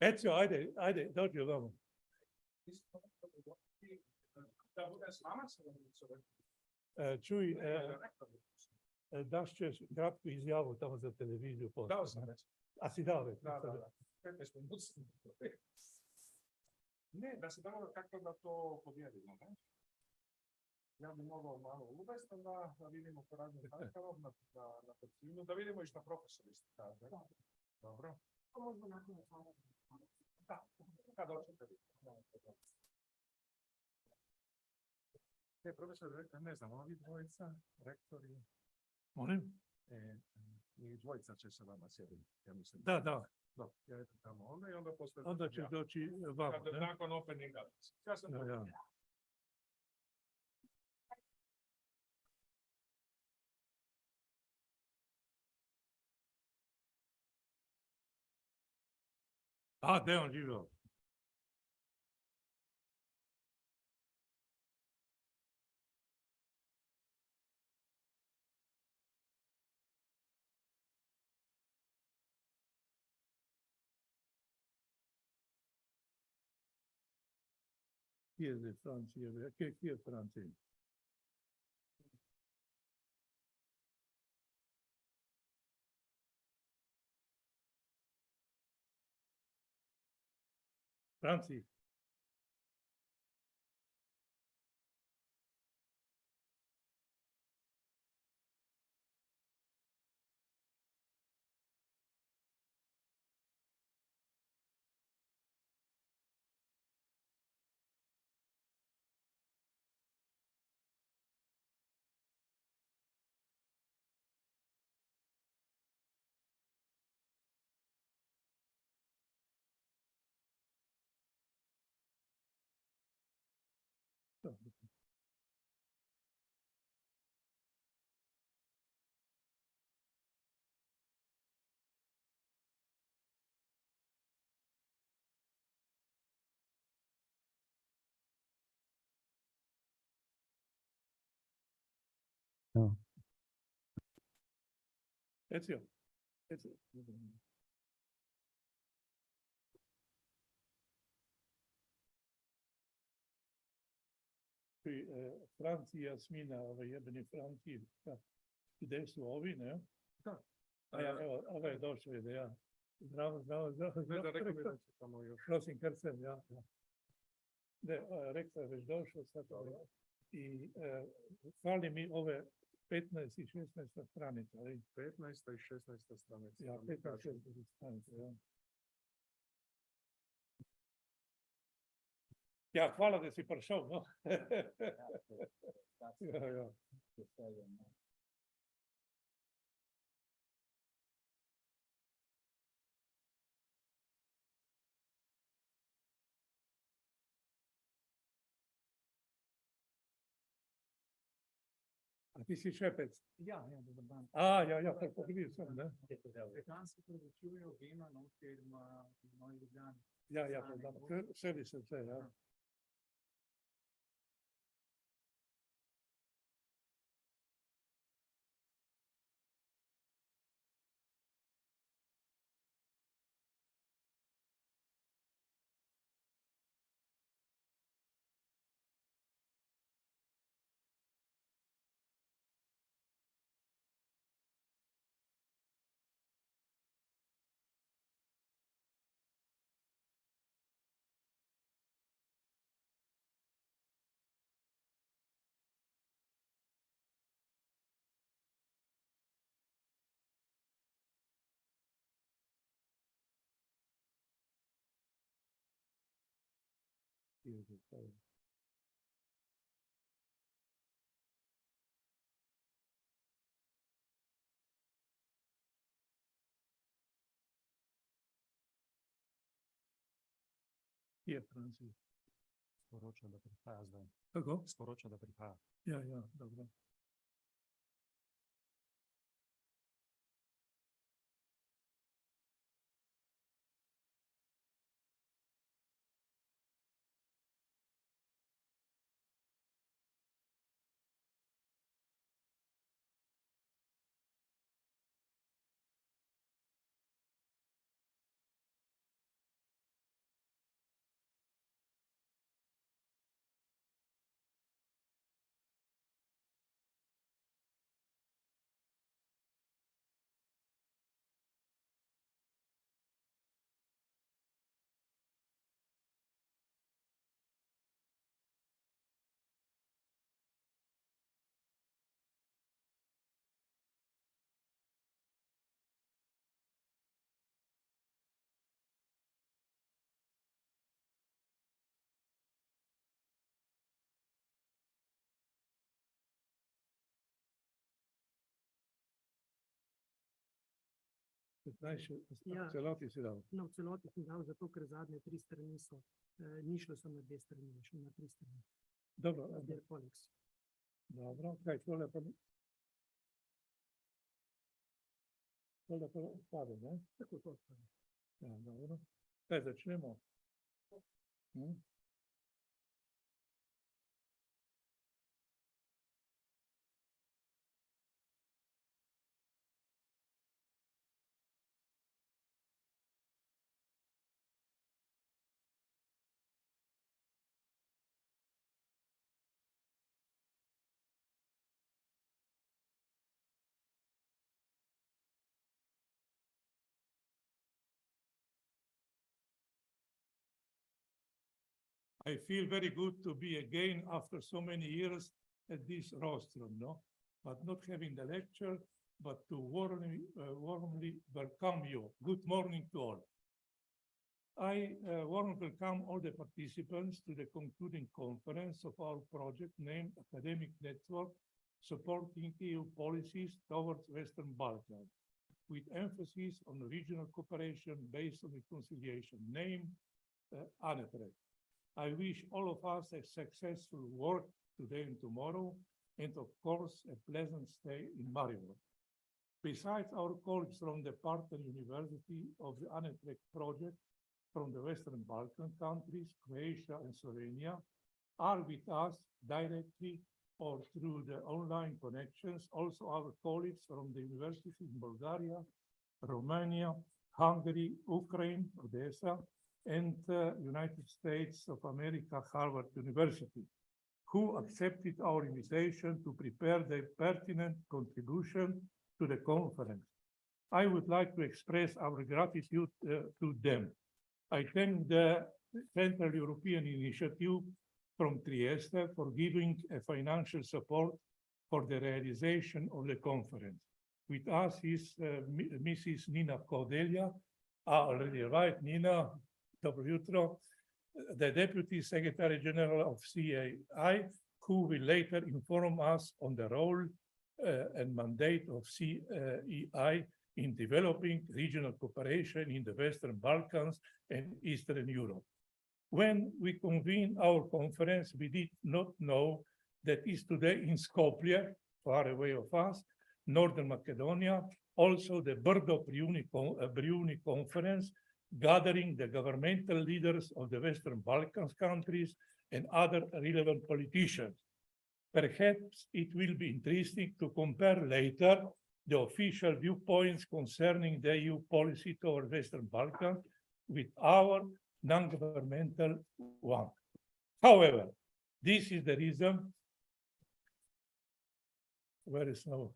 Eto, ajde, dođi ovamo. Čuj, daš ćeš kratku izjavu tamo za televiziju. Dao sam već. A si dao već? Da. 15 minuta. Ne, da se dalo kako da to pobjedimo, ne? Ja bih mogao malo uvesti, da vidimo po raznim tačkama na procinu, da vidimo i što profesor isto kaže. Dobro. To možemo nakon Da, kad hoćete vidjeti. Profesor rekao, ne znam, ovi dvojica, rektori... Molim? I dvojica će se vama sjediti, ja mislim. Da. Dobro, ja idem tamo onda i onda postoje... Onda ćeš doći vamo, ne? Nakon openinga. Ja sam to. Ja. A, gde on živio? Chiese Francia, chi è Francia? Franciji. Ja. Recimo, recimo. Pri Franciji, Jasmina, v jebeni Franciji, gdje su ovi, ne? Da. A ja, evo, ovaj je došao ide, ja. Zdravo, zdravo, zdravo. Ne da rekao mi da će samo još. Prosim, krcem, ja. Ne, rekao je već došao sad. I fali mi ove 15 i 16 stranica, ali 15. i 16. stranica. ja, 15 i 16 stranica, ja. Ja, hvala da si prišel, no. Ja, ja. A ti si šepec? Ja, dober dan. A, ja, ja, tako vidim sem, ne? Britanski produčujejo vina noter v Novi Ljubljani. Ja, ja, poznam. Sedi se vse, ja. Je Francija. Sporoča, da prihaja zdaj. Kako? Sporoča, da prihaja. Ja, ja, dobro. Ja. Celoti si dal. No, v celoti sem dal zato, ker zadnje 3 strani so, ni šlo samo na 2 strani, je šlo na 3 strani. Dobro, Zbir poliks. dobro, kaj tole pa... Tole pa odpade, ne? Tako to odpade. Ja, dobro. Kaj začnemo? I feel very good to be again after so many years at this rostrum, no? But not having the lecture, but to warmly welcome you. Good morning to all. I warmly welcome all the participants to the concluding conference of our project named Academic Network Supporting EU Policies Towards Western Balkans, with emphasis on regional cooperation based on reconciliation, named ANETREC. I wish all of us a successful work today and tomorrow, and of course, a pleasant stay in Maribor. Besides our colleagues from the partner university of the ANETREC project from the Western Balkan countries, Croatia and Slovenia, are with us directly or through the online connections, also our colleagues from the universities in Bulgaria, Romania, Hungary, Ukraine, Odessa, and United States of America, Harvard University, who accepted our invitation to prepare their pertinent contribution to the conference. I would like to express our gratitude to them. I thank the Central European Initiative from Trieste for giving a financial support for the realization of the conference. With us is Mrs. Nina Kodelia, already arrived. Nina, dobro jutro, the Deputy Secretary General of CAI, who will later inform us on the role and mandate of CAI in developing regional cooperation in the Western Balkans and Eastern Europe. When we convened our conference, we did not know that is today in Skopje, far away of us, Northern Macedonia, also the Brdo Briuni conference, gathering the governmental leaders of the Western Balkans countries and other relevant politicians. Perhaps it will be interesting to compare later the official viewpoints concerning the EU policy toward Western Balkans with our non-governmental one. However, this is the reason. Where is now?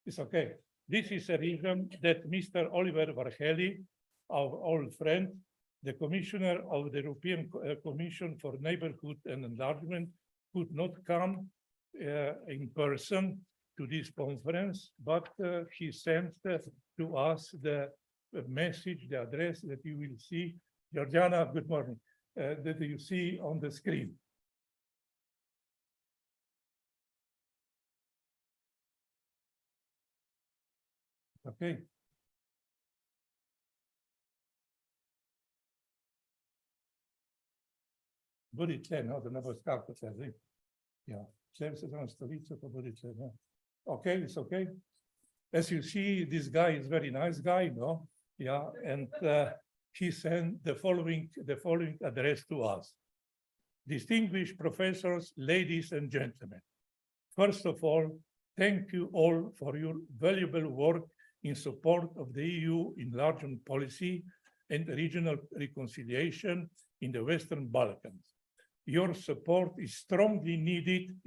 It's okay. This is a reason that Mr. Oliver Varhelyi, our old friend, the Commissioner of the European Commission for Neighborhood and Enlargement, could not come in person to this conference, but he sent to us the message, the address that you will see. Georgiana, good morning, that you see on the screen. Okay. Bude člen, no, da ne bo skakal se zdaj. Ja, člen se za stolico, pa bude člen, yeah. Okay, it's okay. As you see, this guy is very nice guy, no? Yeah, and he sent the following address to us. Distinguished professors, ladies and gentlemen. First of all, thank you all for your valuable work in support of the EU enlargement policy and regional reconciliation in the Western Balkans. Your support is strongly needed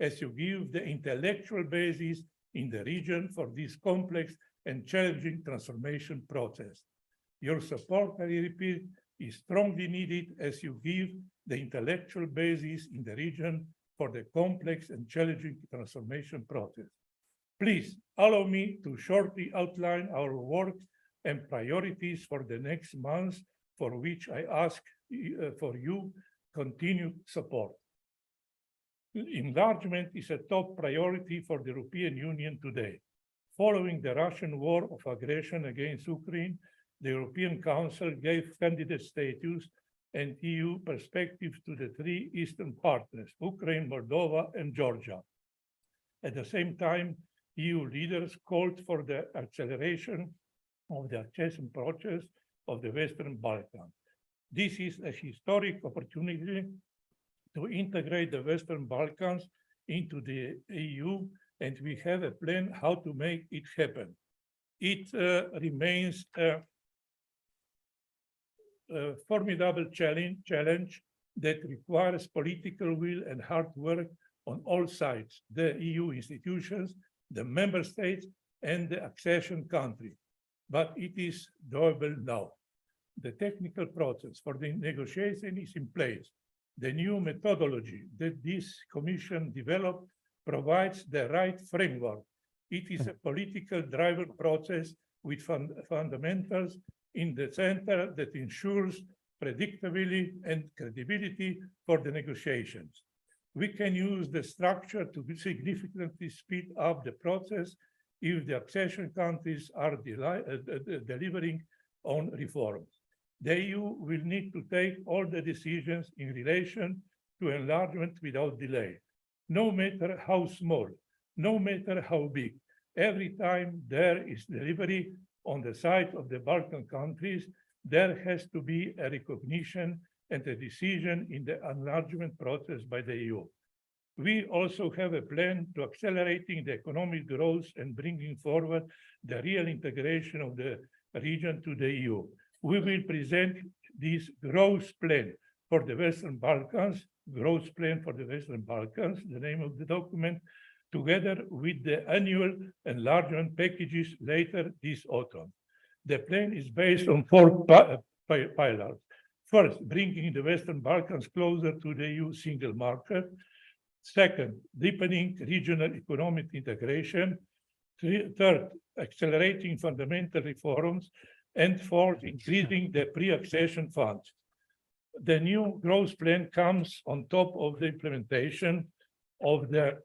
as you give the intellectual basis in the region for this complex and challenging transformation process. Your support, I repeat, is strongly needed as you give the intellectual basis in the region for the complex and challenging transformation process. Please allow me to shortly outline our work and priorities for the next months, for which I ask for you continued support. Enlargement is a top priority for the European Union today. Following the Russian war of aggression against Ukraine, the European Council gave candidate status and EU perspective to the three Eastern partners, Ukraine, Moldova, and Georgia. At the same time, EU leaders called for the acceleration of the accession process of the Western Balkans. This is a historic opportunity to integrate the Western Balkans into the EU, and we have a plan how to make it happen. It remains a formidable challenge that requires political will and hard work on all sides, the EU institutions, the member states, and the accession country. But it is doable now. The technical process for the negotiation is in place. The new methodology that this commission developed provides the right framework. It is a political driven process with fundamentals in the center that ensures predictability and credibility for the negotiations. We can use the structure to significantly speed up the process if the accession countries are delivering on reforms. The EU will need to take all the decisions in relation to enlargement without delay, no matter how small, no matter how big. Every time there is delivery on the side of the Balkan countries, there has to be a recognition and a decision in the enlargement process by the EU. We also have a plan to accelerating the economic growth and bringing forward the real integration of the region to the EU. We will present this growth plan for the Western Balkans, growth plan for the Western Balkans, the name of the document, together with the annual enlargement packages later this autumn. The plan is based on four pillars. First, bringing the Western Balkans closer to the EU single market. Second, deepening regional economic integration. Third, accelerating fundamental reforms. And fourth, increasing the pre-accession funds. The new growth plan comes on top of the implementation of the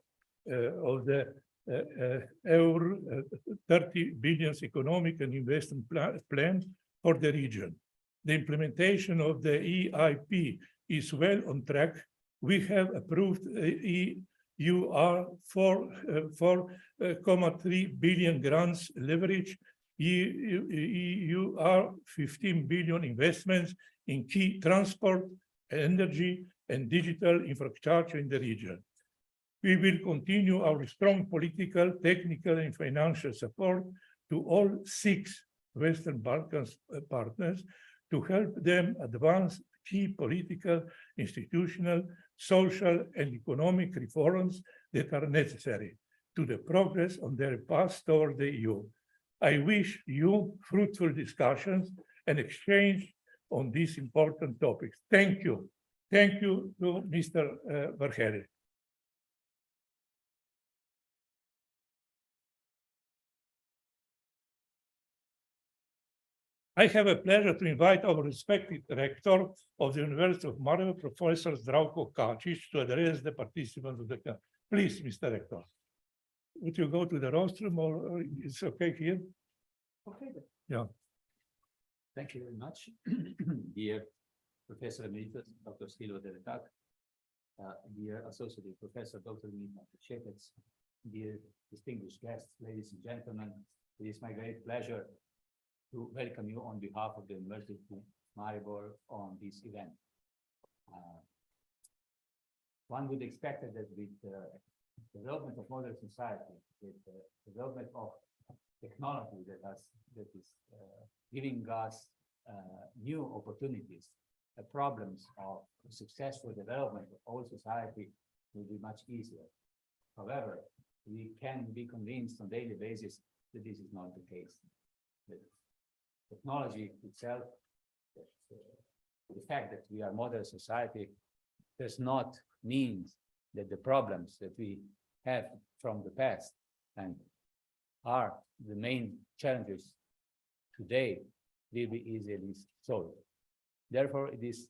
euro 30 billion economic and investment plan for the region. The implementation of the EIP is well on track. We have approved EUR 4.3 billion grants leverage, EUR 15 billion investments in key transport, energy, and digital infrastructure in the region. We will continue our strong political, technical, and financial support to all 6 Western Balkans partners to help them advance key political, institutional, social, and economic reforms that are necessary to the progress on their path toward the EU. I wish you fruitful discussions and exchange on these important topics. Thank you. Thank you to Mr. Varhelyi. I have a pleasure to invite our respected rector of the University of Maribor, Professor Zdravko Kacic, to address the participants of the camp. Please, Mr. Rector. Would you go to the rostrum or it's okay here? Okay. Yeah. Thank you very much, dear Professor Emeritus Dr. Stilo Deletak, dear Associate Professor Dr. Mita Shepets, dear distinguished guests, ladies and gentlemen. It is my great pleasure to welcome you on behalf of the University of Maribor on this event. One would expect that with the development of modern society, with the development of technology that is giving us new opportunities, the problems of successful development of all society will be much easier. However, we can be convinced on a daily basis that this is not the case. That technology itself, the fact that we are modern society does not mean that the problems that we have from the past and are the main challenges today will be easily solved. Therefore, it is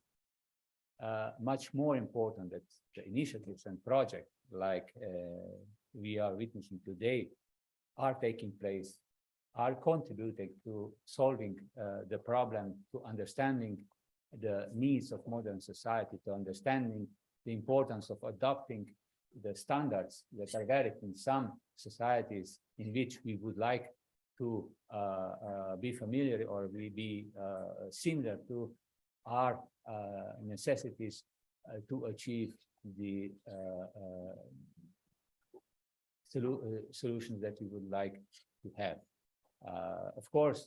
much more important that the initiatives and projects like we are witnessing today are taking place, are contributing to solving the problem, to understanding the needs of modern society, to understanding the importance of adopting the standards that are valid in some societies in which we would like to be familiar or we be similar to our necessities to achieve the solutions that we would like to have. Of course,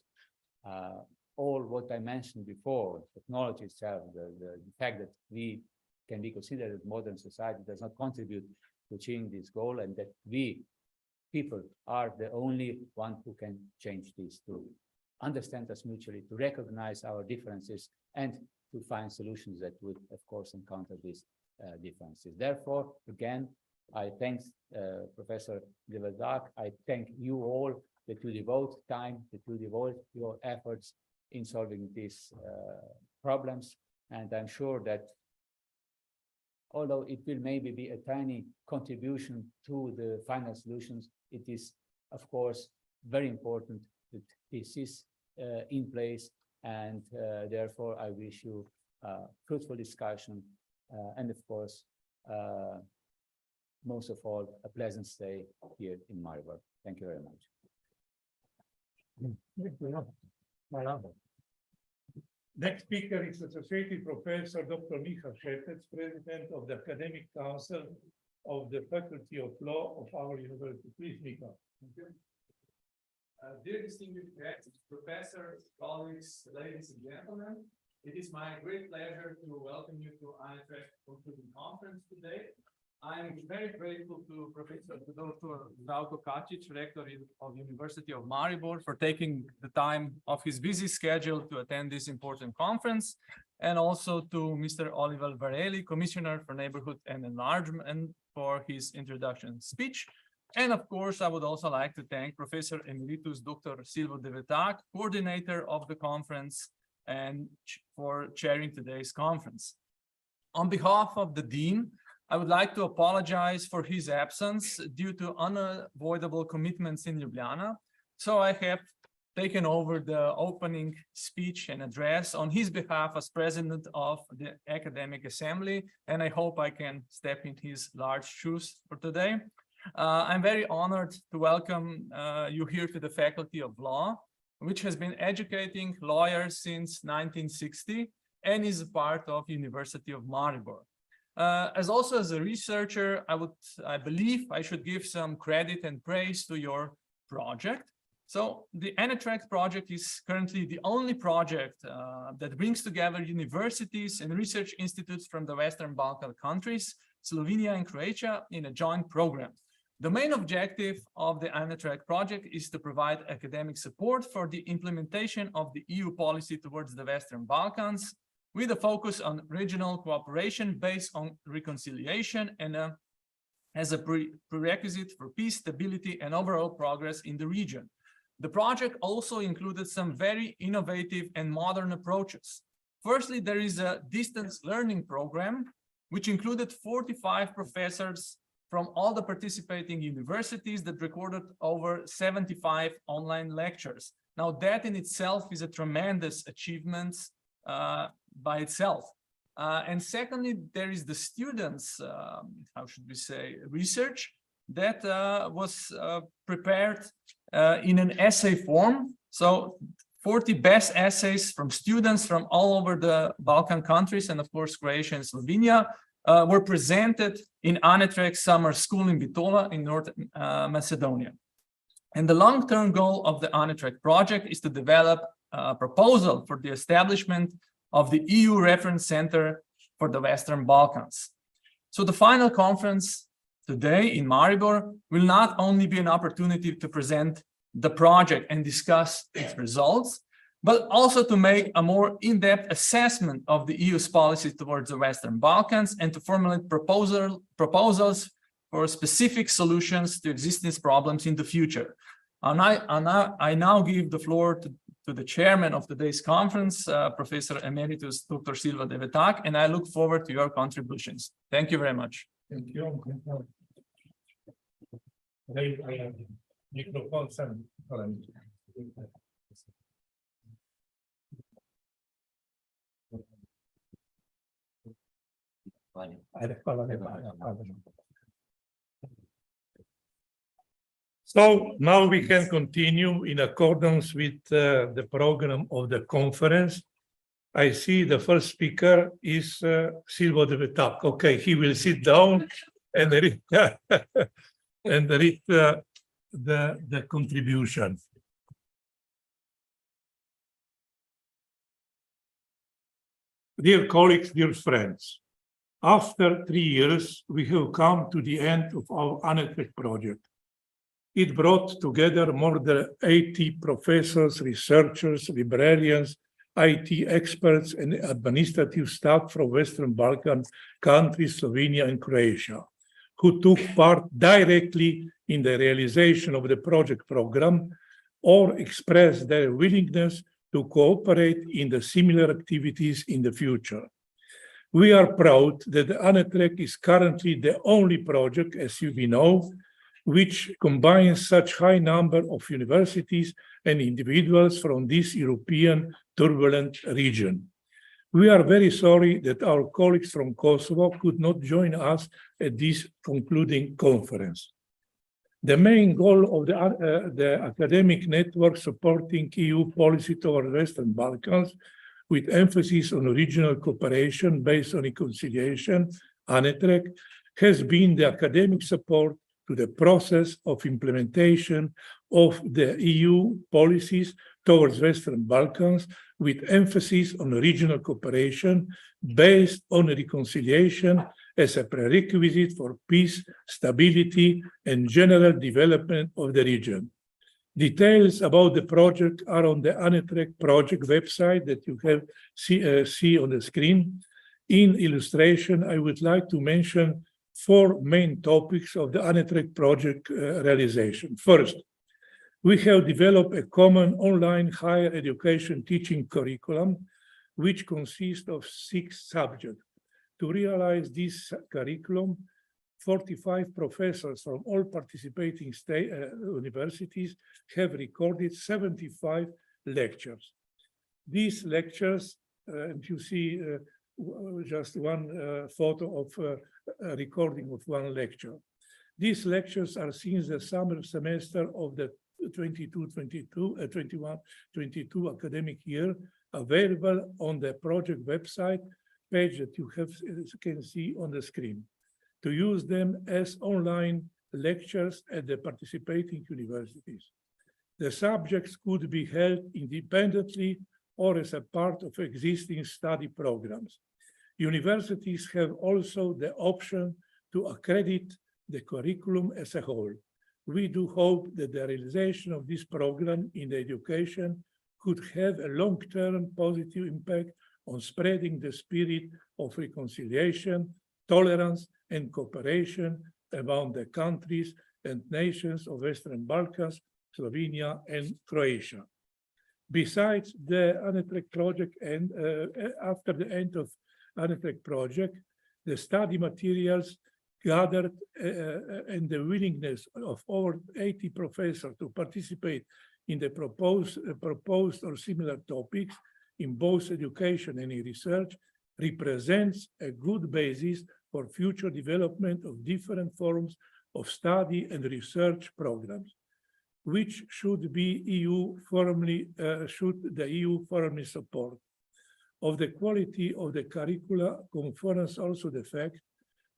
all what I mentioned before, technology itself, the fact that we can be considered as modern society does not contribute to achieving this goal, and that we, people, are the only one who can change this too. understand us mutually, to recognize our differences, and to find solutions that would, of course, encounter these differences. Therefore, again, I thank Professor de Verdaak. I thank you all that you devote time, that you devote your efforts in solving these problems. And I'm sure that although it will maybe be a tiny contribution to the final solutions, it is, of course, very important that this is in place. And therefore, I wish you fruitful discussion and, of course, most of all, a pleasant stay here in Maribor. Thank you very much. Next speaker is Associate Professor Dr. Michał Szepec, President of the Academic Council of the Faculty of Law of our university. Please, Michał. Dear distinguished guests, professors, colleagues, ladies and gentlemen, it is my great pleasure to welcome you to ANETREC concluding conference today. I'm very grateful to Professor Dr. Zdravko Kačić, Rector of University of Maribor, for taking the time of his busy schedule to attend this important conference, and also to Mr. Oliver Varela, Commissioner for Neighborhood and Enlargement, for his introduction speech. And of course, I would also like to thank Professor Emeritus Dr. Silva de Verdaak, coordinator of the conference, and for chairing today's conference. On behalf of the Dean, I would like to apologize for his absence due to unavoidable commitments in Ljubljana. So I have taken over the opening speech and address on his behalf as president of the Academic Assembly, and I hope I can step in his large shoes for today. I'm very honored to welcome you here to the Faculty of Law, which has been educating lawyers since 1960 and is a part of University of Maribor. As a researcher, I believe I should give some credit and praise to your project. So the ANETREC project is currently the only project that brings together universities and research institutes from the Western Balkan countries, Slovenia and Croatia, in a joint program. The main objective of the ANETREC project is to provide academic support for the implementation of the EU policy towards the Western Balkans, with a focus on regional cooperation based on reconciliation and as a prerequisite for peace, stability, and overall progress in the region. The project also included some very innovative and modern approaches. Firstly, there is a distance learning program, which included 45 professors from all the participating universities that recorded over 75 online lectures. Now, that in itself is a tremendous achievement by itself. And secondly, there is the students, how should we say, research that was prepared in an essay form. So 40 best essays from students from all over the Balkan countries, and of course, Croatia and Slovenia, were presented in ANETREC Summer School in Bitola in North Macedonia. And the long-term goal of the ANETREC project is to develop a proposal for the establishment of the EU Reference Center for the Western Balkans. So the final conference today in Maribor will not only be an opportunity to present the project and discuss its results, but also to make a more in-depth assessment of the EU's policies towards the Western Balkans and to formulate proposals for specific solutions to existing problems in the future. And I now give the floor to the chairman of today's conference, Professor Emeritus Dr. Silva de Verdaak, and I look forward to your contributions. Thank you very much. Thank you. Microphone, So now we can continue in accordance with the program of the conference. I see the first speaker is Silva de Verdaak. Okay, he will sit down and read, and read the contribution. Dear colleagues, dear friends, after 3 years, we have come to the end of our ANETREC project. It brought together more than 80 professors, researchers, librarians, IT experts, and administrative staff from Western Balkan countries, Slovenia and Croatia, who took part directly in the realization of the project program or expressed their willingness to cooperate in the similar activities in the future. We are proud that the ANETREC is currently the only project, as we know, which combines such high number of universities and individuals from this European turbulent region. We are very sorry that our colleagues from Kosovo could not join us at this concluding conference. The main goal of the academic network supporting EU policy toward Western Balkans, with emphasis on regional cooperation based on reconciliation, ANETREC, has been the academic support to the process of implementation of the EU policies towards Western Balkans, with emphasis on regional cooperation based on reconciliation as a prerequisite for peace, stability, and general development of the region. Details about the project are on the ANETREC project website that you have see on the screen. In illustration, I would like to mention 4 main topics of the ANETREC project realization. First, we have developed a common online higher education teaching curriculum, which consists of 6 subjects. To realize this curriculum, 45 professors from all participating state universities have recorded 75 lectures. These lectures, and you see just one photo of a recording of one lecture. These lectures are since the summer semester of the 21-22 academic year, available on the project website page that you can see on the screen, to use them as online lectures at the participating universities. The subjects could be held independently or as a part of existing study programs. Universities have also the option to accredit the curriculum as a whole. We do hope that the realization of this program in education could have a long-term positive impact on spreading the spirit of reconciliation, tolerance, and cooperation among the countries and nations of Western Balkans, Slovenia, and Croatia. Besides the ANETREC project, and after the end of ANETREC project, the study materials gathered and the willingness of over 80 professors to participate in the proposed or similar topics in both education and in research represents a good basis for future development of different forms of study and research programs, which should the EU firmly support. Of the quality of the curricula confirms also the fact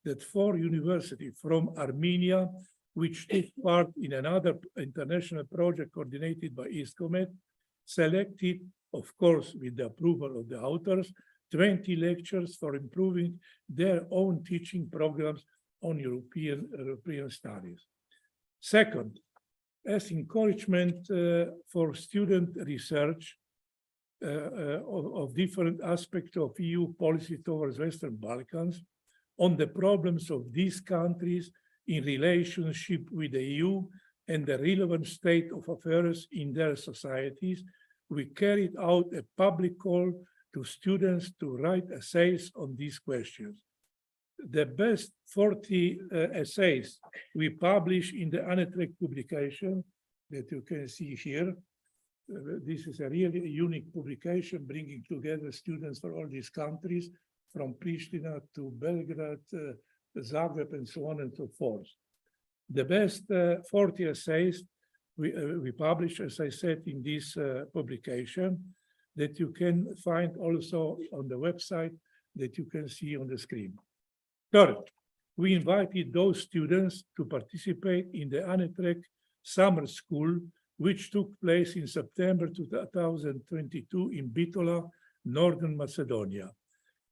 that 4 universities from Armenia, which took part in another international project coordinated by ISCOMET, selected, of course, with the approval of the authors, 20 lectures for improving their own teaching programs on European studies. Second, as encouragement for student research of different aspects of EU policy towards Western Balkans on the problems of these countries in relationship with the EU and the relevant state of affairs in their societies, we carried out a public call to students to write essays on these questions. The best 40 essays we publish in the ANETREC publication that you can see here. This is a really unique publication bringing together students from all these countries, from Pristina to Belgrade, Zagreb, and so on and so forth. The best 40 essays we publish, as I said, in this publication that you can find also on the website that you can see on the screen. Third, we invited those students to participate in the ANETREC summer school, which took place in September 2022 in Bitola, Northern Macedonia.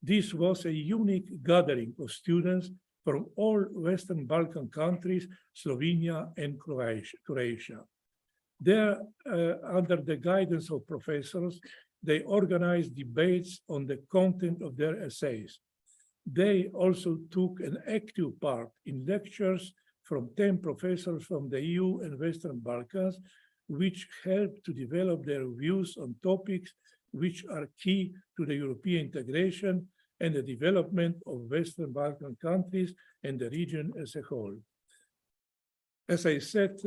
This was a unique gathering of students from all Western Balkan countries, Slovenia and Croatia. There, under the guidance of professors, they organized debates on the content of their essays. They also took an active part in lectures from 10 professors from the EU and Western Balkans, which helped to develop their views on topics which are key to the European integration and the development of Western Balkan countries and the region as a whole. As I said,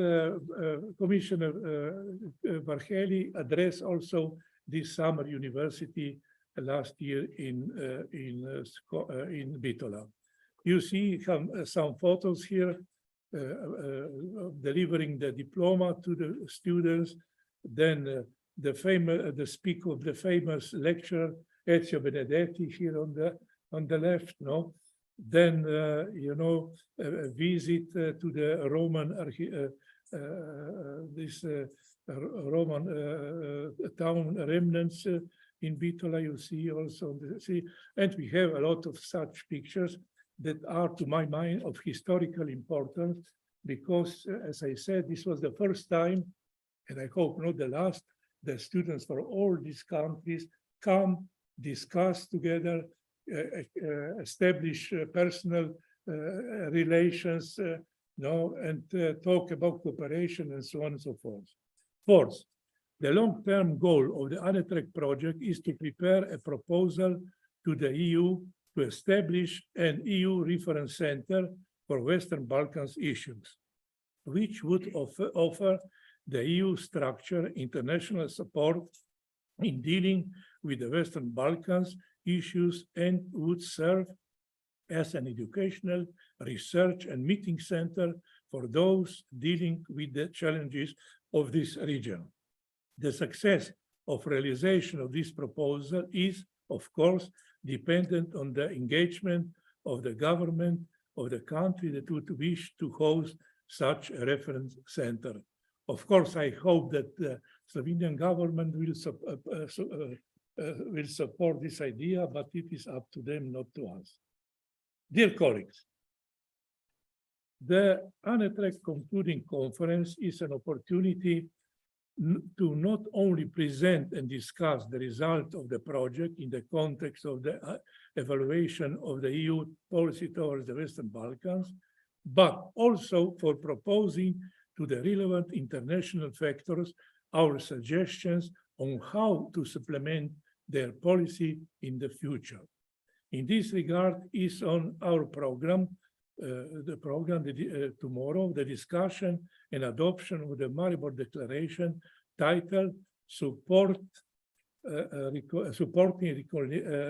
Commissioner Varhelyi addressed also this summer university last year in Bitola. You see some photos here delivering the diploma to the students. Then the speaker of the famous lecturer Ezio Benedetti here on the left, no. Then you know, a visit to the Roman Roman town remnants in Bitola. You see also and we have a lot of such pictures that are, to my mind, of historical importance, because, as I said, this was the first time, and I hope not the last, that students from all these countries come, discuss together, establish personal relations, and talk about cooperation and so on and so forth. Fourth, the long-term goal of the ANETREC project is to prepare a proposal to the EU to establish an EU reference center for Western Balkans issues, which would offer the EU structure international support in dealing with the Western Balkans issues and would serve as an educational, research and meeting center for those dealing with the challenges of this region. The success of realization of this proposal is, of course, dependent on the engagement of the government of the country that would wish to host such a reference center. Of course, I hope that the Slovenian government will support this idea, but it is up to them, not to us. Dear colleagues, the ANETREC concluding conference is an opportunity to not only present and discuss the result of the project in the context of the evaluation of the EU policy towards the Western Balkans, but also for proposing to the relevant international factors our suggestions on how to supplement their policy in the future. In this regard is on our program, tomorrow, the discussion and adoption of the Maribor Declaration titled Supporting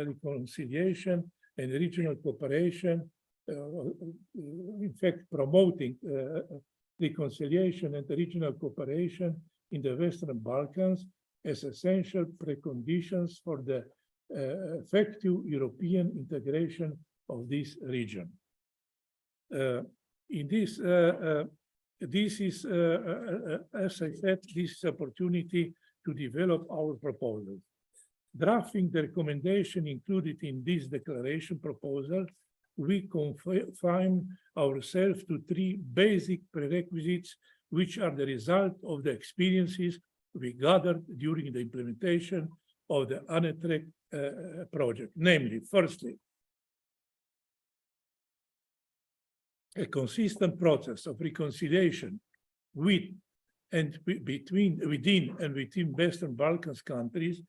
Reconciliation and Regional Cooperation, in fact, promoting reconciliation and regional cooperation in the Western Balkans as essential preconditions for the effective European integration of this region. This is, as I said, this opportunity to develop our proposals. Drafting the recommendation included in this declaration proposal, we confine ourselves to three basic prerequisites, which are the result of the experiences we gathered during the implementation of the ANETREC project. Namely, firstly, a consistent process of reconciliation within and within Western Balkans countries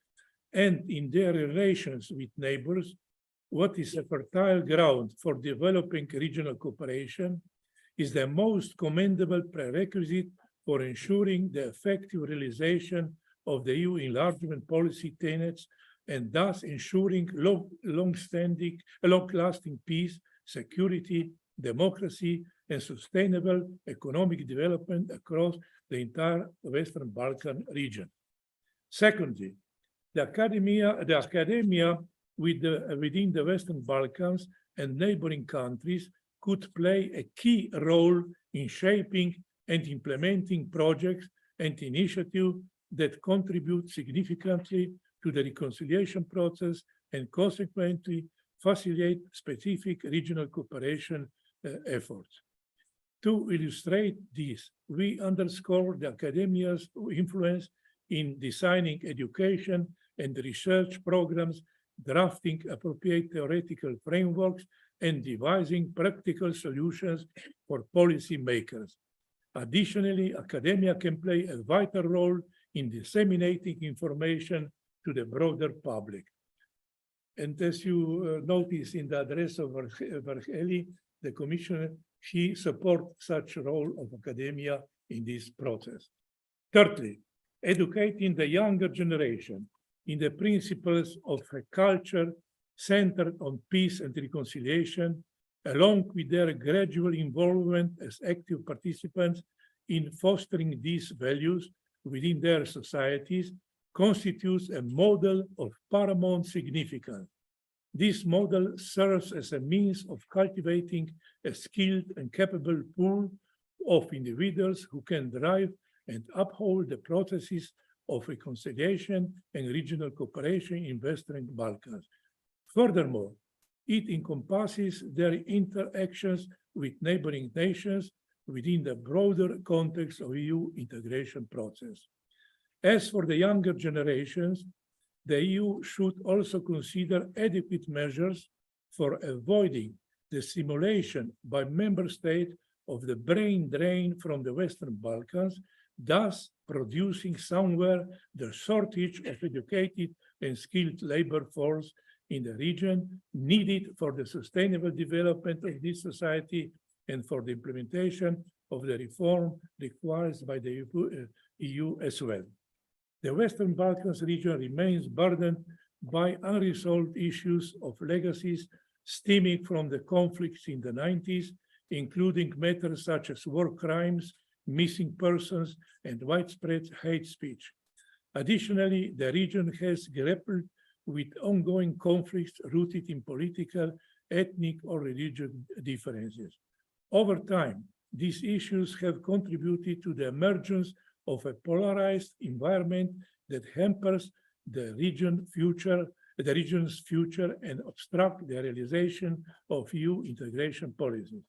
and in their relations with neighbors, what is a fertile ground for developing regional cooperation, is the most commendable prerequisite for ensuring the effective realization of the EU enlargement policy tenets and thus ensuring long-lasting peace, security, democracy, and sustainable economic development across the entire Western Balkan region. Secondly, the academia within the Western Balkans and neighboring countries could play a key role in shaping and implementing projects and initiatives that contribute significantly to the reconciliation process and consequently facilitate specific regional cooperation efforts. To illustrate this, we underscore the academia's influence in designing education and research programs, drafting appropriate theoretical frameworks, and devising practical solutions for policymakers. Additionally, academia can play a vital role in disseminating information to the broader public. And as you notice in the address of Varheli, the commissioner, he supports such role of academia in this process. Thirdly, educating the younger generation in the principles of a culture centered on peace and reconciliation, along with their gradual involvement as active participants in fostering these values within their societies, constitutes a model of paramount significance. This model serves as a means of cultivating a skilled and capable pool of individuals who can drive and uphold the processes of reconciliation and regional cooperation in Western Balkans. Furthermore, it encompasses their interactions with neighboring nations within the broader context of EU integration process. As for the younger generations, the EU should also consider adequate measures for avoiding the simulation by member states of the brain drain from the Western Balkans, thus producing somewhere the shortage of educated and skilled labor force in the region needed for the sustainable development of this society and for the implementation of the reform required by the EU as well. The Western Balkans region remains burdened by unresolved issues of legacies stemming from the conflicts in the 90s, including matters such as war crimes, missing persons, and widespread hate speech. Additionally, the region has grappled with ongoing conflicts rooted in political, ethnic, or religious differences. Over time, these issues have contributed to the emergence of a polarized environment that hampers the region's future and obstructs the realization of EU integration policies.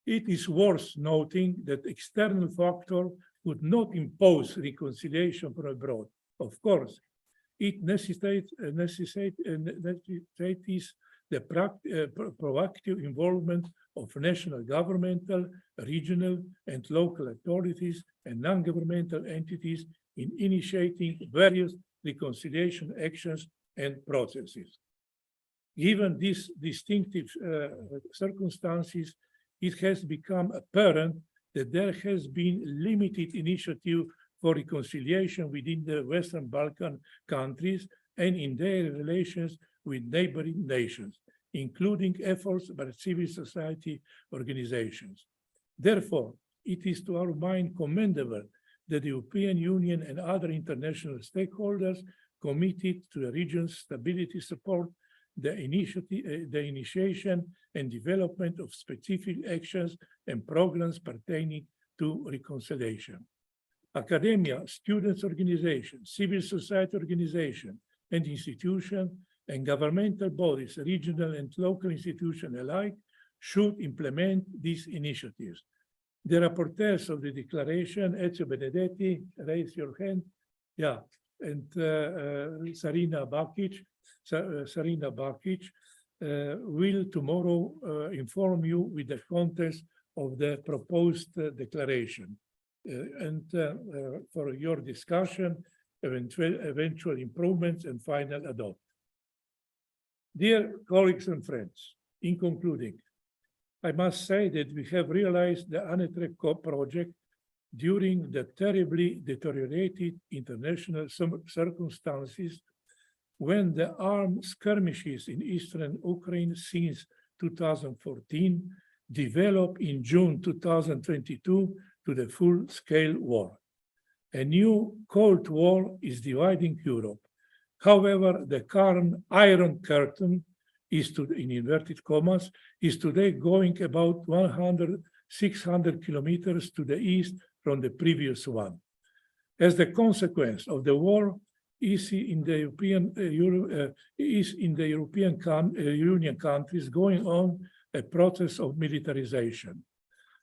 It is worth noting that external factors would not impose reconciliation from abroad. Of course, it necessitates the proactive involvement of national governmental, regional, and local authorities and non-governmental entities in initiating various reconciliation actions and processes. Given these distinctive circumstances, it has become apparent that there has been limited initiative for reconciliation within the Western Balkan countries and in their relations with neighboring nations, including efforts by civil society organizations. Therefore, it is to our mind commendable that the European Union and other international stakeholders committed to the region's stability support the initiation and development of specific actions and programs pertaining to reconciliation. Academia, students' organizations, civil society organizations, and institutions, and governmental bodies, regional and local institutions alike, should implement these initiatives. The rapporteurs of the declaration, Ezio Benedetti, raise your hand, yeah, and Sarina Bakic will tomorrow inform you with the contents of the proposed declaration and for your discussion, eventual improvements, and final adopt. Dear colleagues and friends, in concluding, I must say that we have realized the ANETREC project during the terribly deteriorated international circumstances when the armed skirmishes in eastern Ukraine since 2014 developed in June 2022 to the full-scale war. A new Cold War is dividing Europe. However, the current Iron Curtain is, in inverted commas, is today going about 600 kilometers to the east from the previous one. As the consequence of the war is in the European Union countries going on a process of militarization.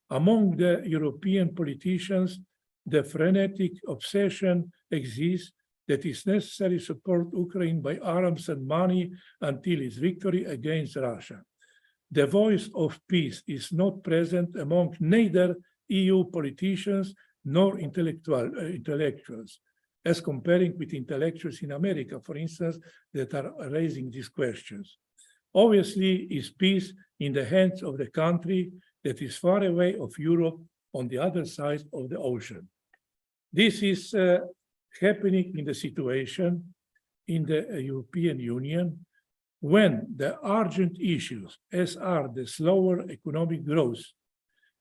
Among the European politicians, the frenetic obsession exists that it's necessary to support Ukraine by arms and money until its victory against Russia. The voice of peace is not present among neither EU politicians nor intellectuals, as comparing with intellectuals in America, for instance, that are raising these questions. Obviously, is peace in the hands of the country that is far away of Europe on the other side of the ocean. This is happening in the situation in the European Union when the urgent issues, as are the slower economic growth,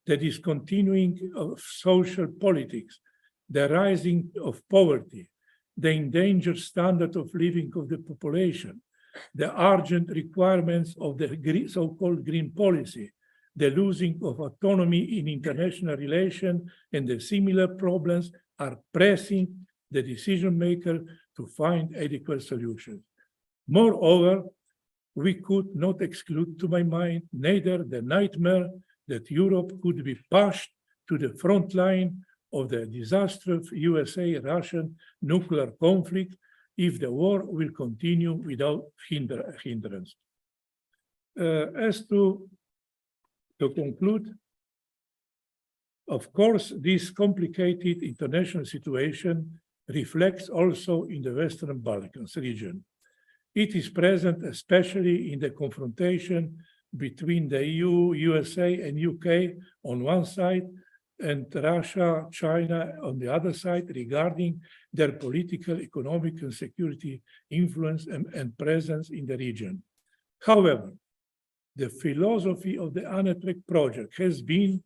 the discontinuing of social politics, the rising of poverty, the endangered standard of living of the population, the urgent requirements of the so-called green policy, the losing of autonomy in international relations, and the similar problems are pressing the decision maker to find adequate solutions. Moreover, we could not exclude, to my mind, neither the nightmare that Europe could be pushed to the front line of the disastrous USA-Russian nuclear conflict if the war will continue without hindrance. As to conclude, of course, this complicated international situation reflects also in the Western Balkans region. It is present especially in the confrontation between the EU, USA, and UK on one side, and Russia, China on the other side, regarding their political, economic, and security influence and presence in the region. However, the philosophy of the ANETREC project has been,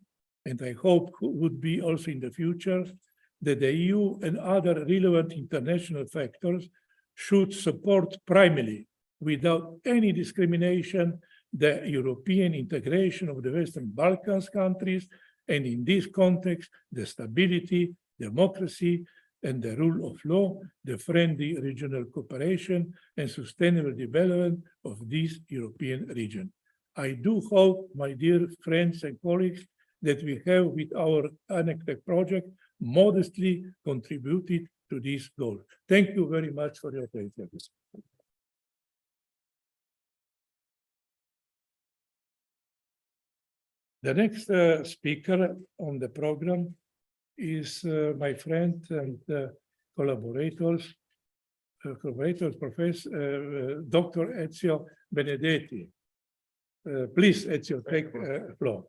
and I hope would be also in the future, that the EU and other relevant international factors should support primarily, without any discrimination, the European integration of the Western Balkans countries, and in this context, the stability, democracy, and the rule of law, the friendly regional cooperation, and sustainable development of this European region. I do hope, my dear friends and colleagues, that we have, with our ANETREC project, modestly contributed to this goal. Thank you very much for your attention. The next speaker on the program is my friend and collaborators, Professor Dr. Ezio Benedetti. Please, Ezio, take the floor.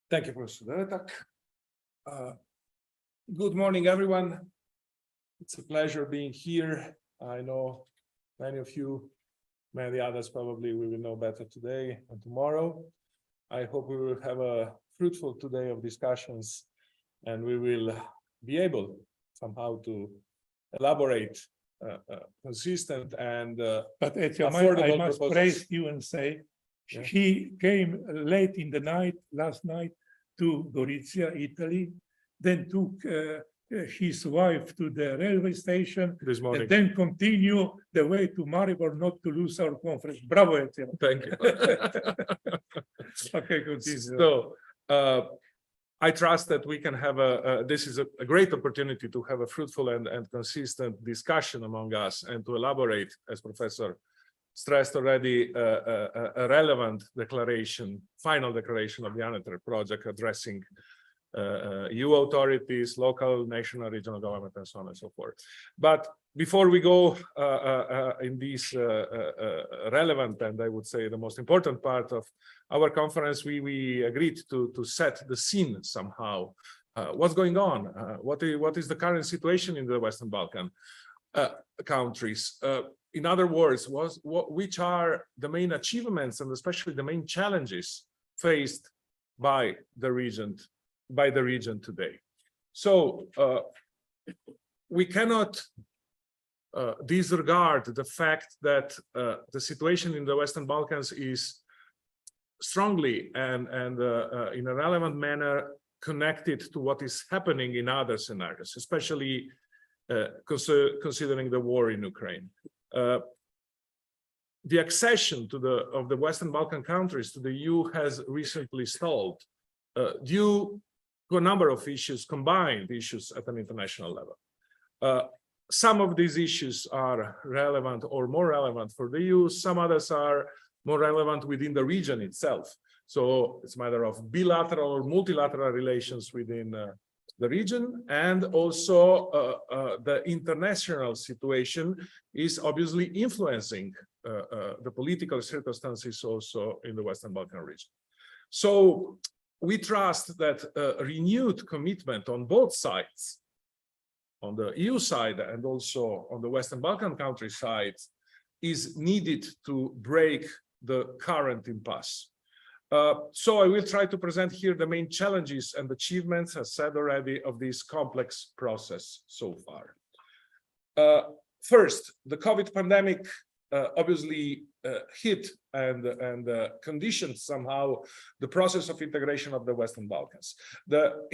Thank you, Professor Deretak. Good morning, everyone. It's a pleasure being here. I know many of you, many others probably we will know better today and tomorrow. I hope we will have a fruitful today of discussions, and we will be able somehow to elaborate consistent and but Ezio, I must praise you and say, yeah, he came late in the night, last night, to Gorizia, Italy, then took his wife to the railway station, this morning, and then continue the way to Maribor, not to lose our conference. Bravo, Ezio. Thank you. Okay, continue. So, I trust that we can have this is a great opportunity to have a fruitful and consistent discussion among us, and to elaborate, as Professor stressed already, a relevant declaration, final declaration of the ANETREC project, addressing EU authorities, local, national, regional government, and so on and so forth. But before we go in this relevant, and I would say the most important part of our conference, we agreed to set the scene somehow. What's going on? What is the current situation in the Western Balkan countries? In other words, which are the main achievements and especially the main challenges faced by the region today? So we cannot disregard the fact that the situation in the Western Balkans is strongly and in a relevant manner connected to what is happening in other scenarios, especially considering the war in Ukraine. The accession of the Western Balkan countries to the EU has recently stalled due to a number of issues, combined issues at an international level. Some of these issues are relevant or more relevant for the EU, some others are more relevant within the region itself. So it's a matter of bilateral or multilateral relations within the region, and also the international situation is obviously influencing the political circumstances also in the Western Balkan region. So we trust that a renewed commitment on both sides, on the EU side and also on the Western Balkan country side, is needed to break the current impasse. So I will try to present here the main challenges and achievements, as said already, of this complex process so far. First, the COVID pandemic obviously hit and conditioned somehow the process of integration of the Western Balkans.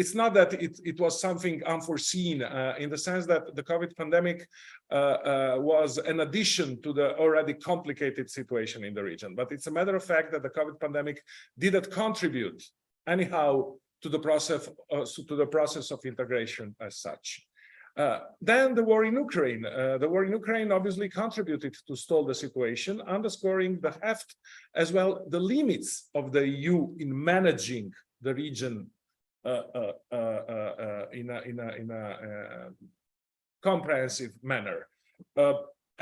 It's not that it was something unforeseen in the sense that the COVID pandemic was an addition to the already complicated situation in the region, but it's a matter of fact that the COVID pandemic didn't contribute anyhow to the process of integration as such. Then the war in Ukraine. The war in Ukraine obviously contributed to stall the situation, underscoring the heft as well the limits of the EU in managing the region in a comprehensive manner.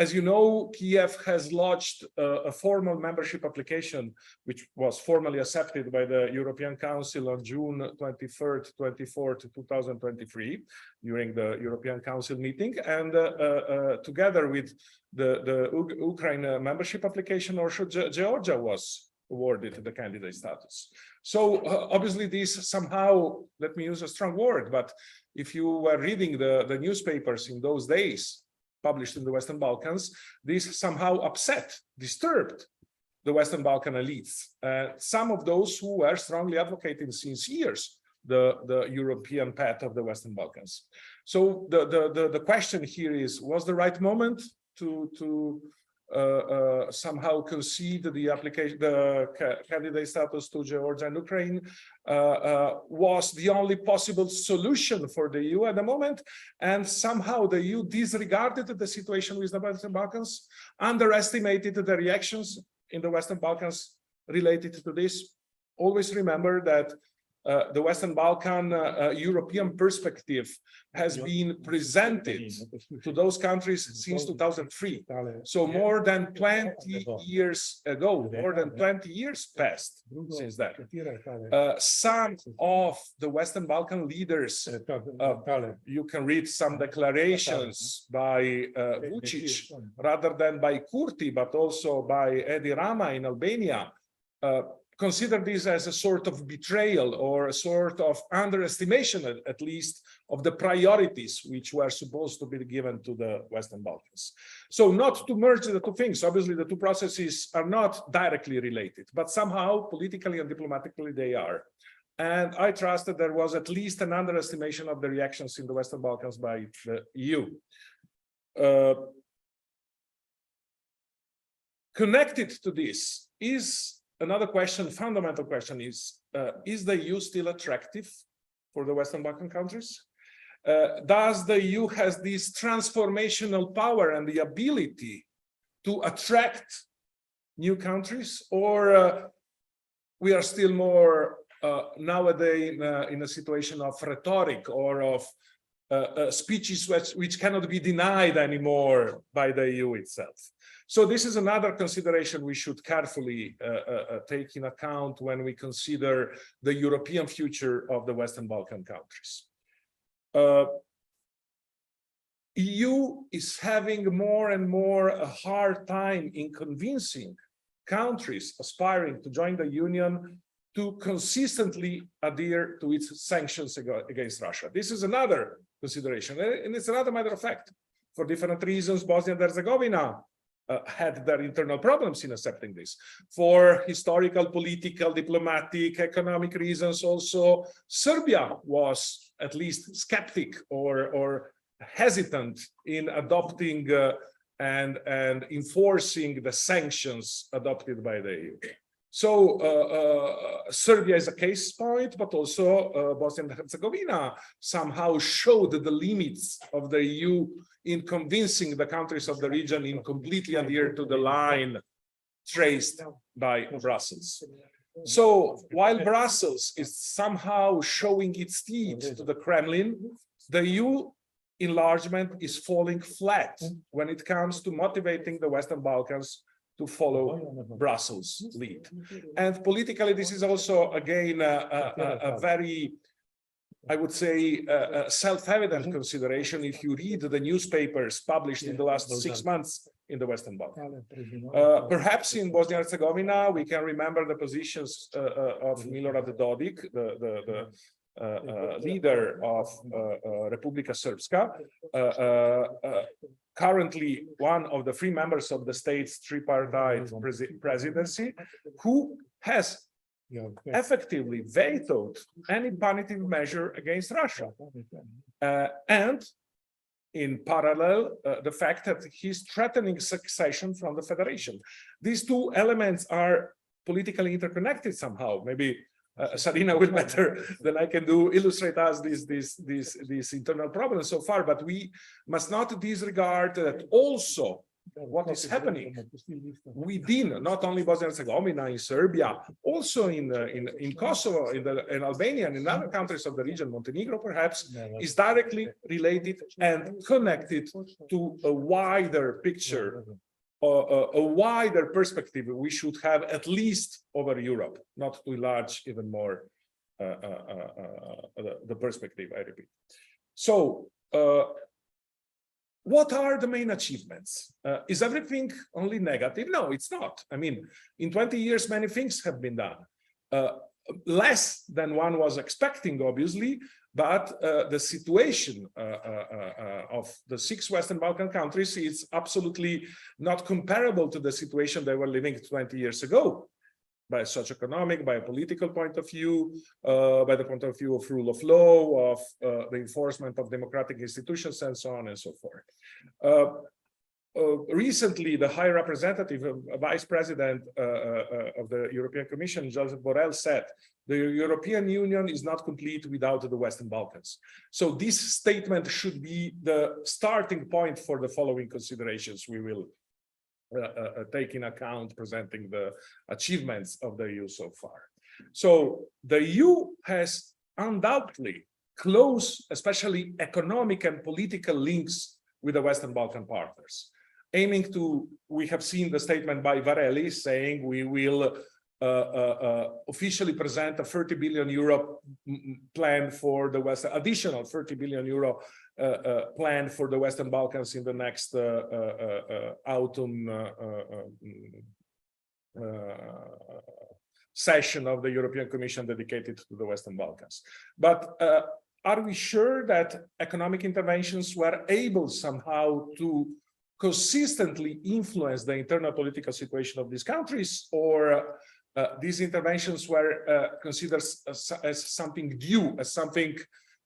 As you know, Kiev has launched a formal membership application, which was formally accepted by the European Council on June 23rd, 24th, 2023, during the European Council meeting. And together with the Ukraine membership application, also Georgia was awarded the candidate status. So obviously this somehow, let me use a strong word, but if you were reading the newspapers in those days, published in the Western Balkans, this somehow disturbed the Western Balkan elites. Some of those who were strongly advocating since years the European path of the Western Balkans. So the question here is, was the right moment to somehow concede the candidate status to Georgia and Ukraine? Was the only possible solution for the EU at the moment, and somehow the EU disregarded the situation with the Western Balkans, underestimated the reactions in the Western Balkans related to this. Always remember that the Western Balkan European perspective has been presented to those countries since 2003. So more than 20 years ago, more than 20 years passed since that. Some of the Western Balkan leaders, you can read some declarations by Vučić rather than by Kurti, but also by Edi Rama in Albania, consider this as a sort of betrayal or a sort of underestimation, at least, of the priorities which were supposed to be given to the Western Balkans. So not to merge the two things, obviously the two processes are not directly related, but somehow politically and diplomatically they are. And I trust that there was at least an underestimation of the reactions in the Western Balkans by the EU. Connected to this is another question, fundamental question is the EU still attractive for the Western Balkan countries? Does the EU has this transformational power and the ability to attract new countries, or we are still more nowadays in a situation of rhetoric or of speeches which cannot be denied anymore by the EU itself? So this is another consideration we should carefully take in account when we consider the European future of the Western Balkan countries. EU is having more and more a hard time in convincing countries aspiring to join the Union to consistently adhere to its sanctions against Russia. This is another consideration, and it's another matter of fact. For different reasons, Bosnia and Herzegovina had their internal problems in accepting this. For historical, political, diplomatic, economic reasons also, Serbia was at least skeptic or hesitant in adopting and enforcing the sanctions adopted by the EU. So Serbia is a case point, but also Bosnia and Herzegovina somehow showed the limits of the EU in convincing the countries of the region in completely adhere to the line traced by Brussels. So while Brussels is somehow showing its teeth to the Kremlin, the EU enlargement is falling flat when it comes to motivating the Western Balkans to follow Brussels' lead. And politically, this is also, again, a very, I would say, self-evident consideration if you read the newspapers published in the last 6 months in the Western Balkans. Perhaps in Bosnia and Herzegovina, we can remember the positions of Milorad Dodik, the leader of Republika Srpska, currently one of the 3 members of the state's tripartite presidency, who has effectively vetoed any punitive measure against Russia. And in parallel, the fact that he's threatening succession from the federation. These 2 elements are politically interconnected somehow. Maybe Sarina will better than I can do illustrate us these internal problems so far, but we must not disregard that also what is happening within not only Bosnia and Herzegovina, in Serbia, also in Kosovo, in Albania, and in other countries of the region, Montenegro perhaps, is directly related and connected to a wider picture, a wider perspective we should have at least over Europe, not to enlarge even more the perspective, I repeat. So, what are the main achievements? Is everything only negative? No, it's not. I mean, in 20 years, many things have been done. Less than one was expecting, obviously, but the situation of the 6 Western Balkan countries is absolutely not comparable to the situation they were living 20 years ago, by a socioeconomic, by a political point of view, by the point of view of rule of law, of the enforcement of democratic institutions, and so on and so forth. Recently, the High Representative, Vice President of the European Commission, Josep Borrell, said, the European Union is not complete without the Western Balkans. So this statement should be the starting point for the following considerations we will take in account presenting the achievements of the EU so far. So the EU has undoubtedly close, especially economic and political links with the Western Balkan partners, aiming to, we have seen the statement by Varela saying we will officially present a 30 billion euro plan for the West, additional 30 billion euro plan for the Western Balkans in the next autumn session of the European Commission dedicated to the Western Balkans. But are we sure that economic interventions were able somehow to consistently influence the internal political situation of these countries, or these interventions were considered as something due, as something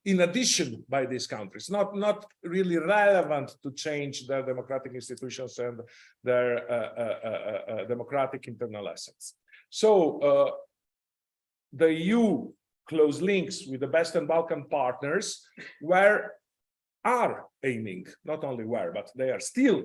in addition by these countries, not really relevant to change their democratic institutions and their democratic internal assets? So the EU close links with the Western Balkan partners are aiming, not only were, but they are still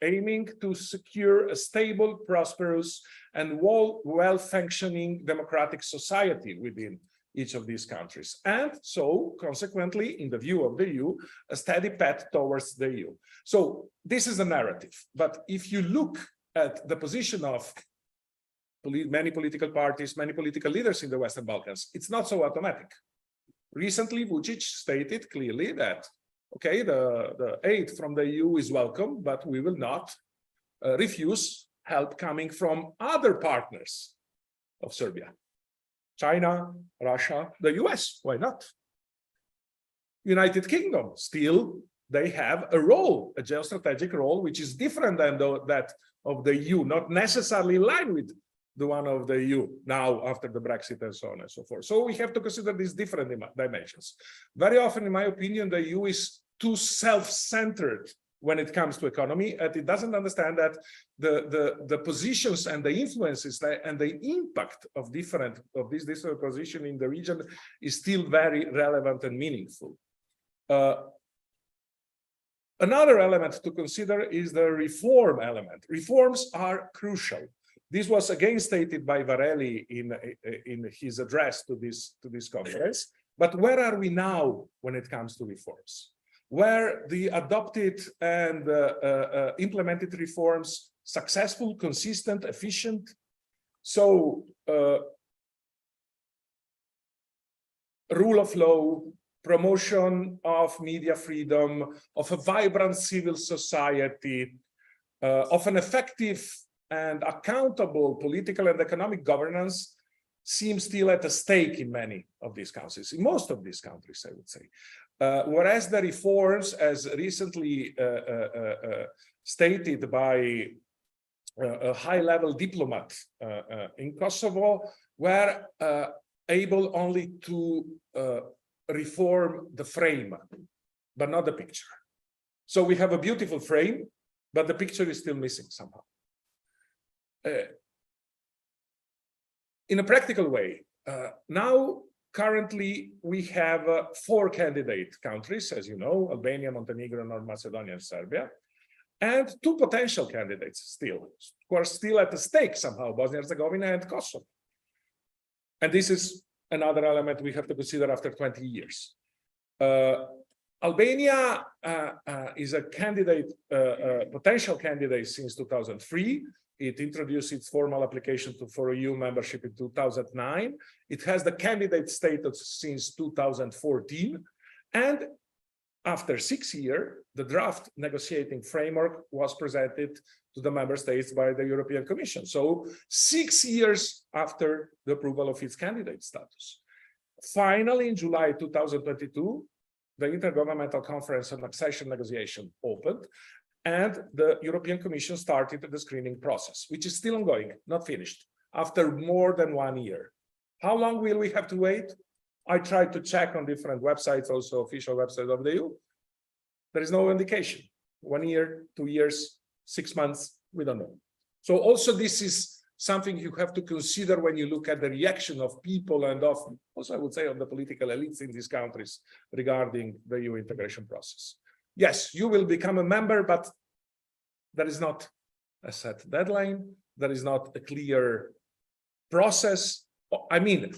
aiming to secure a stable, prosperous, and well-functioning democratic society within each of these countries. And so, consequently, in the view of the EU, a steady path towards the EU. So this is a narrative. But if you look at the position of many political parties, many political leaders in the Western Balkans, it's not so automatic. Recently, Vučić stated clearly that, okay, the aid from the EU is welcome, but we will not refuse help coming from other partners of Serbia. China, Russia, the US, why not? United Kingdom, still they have a role, a geostrategic role, which is different than that of the EU, not necessarily in line with the one of the EU now after the Brexit and so on and so forth. So we have to consider these different dimensions. Very often, in my opinion, the EU is too self-centered when it comes to economy, and it doesn't understand that the positions and the influences and the impact of these different positions in the region is still very relevant and meaningful. Another element to consider is the reform element. Reforms are crucial. This was again stated by Varela in his address to this conference. But where are we now when it comes to reforms? Were the adopted and implemented reforms successful, consistent, efficient? So rule of law, promotion of media freedom, of a vibrant civil society, of an effective and accountable political and economic governance seem still at stake in many of these countries, in most of these countries, I would say. Whereas the reforms, as recently stated by a high-level diplomat in Kosovo, were able only to reform the frame, but not the picture. So we have a beautiful frame, but the picture is still missing somehow. In a practical way, now currently we have 4 candidate countries, as you know, Albania, Montenegro, North Macedonia, and Serbia, and 2 potential candidates still, who are still at stake somehow, Bosnia and Herzegovina and Kosovo. And this is another element we have to consider after 20 years. Albania is a candidate, potential candidate since 2003. It introduced its formal application for EU membership in 2009. It has the candidate status since 2014. And after 6 years, the draft negotiating framework was presented to the member states by the European Commission. So 6 years after the approval of its candidate status. Finally, in July 2022, the Intergovernmental Conference on Accession Negotiation opened, and the European Commission started the screening process, which is still ongoing, not finished, after more than 1 year. How long will we have to wait? I tried to check on different websites, also official website of the EU. There is no indication. 1 year, 2 years, 6 months, we don't know. So also this is something you have to consider when you look at the reaction of people and of, also I would say, of the political elites in these countries regarding the EU integration process. Yes, you will become a member, but there is not a set deadline. There is not a clear process. I mean,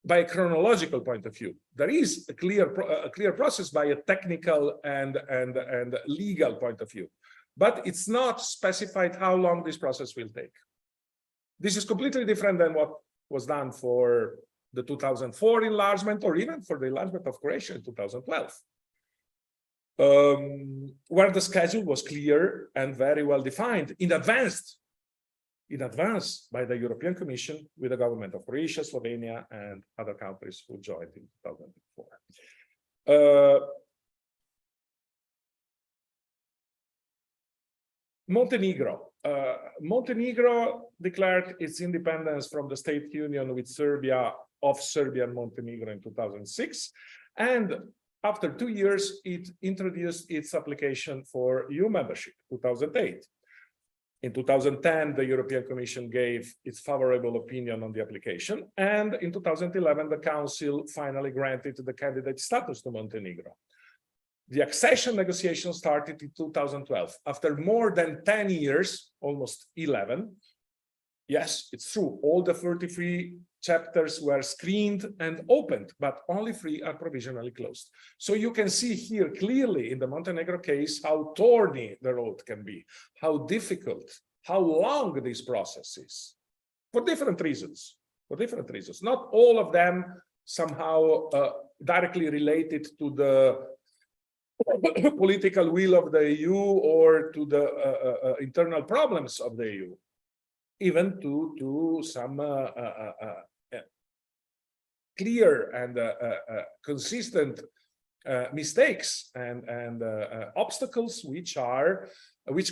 by a chronological point of view, there is a clear process by a technical and legal point of view, but it's not specified how long this process will take. This is completely different than what was done for the 2004 enlargement, or even for the enlargement of Croatia in 2012. Where the schedule was clear and very well defined in advance by the European Commission with the government of Croatia, Slovenia, and other countries who joined in 2004. Montenegro. Montenegro declared its independence from the state union with Serbia of Serbia and Montenegro in 2006, and after 2 years, it introduced its application for EU membership, 2008. In 2010, the European Commission gave its favorable opinion on the application, and in 2011, the Council finally granted the candidate status to Montenegro. The accession negotiations started in 2012. After more than 10 years, almost 11, yes, it's true, all the 33 chapters were screened and opened, but only 3 are provisionally closed. So you can see here clearly in the Montenegro case how thorny the road can be, how difficult, how long this process is, for different reasons, Not all of them somehow directly related to the political will of the EU or to the internal problems of the EU, even to some clear and consistent mistakes and obstacles which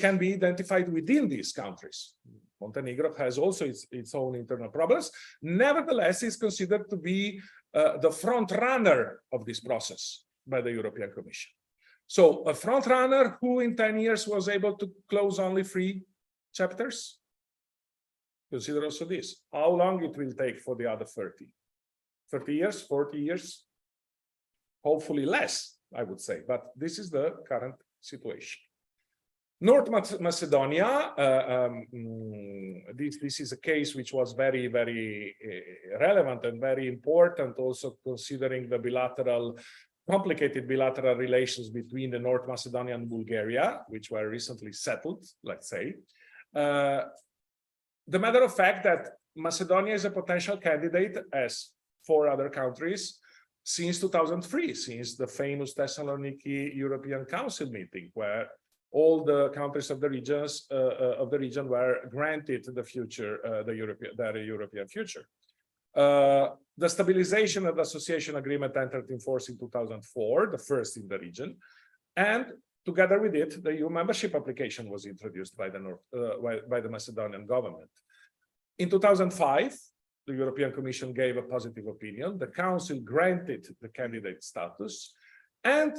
can be identified within these countries. Montenegro has also its own internal problems. Nevertheless, is considered to be the front runner of this process by the European Commission. So a front runner who in 10 years was able to close only 3 chapters. Consider also this, how long it will take for the other 30? 30 years, 40 years? Hopefully less, I would say, but this is the current situation. North Macedonia, this is a case which was very, very relevant and very important, also considering the complicated bilateral relations between the North Macedonia and Bulgaria, which were recently settled, let's say. The matter of fact that Macedonia is a potential candidate, as 4 other countries, since 2003, since the famous Thessaloniki European Council meeting, where all the countries of the region were granted their European future. The Stabilization and Association Agreement entered in force in 2004, the first in the region, and together with it, the EU membership application was introduced by the Macedonian government. In 2005, the European Commission gave a positive opinion. The Council granted the candidate status, and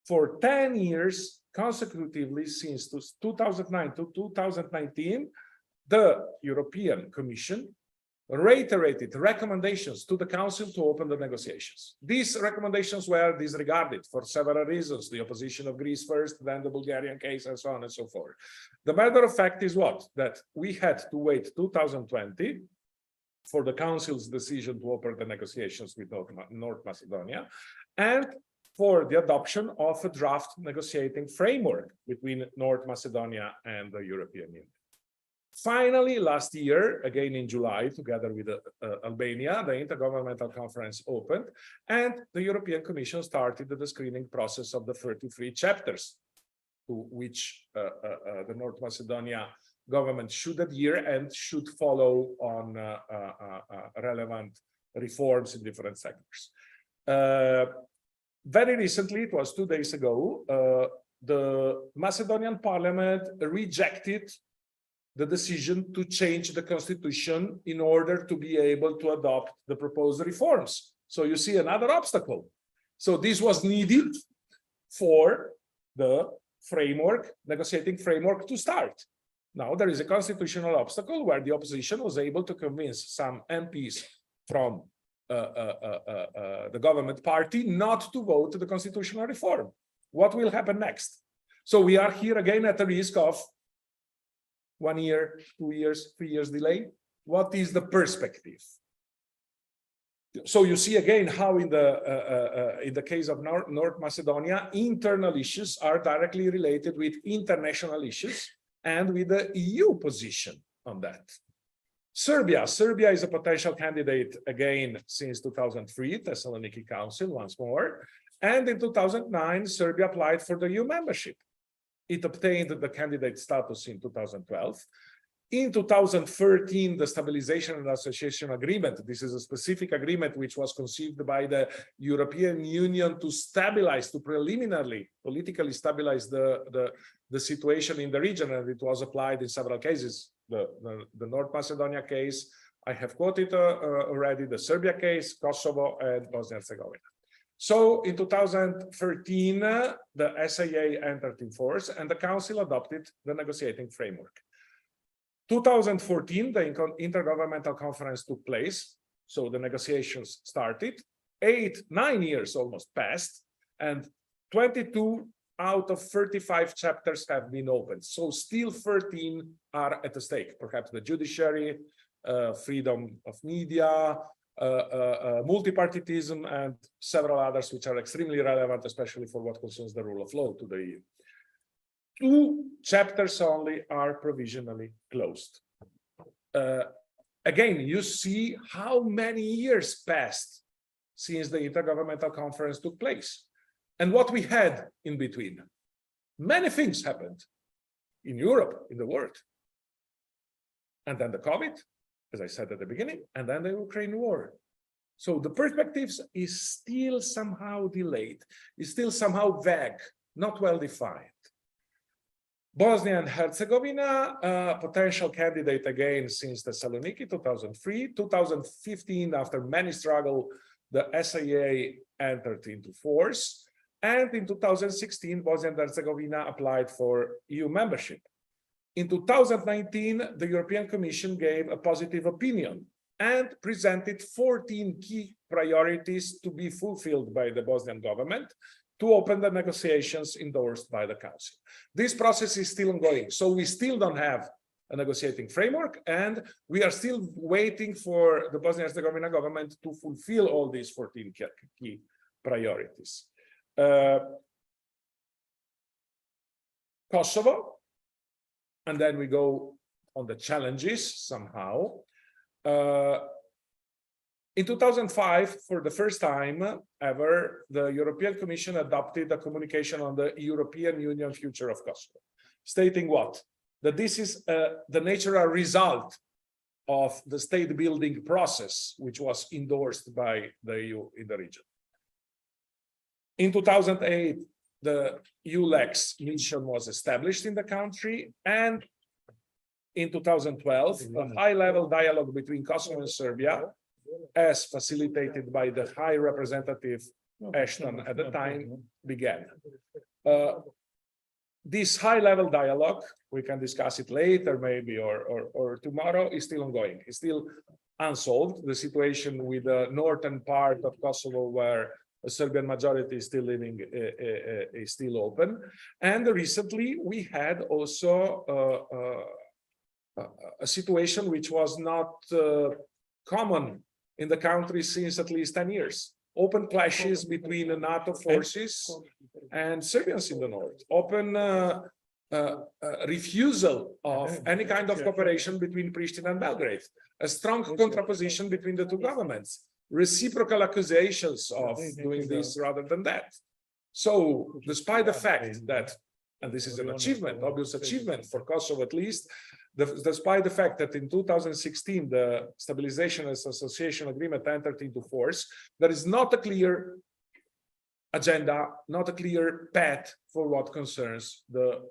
for 10 years consecutively, since 2009 to 2019, the European Commission reiterated recommendations to the Council to open the negotiations. These recommendations were disregarded for several reasons: the opposition of Greece first, then the Bulgarian case, and so on and so forth. The matter of fact is what? That we had to wait 2020 for the Council's decision to open the negotiations with North Macedonia, and for the adoption of a draft negotiating framework between North Macedonia and the European Union. Finally, last year, again in July, together with Albania, the Intergovernmental Conference opened, and the European Commission started the screening process of the 33 chapters to which the North Macedonia government should adhere and should follow on relevant reforms in different sectors. Very recently, it was 2 days ago, the Macedonian parliament rejected the decision to change the constitution in order to be able to adopt the proposed reforms. So you see another obstacle. So this was needed for the framework, negotiating framework to start. Now there is a constitutional obstacle where the opposition was able to convince some MPs from the government party not to vote the constitutional reform. What will happen next? So we are here again at the risk of 1 year, 2 years, 3 years delay. What is the perspective? So you see again how in the case of North Macedonia, internal issues are directly related with international issues and with the EU position on that. Serbia is a potential candidate again since 2003, Thessaloniki Council once more. And in 2009, Serbia applied for the EU membership. It obtained the candidate status in 2012. In 2013, the Stabilization and Association Agreement, this is a specific agreement which was conceived by the European Union to stabilize, to preliminarily politically stabilize the situation in the region, and it was applied in several cases. The North Macedonia case, I have quoted already, the Serbia case, Kosovo, and Bosnia-Herzegovina. So in 2013, the SAA entered in force and the Council adopted the negotiating framework. 2014, the Intergovernmental Conference took place, so the negotiations started. 9 years almost passed, and 22 out of 35 chapters have been opened. So still 13 are at stake, perhaps the judiciary, freedom of media, multipartyism, and several others which are extremely relevant, especially for what concerns the rule of law to the EU. 2 chapters only are provisionally closed. Again, you see how many years passed since the Intergovernmental Conference took place and what we had in between. Many things happened in Europe, in the world. And then the COVID, as I said at the beginning, and then the Ukraine war. So the perspectives is still somehow delayed, is still somehow vague, not well defined. Bosnia and Herzegovina, potential candidate again since Thessaloniki 2003, 2015, after many struggle, the SAA entered into force. And in 2016, Bosnia and Herzegovina applied for EU membership. In 2019, the European Commission gave a positive opinion and presented 14 key priorities to be fulfilled by the Bosnian government to open the negotiations endorsed by the Council. This process is still ongoing, so we still don't have a negotiating framework, and we are still waiting for the Bosnia-Herzegovina government to fulfill all these 14 key priorities. Kosovo, and then we go on the challenges somehow. In 2005, for the first time ever, the European Commission adopted a communication on the European Union future of Kosovo, stating what? That this is the natural result of the state building process, which was endorsed by the EU in the region. In 2008, the EULEX mission was established in the country, and in 2012, a high-level dialogue between Kosovo and Serbia, as facilitated by the High Representative Ashton at the time, began. This high-level dialogue, we can discuss it later maybe or tomorrow, is still ongoing. It's still unsolved. The situation with the northern part of Kosovo, where a Serbian majority is still living, is still open. And recently we had also a situation which was not common in the country since at least 10 years. Open clashes between the NATO forces and Serbians in the north. Open refusal of any kind of cooperation between Pristina and Belgrade. A strong contraposition between the two governments. Reciprocal accusations of doing this rather than that. So, despite the fact that, and this is an achievement, obvious achievement for Kosovo at least, despite the fact that in 2016 the Stabilization and Association Agreement entered into force, there is not a clear agenda, not a clear path for what concerns the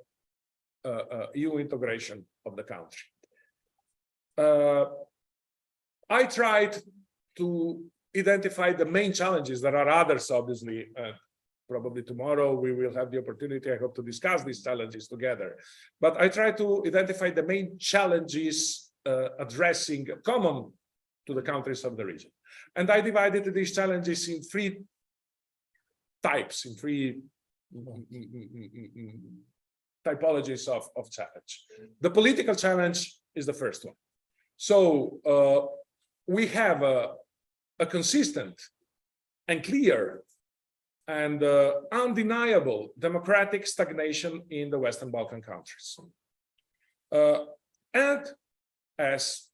EU integration of the country. I tried to identify the main challenges. There are others, obviously. Probably tomorrow we will have the opportunity, I hope, to discuss these challenges together. But I try to identify the main challenges addressing common to the countries of the region. And I divided these challenges in three types, in three typologies of challenge. The political challenge is the first one. So we have a consistent and clear and undeniable democratic stagnation in the Western Balkan countries. And as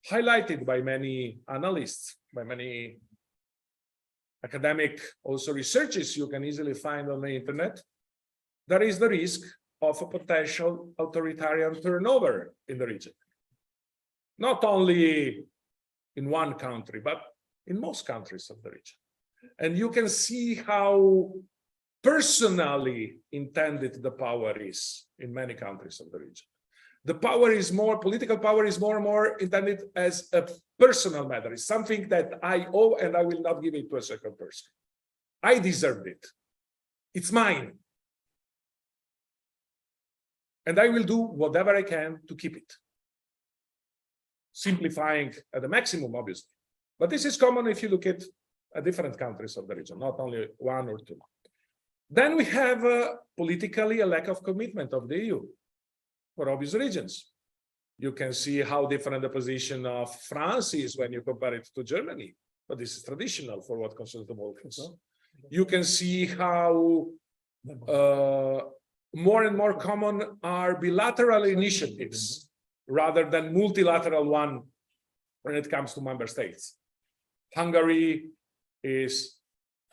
highlighted by many analysts, by many academic also researches you can easily find on the internet, there is the risk of a potential authoritarian turnover in the region. Not only in one country, but in most countries of the region. And you can see how personally intended the power is in many countries of the region. The power is more, political power is more and more intended as a personal matter. It's something that I owe and I will not give it to a second person. I deserved it. It's mine. And I will do whatever I can to keep it. Simplifying at the maximum, obviously. But this is common if you look at different countries of the region, not only one or two. Then we have politically a lack of commitment of the EU for obvious reasons. You can see how different the position of France is when you compare it to Germany, but this is traditional for what concerns the Balkans. You can see how more and more common are bilateral initiatives rather than multilateral one when it comes to member states. Hungary is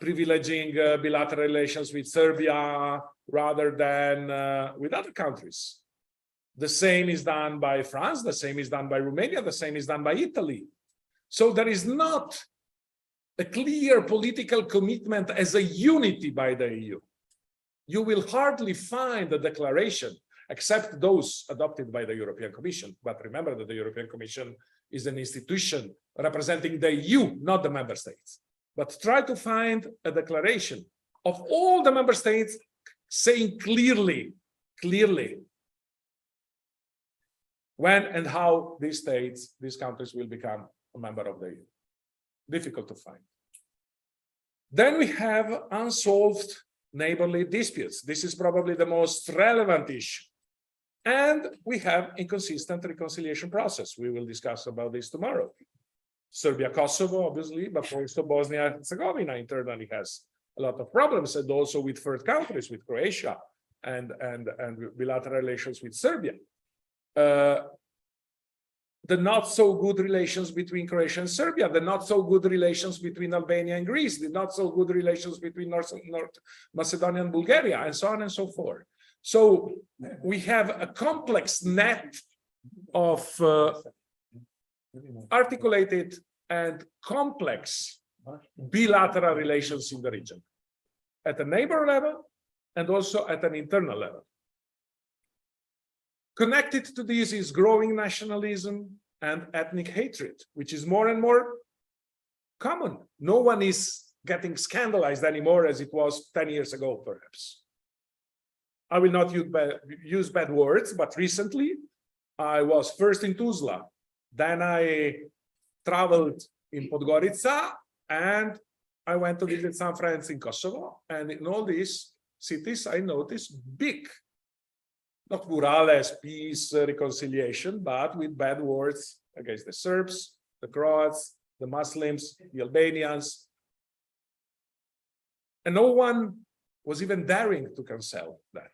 privileging bilateral relations with Serbia rather than with other countries. The same is done by France, the same is done by Romania, the same is done by Italy. So there is not a clear political commitment as a unity by the EU. You will hardly find a declaration, except those adopted by the European Commission. But remember that the European Commission is an institution representing the EU, not the member states. But try to find a declaration of all the member states saying clearly when and how these states, these countries will become a member of the EU. Difficult to find. Then we have unsolved neighborly disputes. This is probably the most relevant issue. And we have inconsistent reconciliation process. We will discuss about this tomorrow. Serbia, Kosovo, obviously, but also Bosnia and Herzegovina internally has a lot of problems, and also with third countries, with Croatia and bilateral relations with Serbia. The not so good relations between Croatia and Serbia, the not so good relations between Albania and Greece, the not so good relations between North Macedonia and Bulgaria, and so on and so forth. So we have a complex net of articulated and complex bilateral relations in the region, at a neighbor level and also at an internal level. Connected to this is growing nationalism and ethnic hatred, which is more and more common. No one is getting scandalized anymore as it was 10 years ago, perhaps. I will not use bad words, but recently I was first in Tuzla, then I traveled in Podgorica, and I went to visit some friends in Kosovo. And in all these cities, I noticed big, not murales, peace, reconciliation, but with bad words against the Serbs, the Croats, the Muslims, the Albanians. And no one was even daring to cancel that.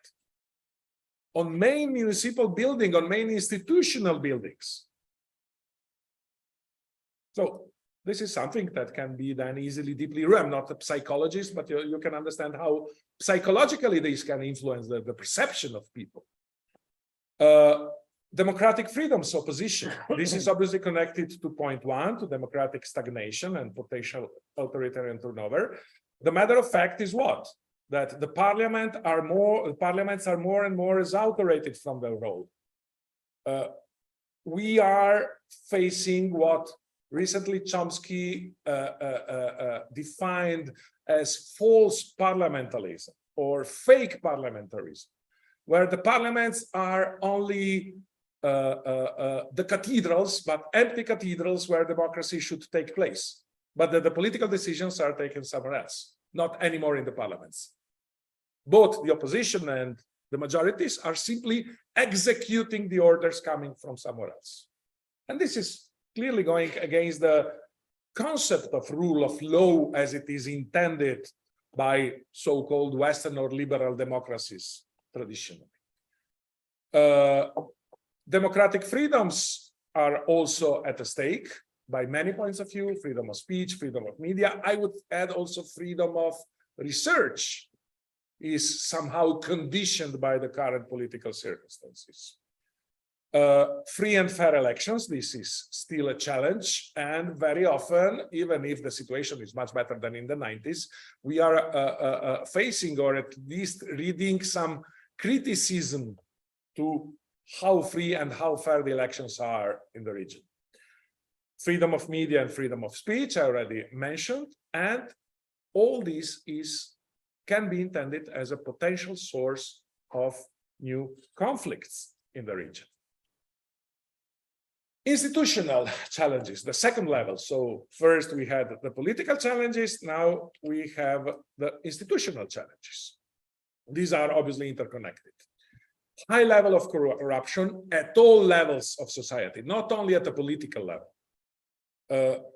On main municipal building, on main institutional buildings. So this is something that can be then easily deeply read. I'm not a psychologist, but you can understand how psychologically this can influence the perception of people. Democratic freedoms opposition. This is obviously connected to point one, to democratic stagnation and potential authoritarian turnover. The matter of fact is what? That the parliaments are more and more exaggerated from their role. We are facing what recently Chomsky defined as false parliamentarism or fake parliamentarism, where the parliaments are only the cathedrals, but empty cathedrals where democracy should take place, but that the political decisions are taken somewhere else, not anymore in the parliaments. Both the opposition and the majorities are simply executing the orders coming from somewhere else. And this is clearly going against the concept of rule of law as it is intended by so-called Western or liberal democracies traditionally. Democratic freedoms are also at stake by many points of view: freedom of speech, freedom of media. I would add also freedom of research is somehow conditioned by the current political circumstances. Free and fair elections, this is still a challenge, and very often, even if the situation is much better than in the 90s, we are facing, or at least reading, some criticism to how free and how fair the elections are in the region. Freedom of media and freedom of speech, I already mentioned, and all this can be intended as a potential source of new conflicts in the region. Institutional challenges, the second level. So first we had the political challenges, now we have the institutional challenges. These are obviously interconnected. High level of corruption at all levels of society, not only at the political level.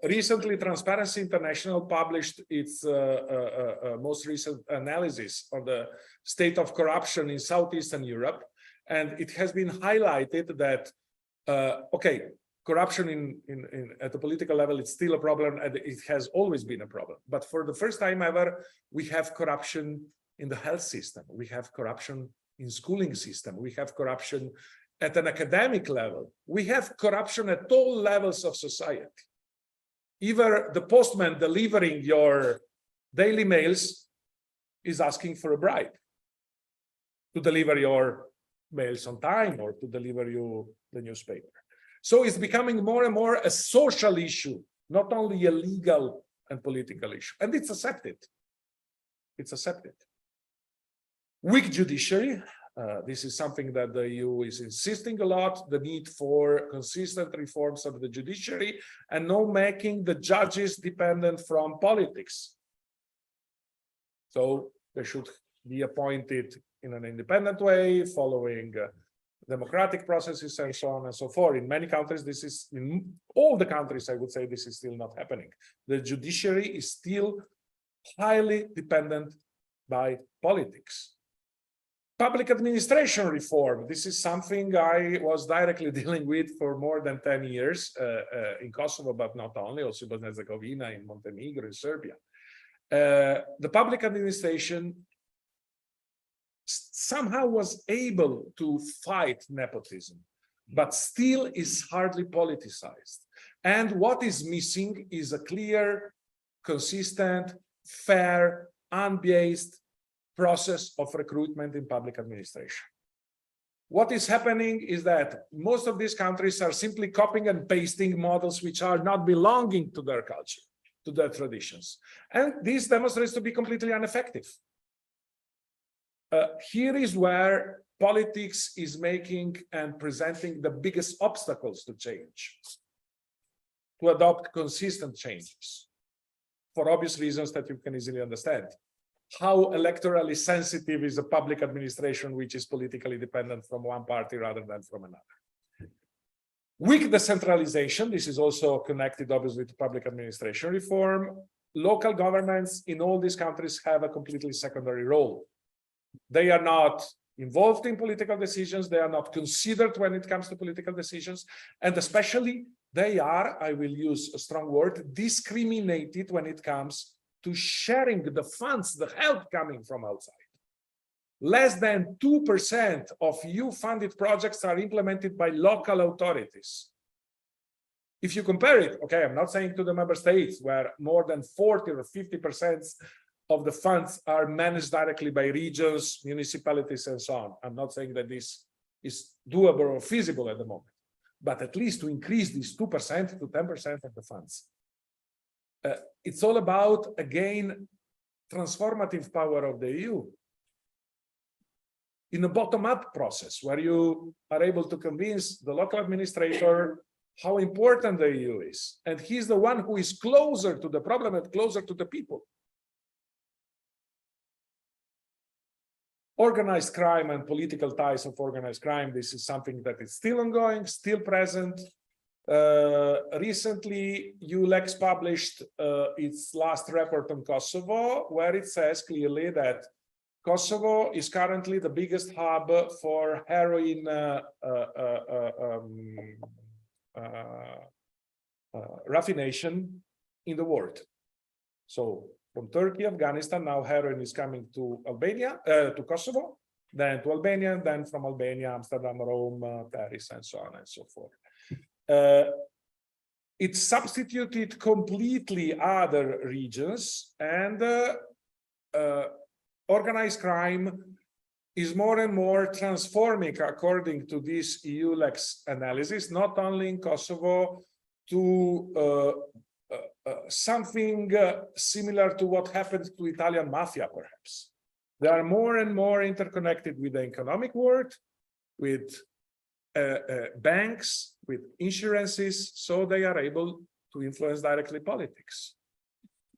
Recently, Transparency International published its most recent analysis on the state of corruption in Southeastern Europe, and it has been highlighted that corruption at the political level is still a problem, and it has always been a problem. But for the first time ever, we have corruption in the health system. We have corruption in schooling system. We have corruption at an academic level. We have corruption at all levels of society. Either the postman delivering your daily mails is asking for a bribe to deliver your mails on time or to deliver you the newspaper. So it's becoming more and more a social issue, not only a legal and political issue. And it's accepted. It's accepted. Weak judiciary. This is something that the EU is insisting a lot, the need for consistent reforms of the judiciary and not making the judges dependent from politics. So they should be appointed in an independent way, following democratic processes and so on and so forth. In many countries, this is, in all the countries, I would say this is still not happening. The judiciary is still highly dependent by politics. Public administration reform. This is something I was directly dealing with for more than 10 years in Kosovo, but not only, also in Bosnia and Herzegovina, in Montenegro, in Serbia. The public administration somehow was able to fight nepotism, but still is hardly politicized. And what is missing is a clear, consistent, fair, unbiased process of recruitment in public administration. What is happening is that most of these countries are simply copying and pasting models which are not belonging to their culture, to their traditions. And this demonstrates to be completely ineffective. Here is where politics is making and presenting the biggest obstacles to change, to adopt consistent changes, for obvious reasons that you can easily understand. How electorally sensitive is a public administration which is politically dependent from one party rather than from another? Weak decentralization, this is also connected obviously to public administration reform. Local governments in all these countries have a completely secondary role. They are not involved in political decisions, they are not considered when it comes to political decisions, and especially they are, I will use a strong word, discriminated when it comes to sharing the funds, the help coming from outside. Less than 2% of EU-funded projects are implemented by local authorities. If you compare it, okay, I'm not saying to the member states where more than 40 or 50% of the funds are managed directly by regions, municipalities, and so on. I'm not saying that this is doable or feasible at the moment, but at least to increase this 2% to 10% of the funds. It's all about, again, transformative power of the EU. In a bottom-up process where you are able to convince the local administrator how important the EU is. And he's the one who is closer to the problem and closer to the people. Organized crime and political ties of organized crime, this is something that is still ongoing, still present. Recently, ULEX published its last report on Kosovo, where it says clearly that Kosovo is currently the biggest hub for heroin raffination in the world. So from Turkey, Afghanistan, now heroin is coming to Albania, to Kosovo, then to Albania, and then from Albania, Amsterdam, Rome, Paris, and so on and so forth. It substituted completely other regions, and organized crime is more and more transforming, according to this EULEX analysis, not only in Kosovo, to something similar to what happened to Italian mafia, perhaps. They are more and more interconnected with the economic world, with banks, with insurances, so they are able to influence directly politics.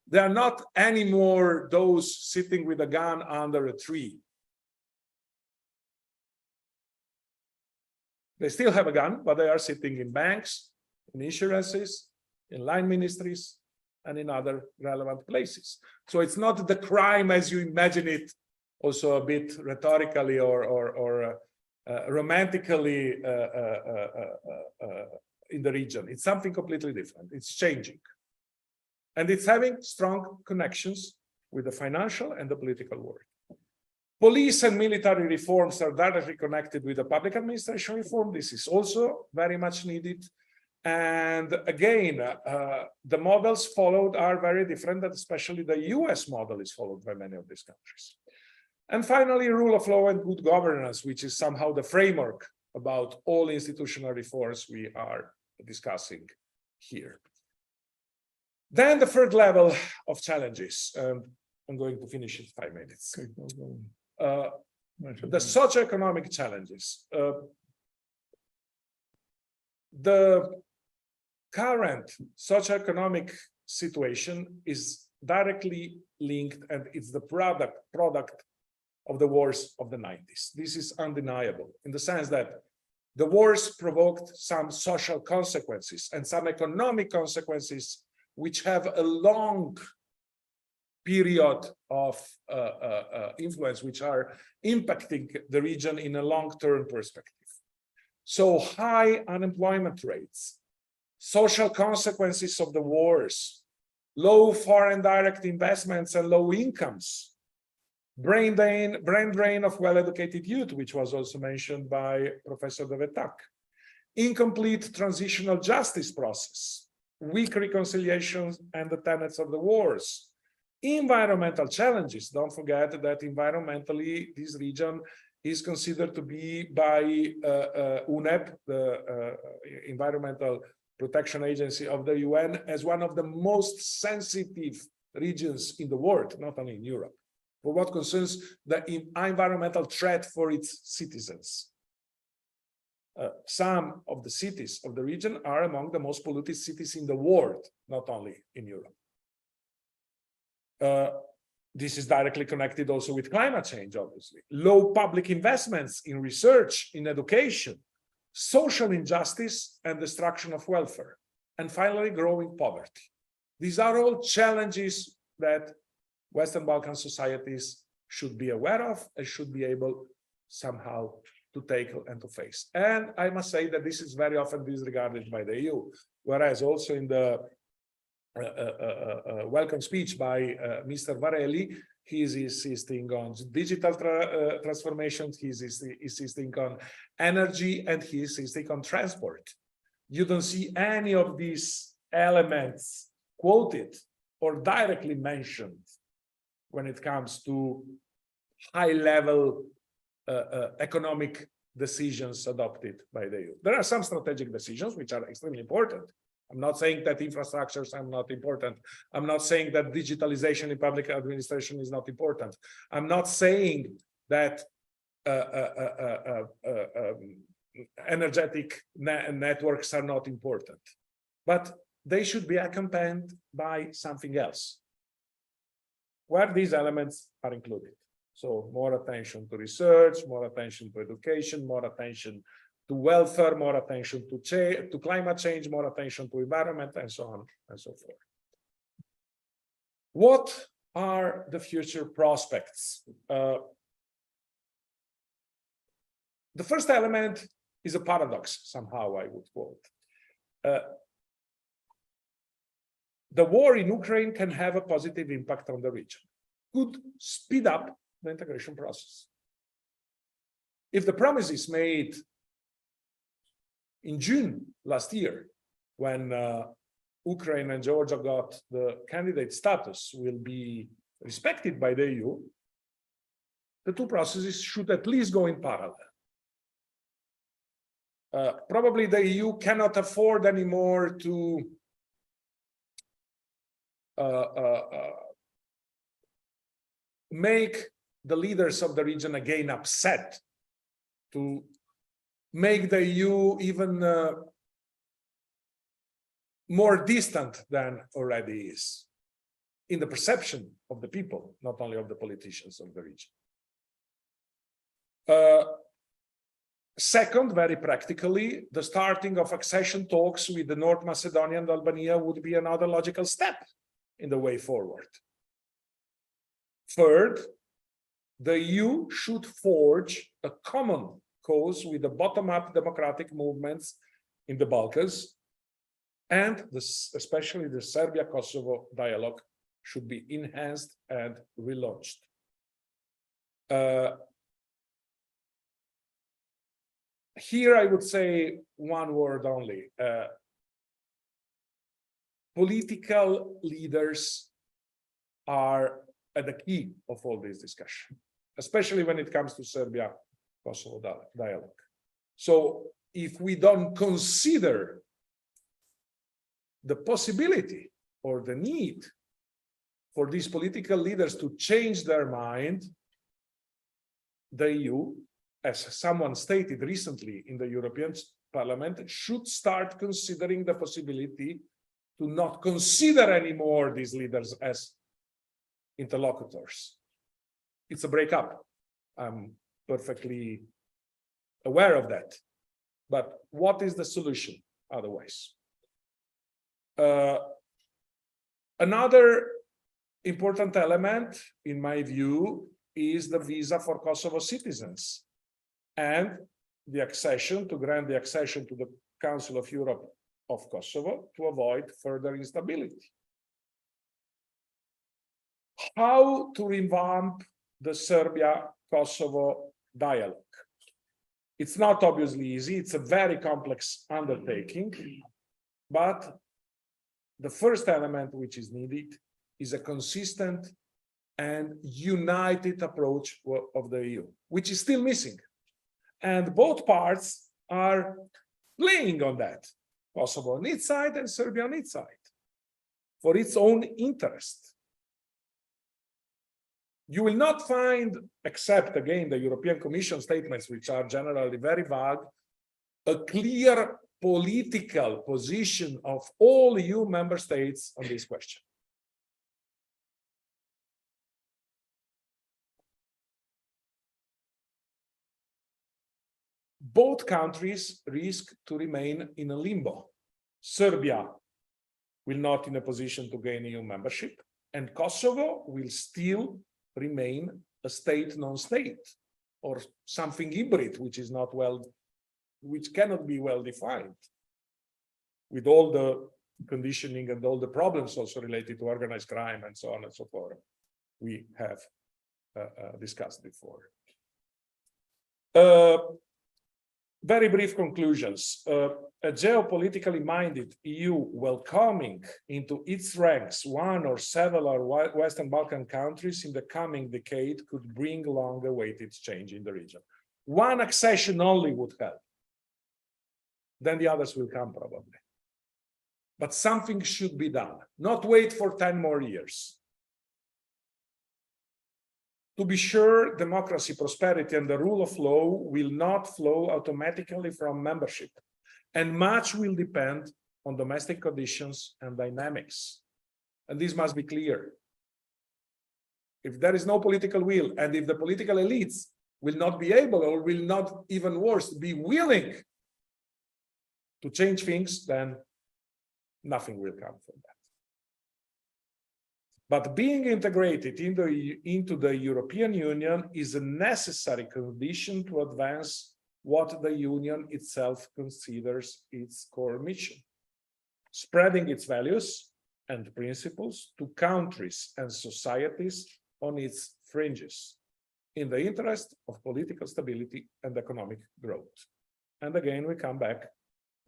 They are not anymore those sitting with a gun under a tree. They still have a gun, but they are sitting in banks, in insurances, in line ministries, and in other relevant places. So it's not the crime as you imagine it, also a bit rhetorically or romantically in the region. It's something completely different. It's changing. And it's having strong connections with the financial and the political world. Police and military reforms are directly connected with the public administration reform. This is also very much needed. And again, the models followed are very different, and especially the US model is followed by many of these countries. And finally, rule of law and good governance, which is somehow the framework about all institutional reforms we are discussing here. Then the third level of challenges, I'm going to finish in 5 minutes. The socioeconomic challenges. The current socioeconomic situation is directly linked, and it's the product of the wars of the 90s. This is undeniable in the sense that the wars provoked some social consequences and some economic consequences which have a long period of influence, which are impacting the region in a long-term perspective. So high unemployment rates, social consequences of the wars, low foreign direct investments and low incomes, brain drain of well-educated youth, which was also mentioned by Professor De Wetack, incomplete transitional justice process, weak reconciliations and the tenets of the wars, environmental challenges. Don't forget that environmentally, this region is considered to be by UNEP, the Environmental Protection Agency of the UN, as one of the most sensitive regions in the world, not only in Europe, for what concerns the environmental threat for its citizens. Some of the cities of the region are among the most polluted cities in the world, not only in Europe. This is directly connected also with climate change, obviously. Low public investments in research, in education, social injustice and destruction of welfare, and finally, growing poverty. These are all challenges that Western Balkan societies should be aware of and should be able somehow to tackle and to face. And I must say that this is very often disregarded by the EU, whereas also in the welcome speech by Mr. Varelli, he is insisting on digital transformation, he is insisting on energy, and he is insisting on transport. You don't see any of these elements quoted or directly mentioned when it comes to high-level economic decisions adopted by the EU. There are some strategic decisions which are extremely important. I'm not saying that infrastructures are not important. I'm not saying that digitalization in public administration is not important. I'm not saying that energetic networks are not important, but they should be accompanied by something else, where these elements are included. So more attention to research, more attention to education, more attention to welfare, more attention to climate change, more attention to environment, and so on and so forth. What are the future prospects? The first element is a paradox, somehow I would quote. The war in Ukraine can have a positive impact on the region, could speed up the integration process. If the promises made in June last year, when Ukraine and Georgia got the candidate status, will be respected by the EU, the two processes should at least go in parallel. Probably the EU cannot afford anymore to make the leaders of the region again upset, to make the EU even more distant than already is, in the perception of the people, not only of the politicians of the region. Second, very practically, the starting of accession talks with the North Macedonia and Albania would be another logical step in the way forward. Third, the EU should forge a common cause with the bottom-up democratic movements in the Balkans, and especially the Serbia-Kosovo dialogue should be enhanced and relaunched. Here I would say one word only. political leaders are at the key of all this discussion, especially when it comes to Serbia-Kosovo dialogue. So if we don't consider the possibility or the need for these political leaders to change their mind, the EU, as someone stated recently in the European Parliament, should start considering the possibility to not consider anymore these leaders as interlocutors. It's a breakup. I'm perfectly aware of that. But what is the solution otherwise? Another important element, in my view, is the visa for Kosovo citizens and the accession, to grant the accession to the Council of Europe of Kosovo to avoid further instability. How to revamp the Serbia-Kosovo dialogue? It's not obviously easy. It's a very complex undertaking, but the first element which is needed is a consistent and united approach of the EU, which is still missing. And both parts are playing on that, Kosovo on its side and Serbia on its side, for its own interest. You will not find, except again the European Commission statements, which are generally very vague, a clear political position of all EU member states on this question. Both countries risk to remain in a limbo. Serbia will not in a position to gain EU membership, and Kosovo will still remain a state non-state, or something hybrid, which cannot be well defined, with all the conditioning and all the problems also related to organized crime and so on and so forth we have discussed before. Very brief conclusions. A geopolitically minded EU welcoming into its ranks one or several Western Balkan countries in the coming decade could bring long-awaited change in the region. One accession only would help. Then the others will come probably. But something should be done, not wait for 10 more years. To be sure, democracy, prosperity, and the rule of law will not flow automatically from membership, and much will depend on domestic conditions and dynamics. And this must be clear. If there is no political will, and if the political elites will not be able, or will not, even worse, be willing to change things, then nothing will come from that. But being integrated into the European Union is a necessary condition to advance what the Union itself considers its core mission, spreading its values and principles to countries and societies on its fringes, in the interest of political stability and economic growth. And again, we come back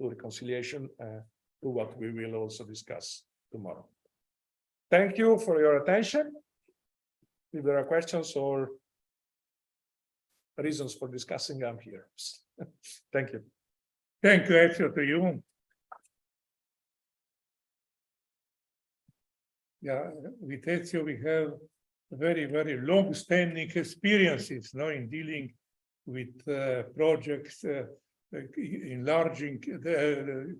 to reconciliation, to what we will also discuss tomorrow. Thank you for your attention. If there are questions or reasons for discussing, I'm here. Thank you. Thank you, Ezio, to you. Yeah, with Ezio, we have very, very long-standing experiences, in dealing with projects enlarging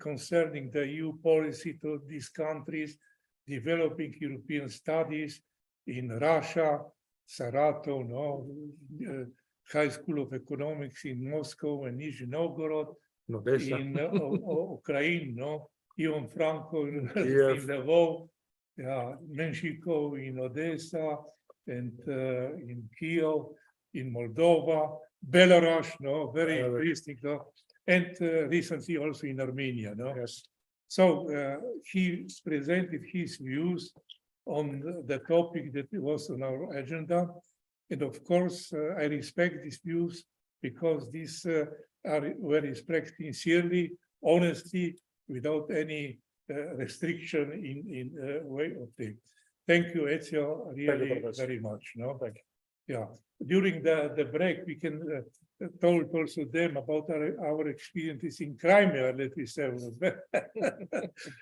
concerning the EU policy to these countries, developing European studies in Russia, Saratov, High School of Economics in Moscow and Nizhny Novgorod, in Ukraine, Ivan Franko in Lvov, Menshikov in Odessa, and in Kiev, in Moldova, Belarus, very interesting, and recently also in Armenia. Yes. So he presented his views on the topic that was on our agenda. And of course, I respect these views because these were expressed sincerely, honestly, without any restriction in way of things. Thank you, Ezio, really Professor. very much. No, Thank you. yeah. During the break, we can told also them about our experiences in Crimea, let me say,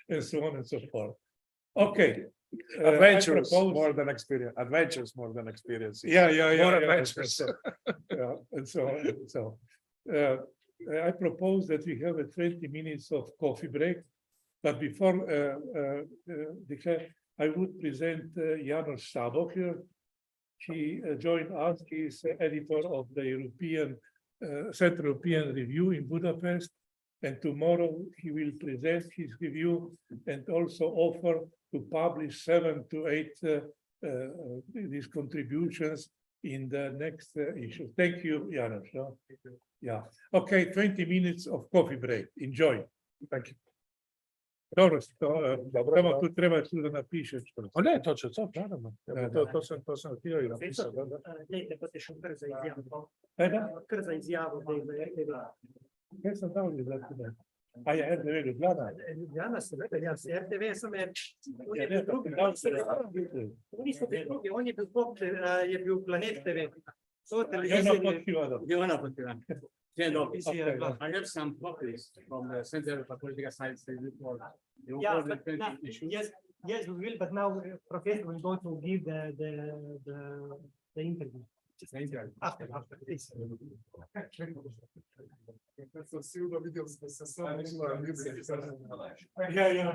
and so on and so forth. Okay. I Adventures propose- more than experience. Adventures more than experience. Yeah, yeah, yeah. More yeah, adventures. yeah, and so on. And so, I propose that we have a 20 minutes of coffee break. But before declare, I would present Janos Szabok here. He joined us. He is editor of the European Central European Review in Budapest. And tomorrow he will present his review and also offer to publish 7 to 8 these contributions in the next issue. Thank you, Janos. No? Yeah. Okay, 20 minutes of coffee break. Enjoy. Thank you. Dobro, samo tu treba da napišeš. A ne, to će, to, naravno. To sam htio i napisao. Da, da. Dajte, pa te še kar za izjavo. Da, Kar za izjavo, da je RTV. kaj sem dal za tebe? A je RTV Ljubljana? Ljubljana, seveda, ja, se RTV sem je, on Ja, je ne, bil drugi, dal se oni so bili drugi, on je bil top, je bil Planet TV. To Ja, televizija je podpivano. Giovanna Pottivan. televizija je bila. I have some copies from the Center for Political Science report. You Yeah, all the but 20 now, issues. yes, we will, but now Professor will go to give the interview. Thank you. After, please. Professor Silva vidio da se samo Ja, ja, ja.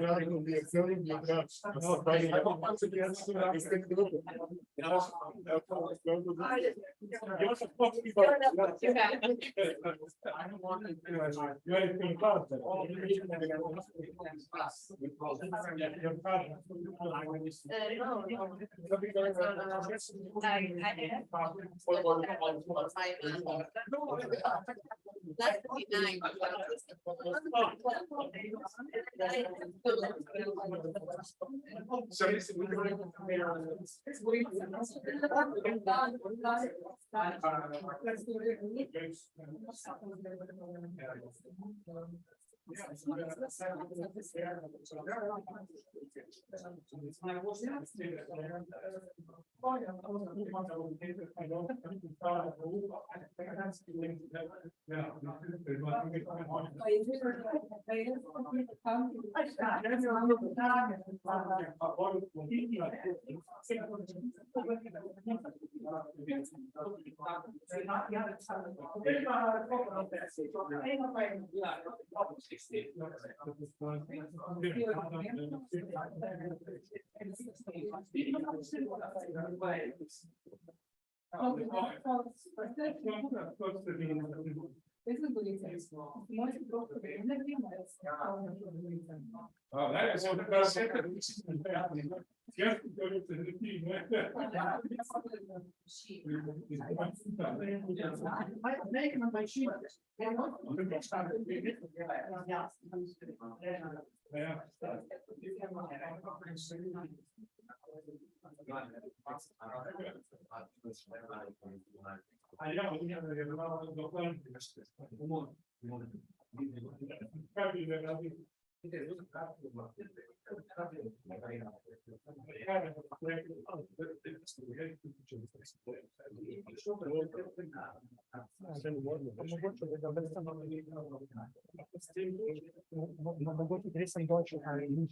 Mogoče gre sem Deutsche ali ne.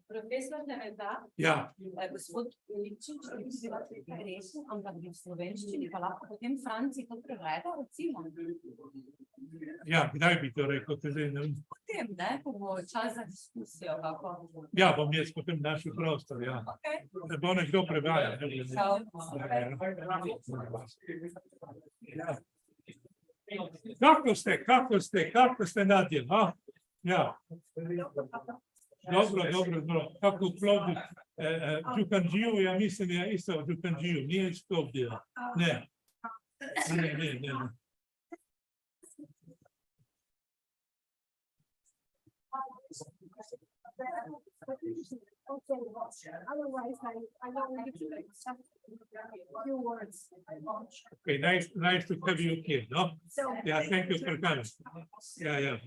Profesor Neveda, Ja, gospod Ličič, bi rekel, ampak bi v slovenščini pa lahko potem Franci to preveda, recimo. ja, kdaj bi to rekel, te zdaj ne vem. Potem, ne, ko bo čas za diskusijo, kako. Ja, bom jaz potem našel prostor, ja. Okay. Da bo nekdo prevajal. Kako ste Nadja, a? Ja. Dobro, kako v Plovdiv, Đukanđiju, ja mislim, ja isto v Đukanđiju, nije iz Plovdiva, ne. Ne. Otherwise, I don't want to accept a few words. Okay, nice to have you here, no? So. Yeah, thank you for coming. Yeah.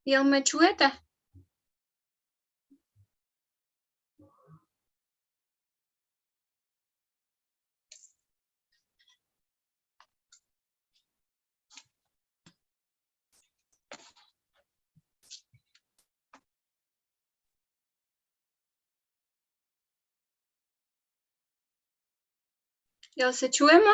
Jel me čujete? Jel se čujemo?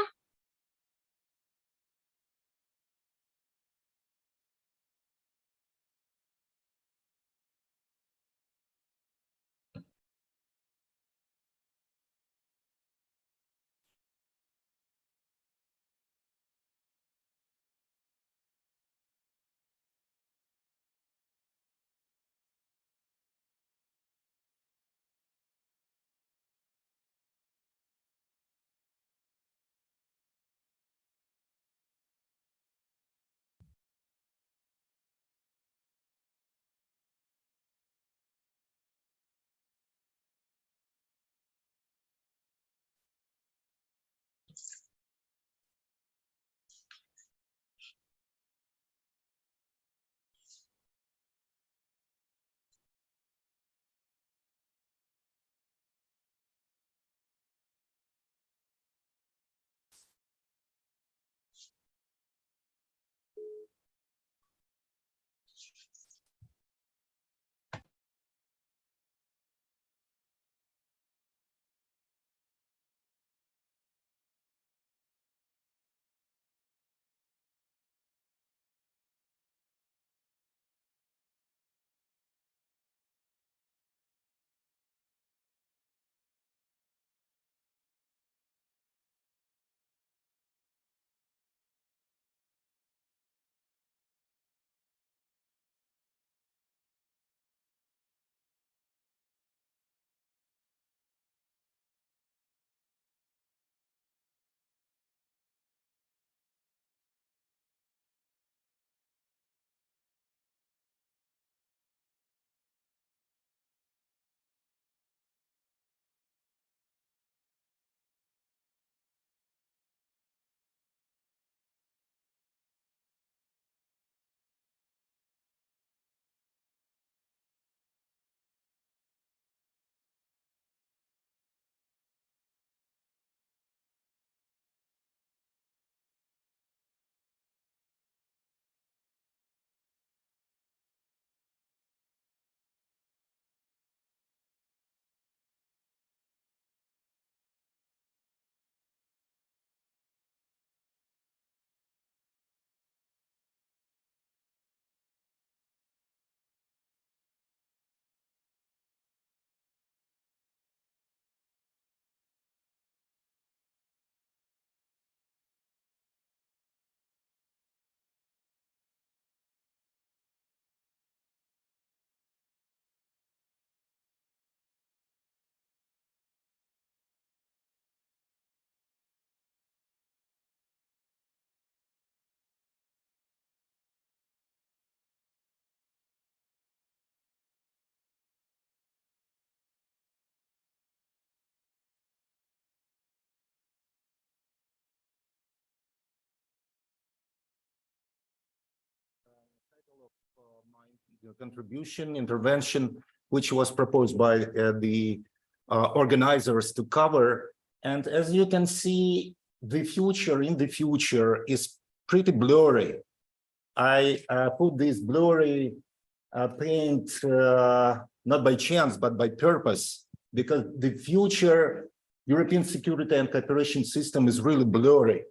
intervention, which was proposed by the organizers to cover. And as you can see, the future is pretty blurry. I put this blurry paint not by chance, but by purpose, because the future European security and cooperation system is really blurry.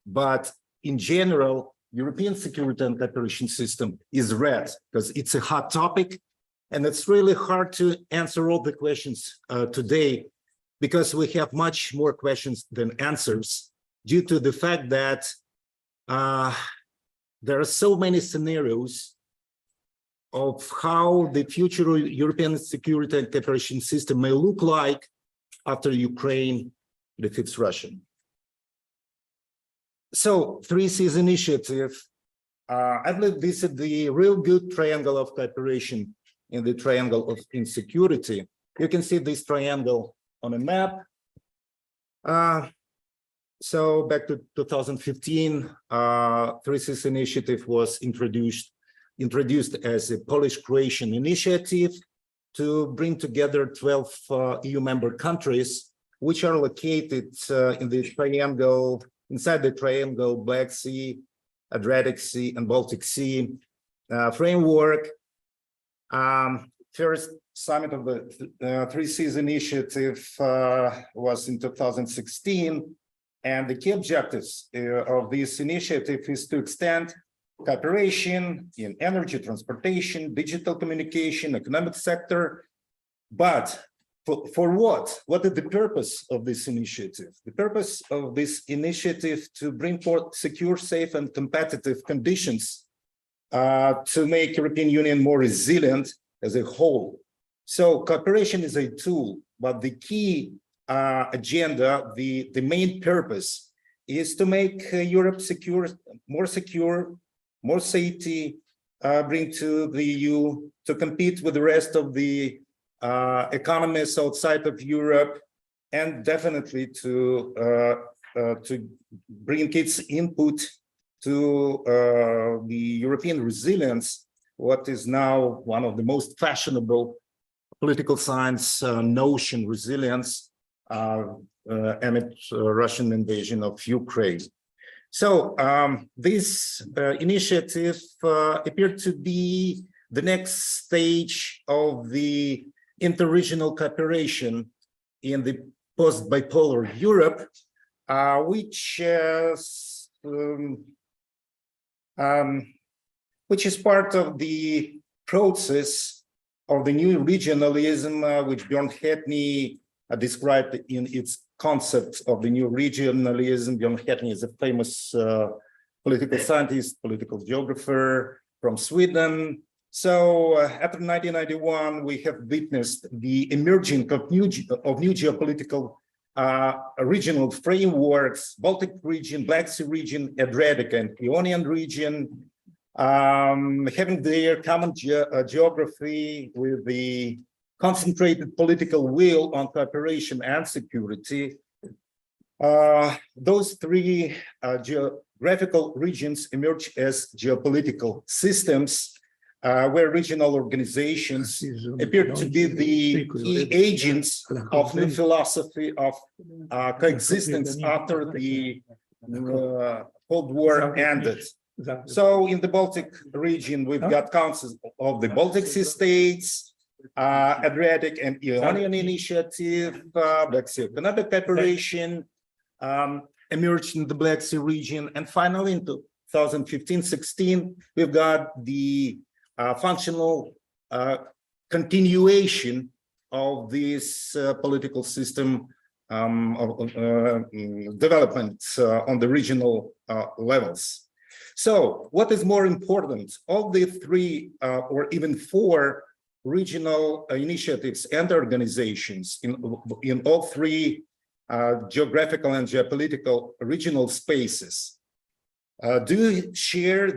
But in general, European security and cooperation system is red because it's a hot topic, and it's really hard to answer all the questions today because we have much more questions than answers due to the fact that there are so many scenarios of how the future European security and cooperation system may look like after Ukraine defeats Russia. So, 3Cs initiative, I believe this is the real good triangle of cooperation in the triangle of insecurity. You can see this triangle on a map. So back to 2015, 3Cs initiative was introduced as a Polish-Croatian initiative to bring together 12 EU member countries, which are located in the triangle, inside the triangle, Black Sea, Adriatic Sea, and Baltic Sea framework. First summit of the 3Cs initiative was in 2016, and the key objectives of this initiative is to extend cooperation in energy, transportation, digital communication, economic sector. But for what? What is the purpose of this initiative? The purpose of this initiative to bring forth secure, safe, and competitive conditions to make European Union more resilient as a whole. So cooperation is a tool, but the key agenda, the main purpose is to make Europe secure, more safety, bring to the EU to compete with the rest of the economies outside of Europe, and definitely to bring its input to the European resilience, what is now one of the most fashionable political science notion, resilience, amid Russian invasion of Ukraine. So this initiative appeared to be the next stage of the interregional cooperation in the post-bipolar Europe, which is part of the process of the new regionalism, which Björn Hetny described in its concept of the new regionalism. Björn Hetny is a famous political scientist, political geographer from Sweden. So after 1991, we have witnessed the emerging of new geopolitical regional frameworks: Baltic region, Black Sea region, Adriatic and Ionian region, having their common geography with the concentrated political will on cooperation and security. Those three geographical regions emerge as geopolitical systems where regional organizations appear to be the key agents of new philosophy of coexistence after the Cold War ended. So in the Baltic region, we've got councils of the Baltic Sea states, Adriatic and Ionian Initiative, Black Sea Economic Cooperation emerged in the Black Sea region. And finally, in 2015-16, we've got the functional continuation of this political system of development on the regional levels. So what is more important, all the three or even four regional initiatives and organizations in all three geographical and geopolitical regional spaces do share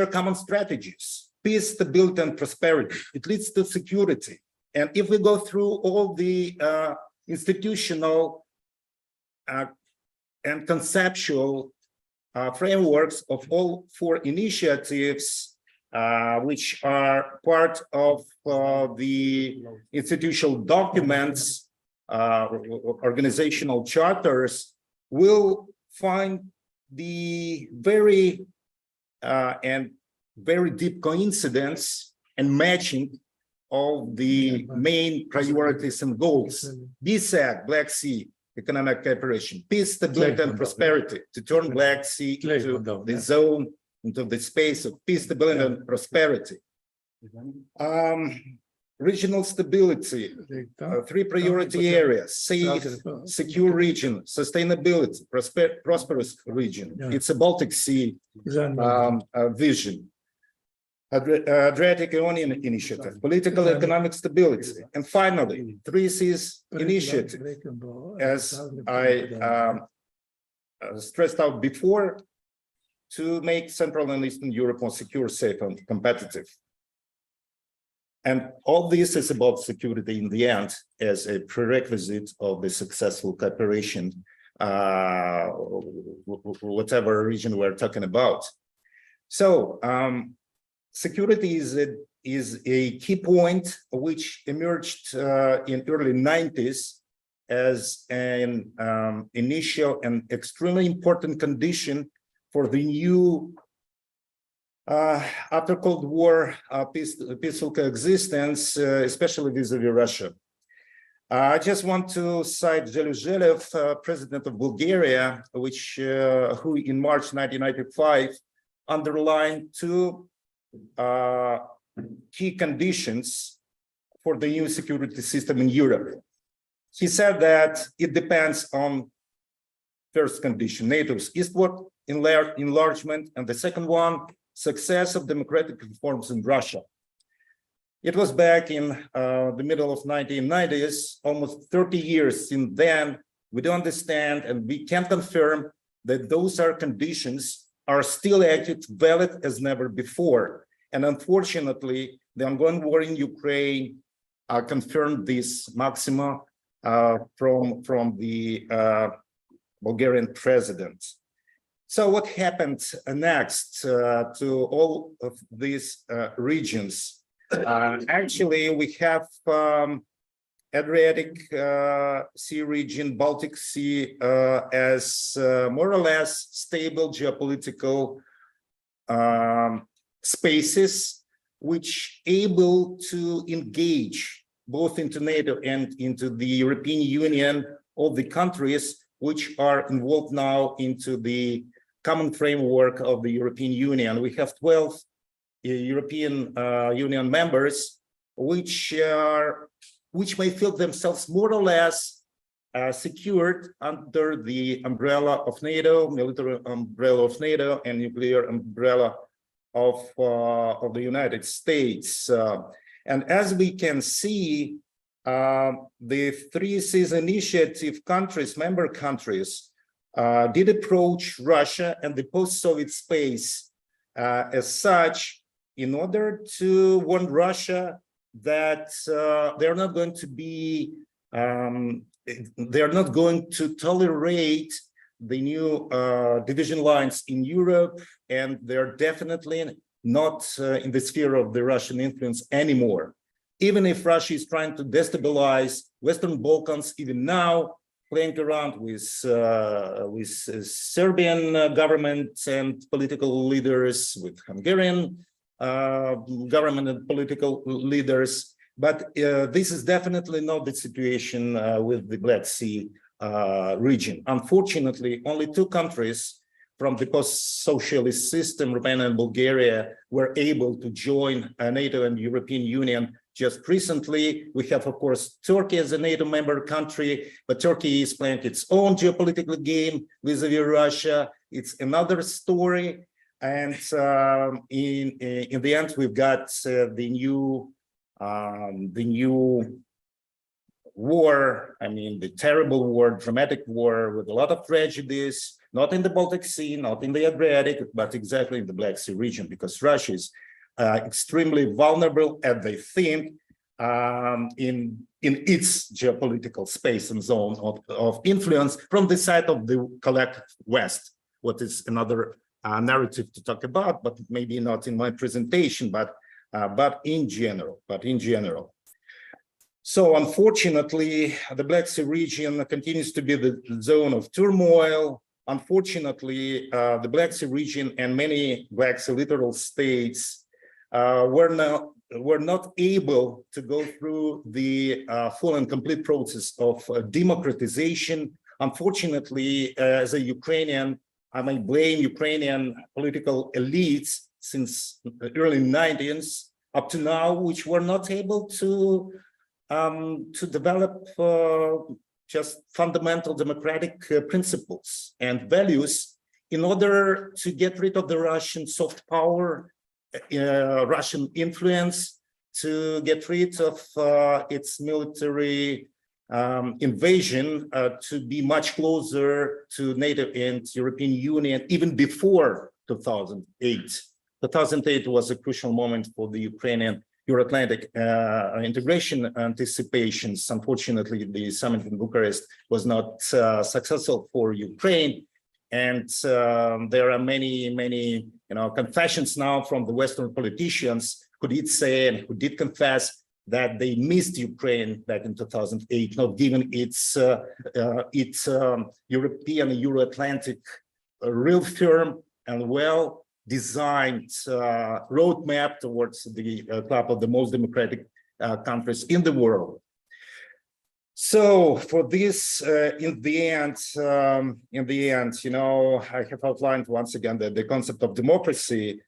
common strategies: peace, stability, and prosperity. It leads to security. And if we go through all the institutional and conceptual frameworks of all four initiatives, which are part of the institutional documents, organizational charters, will find the very deep coincidence and matching of the main priorities and goals. BSEC, Black Sea economic cooperation, peace, stability, and prosperity, to turn Black Sea into the zone, into the space of peace, stability, and prosperity. Regional stability, 3 priority areas: safe, secure region, sustainability, prosperous region. It's a Baltic Sea vision. Adriatic Ionian Initiative, political economic stability, and finally, 3 Seas Initiative, as I stressed out before, to make Central and Eastern Europe more secure, safe, and competitive. And all this is about security in the end as a prerequisite of the successful cooperation, whatever region we're talking about. So, security is a key point which emerged in early 90s as an initial and extremely important condition for the new after Cold War peaceful coexistence, especially vis-a-vis Russia. I just want to cite Zhelev, president of Bulgaria, who in March 1995 underlined 2 key conditions for the new security system in Europe. He said that it depends on first condition, NATO's eastward enlargement, and the second one, success of democratic reforms in Russia. It was back in the middle of 1990s, almost 30 years since then. We do understand and we can confirm that those conditions are still active, valid as never before. And unfortunately, the ongoing war in Ukraine confirmed this maxima from the Bulgarian president. So what happened next to all of these regions? Actually, we have Adriatic Sea region, Baltic Sea as more or less stable geopolitical spaces, which able to engage both into NATO and into the European Union, all the countries which are involved now into the common framework of the European Union. We have 12 European Union members, which may feel themselves more or less secured under the umbrella of NATO, military umbrella of NATO, and nuclear umbrella of the United States. And as we can see, the 3 Seas Initiative countries, member countries, did approach Russia and the post-Soviet space as such in order to warn Russia that they're not going to be, they're not going to tolerate the new division lines in Europe, and they're definitely not in the sphere of the Russian influence anymore. Even if Russia is trying to destabilize Western Balkans, even now, playing around with Serbian government and political leaders, with Hungarian government and political leaders. But this is definitely not the situation with the Black Sea region. Unfortunately, only 2 countries from the post-socialist system, Romania and Bulgaria, were able to join NATO and European Union just recently. We have, of course, Turkey as a NATO member country, but Turkey is playing its own geopolitical game vis-a-vis Russia. It's another story. And in the end, we've got the new war, I mean, the terrible war, dramatic war with a lot of tragedies, not in the Baltic Sea, not in the Adriatic, but exactly in the Black Sea region, because Russia is extremely vulnerable, as they think, in its geopolitical space and zone of influence from the side of the collective West, what is another narrative to talk about, but maybe not in my presentation, but in general. So unfortunately, the Black Sea region continues to be the zone of turmoil. Unfortunately, the Black Sea region and many Black Sea littoral states were not able to go through the full and complete process of democratization. Unfortunately, as a Ukrainian, I may blame Ukrainian political elites since the early 90s up to now, which were not able to develop just fundamental democratic principles and values in order to get rid of the Russian soft power, Russian influence, to get rid of its military invasion, to be much closer to NATO and European Union even before 2008. 2008 was a crucial moment for the Ukrainian Euro-Atlantic integration anticipations. Unfortunately, the summit in Bucharest was not successful for Ukraine. And there are many confessions now from the Western politicians who did say and who did confess that they missed Ukraine back in 2008, not given its European Euro-Atlantic real firm and well-designed roadmap towards the club of the most democratic countries in the world. So for this, in the end, I have outlined once again that the concept of democracy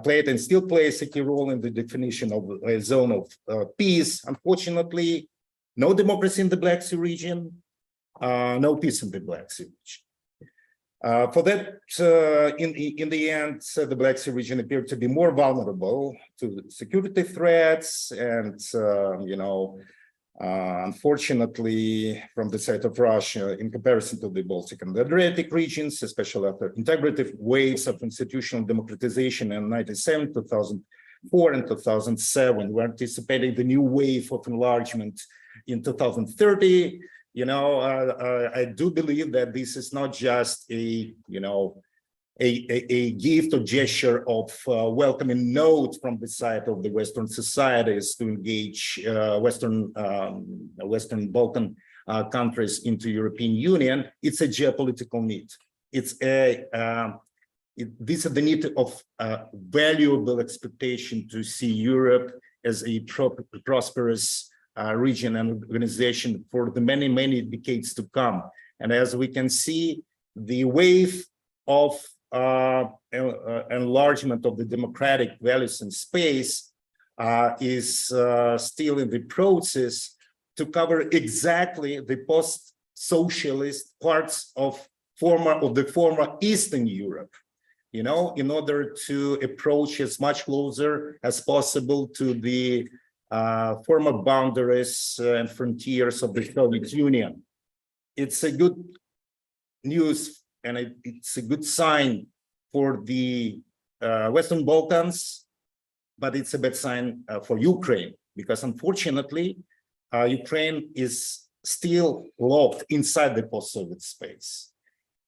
played and still plays a key role in the definition of a zone of peace. Unfortunately, no democracy in the Black Sea region, no peace in the Black Sea region. For that, in the end, the Black Sea region appeared to be more vulnerable to security threats and, unfortunately, from the side of Russia, in comparison to the Baltic and the Adriatic regions, especially after integrative waves of institutional democratization in 1997, 2004, and 2007, we're anticipating the new wave of enlargement in 2030. I do believe that this is not just a gift or gesture of welcoming note from the side of the Western societies to engage Western Balkan countries into European Union. It's a geopolitical need. This is the need of valuable expectation to see Europe as a prosperous region and organization for the many decades to come. And as we can see, the wave of enlargement of the democratic values and space is still in the process to cover exactly the post-socialist parts of the former Eastern Europe, in order to approach as much closer as possible to the former boundaries and frontiers of the Soviet Union. It's a good news and it's a good sign for the Western Balkans, but it's a bad sign for Ukraine, because unfortunately, Ukraine is still locked inside the post-Soviet space.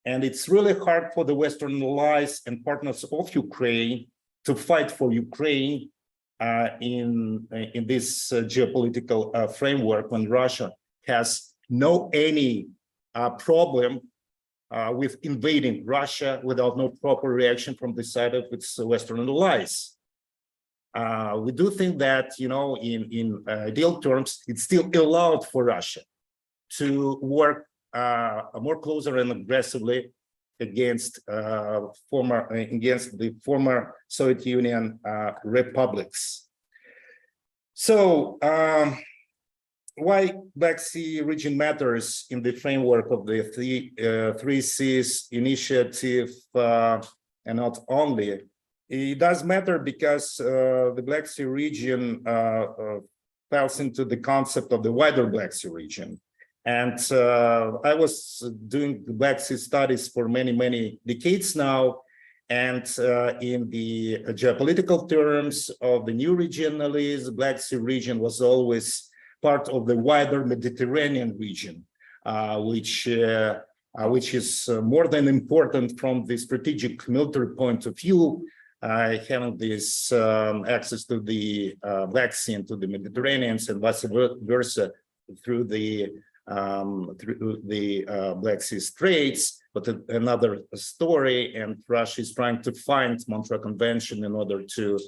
And it's really hard for the Western allies and partners of Ukraine to fight for Ukraine in this geopolitical framework when Russia has any problem with invading Russia without no proper reaction from the side of its Western allies. We do think that, in ideal terms, it's still allowed for Russia to work more closer and aggressively against the former Soviet Union republics. So why Black Sea region matters in the framework of the Three Seas initiative, and not only. It does matter because the Black Sea region falls into the concept of the wider Black Sea region. And I was doing the Black Sea studies for many decades now. And in the geopolitical terms of the new regionalism, Black Sea region was always part of the wider Mediterranean region, which which is more than important from the strategic military point of view, having this access to the Black Sea and to the Mediterranean and vice versa through the Black Sea Straits. But another story, and Russia is trying to find Montreux Convention in order to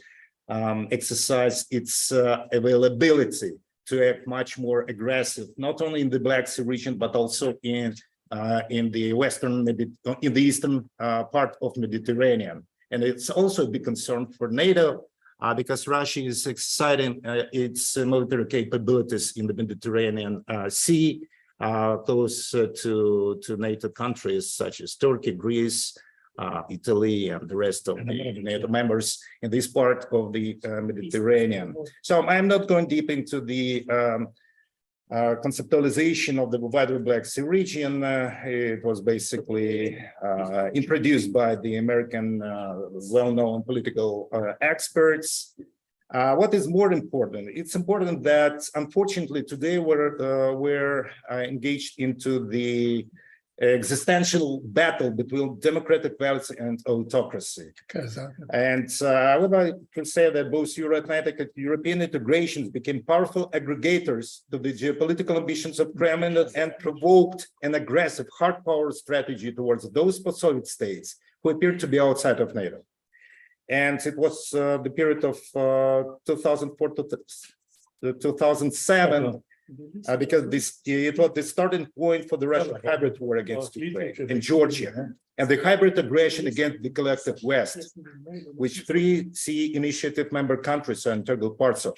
exercise its availability to act much more aggressive, not only in the Black Sea region, but also in the eastern part of Mediterranean. And it's also a big concern for NATO because Russia is exercising its military capabilities in the Mediterranean Sea, close to NATO countries such as Turkey, Greece, Italy, and the rest of the NATO members in this part of the Mediterranean. So I'm not going deep into the conceptualization of the wider Black Sea region. It was basically introduced by the American well-known political experts. What is more important? It's important that, unfortunately, today we're engaged into the existential battle between democratic values and autocracy. And I would like to say that both Euro-Atlantic and European integrations became powerful aggregators to the geopolitical ambitions of Kremlin and provoked an aggressive hard power strategy towards those post-Soviet states who appeared to be outside of NATO. And it was the period of 2004 to 2007, because it was the starting point for the Russian hybrid war against Ukraine in Georgia, and the hybrid aggression against the collective West, which 3 Sea Initiative member countries are integral parts of.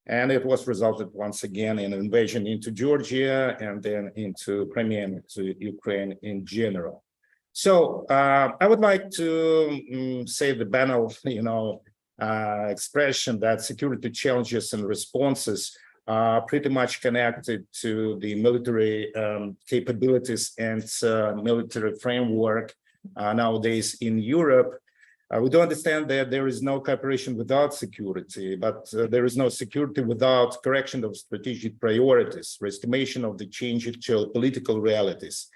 And it was resulted once again in an invasion into Georgia and then into Crimea and to Ukraine in general. So I would like to say the banal, expression that security challenges and responses are pretty much connected to the military capabilities and military framework nowadays in Europe. We do understand that there is no cooperation without security, but there is no security without correction of strategic priorities, re-estimation of the changing geopolitical realities,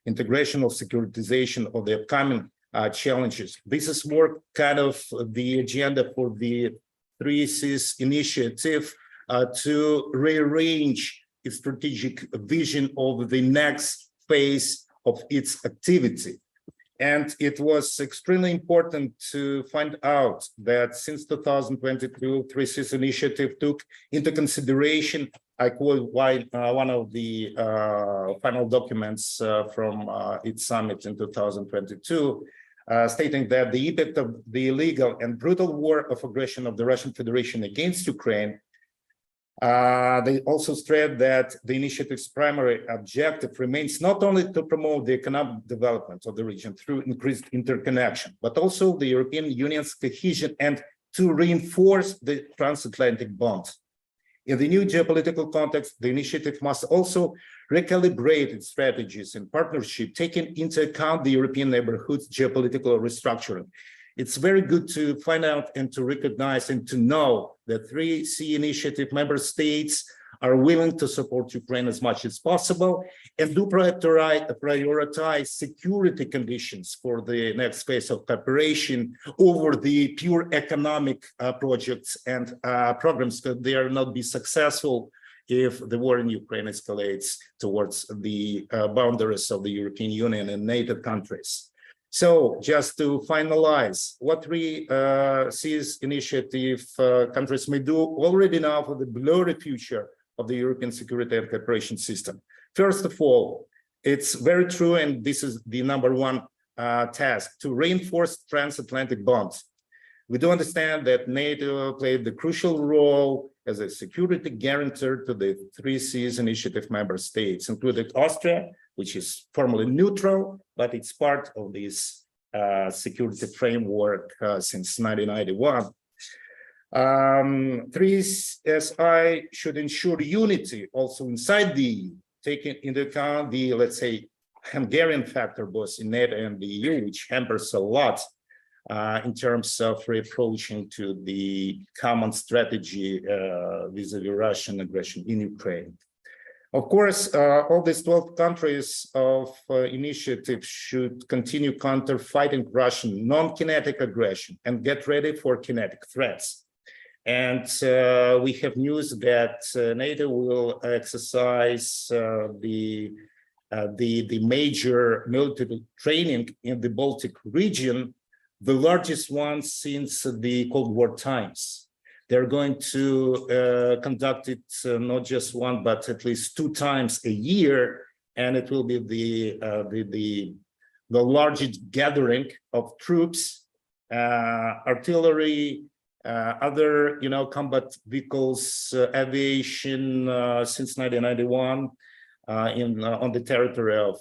integration of securitization of the upcoming challenges. This is more kind of the agenda for the 3 Seas initiative to rearrange its strategic vision of the next phase of its activity. And it was extremely important to find out that since 2022, 3 Seas initiative took into consideration, I quote one of the final documents from its summit in 2022, stating that the impact of the illegal and brutal war of aggression of the Russian Federation against Ukraine. They also stress that the initiative's primary objective remains not only to promote the economic development of the region through increased interconnection, but also the European Union's cohesion and to reinforce the transatlantic bonds. In the new geopolitical context, the initiative must also recalibrate its strategies and partnership, taking into account the European neighborhood's geopolitical restructuring. It's very good to find out and to recognize and to know that 3 Sea initiative member states are willing to support Ukraine as much as possible and do prioritize security conditions for the next phase of cooperation over the pure economic projects and programs, because they are not be successful if the war in Ukraine escalates towards the boundaries of the European Union and NATO countries. So just to finalize, what 3 Seas initiative countries may do already now for the blurry future of the European security and cooperation system. First of all, it's very true, and this is the #1 task, to reinforce transatlantic bonds. We do understand that NATO played the crucial role as a security guarantor to the 3 Seas initiative member states, including Austria, which is formally neutral, but it's part of this security framework since 1991. 3SI should ensure unity also inside the EU, taking into account the, let's say, Hungarian factor both in NATO and the EU, which hampers a lot in terms of reapproaching to the common strategy vis-a-vis Russian aggression in Ukraine. Of course, all these 12 countries of initiative should continue counter-fighting Russian non-kinetic aggression and get ready for kinetic threats. And we have news that NATO will exercise the major military training in the Baltic region, the largest one since the Cold War times. They're going to conduct it not just one, but at least 2 times a year, and it will be the largest gathering of troops, artillery, other combat vehicles, aviation since 1991 on the territory of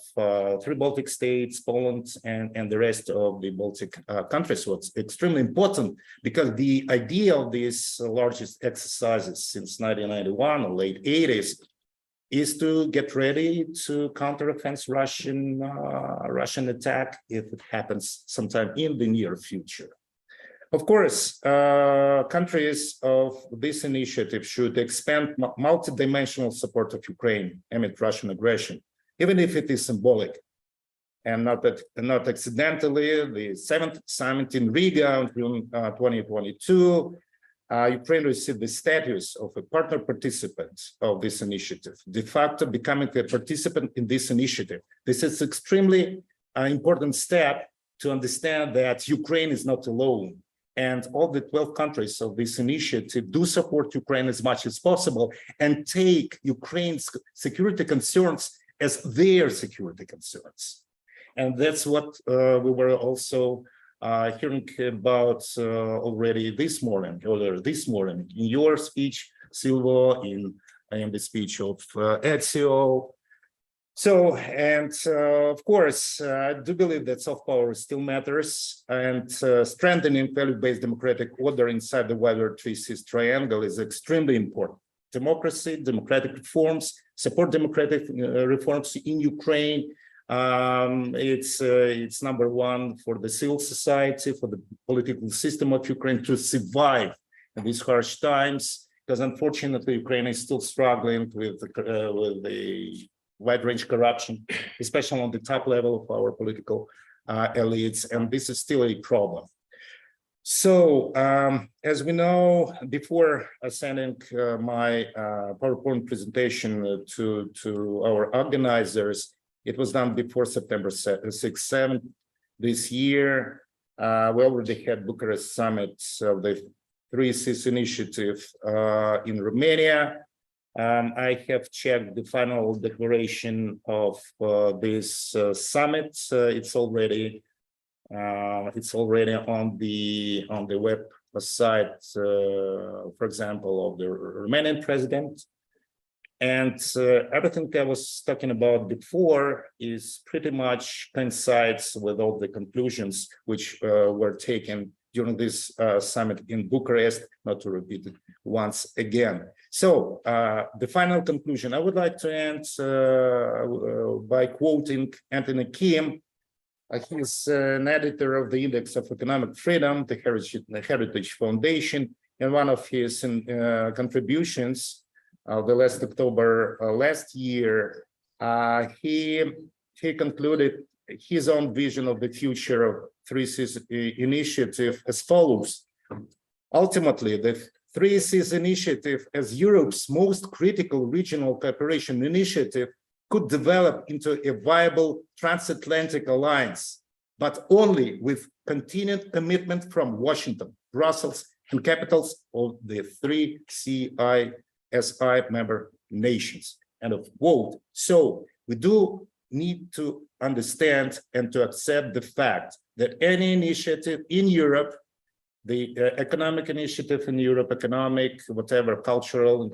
3 Baltic states, Poland, and the rest of the Baltic countries. So it's extremely important because the idea of these largest exercises since 1991 or late 80s is to get ready to counter-offense Russian attack if it happens sometime in the near future. Of course, countries of this initiative should expand multidimensional support of Ukraine amid Russian aggression, even if it is symbolic. And not accidentally, the 7th summit in Riga in June 2022, Ukraine received the status of a partner participant of this initiative, de facto becoming a participant in this initiative. This is an extremely important step to understand that Ukraine is not alone. And all the 12 countries of this initiative do support Ukraine as much as possible and take Ukraine's security concerns as their security concerns. And that's what we were also hearing about already earlier this morning, in your speech, Silvo, in the speech of Ezio. So, and of course, I do believe that soft power still matters, and strengthening value-based democratic order inside the wider 3-Seas triangle is extremely important. Democracy, democratic reforms, support democratic reforms in Ukraine. It's number one for the civil society, for the political system of Ukraine to survive in these harsh times, because unfortunately, Ukraine is still struggling with the wide-range corruption, especially on the top level of our political elites, and this is still a problem. So, as we know, before sending my PowerPoint presentation to our organizers, it was done before September 6th, 7th this year. We already had Bucharest summit of the 3-Seas initiative in Romania. I have checked the final declaration of this summit. It's already on the website, for example, of the Romanian president. And everything I was talking about before is pretty much coincides with all the conclusions which were taken during this summit in Bucharest, not to repeat it once again. So the final conclusion, I would like to end by quoting Anthony Kim. He's an editor of the Index of Economic Freedom, the Heritage Foundation, and one of his contributions the last October last year, he concluded his own vision of the future of 3-Seas initiative as follows. Ultimately, the 3-Seas initiative, as Europe's most critical regional cooperation initiative, could develop into a viable transatlantic alliance, but only with continued commitment from Washington, Brussels, and capitals of the 3 CISI member nations. End of quote. So we do need to understand and to accept the fact that any initiative in Europe, the economic initiative in Europe, economic, whatever, cultural,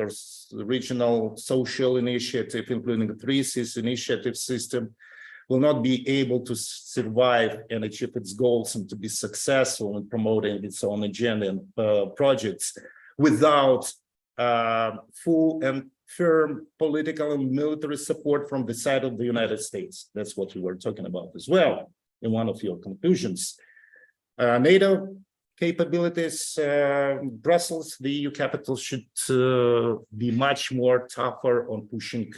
regional, social initiative, including the 3-Seas initiative system, will not be able to survive and achieve its goals and to be successful in promoting its own agenda and projects without full and firm political and military support from the side of the United States. That's what we were talking about as well in one of your conclusions. NATO capabilities, Brussels, the EU capital, should be much more tougher on pushing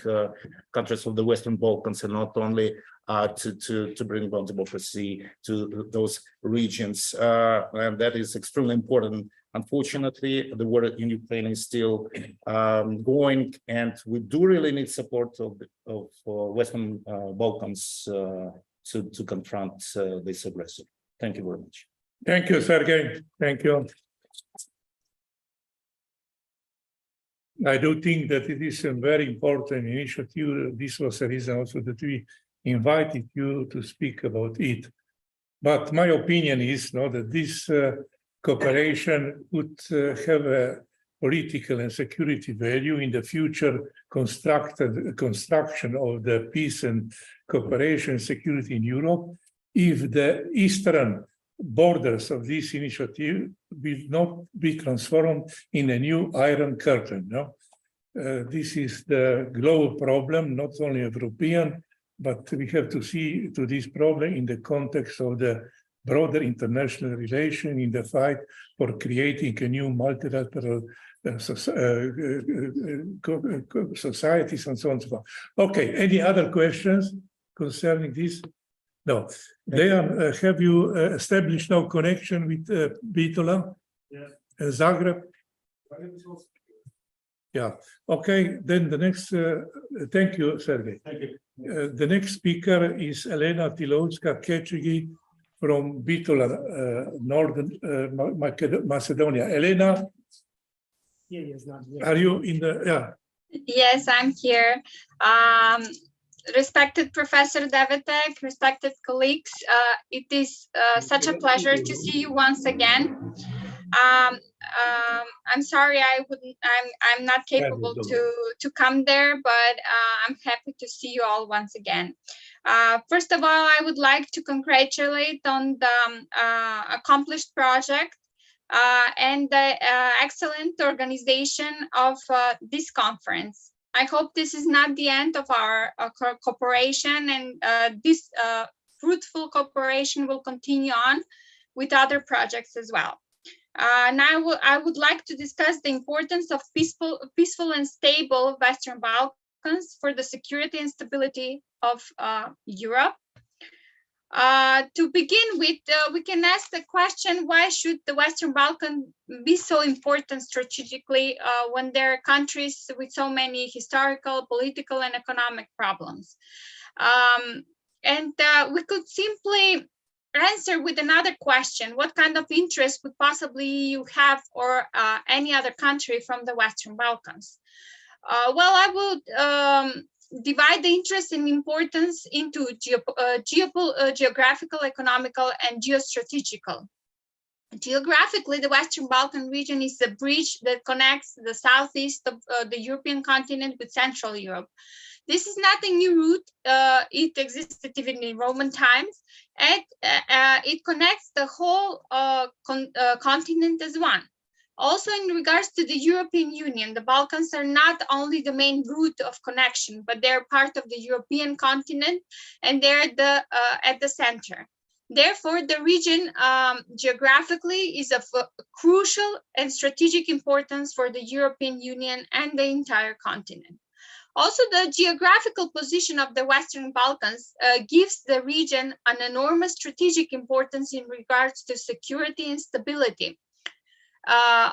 countries of the Western Balkans, and not only to bring about democracy to those regions. And that is extremely important. Unfortunately, the war in Ukraine is still going, and we do really need support of Western Balkans to confront this aggressor. Thank you very much. Thank you, Sergey. Thank you. I do think that it is a very important initiative. This was the reason also that we invited you to speak about it. But my opinion is that this cooperation would have a political and security value in the future construction of the peace and cooperation security in Europe, if the eastern borders of this initiative will not be transformed in a new Iron Curtain. This is the global problem, not only European, but we have to see to this problem in the context of the broader international relation, in the fight for creating a new multilateral societies and so on and so forth. Okay, any other questions concerning this? No. Dejan, have you established no connection with Bitola? Yes. Zagreb? Yeah. Okay, then the next, thank you, Sergey. Thank you. The next speaker is Elena Tilovska-Kečigi from Bitola, Northern Macedonia. Elena, are you in the, yeah. Yes, I'm here. Respected Professor Devetek, respected colleagues, it is such a pleasure to see you once again. I'm sorry I'm not capable to come there, but I'm happy to see you all once again. First of all, I would like to congratulate on the accomplished project and the excellent organization of this conference. I hope this is not the end of our cooperation, and this fruitful cooperation will continue on with other projects as well. Now, I would like to discuss the importance of peaceful and stable Western Balkans for the security and stability of Europe. To begin with, we can ask the question, why should the Western Balkans be so important strategically when there are countries with so many historical, political, and economic problems? We could simply answer with another question: what kind of interest would possibly you have, or any other country from the Western Balkans? Well, I would divide the interest and importance into geographical, economical, and geostrategical. Geographically, the Western Balkan region is the bridge that connects the southeast of the European continent with Central Europe. This is not a new route. It existed even in Roman times, and it connects the whole continent as one. Also, in regards to the European Union, the Balkans are not only the main route of connection, but they're part of the European continent, and they're at the center. Therefore, the region geographically is of crucial and strategic importance for the European Union and the entire continent. Also, the geographical position of the Western Balkans gives the region an enormous strategic importance in regards to security and stability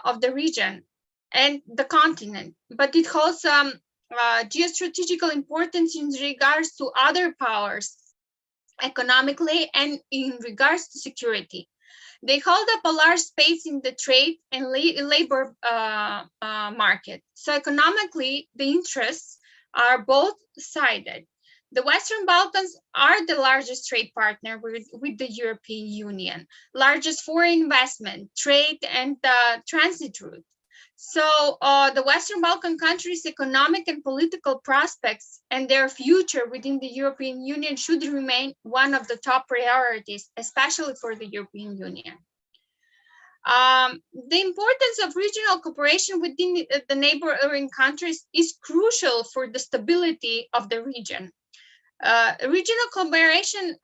of the region and the continent, but it holds geostrategical importance in regards to other powers, economically and in regards to security. They hold up a large space in the trade and labor market. So economically, the interests are both sided. The Western Balkans are the largest trade partner with the European Union, largest foreign investment, trade, and transit route. So the Western Balkan countries' economic and political prospects and their future within the European Union should remain one of the top priorities, especially for the European Union. The importance of regional cooperation within the neighboring countries is crucial for the stability of the region. Regional cooperation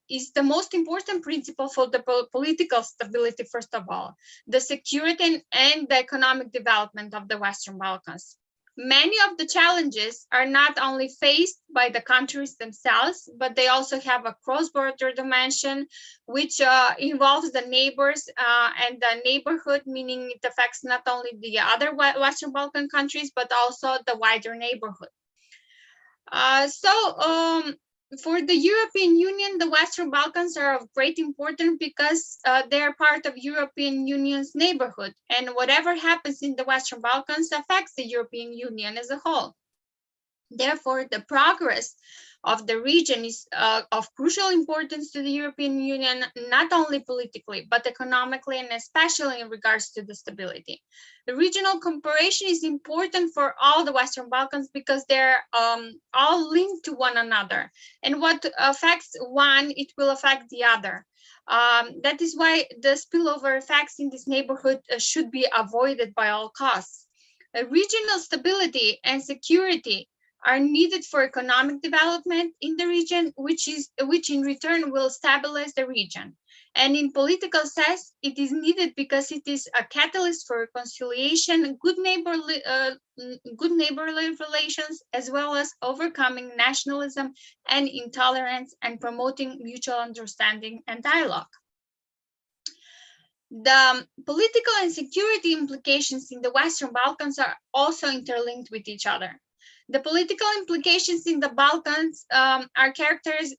is the most important principle for the political stability, first of all, the security and the economic development of the Western Balkans. Many of the challenges are not only faced by the countries themselves, but they also have a cross-border dimension, which involves the neighbors and the neighborhood, meaning it affects not only the other Western Balkan countries, but also the wider neighborhood. For the European Union, the Western Balkans are of great importance because they're part of European Union's neighborhood, and whatever happens in the Western Balkans affects the European Union as a whole. Therefore, the progress of the region is of crucial importance to the European Union, not only politically, but economically, and especially in regards to the stability. The regional cooperation is important for all the Western Balkans because they're all linked to one another. And what affects one, it will affect the other. That is why the spillover effects in this neighborhood should be avoided by all costs. Regional stability and security are needed for economic development in the region, which in return will stabilize the region. And in political sense, it is needed because it is a catalyst for reconciliation, good neighborly relations, as well as overcoming nationalism and intolerance and promoting mutual understanding and dialogue. The political and security implications in the Western Balkans are also interlinked with each other. The political implications in the Balkans are characterized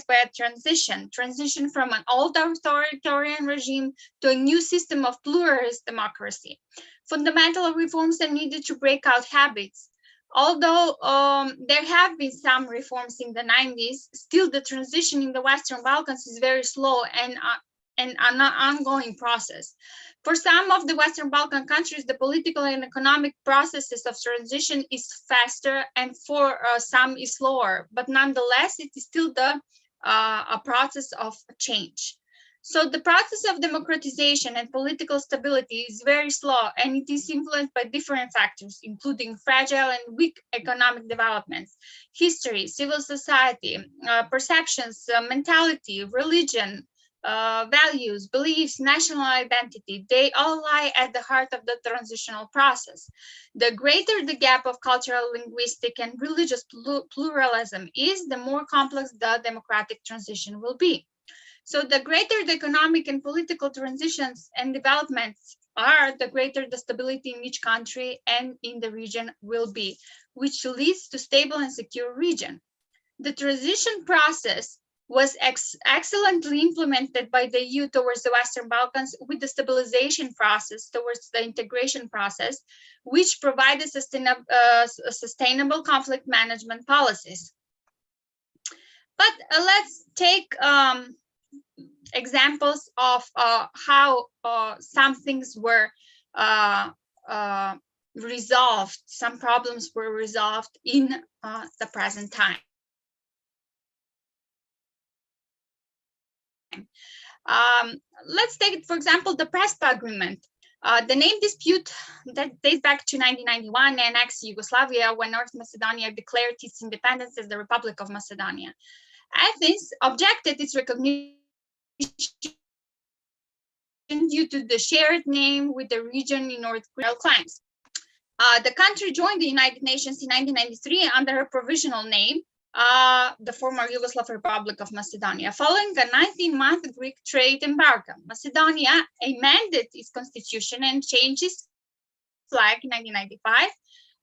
by a transition from an old authoritarian regime to a new system of pluralist democracy. Fundamental reforms are needed to break out habits. Although there have been some reforms in the 90s, still the transition in the Western Balkans is very slow and an ongoing process. For some of the Western Balkan countries, the political and economic processes of transition is faster, and for some is slower, but nonetheless, it is still a process of change. So the process of democratization and political stability is very slow, and it is influenced by different factors, including fragile and weak economic developments, history, civil society, perceptions, mentality, religion, values, beliefs, national identity. They all lie at the heart of the transitional process. The greater the gap of cultural, linguistic, and religious pluralism is, the more complex the democratic transition will be. So the greater the economic and political transitions and developments are, the greater the stability in each country and in the region will be, which leads to stable and secure region. The transition process was excellently implemented by the EU towards the Western Balkans with the stabilization process towards the integration process, which provided sustainable conflict management policies. But let's take examples of how some things were resolved, some problems were resolved in the present time. Let's take, for example, the Prespa Agreement. The name dispute that dates back to 1991 and ex-Yugoslavia, when North Macedonia declared its independence as the Republic of Macedonia. Athens objected its recognition due to the shared name with the region in North Greece claims. The country joined the United Nations in 1993 under a provisional name, the former Yugoslav Republic of Macedonia. Following a 19-month Greek trade embargo, Macedonia amended its constitution and changed its flag in 1995.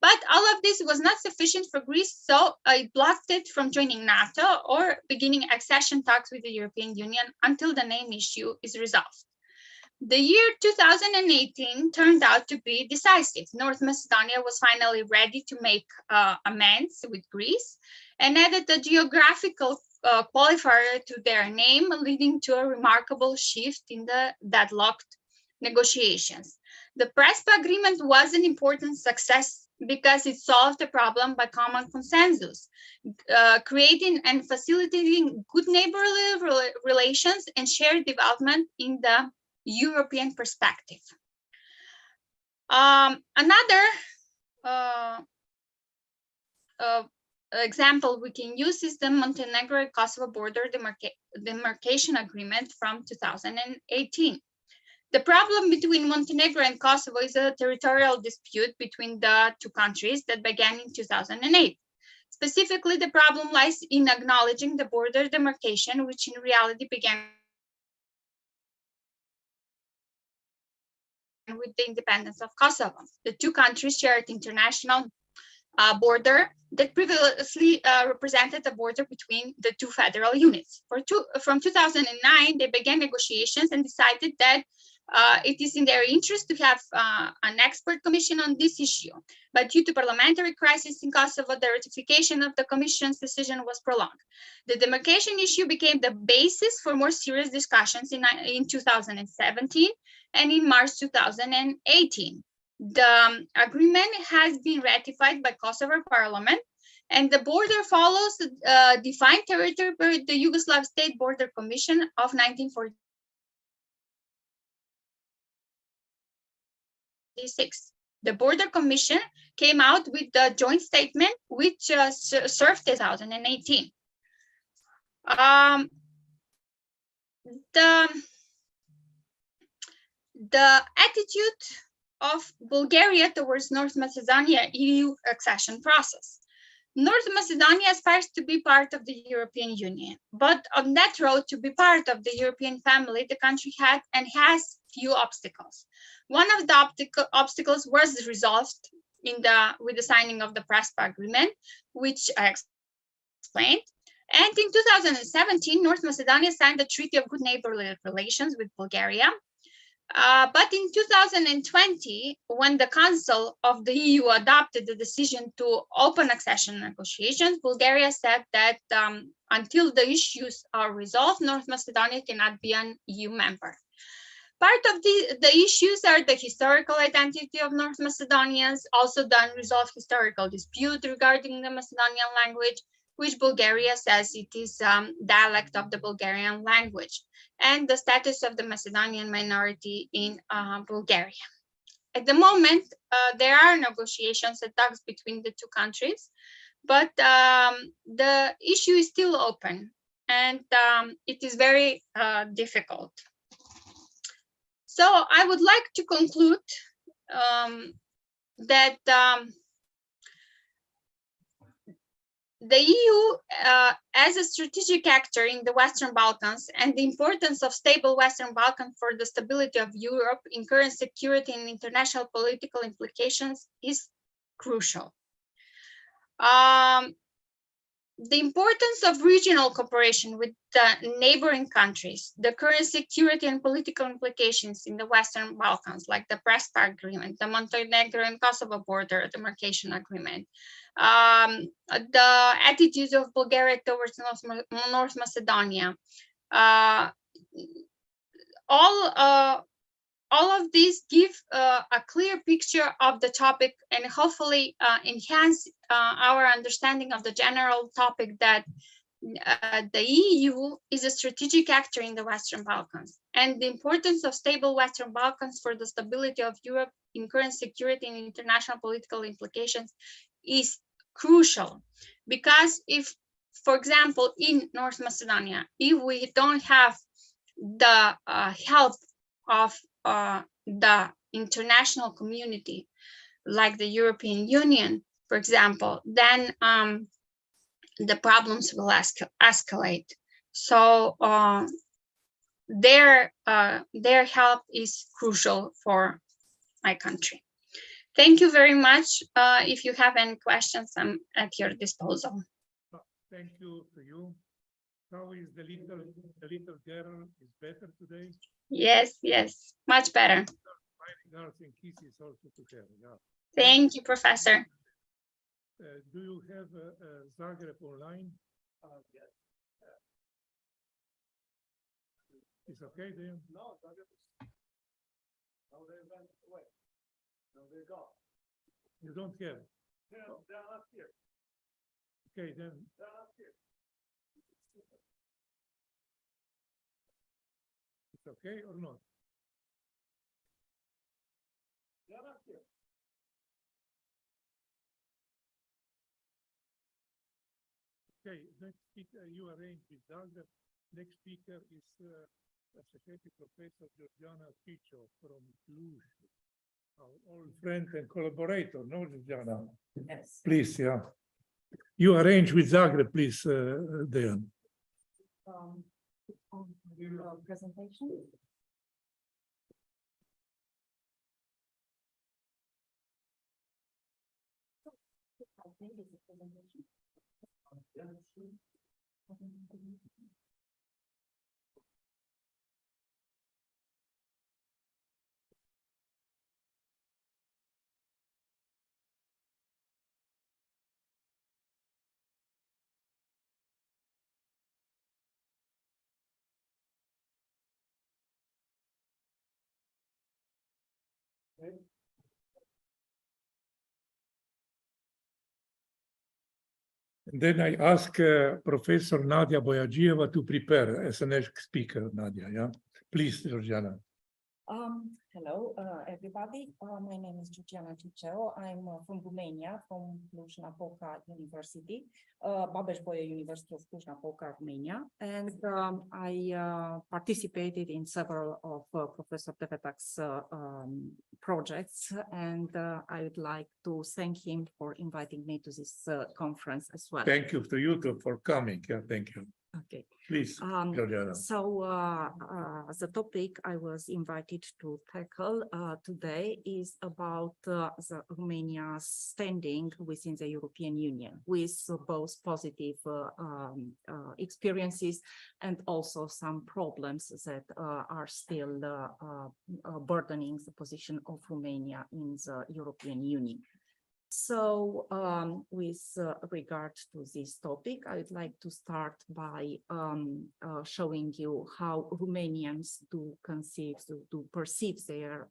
But all of this was not sufficient for Greece, so it blocked it from joining NATO or beginning accession talks with the European Union until the name issue is resolved. The year 2018 turned out to be decisive. North Macedonia was finally ready to make amends with Greece and added a geographical qualifier to their name, leading to a remarkable shift in the deadlocked negotiations. The Prespa Agreement was an important success because it solved the problem by common consensus, creating and facilitating good neighborly relations and shared development in the European perspective. Another example we can use is the Montenegro-Kosovo border demarcation agreement from 2018. The problem between Montenegro and Kosovo is a territorial dispute between the two countries that began in 2008. Specifically, the problem lies in acknowledging the border demarcation, which in reality began with the independence of Kosovo. The two countries shared international border that previously represented the border between the two federal units. From 2009, they began negotiations and decided that it is in their interest to have an expert commission on this issue. But due to parliamentary crisis in Kosovo, the ratification of the commission's decision was prolonged. The demarcation issue became the basis for more serious discussions in 2017 and in March 2018. The agreement has been ratified by Kosovo Parliament, and the border follows defined territory by the Yugoslav State Border Commission of 1946. The Border Commission came out with the joint statement, which served 2018. The attitude of Bulgaria towards North Macedonia EU accession process. North Macedonia aspires to be part of the European Union, but on that road to be part of the European family, the country had and has few obstacles. One of the obstacles was resolved with the signing of the Prespa Agreement, which I explained. And in 2017, North Macedonia signed the Treaty of Good Neighborly Relations with Bulgaria. But in 2020, when the Council of the EU adopted the decision to open accession negotiations, Bulgaria said that until the issues are resolved, North Macedonia cannot be an EU member. Part of the issues are the historical identity of North Macedonians, also the unresolved historical dispute regarding the Macedonian language, which Bulgaria says it is dialect of the Bulgarian language, and the status of the Macedonian minority in Bulgaria. At the moment, there are negotiations and talks between the two countries, but the issue is still open, and it is very difficult. So I would like to conclude that the EU, as a strategic actor in the Western Balkans, and the importance of stable Western Balkans for the stability of Europe in current security and international political implications is crucial. The importance of regional cooperation with the neighboring countries, the current security and political implications in the Western Balkans, like the Prespa Agreement, the Montenegro and Kosovo border demarcation agreement, the attitudes of Bulgaria towards North Macedonia, all of these give a clear picture of the topic and hopefully enhance our understanding of the general topic that the EU is a strategic actor in the Western Balkans, and the importance of stable Western Balkans for the stability of Europe in current security and international political implications is crucial. Because if, for example, in North Macedonia, if we don't have the help of the international community, like the European Union, for example, then the problems will escalate. So their help is crucial for my country. Thank you very much. If you have any questions, I'm at your disposal. Thank you to you. How is the little girl is better today? Yes, much better. My regards and kisses also to her. Yeah. Thank you, Professor. Do you have Zagreb online? Yes. It's okay then? No, Zagreb is. No, they went away. No, they're gone. You don't have? No, they're not here. Okay, then. They're not here. It's okay or not? They're not here. Okay, next speaker, you arrange with Zagreb. Next speaker is Associate Professor Georgiana Picho from Cluj, our old friend and collaborator, no, Georgiana? Yes. Please, yeah. You arrange with Zagreb, please, Dejan. Presentation. I think it's a presentation. Then I ask Professor Nadia Boyagieva to prepare as the next speaker, Nadia, yeah? Please, Georgiana. Hello, everybody. My name is Georgiana Ciceo. I'm from Romania, from Cluj-Napoca University, Babeș-Bolyai University of Cluj-Napoca, Romania. And I participated in several of Professor Tepetak's projects. And I would like to thank him for inviting me to this conference as well. Thank you to you too for coming. Yeah, thank you. Okay. Please, Georgiana. So the topic I was invited to tackle today is about the Romania's standing within the European Union, with both positive experiences and also some problems that are still burdening the position of Romania in the European Union. So with regard to this topic, I would like to start by showing you how Romanians do perceive their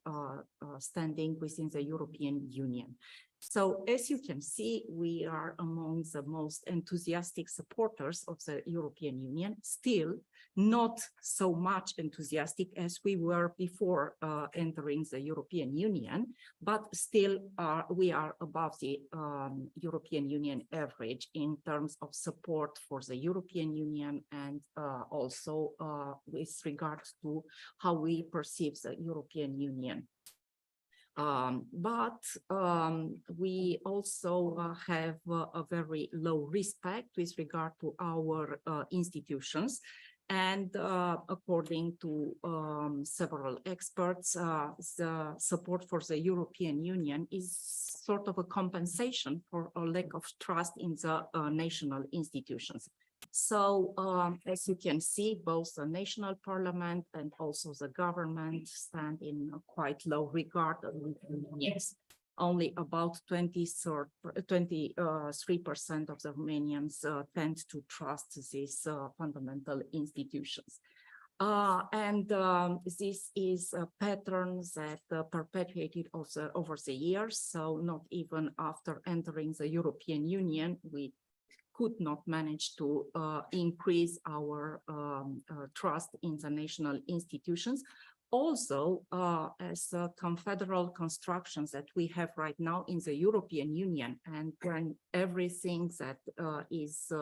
standing within the European Union. So as you can see, we are among the most enthusiastic supporters of the European Union, still not so much enthusiastic as we were before entering the European Union, but still we are above the European Union average in terms of support for the European Union and also with regard to how we perceive the European Union. But we also have a very low respect with regard to our institutions. And according to several experts, the support for the European Union is sort of a compensation for a lack of trust in the national institutions. So as you can see, both the national parliament and also the government stand in a quite low regard. Yes, only about 23% of the Romanians tend to trust these fundamental institutions. And this is a pattern that perpetuated also over the years. So not even after entering the European Union, we could not manage to increase our trust in the national institutions. Also, as confederal constructions that we have right now in the European Union, and when everything that is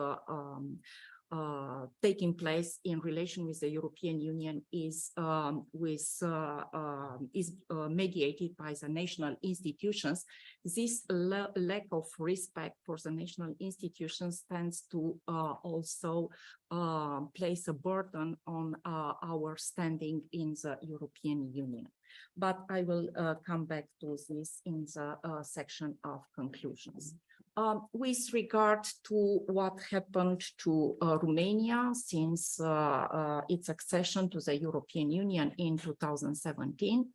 taking place in relation with the European Union is mediated by the national institutions, this lack of respect for the national institutions tends to also place a burden on our standing in the European Union. But I will come back to this in the section of conclusions. With regard to what happened to Romania since its accession to the European Union in 2017,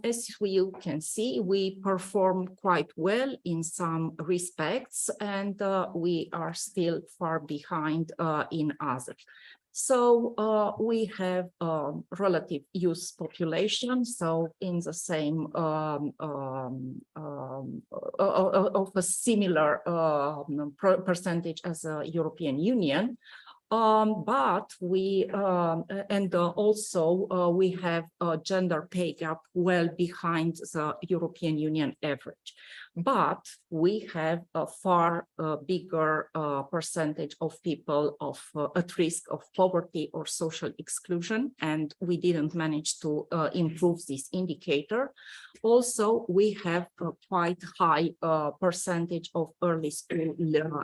as you can see, we performed quite well in some respects, and we are still far behind in others. So we have relative youth population, so in the same of a similar percentage as the European Union. But we and also we have a gender pay gap well behind the European Union average. but we have a far bigger percentage of people at risk of poverty or social exclusion, and we didn't manage to improve this indicator. Also, we have a quite high percentage of early school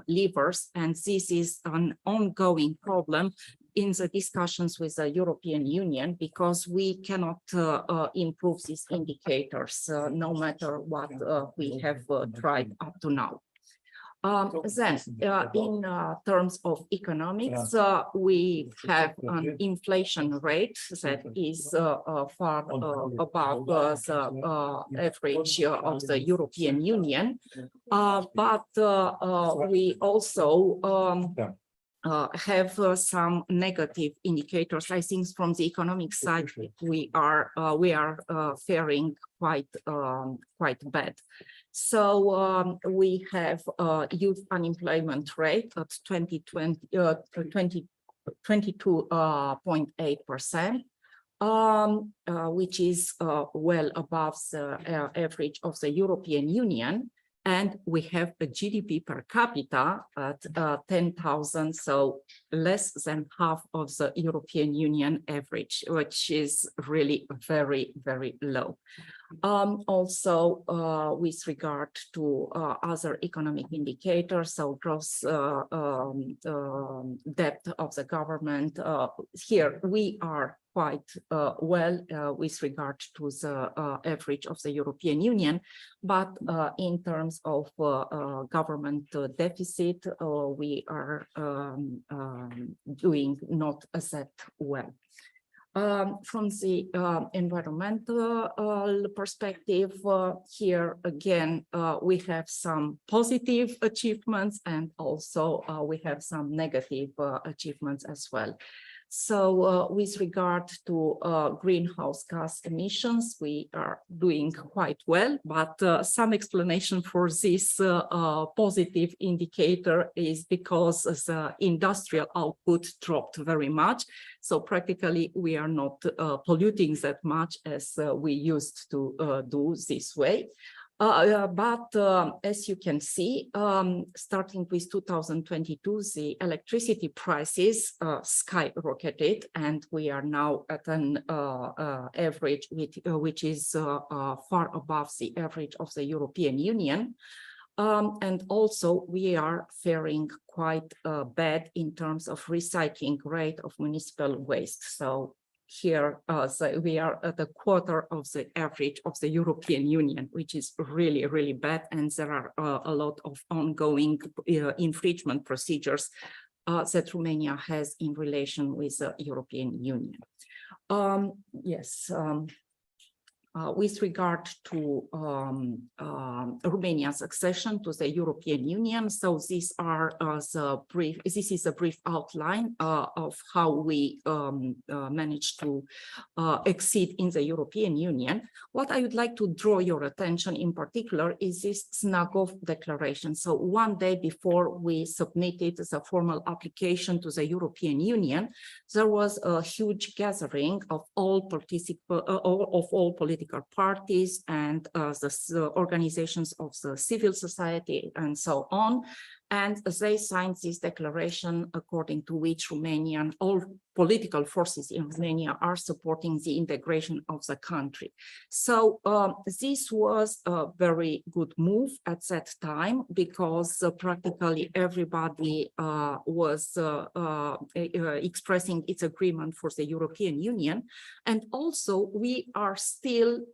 leavers, and this is an ongoing problem in the discussions with the European Union, because we cannot improve these indicators no matter what we have tried up to now. Then, in terms of economics, we have an inflation rate that is far above the average of the European Union, but we also have some negative indicators. I think from the economic side, we are faring quite bad. So we have youth unemployment rate at 22.8%, which is well above the average of the European Union. And we have a GDP per capita at 10,000, so less than half of the European Union average, which is really very, very low. Also, with regard to other economic indicators, so gross debt of the government, here we are quite well with regard to the average of the European Union, but in terms of government deficit, we are doing not that well. From the environmental perspective, here again, we have some positive achievements, and also we have some negative achievements as well. So with regard to greenhouse gas emissions, we are doing quite well, but some explanation for this positive indicator is because the industrial output dropped very much. So practically we are not polluting that much as we used to do this way. But as you can see, starting with 2022, the electricity prices skyrocketed, and we are now at an average which is far above the average of the European Union. And also we are faring quite bad in terms of recycling rate of municipal waste. So here so we are at a quarter of the average of the European Union, which is really, really bad. And there are a lot of ongoing infringement procedures that Romania has in relation with the European Union. With regard to Romania's accession to the European Union, so these are this is a brief outline of how we managed to exceed in the European Union. What I would like to draw your attention in particular is this Znagov declaration. So one day before we submitted the formal application to the European Union, there was a huge gathering of all political parties and the organizations of the civil society and so on. And they signed this declaration according to which all political forces in Romania are supporting the integration of the country. So this was a very good move at that time, because practically everybody was expressing its agreement for the European Union. And also we still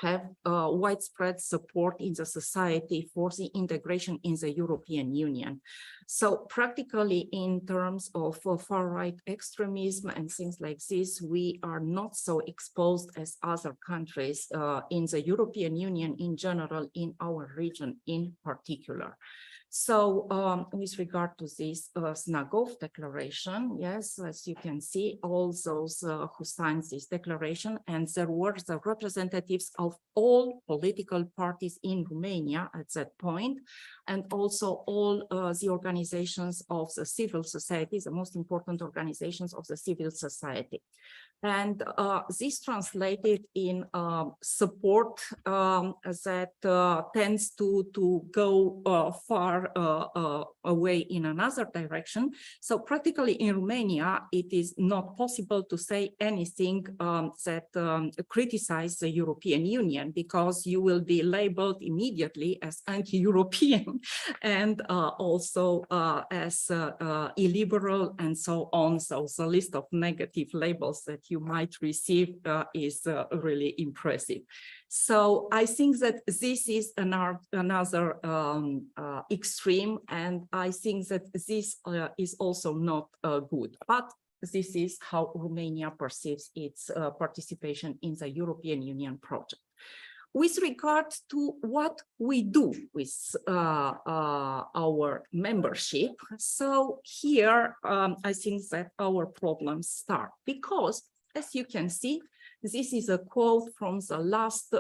have widespread support in the society for the integration in the European Union. So practically in terms of far-right extremism and things like this, we are not so exposed as other countries in the European Union in general, in our region in particular. So with regard to this Znagov declaration, yes, as you can see, all those who signed this declaration, and there were the representatives of all political parties in Romania at that point, and also all the organizations of the civil society, the most important organizations of the civil society. And this translated in support that tends to go far away in another direction. So practically in Romania, it is not possible to say anything that criticizes the European Union, because you will be labeled immediately as anti-European and also as illiberal and so on. So the list of negative labels that you might receive is really impressive. So I think that this is another extreme, and I think that this is also not good. But this is how Romania perceives its participation in the European Union project. With regard to what we do with our membership, so here I think that our problems start, because as you can see, this is a quote from the last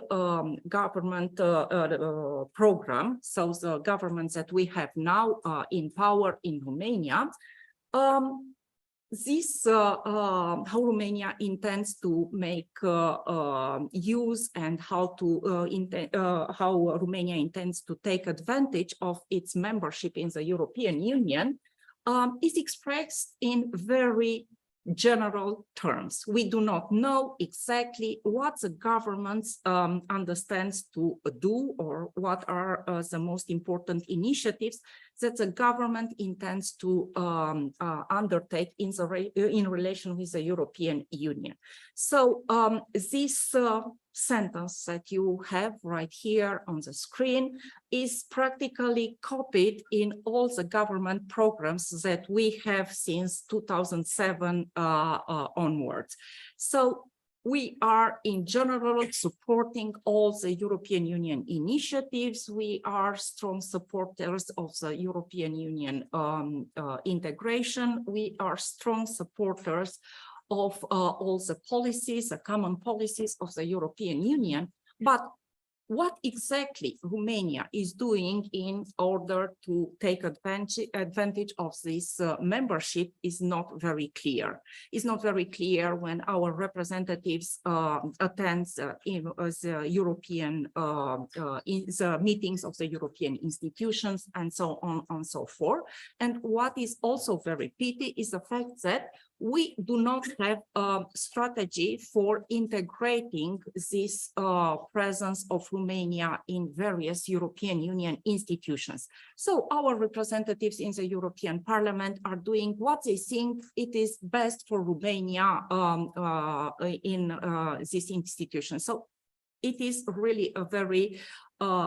government program. So the government that we have now in power in Romania, this how Romania intends to make use and how Romania intends to take advantage of its membership in the European Union is expressed in very general terms. We do not know exactly what the government understands to do, or what are the most important initiatives that the government intends to undertake in relation with the European Union. So this sentence that you have right here on the screen is practically copied in all the government programs that we have since 2007 onwards. So we are in general supporting all the European Union initiatives. We are strong supporters of the European Union integration. We are strong supporters of all the policies, the common policies of the European Union. But what exactly Romania is doing in order to take advantage of this membership is not very clear. It's not very clear when our representatives attend the European the meetings of the European institutions and so on and so forth. And what is also very pity is the fact that we do not have a strategy for integrating this presence of Romania in various European Union institutions. So our representatives in the European Parliament are doing what they think it is best for Romania in this institution. So it is really a very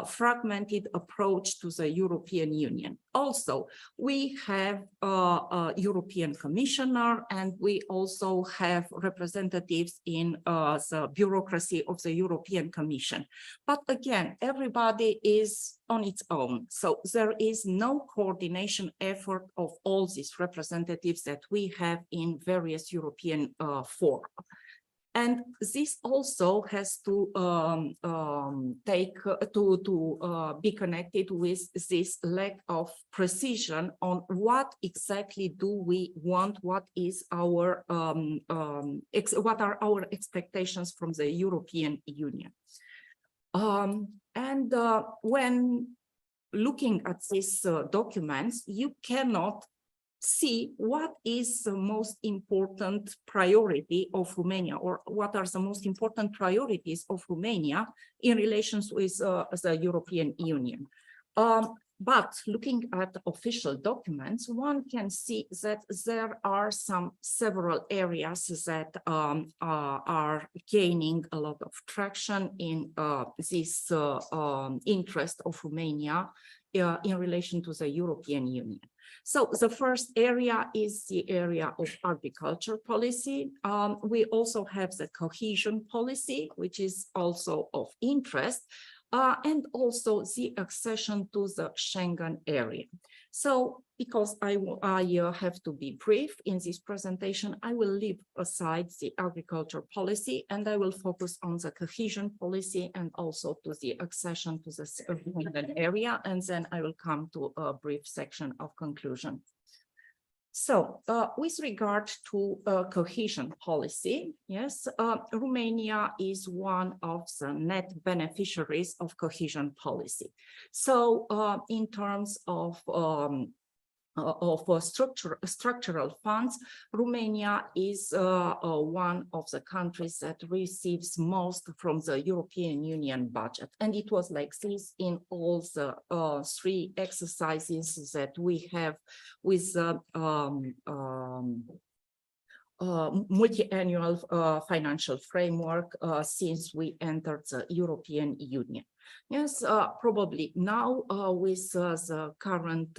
fragmented approach to the European Union. Also, we have a European Commissioner, and we also have representatives in the bureaucracy of the European Commission. But again, everybody is on its own. So there is no coordination effort of all these representatives that we have in various European fora. And this also has to be connected with this lack of precision on what exactly do we want, what is our what are our expectations from the European Union. When looking at these documents, you cannot see what is the most important priority of Romania, or what are the most important priorities of Romania in relations with the European Union. But looking at official documents, one can see that there are several areas that are gaining a lot of traction in this interest of Romania in relation to the European Union. So the first area is the area of agriculture policy. We also have the cohesion policy, which is also of interest. and also the accession to the Schengen area. So because I have to be brief in this presentation, I will leave aside the agriculture policy and I will focus on the cohesion policy and also to the accession to the Schengen area, and then I will come to a brief section of conclusion. So with regard to cohesion policy, yes, Romania is one of the net beneficiaries of cohesion policy. So in terms of structural funds, Romania is one of the countries that receives most from the European Union budget. And it was like this in all the three exercises that we have with multi-annual financial framework since we entered the European Union. Yes, probably now with the current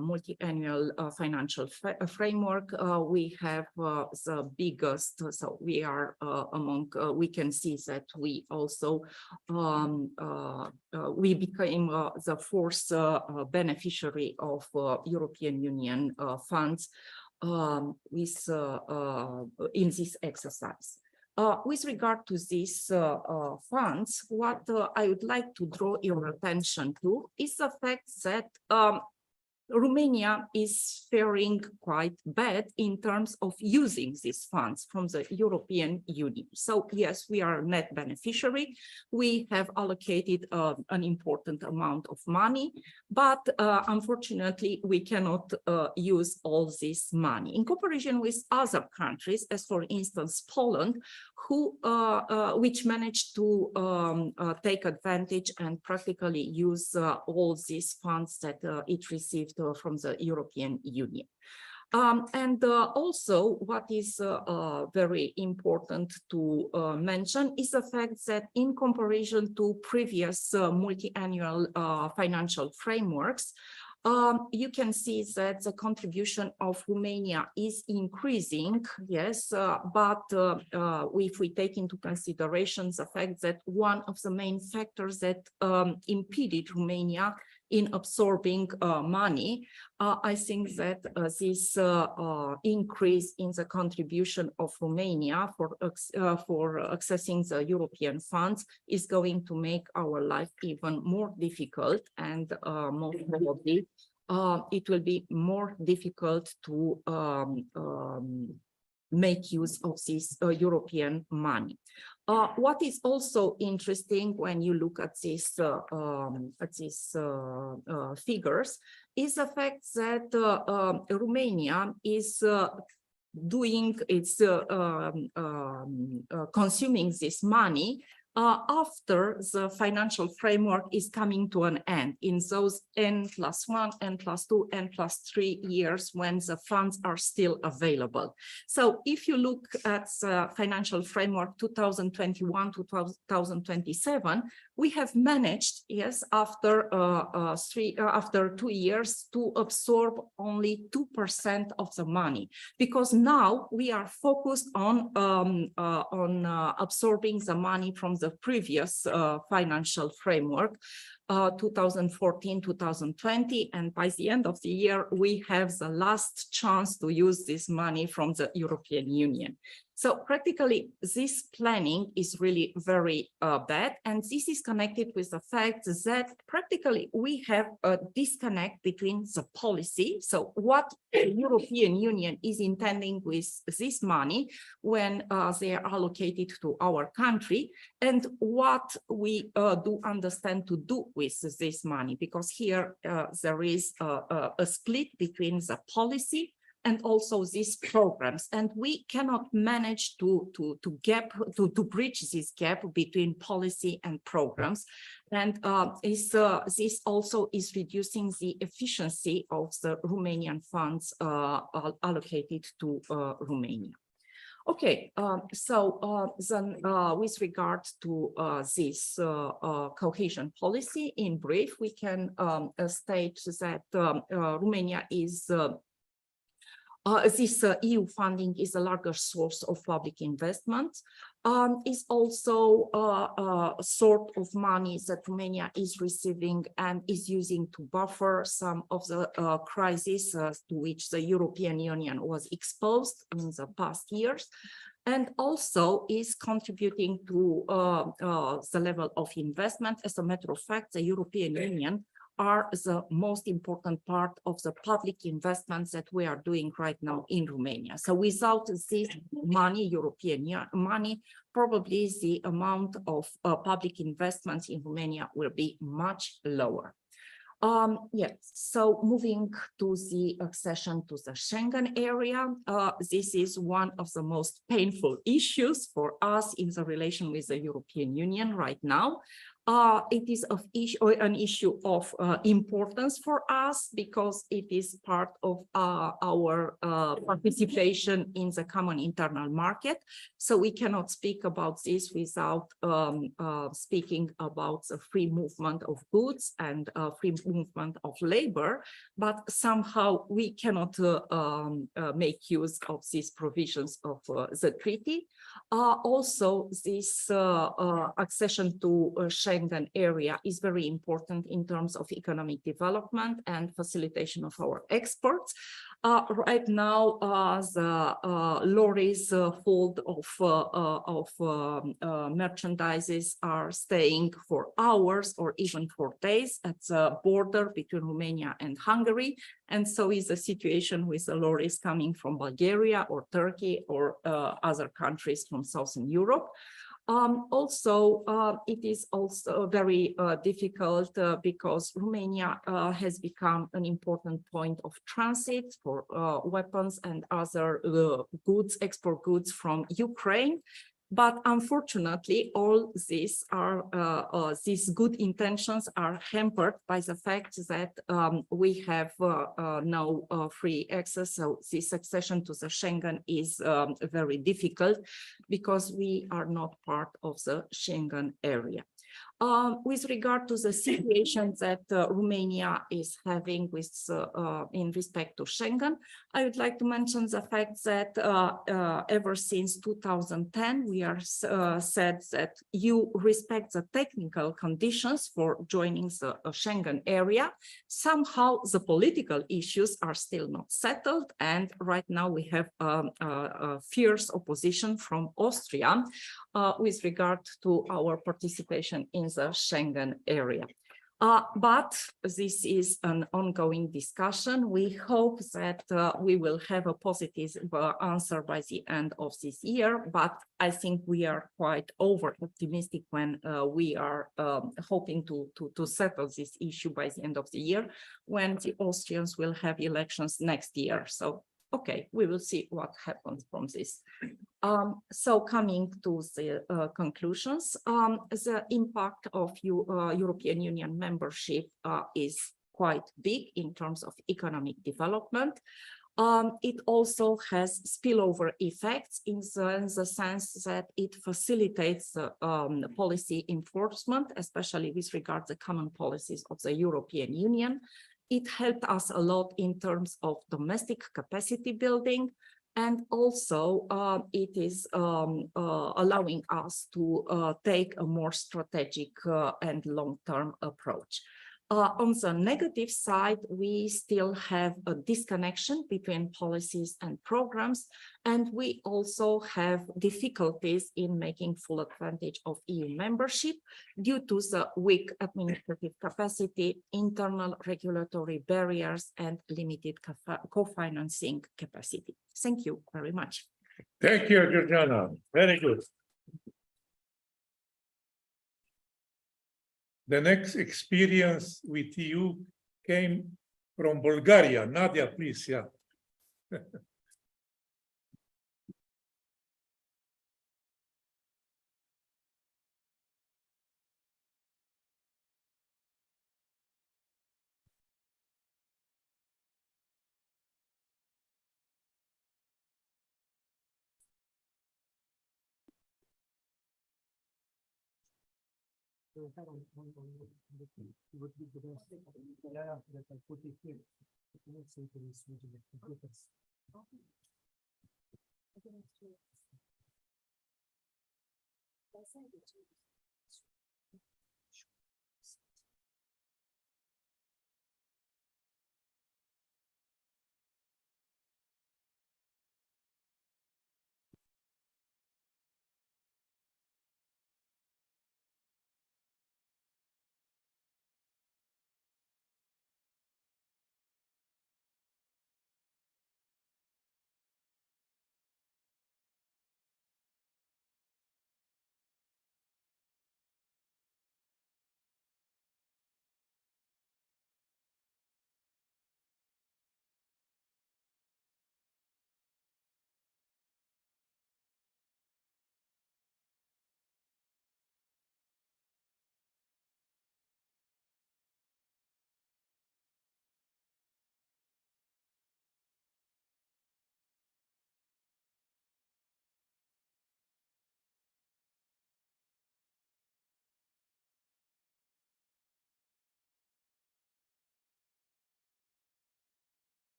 multi-annual financial framework, we have the biggest, so we are among, we can see that we also, we became the fourth beneficiary of European Union funds with in this exercise. With regard to these funds, what I would like to draw your attention to is the fact that Romania is faring quite bad in terms of using these funds from the European Union. So yes, we are a net beneficiary. We have allocated an important amount of money, but unfortunately, we cannot use all this money. In comparison with other countries, as for instance, Poland, who which managed to take advantage and practically use all these funds that it received from the European Union. And also what is very important to mention is the fact that in comparison to previous multi-annual financial frameworks, you can see that the contribution of Romania is increasing, yes, but if we take into consideration the fact that one of the main factors that impeded Romania in absorbing money, I think that this increase in the contribution of Romania for accessing the European funds is going to make our life even more difficult, and most probably it will be more difficult to make use of this European money. What is also interesting when you look at these figures is the fact that Romania is consuming this money after the financial framework is coming to an end in those N+1, N+2, N+3 years when the funds are still available. So if you look at the financial framework 2021 to 2027, we have managed, yes, after 2 years to absorb only 2% of the money, because now we are focused on absorbing the money from the previous financial framework, 2014-2020, and by the end of the year, we have the last chance to use this money from the European Union. So practically, this planning is really very bad, and this is connected with the fact that practically we have a disconnect between the policy, so what the European Union is intending with this money when they are allocated to our country, and what we do understand to do with this money, because here there is a split between the policy and also these programs, and we cannot manage to bridge this gap between policy and programs, and this also is reducing the efficiency of the Romanian funds allocated to Romania. Okay, so then with regard to this cohesion policy, in brief, we can state that Romania is this EU funding is a larger source of public investment. is also a sort of money that Romania is receiving and is using to buffer some of the crises to which the European Union was exposed in the past years, and also is contributing to the level of investment. As a matter of fact, the European Union are the most important part of the public investments that we are doing right now in Romania. So without this money, European money, probably the amount of public investments in Romania will be much lower. Yes, so moving to the accession to the Schengen area, this is one of the most painful issues for us in the relation with the European Union right now. It is an issue of importance for us because it is part of our participation in the common internal market. So we cannot speak about this without speaking about the free movement of goods and free movement of labor, but somehow we cannot make use of these provisions of the treaty. Also, this accession to Schengen area is very important in terms of economic development and facilitation of our exports. Right now, the lorries full of merchandises are staying for hours or even for days at the border between Romania and Hungary. And so is the situation with the lorries coming from Bulgaria or Turkey or other countries from Southern Europe. It is also very difficult because Romania has become an important point of transit for weapons and other goods, export goods from Ukraine. But unfortunately, all these good intentions are hampered by the fact that we have no free access. So this accession to the Schengen is very difficult because we are not part of the Schengen area. With regard to the situation that Romania is having with in respect to Schengen, I would like to mention the fact that ever since 2010, we are said that you respect the technical conditions for joining the Schengen area. Somehow the political issues are still not settled, and right now we have a fierce opposition from Austria with regard to our participation in the Schengen area. But this is an ongoing discussion. We hope that we will have a positive answer by the end of this year, but I think we are quite over-optimistic when we are hoping to settle this issue by the end of the year, when the Austrians will have elections next year. So, okay, we will see what happens from this. So coming to the conclusions, the impact of European Union membership is quite big in terms of economic development. It also has spillover effects in the sense that it facilitates policy enforcement, especially with regard to the common policies of the European Union. It helped us a lot in terms of domestic capacity building, and also it is allowing us to take a more strategic and long-term approach. On the negative side, we still have a disconnection between policies and programs, and we also have difficulties in making full advantage of EU membership due to the weak administrative capacity, internal regulatory barriers, and limited co-financing capacity. Thank you very much. Thank you, Georgiana. Very good. The next experience with you came from Bulgaria. Nadia, please, yeah.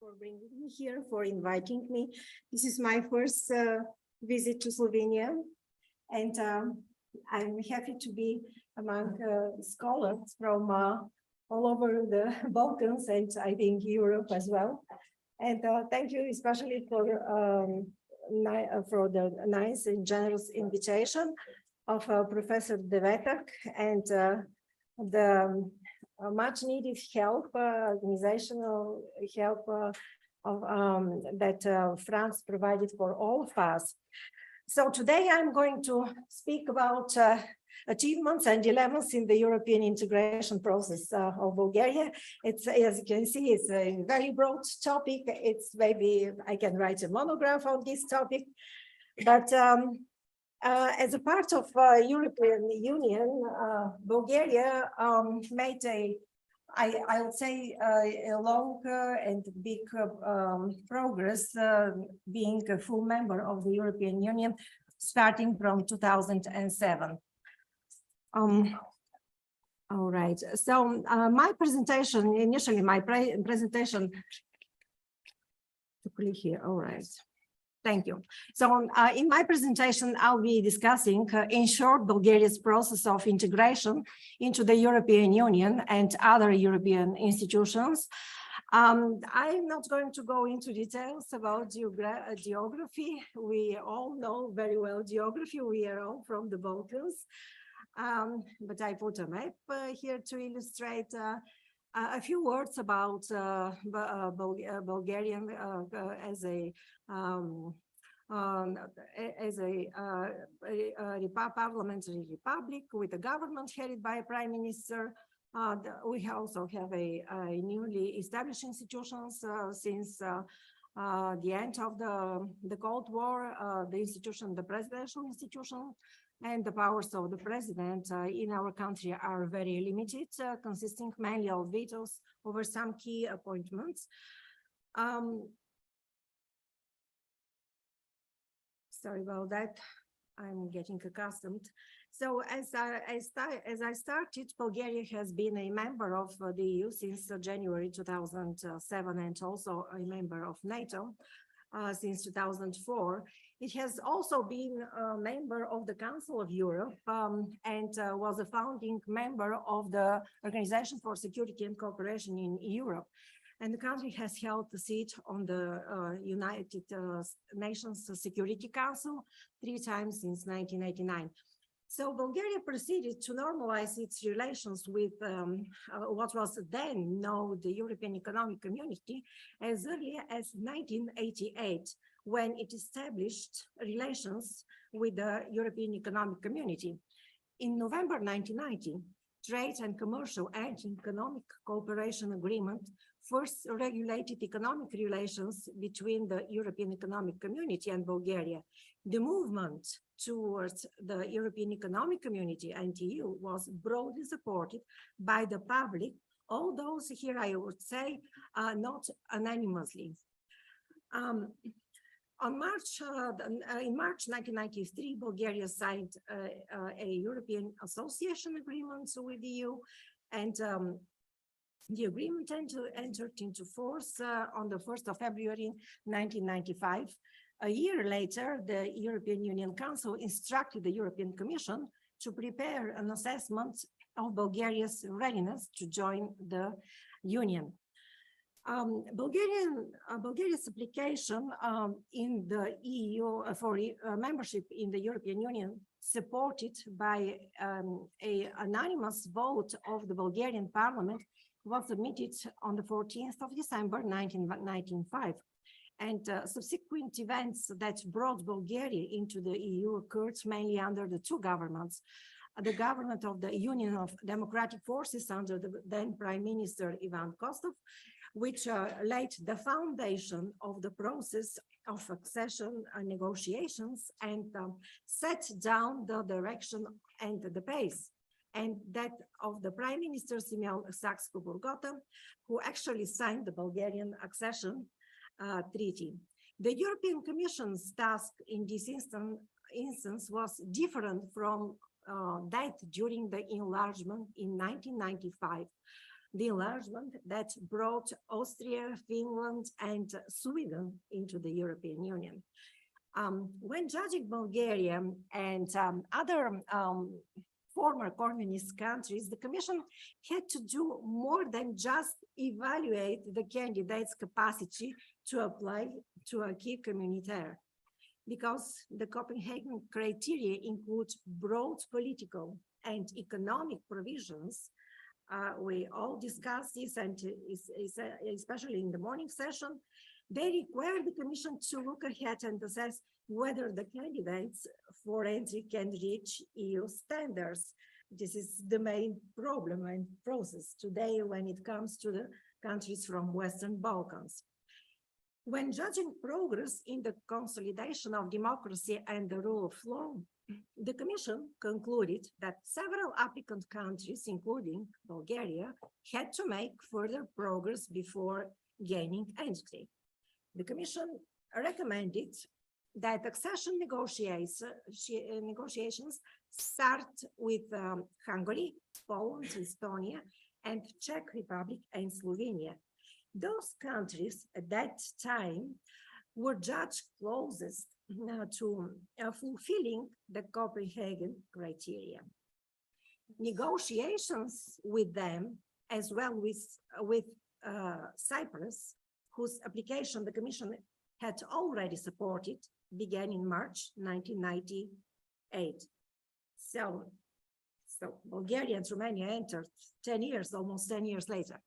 For bringing me here, for inviting me. This is my first visit to Slovenia, and I'm happy to be among scholars from all over the Balkans and I think Europe as well. And thank you especially for the nice and generous invitation of Professor Devetak and the much needed help, organizational help that France provided for all of us. So today I'm going to speak about achievements and dilemmas in the European integration process of Bulgaria. It's, as you can see, it's a very broad topic. It's maybe I can write a monograph on this topic, but as a part of European Union, Bulgaria made I would say, a long and big progress being a full member of the European Union starting from 2007. All right, so my presentation, initially my presentation, here, all right. Thank you. So in my presentation, I'll be discussing, in short, Bulgaria's process of integration into the European Union and other European institutions. I'm not going to go into details about geography. We all know very well geography. We are all from the Balkans. But I put a map here to illustrate a few words about Bulgarian as a parliamentary republic with a government headed by a prime minister. We also have a newly established institutions since the end of the Cold War, the presidential institution, and the powers of the president in our country are very limited, consisting mainly of vetoes over some key appointments. Sorry about that. I'm getting accustomed. So as I started, Bulgaria has been a member of the EU since January 2007 and also a member of NATO since 2004. It has also been a member of the Council of Europe and was a founding member of the Organization for Security and Cooperation in Europe. And the country has held the seat on the United Nations Security Council 3 times since 1989. So Bulgaria proceeded to normalize its relations with what was then known the European Economic Community as early as 1988, when it established relations with the European Economic Community. In November 1990, Trade and Commercial and Economic Cooperation Agreement first regulated economic relations between the European Economic Community and Bulgaria. The movement towards the European Economic Community and EU was broadly supported by the public, although here I would say not unanimously. In March 1993, Bulgaria signed a European Association Agreement with the EU, and the agreement entered into force on the 1st of February 1995. A year later, the European Union Council instructed the European Commission to prepare an assessment of Bulgaria's readiness to join the Union. Bulgaria's application in the EU for membership in the European Union, supported by an unanimous vote of the Bulgarian Parliament, was submitted on the 14th of December 1995. And subsequent events that brought Bulgaria into the EU occurred mainly under the two governments. The government of the Union of Democratic Forces under the then Prime Minister Ivan Kostov, which laid the foundation of the process of accession negotiations and set down the direction and the pace, and that of the Prime Minister Simeon Saxo-Burgota, who actually signed the Bulgarian accession treaty. The European Commission's task in this instance was different from that during the enlargement in 1995. The enlargement that brought Austria, Finland, and Sweden into the European Union. When judging Bulgaria and other former communist countries, the Commission had to do more than just evaluate the candidate's capacity to apply to a acquis communautaire, because the Copenhagen criteria include broad political and economic provisions. We all discussed this, and especially in the morning session, they require the Commission to look ahead and assess whether the candidates for entry can reach EU standards. This is the main problem and process today when it comes to the countries from Western Balkans. When judging progress in the consolidation of democracy and the rule of law, the Commission concluded that several applicant countries, including Bulgaria, had to make further progress before gaining entry. The Commission recommended that accession negotiations start with Hungary, Poland, Estonia, and Czech Republic and Slovenia. Those countries at that time were judged closest to fulfilling the Copenhagen criteria. Negotiations with them, as well with Cyprus, whose application the Commission had already supported, began in March 1998. So Bulgaria and Romania entered almost 10 years later.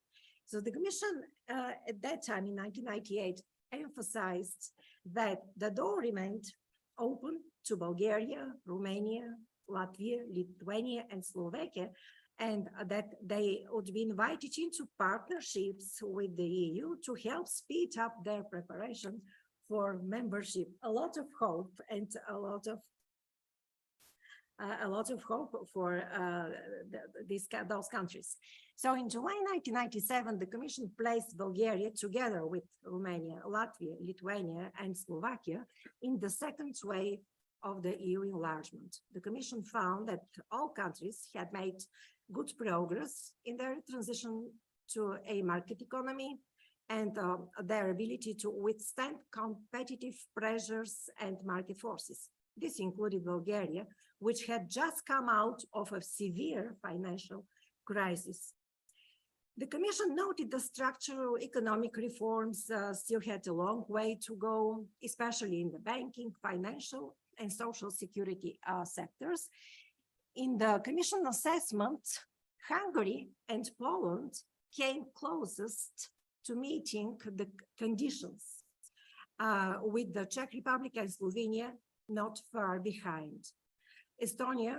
So the Commission at that time in 1998 emphasized that the door remained open to Bulgaria, Romania, Latvia, Lithuania, and Slovakia, and that they would be invited into partnerships with the EU to help speed up their preparation for membership. A lot of hope and a lot of hope for those countries. So in July 1997, the Commission placed Bulgaria together with Romania, Latvia, Lithuania, and Slovakia in the second wave of the EU enlargement. The Commission found that all countries had made good progress in their transition to a market economy and their ability to withstand competitive pressures and market forces. This included Bulgaria, which had just come out of a severe financial crisis. The Commission noted the structural economic reforms still had a long way to go, especially in the banking, financial, and social security sectors. in the Commission assessment, Hungary and Poland came closest to meeting the conditions, with the Czech Republic and Slovenia not far behind. Estonia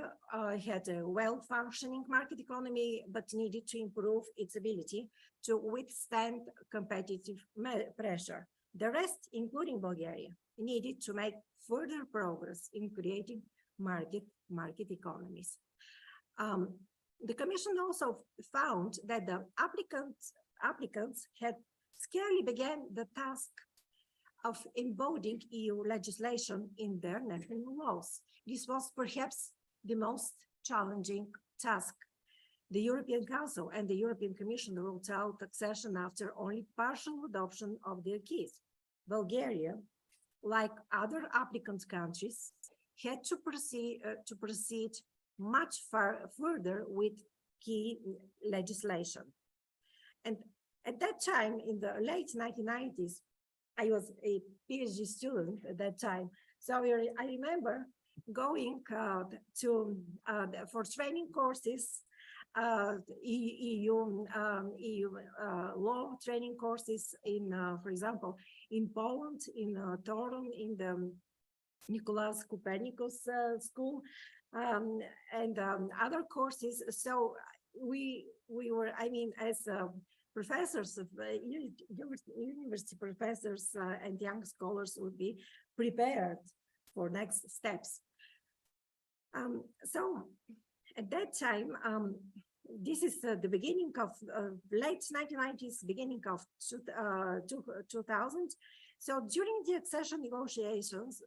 had a well-functioning market economy, but needed to improve its ability to withstand competitive pressure. The rest, including Bulgaria, needed to make further progress in creating market economies. The Commission also found that the applicants had scarcely began the task of embodying EU legislation in their national laws. This was perhaps the most challenging task. The European Council and the European Commission ruled out accession after only partial adoption of the acquis. Bulgaria, like other applicant countries, had to proceed much further with key legislation. And at that time, in the late 1990s, I was a PhD student at that time. So I remember going for training courses, EU law training courses in, for example, in Poland, in Torun, in the Nicholas Copernicus school, and other courses. So we were, I mean, as professors of university professors and young scholars would be prepared for next steps. So at that time, this is the beginning of late 1990s, beginning of 2000. So during the accession negotiations,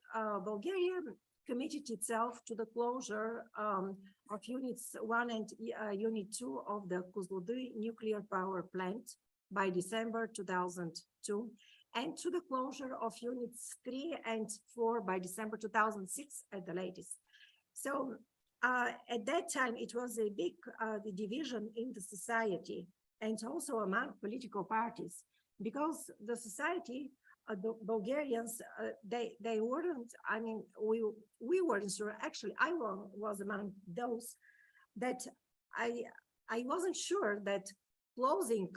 Bulgaria committed itself to the closure of units 1 and unit 2 of the Kozloduy nuclear power plant by December 2002, and to the closure of units 3 and 4 by December 2006 at the latest. So at that time, it was a big division in the society and also among political parties, because the society, the Bulgarians, they weren't, I mean, we weren't sure, actually I was among those that I wasn't sure that closing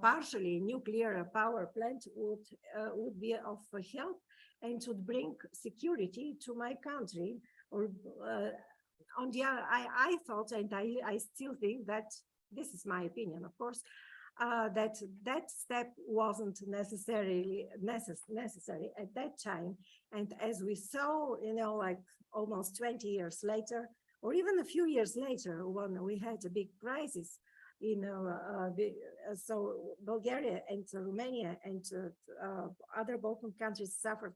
partially nuclear power plant would be of help and would bring security to my country. Or on the other, I thought, and I still think that, this is my opinion, of course, that step wasn't necessarily necessary at that time. And as we saw, you know, like almost 20 years later, or even a few years later, when we had a big crisis, you know, so Bulgaria and Romania and other Balkan countries suffered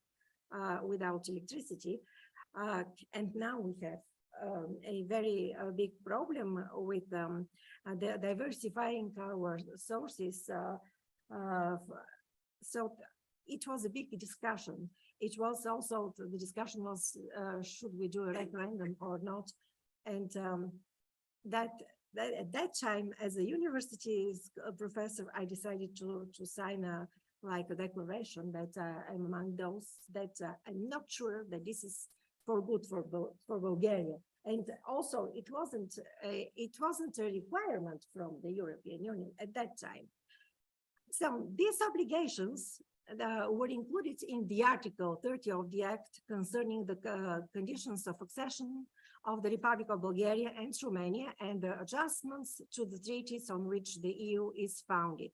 without electricity. And now we have a very big problem with diversifying our sources. So it was a big discussion. It was also, the discussion was, should we do a referendum or not? And at that time, as a university professor, I decided to sign a declaration that I'm among those that I'm not sure that this is for good for Bulgaria. And also it wasn't a requirement from the European Union at that time. So these obligations were included in the Article 30 of the Act concerning the conditions of accession of the Republic of Bulgaria and Romania and the adjustments to the treaties on which the EU is founded.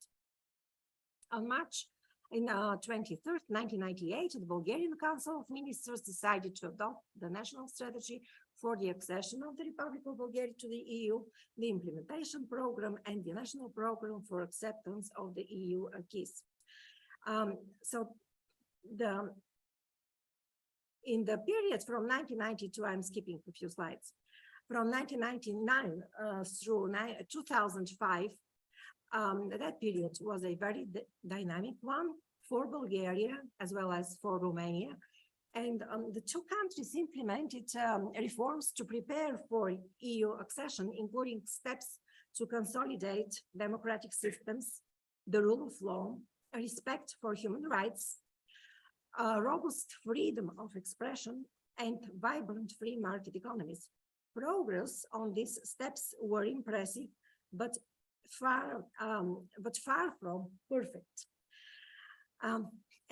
On March 23rd, 1998, the Bulgarian Council of Ministers decided to adopt the national strategy for the accession of the Republic of Bulgaria to the EU, the implementation program, and the national program for acceptance of the EU acquis. In the period from 1992, I'm skipping a few slides, from 1999 through 2005, that period was a very dynamic one for Bulgaria as well as for Romania. And the two countries implemented reforms to prepare for EU accession, including steps to consolidate democratic systems, the rule of law, respect for human rights, robust freedom of expression, and vibrant free market economies. progress on these steps were impressive, but far from perfect.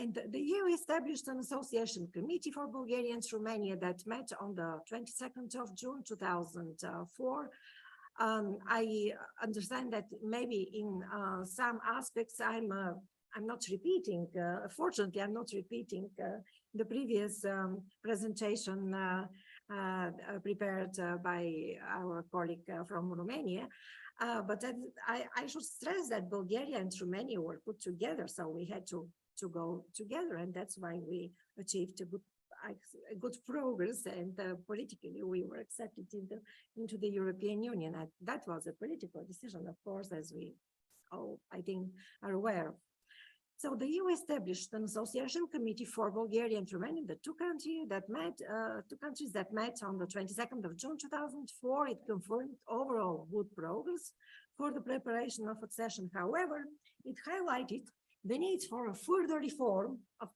And the EU established an association committee for Bulgaria and Romania that met on the 22nd of June 2004. I understand that maybe in some aspects I'm not repeating. Fortunately, I'm not repeating the previous presentation prepared by our colleague from Romania. But I should stress that Bulgaria and Romania were put together, so we had to go together, and that's why we achieved a good progress, and politically we were accepted into the European Union. And that was a political decision, of course, as we all, I think, are aware. So the EU established an association committee for Bulgaria and Romania, the two countries that met on the 22nd of June 2004. It confirmed overall good progress for the preparation of accession. However, it highlighted the need for a further reform of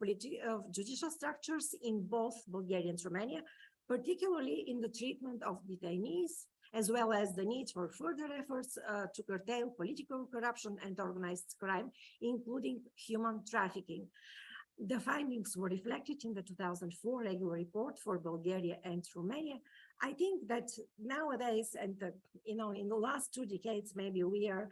judicial structures in both Bulgaria and Romania, particularly in the treatment of detainees, as well as the need for further efforts to curtail political corruption and organized crime, including human trafficking. The findings were reflected in the 2004 regular report for Bulgaria and Romania. I think that nowadays, and in the last 2 decades, maybe we are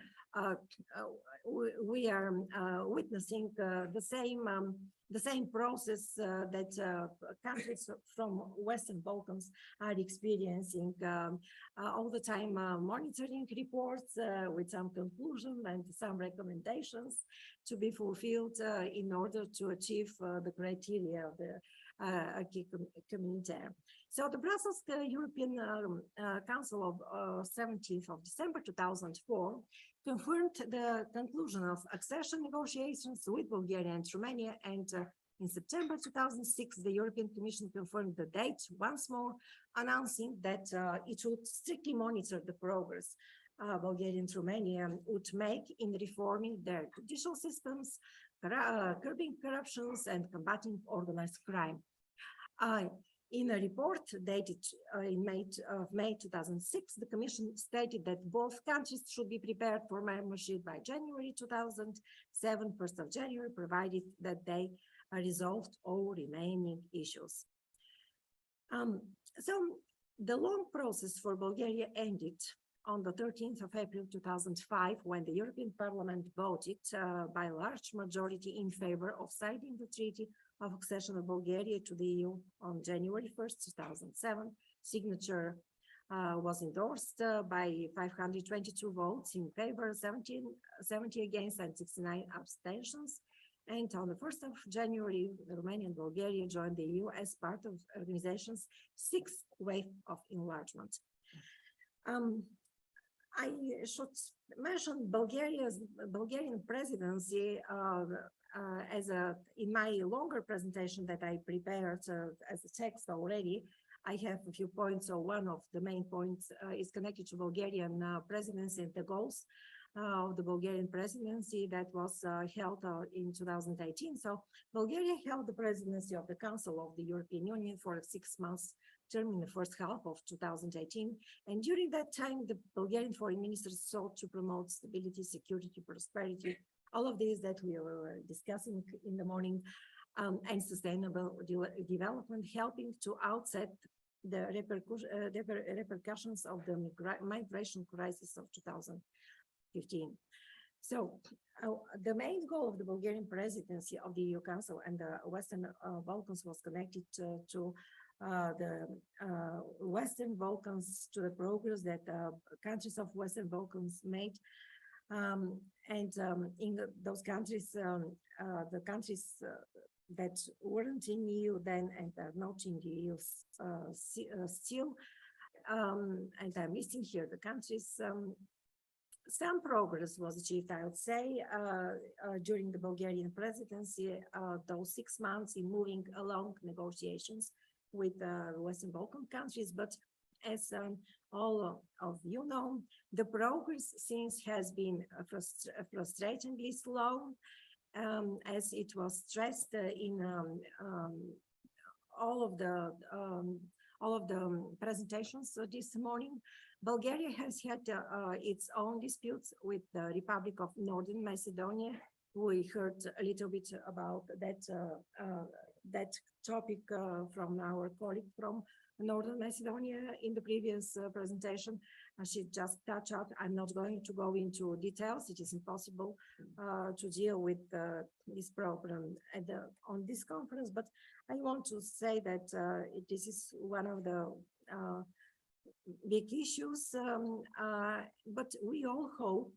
witnessing the same process that countries from Western Balkans are experiencing, all the time monitoring reports with some conclusion and some recommendations to be fulfilled in order to achieve the criteria of the acquis communautaire. So the Brussels European Council of 17th of December 2004 confirmed the conclusion of accession negotiations with Bulgaria and Romania, and in September 2006, the European Commission confirmed the date once more, announcing that it would strictly monitor the progress Bulgaria and Romania would make in reforming their judicial systems, curbing corruptions, and combating organized crime. In a report dated in May 2006, the Commission stated that both countries should be prepared for membership by January 2007, 1st of January, provided that they resolved all remaining issues. So the long process for Bulgaria ended on the 13th of April 2005, when the European Parliament voted by a large majority in favor of signing the Treaty of Accession of Bulgaria to the EU on January 1st, 2007. Signature was endorsed by 522 votes in favor, 70 against, and 69 abstentions. And on the 1st of January, Romania and Bulgaria joined the EU as part of the organization's 6th wave of enlargement. I should mention Bulgarian presidency in my longer presentation that I prepared as a text already. I have a few points. So one of the main points is connected to Bulgarian presidency and the goals of the Bulgarian presidency that was held in 2018. So Bulgaria held the presidency of the Council of the European Union for 6 months term in the first half of 2018. And during that time, the Bulgarian foreign ministers sought to promote stability, security, prosperity, all of these that we were discussing in the morning, and sustainable development, helping to offset the repercussions of the migration crisis of 2015. So the main goal of the Bulgarian presidency of the EU Council and the Western Balkans was connected to the Western Balkans, to the progress that countries of Western Balkans made. In those countries, the countries that weren't in the EU then and are not in the EU still, and I'm listing here the countries. Some progress was achieved, I would say, during the Bulgarian presidency, those 6 months in moving along negotiations with the Western Balkan countries. But as all of you know, the progress since has been frustratingly slow, as it was stressed in all all of the presentations this morning. Bulgaria has had its own disputes with the Republic of Northern Macedonia. We heard a little bit about that topic from our colleague from Northern Macedonia in the previous presentation. She just touched out. I'm not going to go into details. It is impossible to deal with this problem on this conference, but I want to say that this is one of the big issues, but we all hope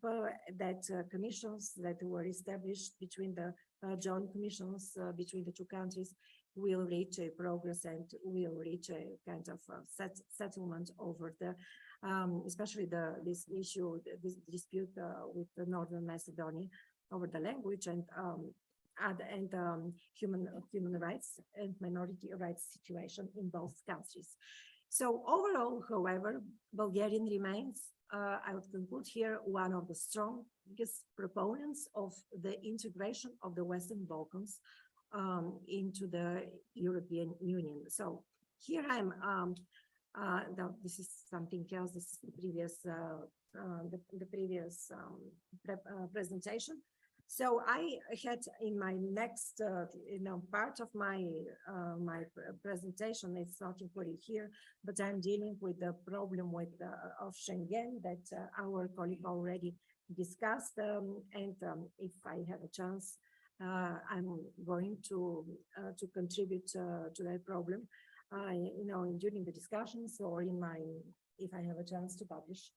that commissions that were established between the joint commissions between the two countries will reach a progress and will reach a kind of settlement over the, especially this issue, this dispute with the Northern Macedonia over the language and human rights and minority rights situation in both countries. So overall, however, Bulgarian remains, I would conclude here, one of the strongest proponents of the integration of the Western Balkans into the European Union. So here I'm, this is something else, this is the previous presentation. So I had in my next, part of my presentation, it's not included here, but I'm dealing with the problem with of Schengen that our colleague already discussed, and if I have a chance, I'm going to contribute to that problem, during the discussions or in my, if I have a chance to publish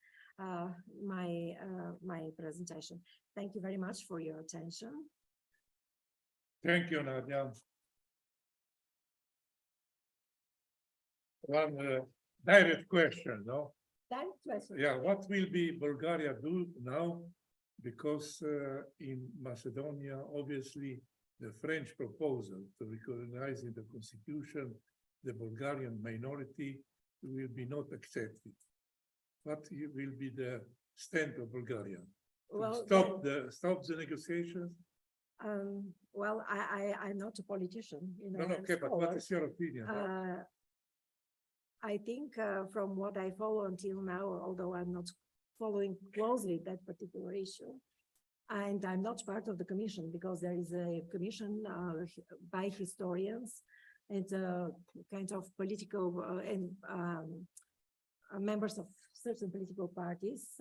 my presentation. Thank you very much for your attention. Thank you, Nadia. One direct question, no? Direct question. Yeah, what will be Bulgaria do now? Because in Macedonia, obviously, the French proposal to recognize in the constitution the Bulgarian minority will be not accepted. What will be the stand of Bulgaria? Well, Stop the negotiations? Well, I'm not a politician, No, I'm okay, but what scholar. is your opinion? I think from what I follow until now, although I'm not following closely that particular issue, and I'm not part of the commission because there is a commission by historians and kind of political and members of certain political parties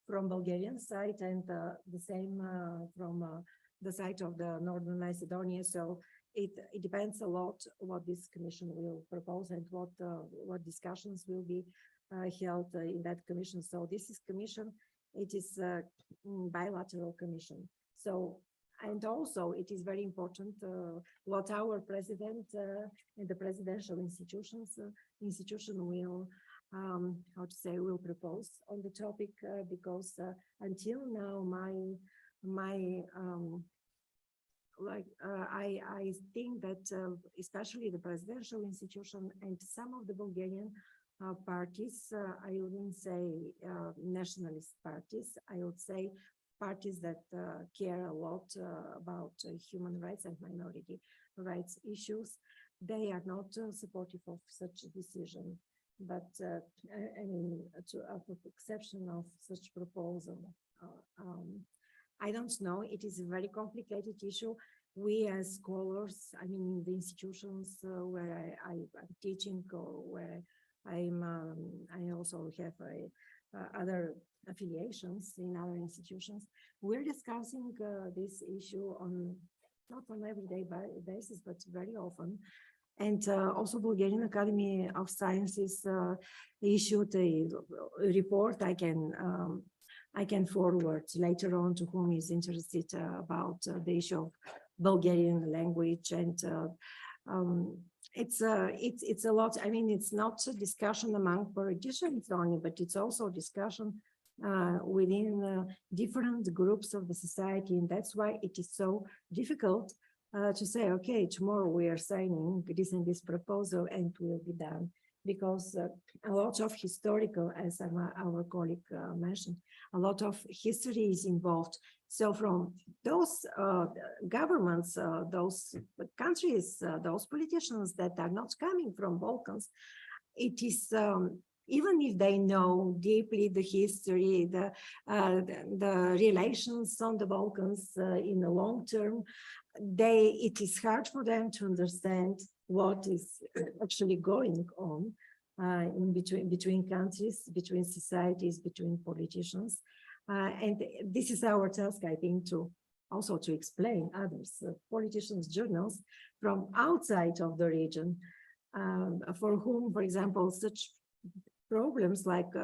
from Bulgarian side and the same from the side of the Northern Macedonia. So it depends a lot what this commission will propose and what discussions will be held in that commission. So this is commission, it is a bilateral commission. So, and also it is very important what our president and the presidential institution will how to say, will propose on the topic because until now I think that especially the presidential institution and some of the Bulgarian parties, I wouldn't say nationalist parties, I would say parties that care a lot about human rights and minority rights issues, they are not supportive of such a decision. But I mean, with the exception of such proposal, I don't know. It is a very complicated issue. We as scholars, I mean, the institutions where I'm teaching or where I also have other affiliations in other institutions. We're discussing this issue on not on everyday basis, but very often. And also Bulgarian Academy of Sciences issued a report I can forward later on to whom is interested about the issue of Bulgarian language. And it's a lot. I mean, it's not a discussion among politicians only, but it's also a discussion within different groups of the society. And that's why it is so difficult to say, okay, tomorrow we are signing this and this proposal and it will be done, because a lot of historical, as our colleague mentioned, a lot of history is involved. So from those governments, those countries, those politicians that are not coming from Balkans, it is, even if they know deeply the history, the relations on the Balkans in the long term, it is hard for them to understand what is actually going on in between countries, between societies, between politicians. And this is our task, I think, to also to explain others, politicians, journalists from outside of the region, for whom, for example, such problems like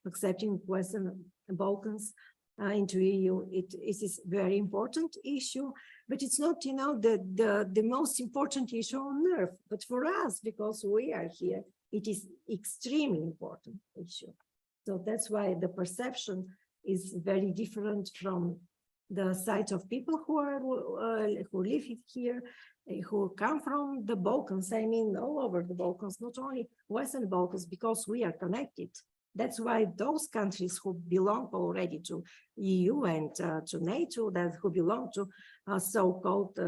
accepting Western Balkans into EU, it is a very important issue, but it's not, you know, the most important issue on earth. But for us, because we are here, it is extremely important issue. So that's why the perception is very different from the side of people who live here, who come from the Balkans. I mean, all over the Balkans, not only Western Balkans, because we are connected. That's why those countries who belong already to EU and to NATO, that who belong to so-called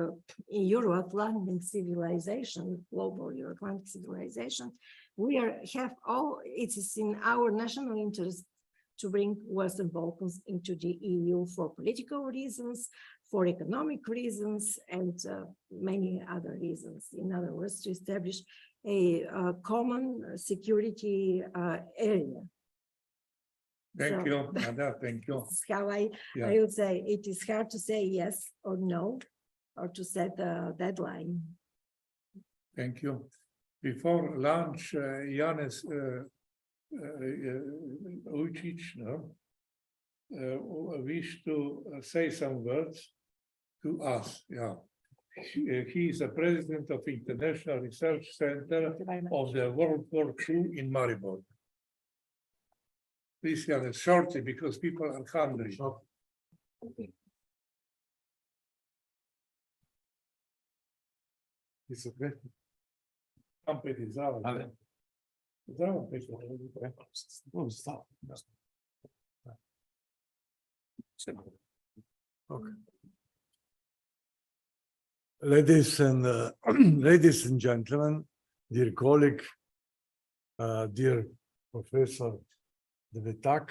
Euro-Atlantic civilization, global Euro-Atlantic civilization, it is in our national interest to bring Western Balkans into the EU for political reasons, for economic reasons, and many other reasons. In other words, to establish a common security area. Thank you, Nada, thank you. This is how I Yeah. would say it is hard to say yes or no, or to set a deadline. Thank you. Before lunch, Janez Ujcic, wish to say some words to us. Yeah, he is the president of International Research Center of the World War II in Maribor. Please, Janez, shortly, because people are hungry. It's okay. Company zdravo. Zdravo, Peter. Okay. Ladies and gentlemen, dear colleague, dear Professor De Vetak,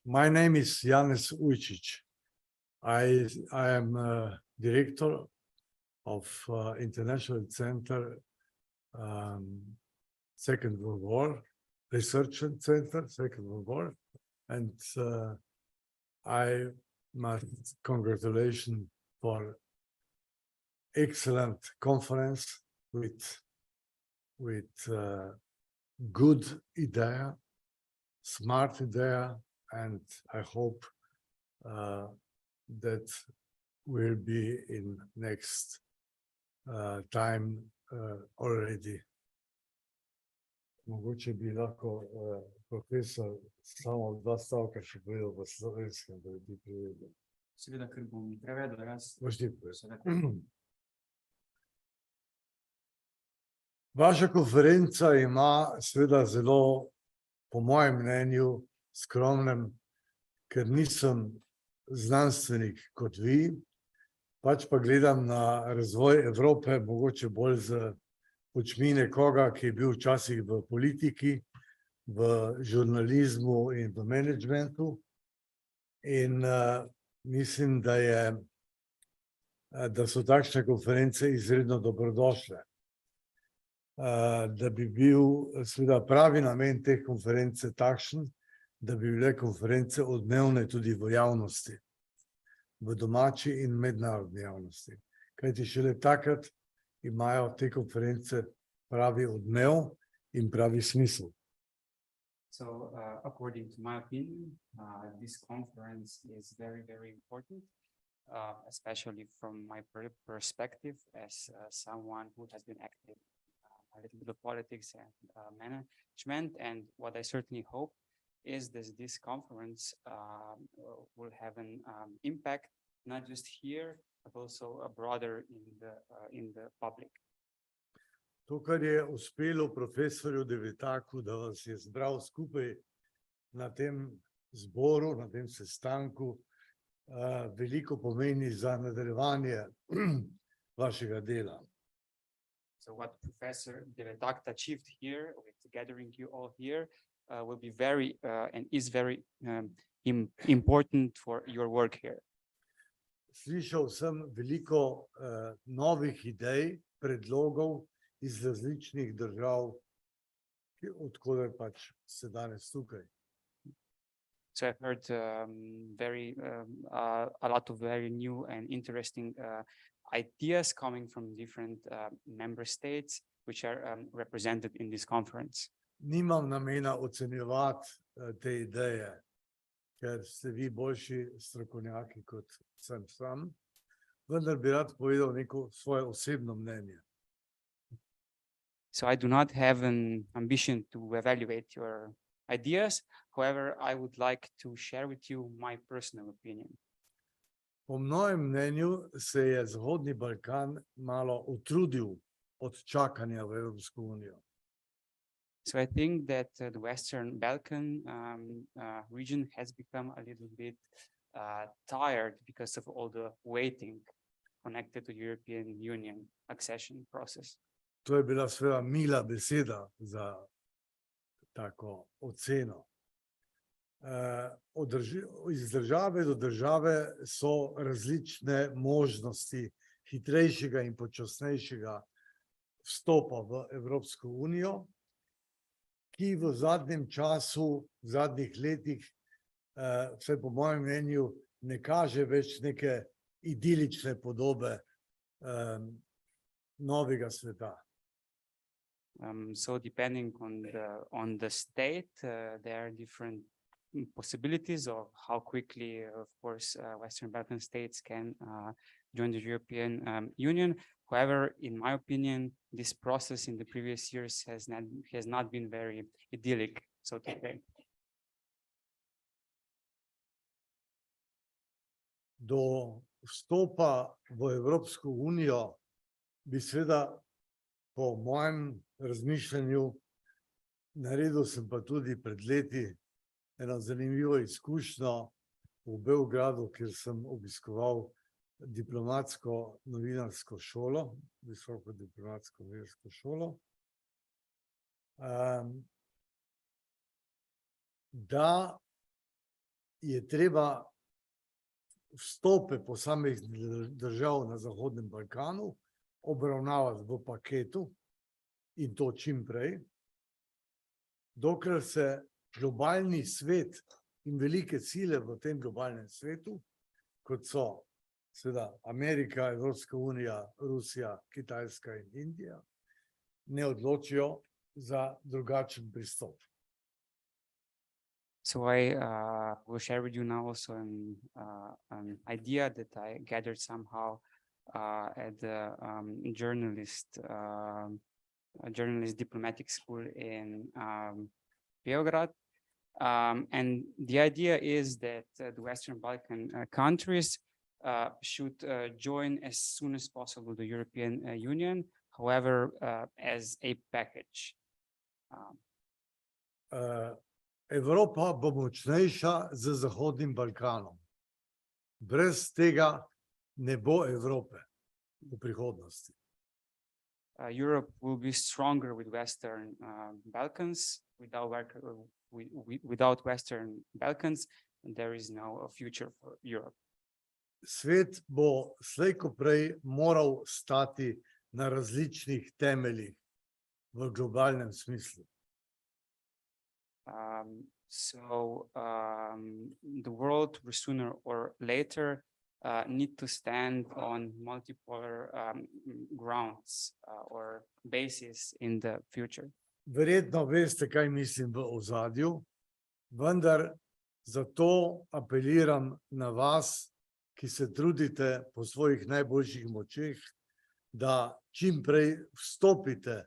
my name is Janez Ujcic. I am director of International Center Second World War, Research Center, Second World War, and I must congratulate for excellent conference with good idea, smart idea, and I hope that will be in next time already. Mogoče bi lahko profesor samo dva stavka še povedal v slovenskem, da bi prevedel. Seveda, ker bom prevedel, Boš ti povedal. Vaša konferenca ima seveda zelo, po mojem mnenju, skromnem, ker nisem znanstvenik kot vi, pač pa gledam na razvoj Evrope, mogoče bolj z očmi nekoga, ki je bil včasih v politiki, v žurnalizmu in v menedžmentu. In mislim, da so takšne konference izredno dobrodošle. Da bi bil seveda pravi namen teh konference takšen, da bi bile konference odmevne tudi v javnosti, v domači in mednarodni javnosti. Kajti šele takrat imajo te konference pravi odmev in pravi smisel. So, according to my opinion, this conference is very, very important, especially from my perspective as someone who has been active a little bit of politics and management. And what I certainly hope is that this conference will have an impact, not just here, but also broader in the public. To, kar je uspelo profesorju De Vetaku, da vas je zbral skupaj na tem zboru, na tem sestanku, veliko pomeni za nadaljevanje vašega dela. So what Professor Devetak achieved here with gathering you all here will be very and is very important for your work here. Slišal sem veliko novih idej, predlogov iz različnih držav, odkoder pač se danes tukaj. So I've heard a lot of very new and interesting ideas coming from different member states, which are represented in this conference. Nimam namena ocenjevati te ideje, ker ste vi boljši strokovnjaki kot sem sam, vendar bi rad povedal neko svoje osebno mnenje. So I do not have an ambition to evaluate your ideas. However, I would like to share with you my personal opinion. Po mojem mnenju se je Zahodni Balkan malo utrudil od čakanja v Evropsko unijo. So I think that the Western Balkan region has become a little bit tired because of all the waiting connected to European Union accession process. To je bila seveda mila beseda za tako oceno. Iz države do države so različne možnosti hitrejšega in počasnejšega vstopa v Evropsko unijo, ki v zadnjem času, v zadnjih letih, vsaj po mojem mnenju, ne kaže več neke idilične podobe novega sveta. So depending on the state, there are different possibilities of how quickly, of course, Western Balkan states can join the European Union. However, in my opinion, this process in the previous years has not been very idyllic, so to say. Do vstopa v Evropsko unijo bi seveda po mojem razmišljanju, naredil sem pa tudi pred leti eno zanimivo izkušnjo v Beogradu, kjer sem obiskoval diplomatsko novinarsko šolo, visoko diplomatsko novinarsko šolo, da je treba vstope posameznih držav na Zahodnem Balkanu obravnavati v paketu in to čim prej, dokler se globalni svet in velike sile v tem globalnem svetu, kot so seveda Amerika, Evropska unija, Rusija, Kitajska in Indija, ne odločijo za drugačen pristop. So I will share with you now also an idea that I gathered somehow at the journalist diplomatic school in Beograd. And the idea is that the Western Balkan countries should join as soon as possible the European Union, however, as a package. Evropa bo močnejša z Zahodnim Balkanom. Brez tega ne bo Evrope v prihodnosti. Europe will be stronger with Western Balkans. Without Western Balkans, there is no future for Europe. Svet bo slej ko prej moral stati na različnih temeljih v globalnem smislu. The world will sooner or later need to stand on multiple grounds or bases in the future. Verjetno veste, kaj mislim v ozadju, vendar zato apeliram na vas, ki se trudite po svojih najboljših močeh, da čim prej vstopite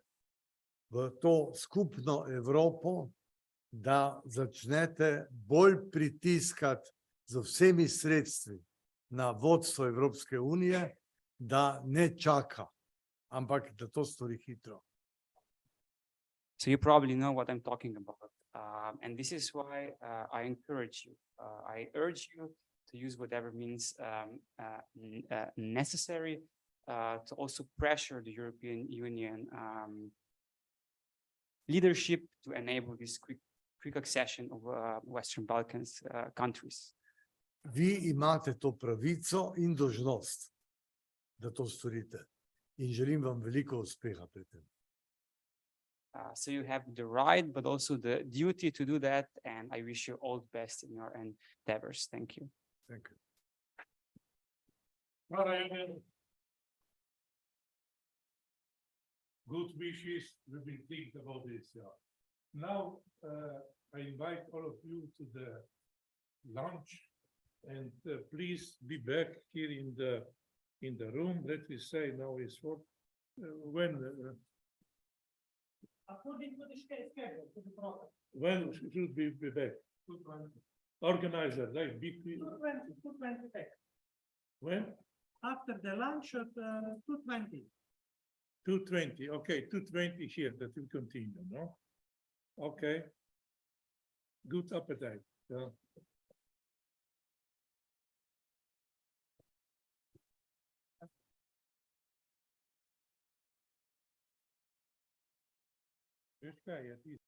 v to skupno Evropo, da začnete bolj pritiskati z vsemi sredstvi na vodstvo Evropske unije, da ne čaka, ampak da to stori hitro. So you probably know what I'm talking about. And this is why I encourage you. I urge you to use whatever means necessary to also pressure the European Union leadership to enable this quick accession of Western Balkans countries. Vi imate to pravico in dolžnost, da to storite. In želim vam veliko uspeha pri tem. So you have the right, but also the duty to do that. And I wish you all the best in your endeavors. Thank you. Thank you. Good wishes, we will think about this. Yeah. Now, I invite all of you to the lunch, and please be back here in the room. Let me say now is what when. According to the schedule, to the program. When should we be back? Organizer, like big. 2:20 back. When? After the lunch at 2:20. 2:20, okay, 2:20 here, that will continue, no? Okay. Good appetite. Yeah. This guy, at least.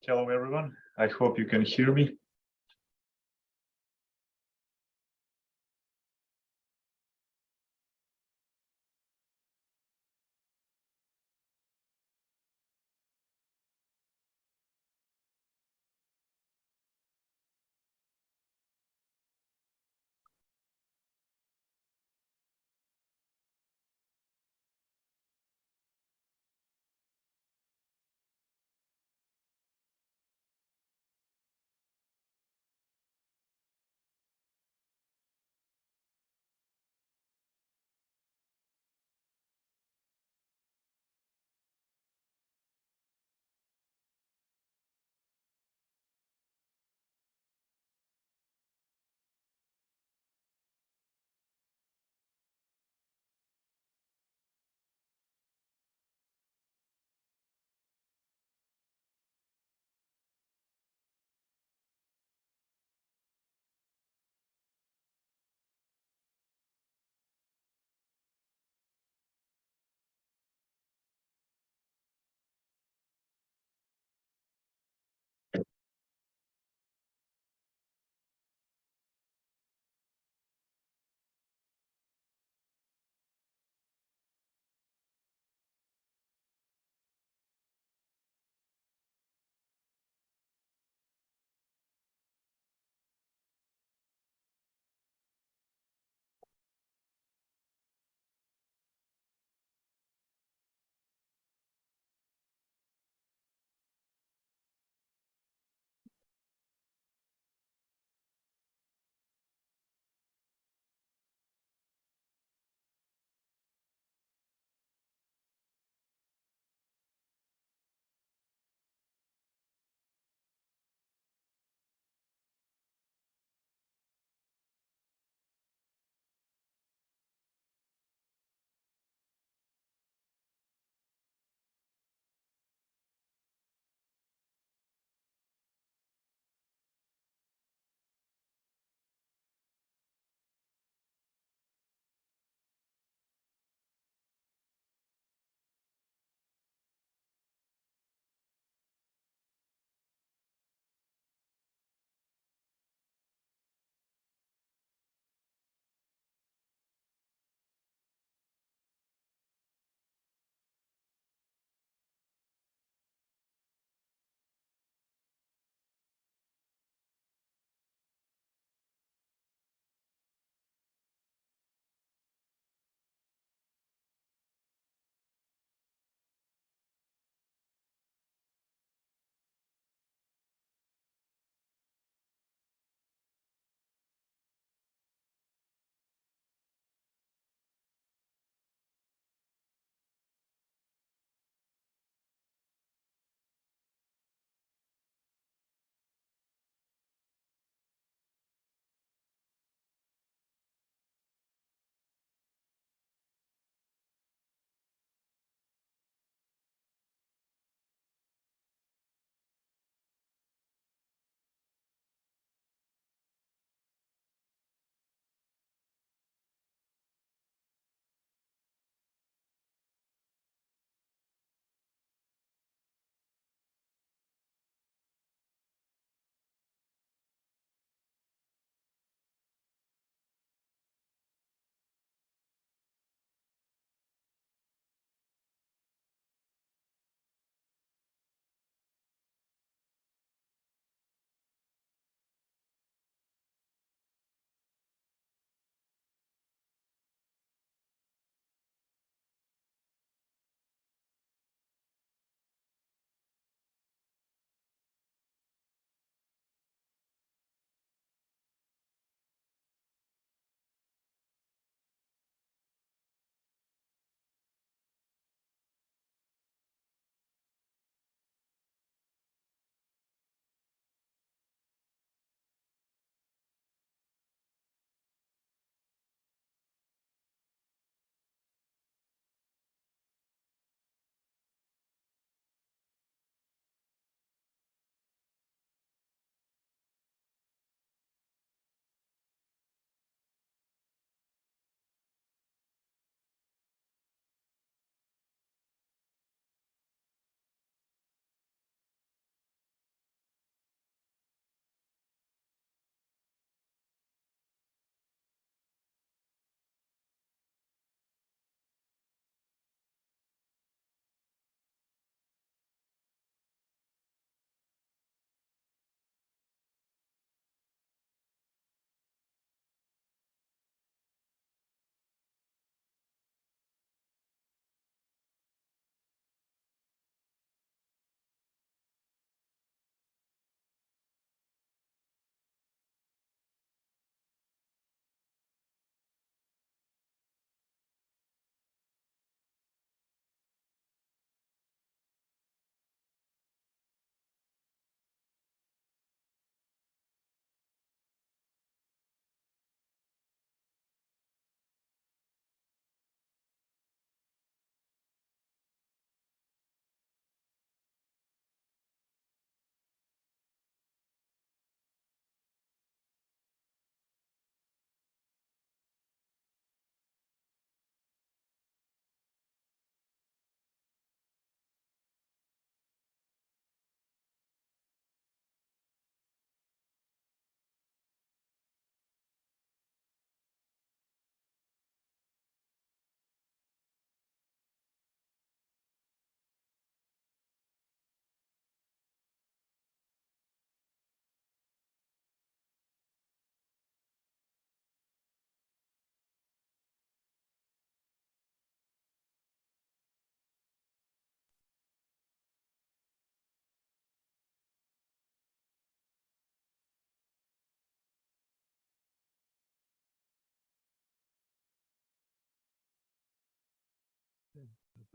Hello, everyone. I hope you can hear me.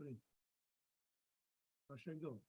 Please. I shall go.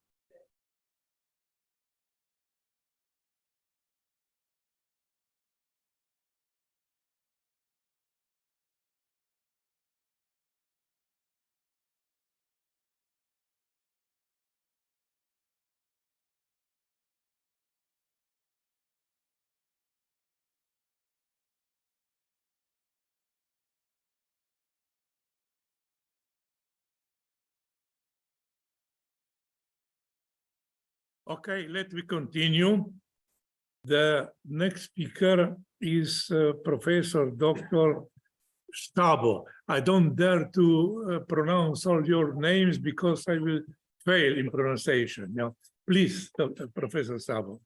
Okay, let me continue. The next speaker is Professor Dr. Stabo. I don't dare to pronounce all your names because I will fail in pronunciation. Now, please, Professor Stabo.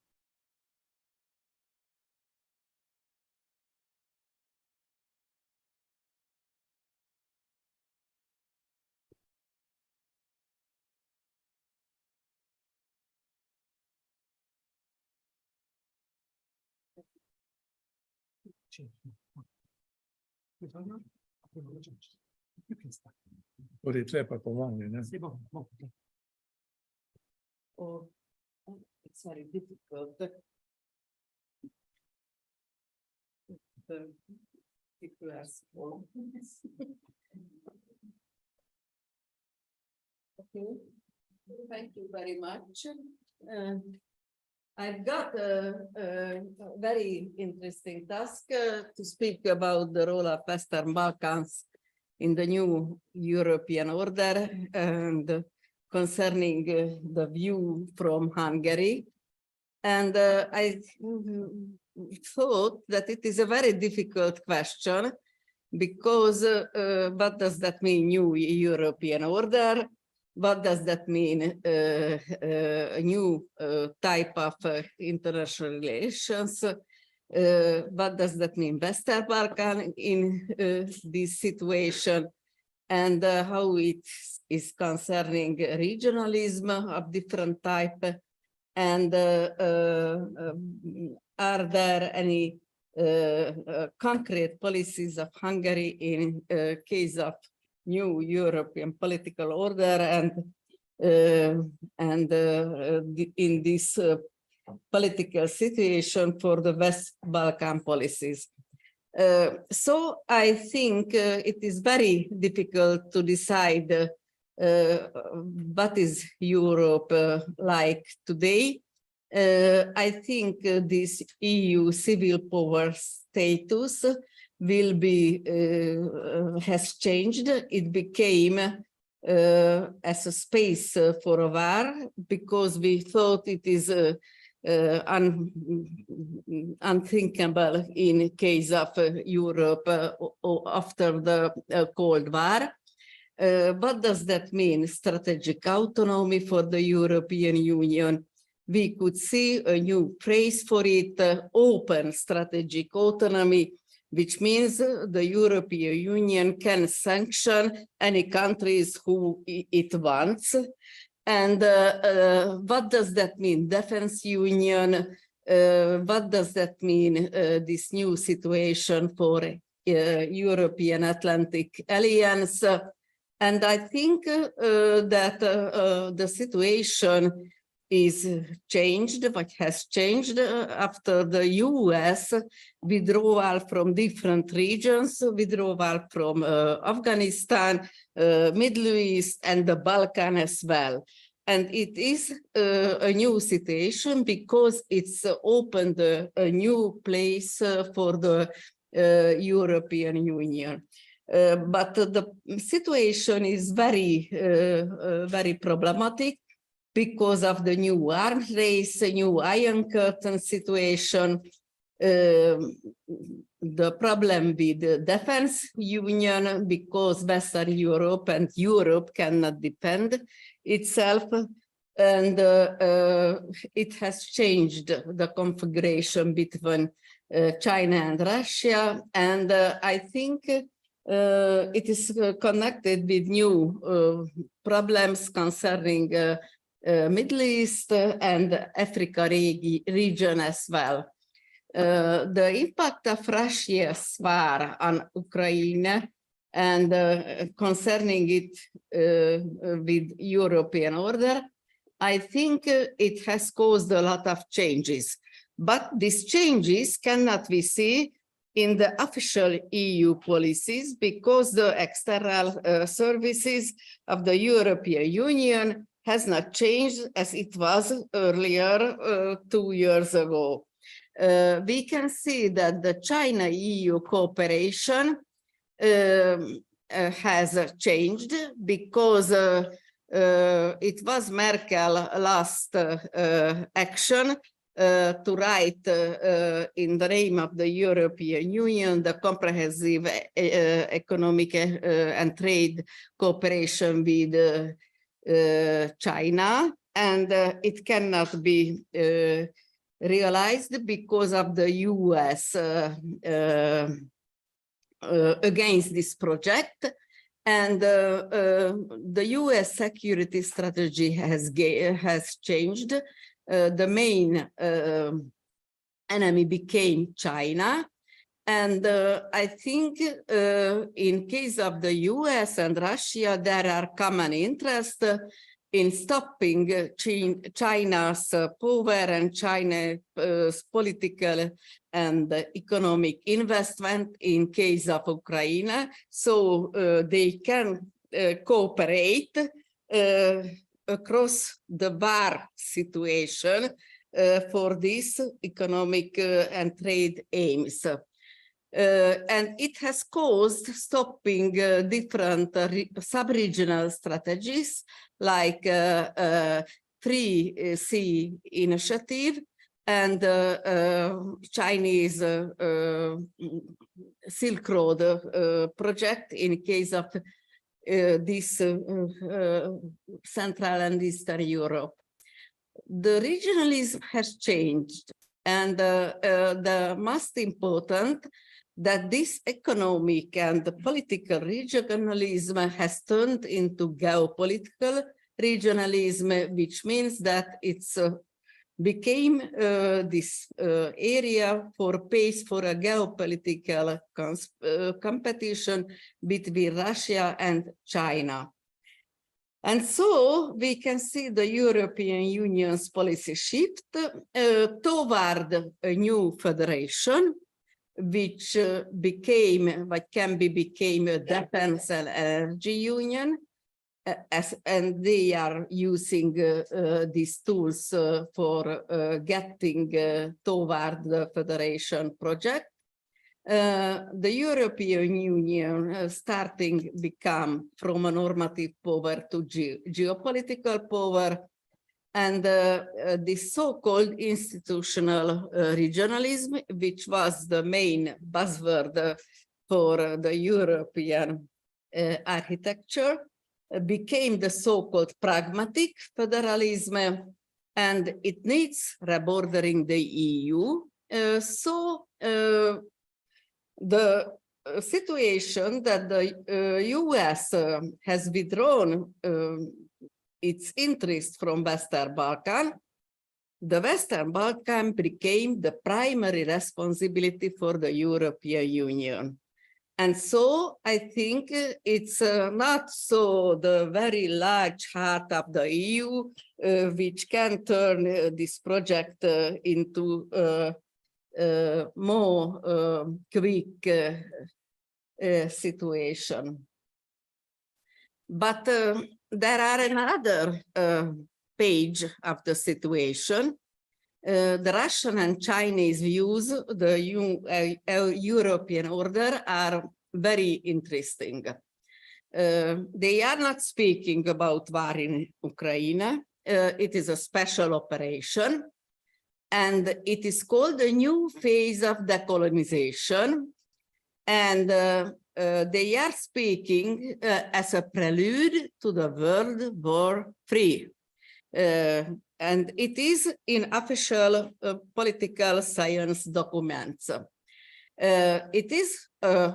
What is that, Papa Wang, Oh, it's very difficult. If you ask for. Okay, thank you very much. I've got a very interesting task to speak about the role of Western Balkans in the new European order and concerning the view from Hungary. And I thought that it is a very difficult question because what does that mean, new European order? What does that mean, a new type of international relations? What does that mean, Western Balkan in this situation? And how it is concerning regionalism of different type? And are there any concrete policies of Hungary in case of new European political order and in this political situation for the West Balkan policies? So I think it is very difficult to decide what is Europe like today. I think this EU civil power status will be has changed. It became as a space for a war because we thought it is unthinkable in case of Europe after the Cold War. What does that mean? Strategic autonomy for the European Union. We could see a new phrase for it, open strategic autonomy, which means the European Union can sanction any countries who it wants. And what does that mean? Defense union. What does that mean? This new situation for European Atlantic Alliance. And I think that the situation is changed, what has changed after the US withdrawal from different regions, withdrawal from Afghanistan, Middle East, and the Balkan as well. And it is a new situation because it's opened a new place for the European Union. But the situation is very, very problematic because of the new arms race, a new Iron Curtain situation, the problem with the defense union because Western Europe and Europe cannot defend itself, and it has changed the configuration between China and Russia, and I think it is connected with new problems concerning Middle East and Africa region as well. The impact of Russia's war on Ukraine And concerning it with European order, I think it has caused a lot of changes, but these changes cannot be seen in the official EU policies because the external services of the European Union has not changed as it was earlier 2 years ago. We can see that the China-EU cooperation has changed because it was Merkel last action to write in the name of the European Union the comprehensive economic and trade cooperation with China, and it cannot be realized because of the US against this project. And the US security strategy has changed. The main enemy became China. And I think in case of the US and Russia, there are common interests in stopping China's power and China's political and economic investment in case of Ukraine, so they can cooperate across the war situation for these economic and trade aims. And it has caused stopping different sub-regional strategies like 3C initiative and Chinese Silk Road project in case of this Central and Eastern Europe. The regionalism has changed, and the most important that this economic and political regionalism has turned into geopolitical regionalism, which means that it's became this area for pace for a geopolitical competition between Russia and China. And so we can see the European Union's policy shift toward a new federation, which became a defense and energy union, and they are using these tools for getting toward the federation project. The European Union starting become from a normative power to geopolitical power, and this so-called institutional regionalism, which was the main buzzword for the European architecture, became the so-called pragmatic federalism, and it needs rebordering the EU. So the situation that the US has withdrawn its interest from Western Balkan, the Western Balkan became the primary responsibility for the European Union. And so I think it's not so the very large heart of the EU which can turn this project into more quick situation. But there are another page of the situation. The Russian and Chinese views, the European order, are very interesting. They are not speaking about war in Ukraine. It is a special operation, and it is called a new phase of decolonization. And they are speaking as a prelude to the World War III. And it is in official political science documents. It is a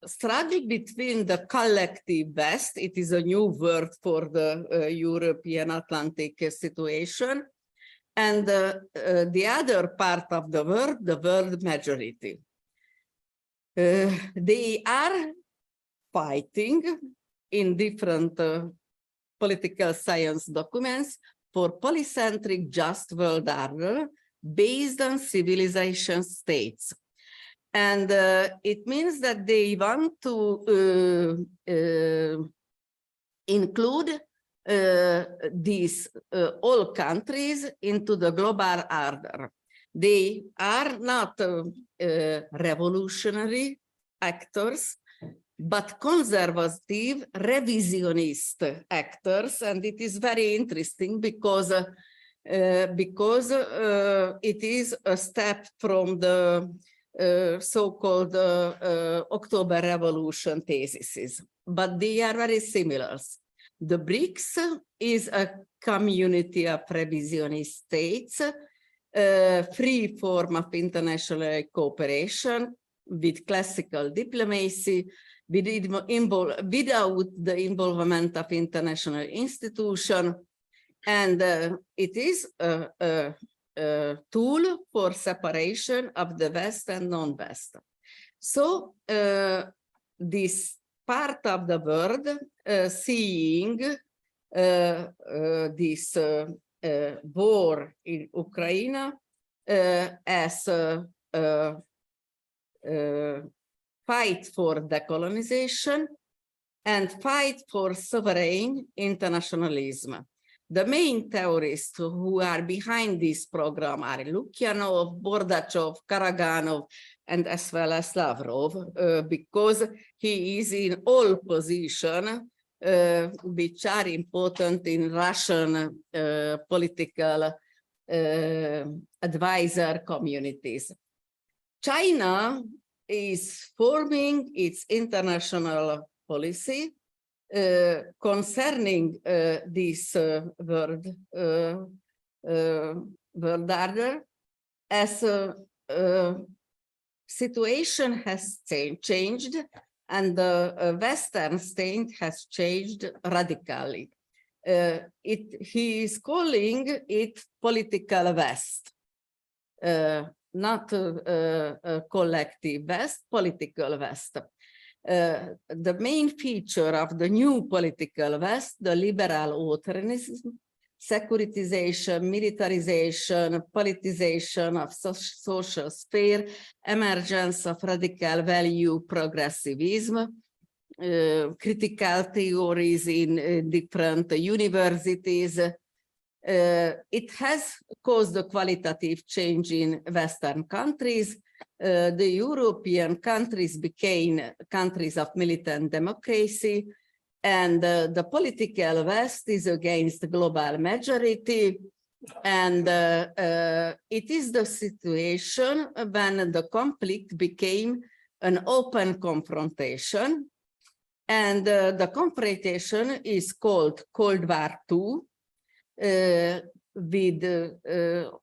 struggle between the collective West, it is a new word for the European Atlantic situation, and the other part of the world majority. They are fighting in different political science documents for polycentric just world order based on civilization states. And it means that they want to include these all countries into the global order. They are not revolutionary actors, but conservative revisionist actors. And it is very interesting because it is a step from the so-called October Revolution theses, but they are very similar. The BRICS is a community of revisionist states, free form of international cooperation with classical diplomacy, without the involvement of international institutions, and it is a tool for separation of the West and non-West. So this part of the world seeing this war in Ukraine as a fight for decolonization and fight for sovereign internationalism. The main theorists who are behind this program are Lukyanov, Bordachov, Karaganov, and as well as Lavrov, because he is in all positions which are important in Russian political advisor communities. China is forming its international policy concerning this world order, as situation has changed and the Western state has changed radically. He is calling it political West, not a collective West, political West. The main feature of the new political West, the liberal authoritarianism, securitization, militarization, politicization of social sphere, emergence of radical value progressivism, critical theories in different universities. It has caused a qualitative change in Western countries. The European countries became countries of militant democracy, and the political West is against the global majority. And it is the situation when the conflict became an open confrontation. And the confrontation is called Cold War II, with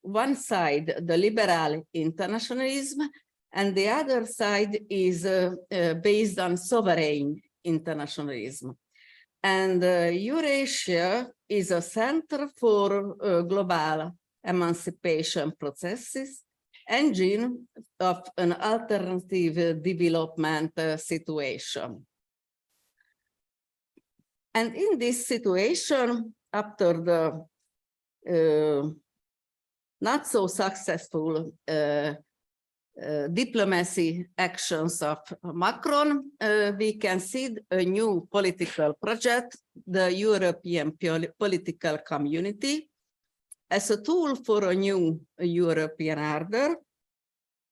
one side, the liberal internationalism, and the other side is based on sovereign internationalism. And Eurasia is a center for global emancipation processes, engine of an alternative development situation. And in this situation, after the not so successful diplomacy actions of Macron, we can see a new political project, the European Political Community, as a tool for a new European order.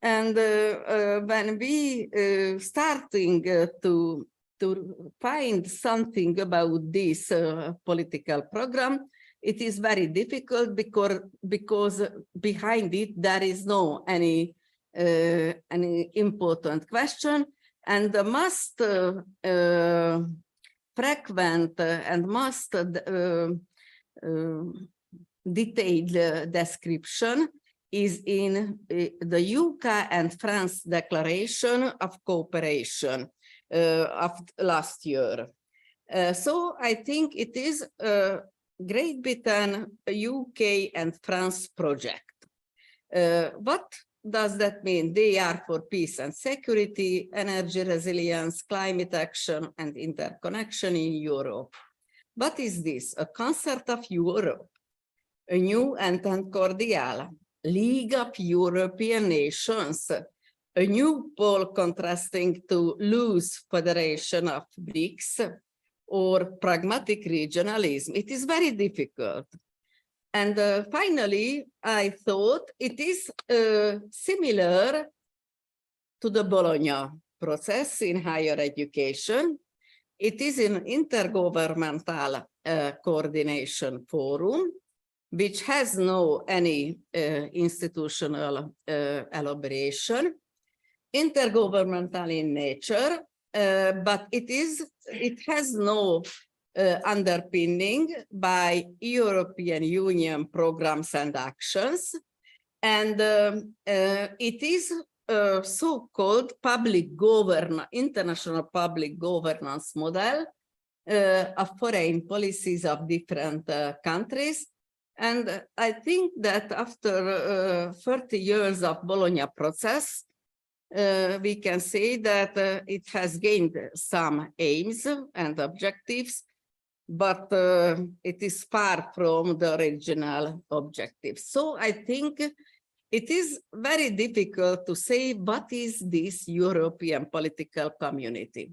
And when we starting to find something about this political program, it is very difficult because behind it there is no any important question, and the most frequent and most detailed description is in the UK and France Declaration of Cooperation of last year. So I think it is a Great Britain, UK and France project. What does that mean? They are for peace and security, energy resilience, climate action, and interconnection in Europe. What is this? A concert of Europe, a new entente cordiale, League of European Nations, a new pole contrasting to loose federation of BRICS, or pragmatic regionalism. It is very difficult. And finally, I thought it is similar to the Bologna process in higher education. It is an intergovernmental coordination forum, which has no any institutional elaboration, intergovernmental in nature, but it has no underpinning by European Union programs and actions. And it is so-called international public governance model of foreign policies of different countries. And I think that after 30 years of Bologna process, we can say that it has gained some aims and objectives, but it is far from the original objectives. So I think it is very difficult to say what is this European political community.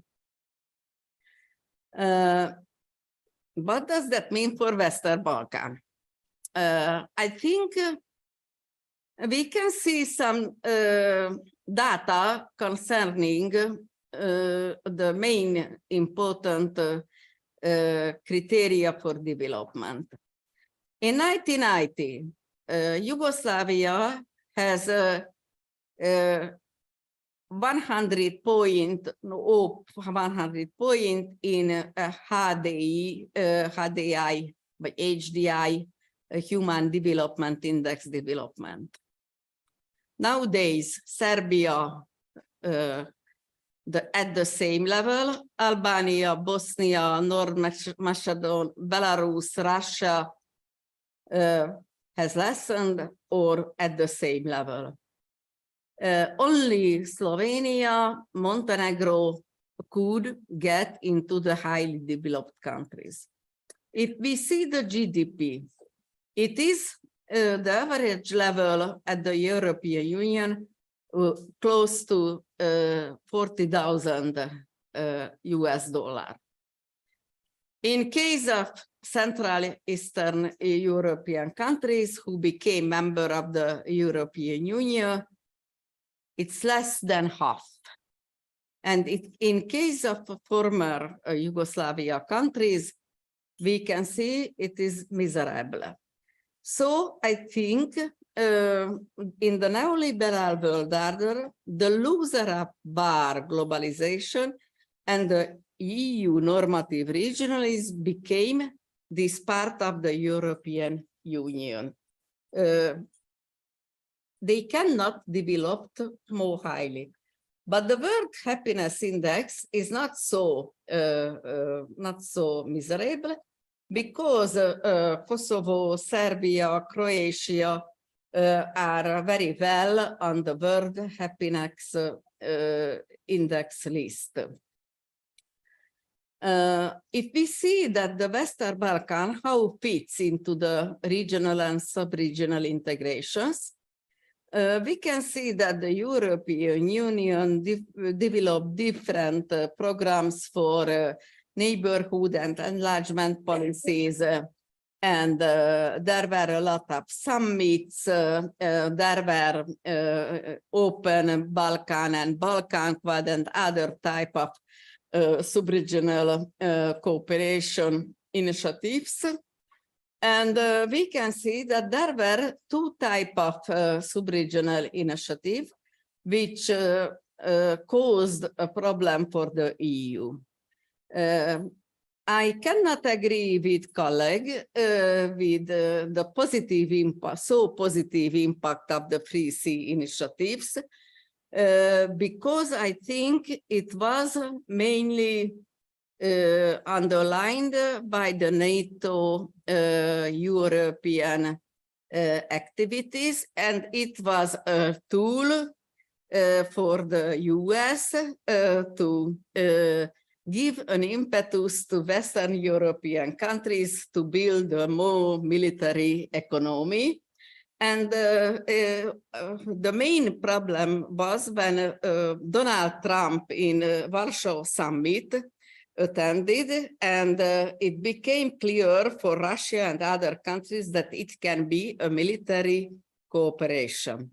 What does that mean for Western Balkans? I think we can see some data concerning the main important criteria for development. In 1990, Yugoslavia has 100 point in HDI, Human Development Index development. Nowadays, Serbia at the same level, Albania, Bosnia, North Macedonia, Belarus, Russia has lessened or at the same level. Only Slovenia, Montenegro could get into the highly developed countries. If we see the GDP, it is the average level at the European Union close to 40,000 US dollar. In case of Central Eastern European countries who became member of the European Union, it's less than half. And in case of former Yugoslavia countries, we can see it is miserable. So I think in the neoliberal world order, the loser of bar globalization and the EU normative regionalism became this part of the European Union. They cannot develop more highly. But the World Happiness Index is not so miserable, because Kosovo, Serbia, Croatia are very well on the World Happiness Index list. If we see that the Western Balkans, how it fits into the regional and sub-regional integrations, we can see that the European Union developed different programs for neighborhood and enlargement policies, and there were a lot of summits, there were Open Balkan and Balkan Quad and other type of sub-regional cooperation initiatives. And we can see that there were two types of sub-regional initiatives which caused a problem for the EU. I cannot agree with colleague with the positive impact, positive impact of the Free Sea initiatives, because I think it was mainly underlined by the NATO European activities, and it was a tool for the US to give an impetus to Western European countries to build a more military economy. And the main problem was when Donald Trump in Warsaw summit attended, and it became clear for Russia and other countries that it can be a military cooperation.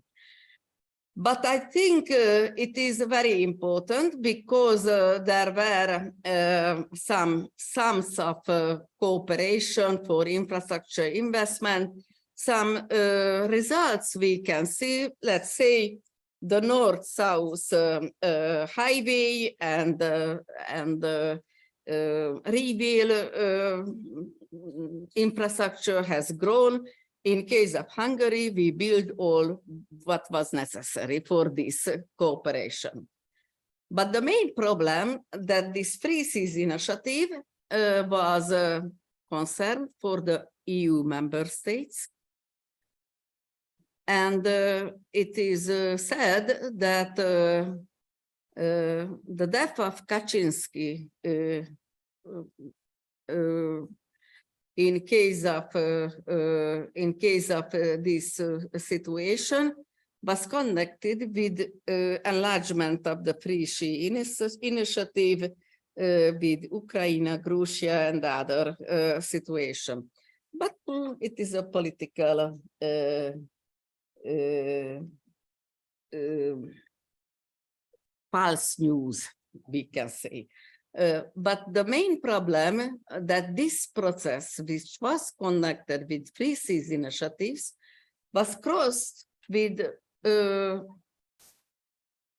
But I think it is very important because there were some sums of cooperation for infrastructure investment, some results we can see, let's say, the north-south highway and railway infrastructure has grown. In case of Hungary, we built all what was necessary for this cooperation. But the main problem that this Free Seas initiative was concerned for the EU member states. And it is said that the death of Kaczynski in case of this situation was connected with enlargement of the Free Sea initiative with Ukraine, Georgia, and other situation. But it is a political false news, we can say. But the main problem that this process, which was connected with Free Seas initiatives, was crossed with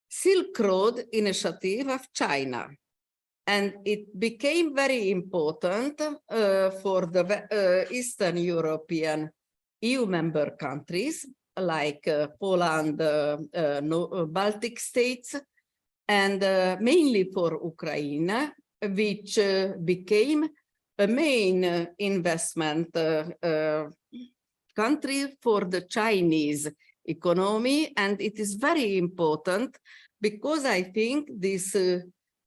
Silk Road initiative of China. And it became very important for the Eastern European EU member countries, like Poland, Baltic states, and mainly for Ukraine, which became a main investment country for the Chinese economy. And it is very important because I think this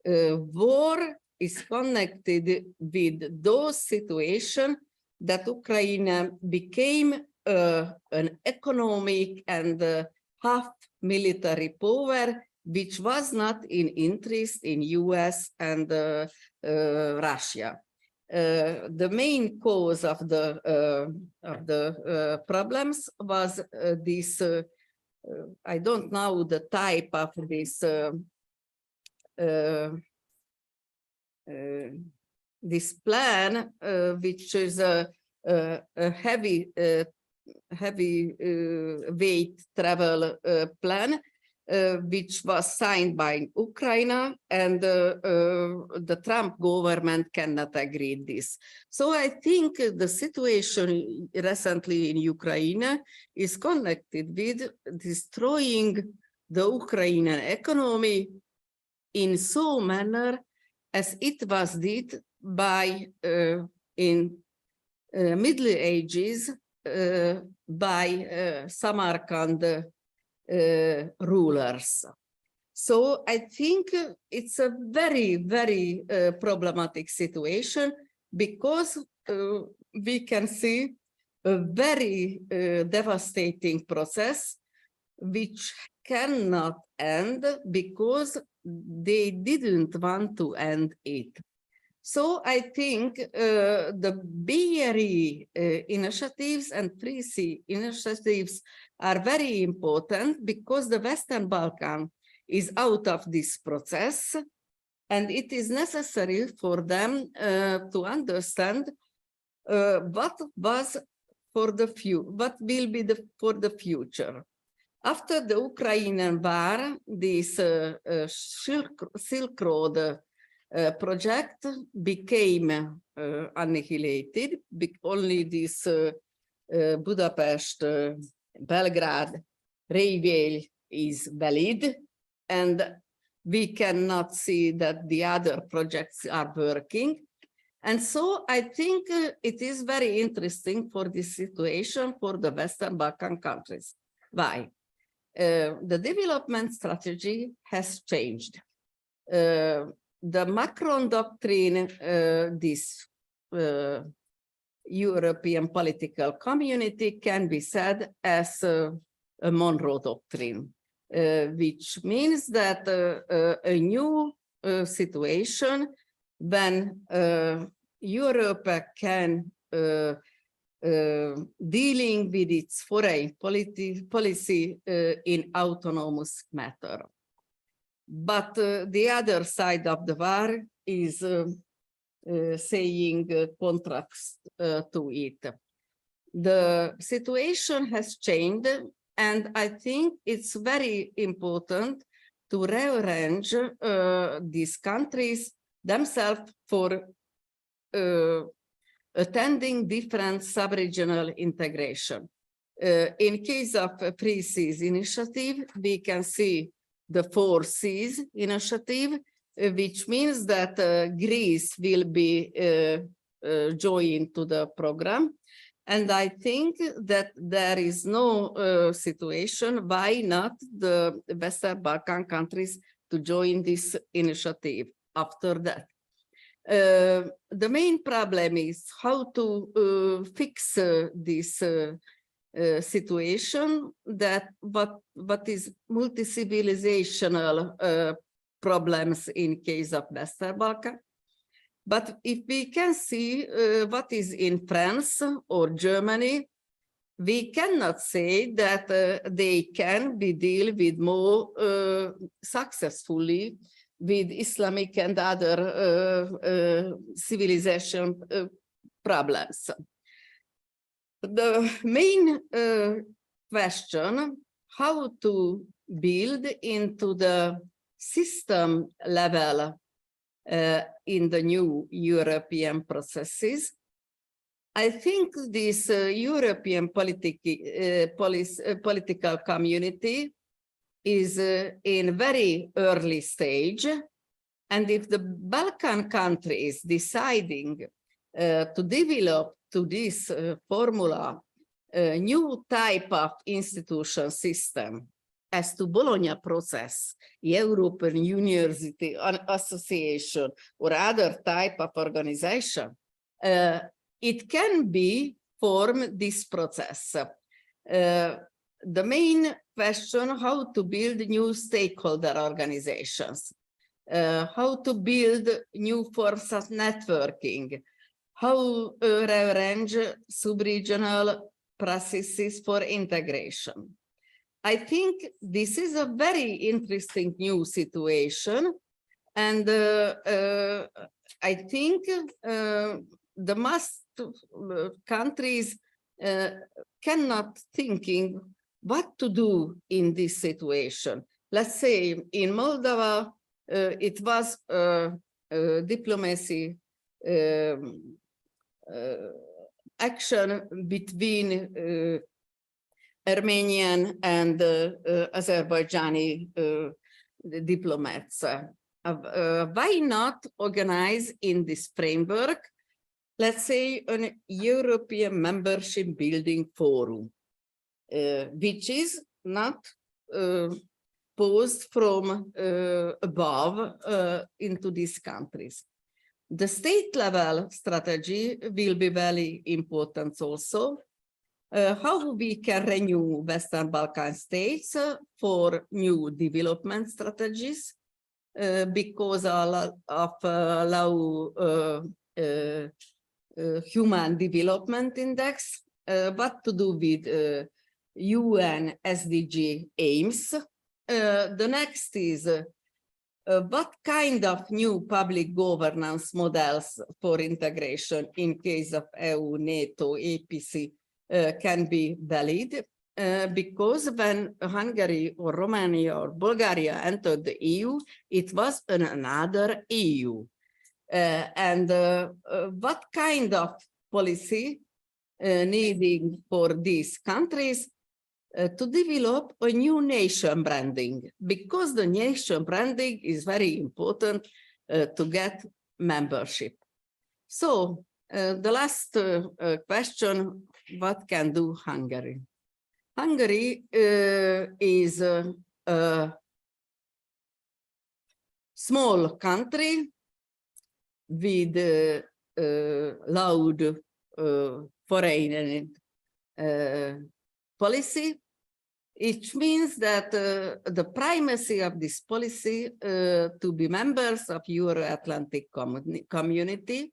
war is connected with those situations that Ukraine became an economic and half military power, which was not in interest in US and Russia. The main cause of the problems was this, I don't know the type of this plan, which is a heavy weight travel plan, which was signed by Ukraine, and the Trump government cannot agree this. So I think the situation recently in Ukraine is connected with destroying the Ukrainian economy in so manner as it was did by in Middle Ages by Samarkand rulers. So I think it's a very, very problematic situation because we can see a very devastating process which cannot end because they didn't want to end it. So I think the BRE initiatives and Free Sea initiatives are very important because the Western Balkans is out of this process, and it is necessary for them to understand what was for the what will be for the future. After the Ukrainian war, this Silk Road project became annihilated. Only this Budapest, Belgrade railway is valid, and we cannot see that the other projects are working. And so I think it is very interesting for this situation for the Western Balkan countries. Why? The development strategy has changed. The Macron doctrine, this European political community, can be said as a Monroe doctrine, which means that a new situation when Europe can dealing with its foreign policy in autonomous matter. But the other side of the war is saying contracts to it. The situation has changed, and I think it's very important to rearrange these countries themselves for attending different sub-regional integration. In case of pre-Cs initiative, we can see the 4 Cs initiative, which means that Greece will be joined to the program. And I think that there is no situation why not the Western Balkan countries to join this initiative after that. The main problem is how to fix this situation, that what is multi-civilizational problems in case of Western Balkan. But if we can see what is in France or Germany, we cannot say that they can be deal with more successfully with Islamic and other civilization problems. The main question, how to build into the system level in the new European processes. I think this European political community is in very early stage. And if the Balkan countries deciding to develop to this formula a new type of institutional system, as to Bologna process, European University Association, or other type of organization, it can be form this process. The main question, how to build new stakeholder organizations, how to build new forms of networking, how rearrange sub-regional processes for integration. I think this is a very interesting new situation, and I think the most countries cannot thinking what to do in this situation. Let's say in Moldova, it was diplomacy action between Armenian and Azerbaijani diplomats. Why not organize in this framework, let's say, an European membership building forum, which is not posed from above into these countries. The state level strategy will be very important also. How we can renew Western Balkan states for new development strategies because of human development index, what to do with UN SDG aims. The next is what kind of new public governance models for integration in case of EU, NATO, APC can be valid, because when Hungary or Romania or Bulgaria entered the EU, it was another EU. What kind of policy needing for these countries to develop a new nation branding, because the nation branding is very important to get membership. So the last question, what can do Hungary? Hungary is a small country with loud foreign policy, which means that the primacy of this policy to be members of Euro-Atlantic community,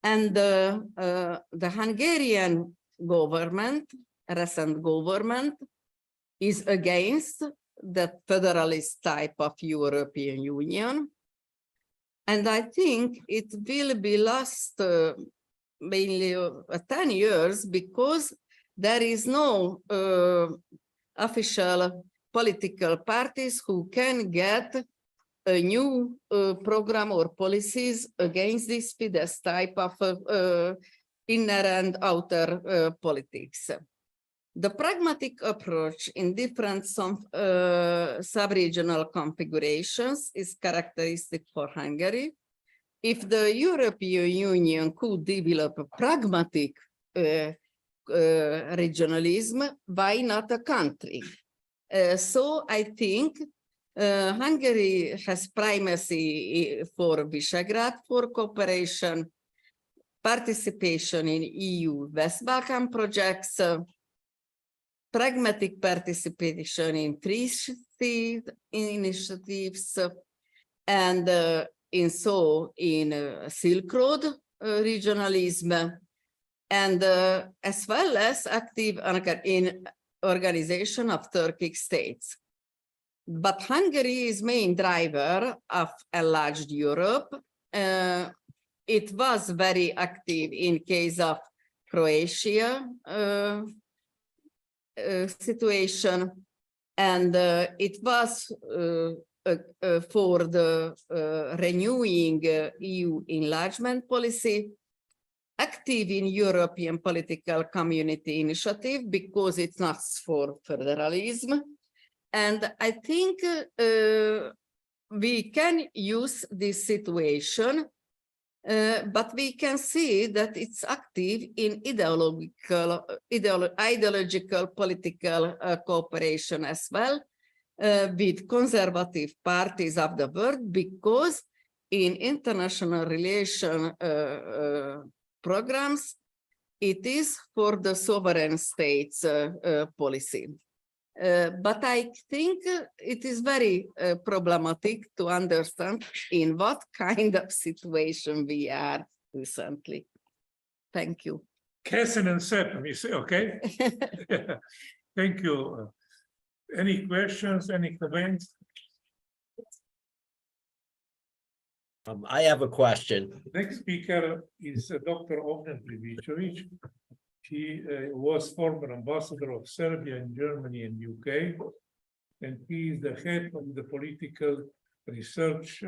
and the Hungarian government, recent government, is against the federalist type of European Union. And I think it will be lost mainly 10 years because there is no official political parties who can get a new program or policies against this Fidesz type of inner and outer politics. The pragmatic approach in different sub-regional configurations is characteristic for Hungary. If the European Union could develop a pragmatic regionalism, why not a country? So I think Hungary has primacy for Visegrad for cooperation, participation in EU West Balkan projects, pragmatic participation in three-state initiatives, and in Silk Road regionalism, and as well as active in organization of Turkic states. But Hungary is main driver of enlarged Europe. It was very active in case of Croatia situation, and it was for the renewing EU enlargement policy, active in European political community initiative because it's not for federalism. And I think we can use this situation, but we can see that it's active in ideological political cooperation as well with conservative parties of the world, because in international relation programs, it is for the sovereign states policy. But I think it is very problematic to understand in what kind of situation we are recently. Thank you. Kessen and Sepp, we say, okay? Thank you. Any questions, any comments? I have a question. Next speaker is Dr. Ognjen Pribicevic. He was former ambassador of Serbia in Germany and UK, and he is the head of the political research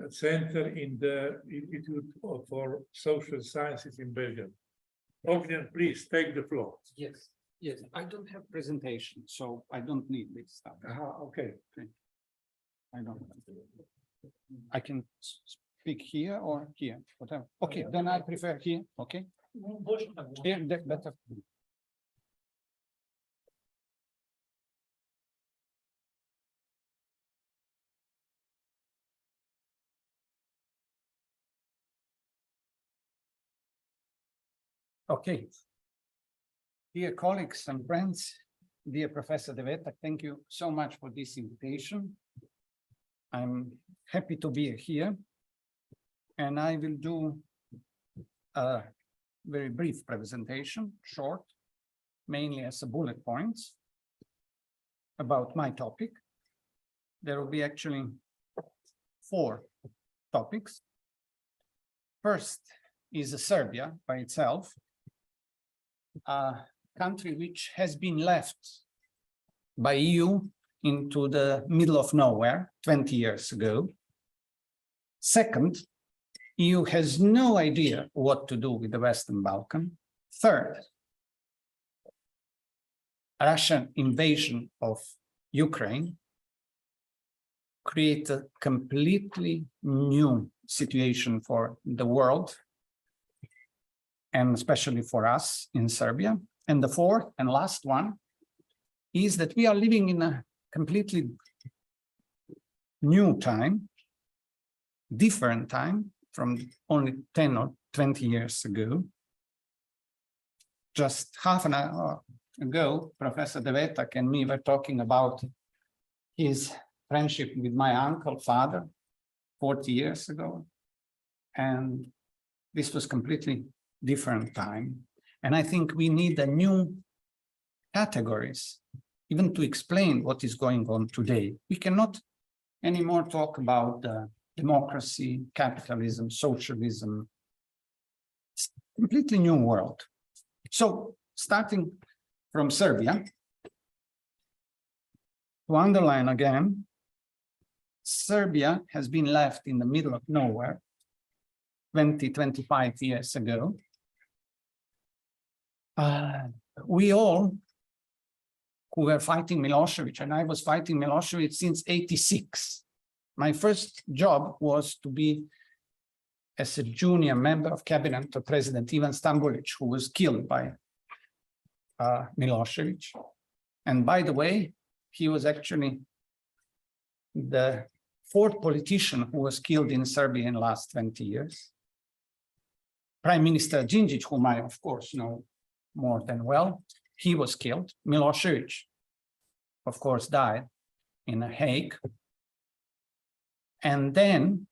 center in the Institute for Social Sciences in Belgium. Ognjen, please take the floor. Yes, yes, I don't have presentation, so I don't need this stuff. Okay. I don't. I can speak here or here, whatever. Okay, then I prefer here, okay? Here, better. Okay. Dear colleagues and friends, dear Professor De Wetta, thank you so much for this invitation. I'm happy to be here, and I will do a very brief presentation, short, mainly as a bullet points about my topic. There will be actually 4 topics. First is Serbia by itself, a country which has been left by EU into the middle of nowhere 20 years ago. Second, EU has no idea what to do with the Western Balkans. Third, Russian invasion of Ukraine create a completely new situation for the world, and especially for us in Serbia. And the fourth and last one is that we are living in a completely new time, different time from only 10 or 20 years ago. Just half an hour ago, Professor Devetak and me were talking about his friendship with my uncle, father, 40 years ago. And this was completely different time. And I think we need a new categories, even to explain what is going on today. We cannot anymore talk about democracy, capitalism, socialism. It's a completely new world. So starting from Serbia, to underline again, Serbia has been left in the middle of nowhere 25 years ago. We all who were fighting Milosevic, and I was fighting Milosevic since '86. My first job was to be as a junior member of cabinet of President Ivan Stambolic, who was killed by Milosevic. And by the way, he was actually the fourth politician who was killed in Serbia in the last 20 years. Prime Minister Đinđić, whom I, of course, know more than well, he was killed. Milosevic, of course, died in The Hague. And then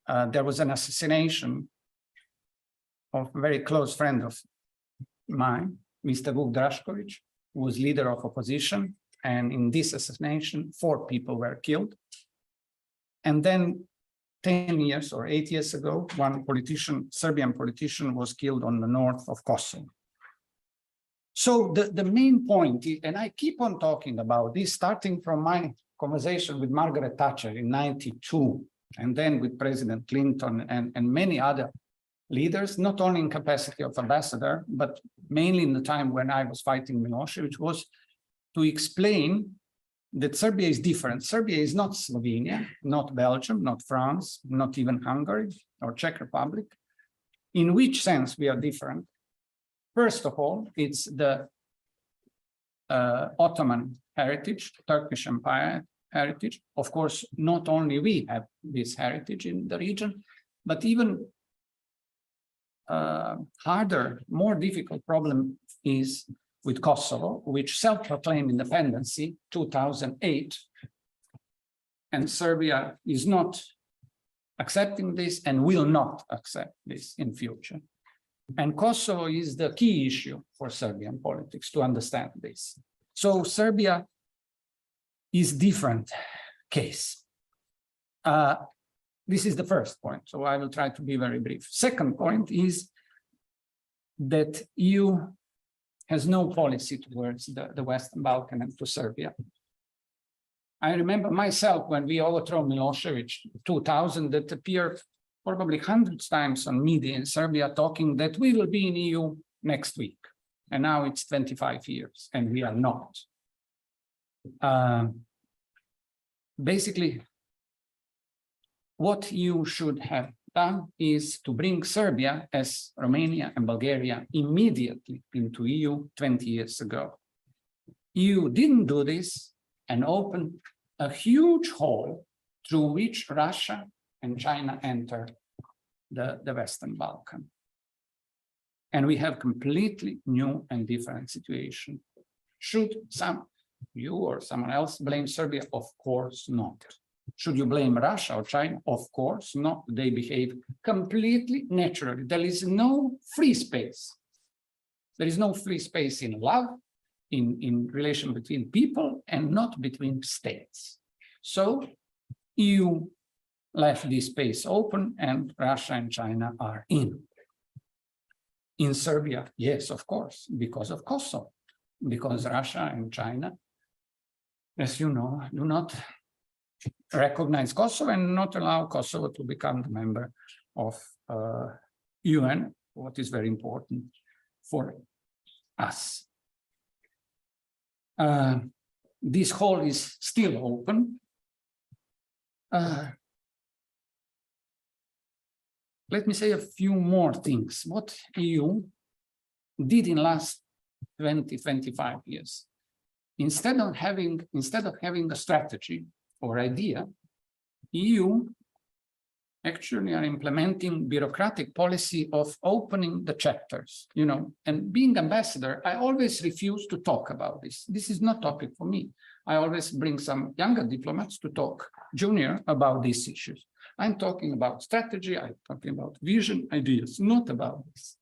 there was an assassination of a very close friend of mine, Mr. Vuk Drašković, who was leader of opposition. And in this assassination, 4 people were killed. And then 10 years or 8 years ago, one politician, Serbian politician, was killed on the north of Kosovo. So the main point, and I keep on talking about this, starting from my conversation with Margaret Thatcher in '92, and then with President Clinton and many other leaders, not only in capacity of ambassador, but mainly in the time when I was fighting Milosevic, was to explain that Serbia is different. Serbia is not Slovenia, not Belgium, not France, not even Hungary or Czech Republic. In which sense we are different? First of all, it's the Ottoman heritage, Turkish Empire heritage. Of course, not only we have this heritage in the region, but even harder, more difficult problem is with Kosovo, which self-proclaimed independence in 2008. And Serbia is not accepting this and will not accept this in future. And Kosovo is the key issue for Serbian politics to understand this. So Serbia is different case. This is the first point, so I will try to be very brief. Second point is that EU has no policy towards the Western Balkans and to Serbia. I remember myself when we overthrew Milosevic in 2000, that appeared probably hundreds times on media in Serbia talking that we will be in EU next week. And now it's 25 years and we are not. Basically, what you should have done is to bring Serbia, as Romania and Bulgaria, immediately into EU 20 years ago. EU didn't do this and opened a huge hole through which Russia and China enter the Western Balkans. And we have completely new and different situation. Should you or someone else blame Serbia? Of course not. Should you blame Russia or China? Of course not. They behave completely naturally. There is no free space. There is no free space in love, in relation between people, and not between states. So EU left this space open and Russia and China are in. In Serbia, yes, of course, because of Kosovo, because Russia and China, as you know, do not recognize Kosovo and not allow Kosovo to become the member of UN, what is very important for us. This hole is still open. let me say a few more things. What EU did in last 20, 25 years. Instead of having a strategy or idea, EU actually are implementing bureaucratic policy of opening the chapters, you know, and being ambassador, I always refuse to talk about this. This is not topic for me. I always bring some younger diplomats to talk junior about these issues. I'm talking about strategy, I'm talking about vision, ideas, not about this.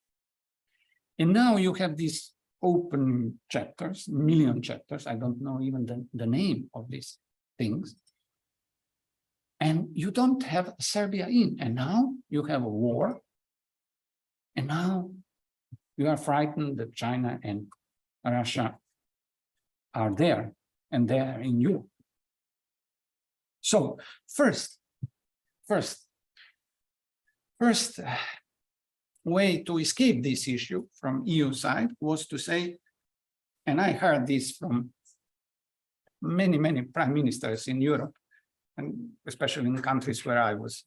And now you have these open chapters, million chapters, I don't know even the name of these things. And you don't have Serbia in, and now you have a war, and now you are frightened that China and Russia are there, and they are in Europe. So first way to escape this issue from EU side was to say, and I heard this from many prime ministers in Europe, and especially in countries where I was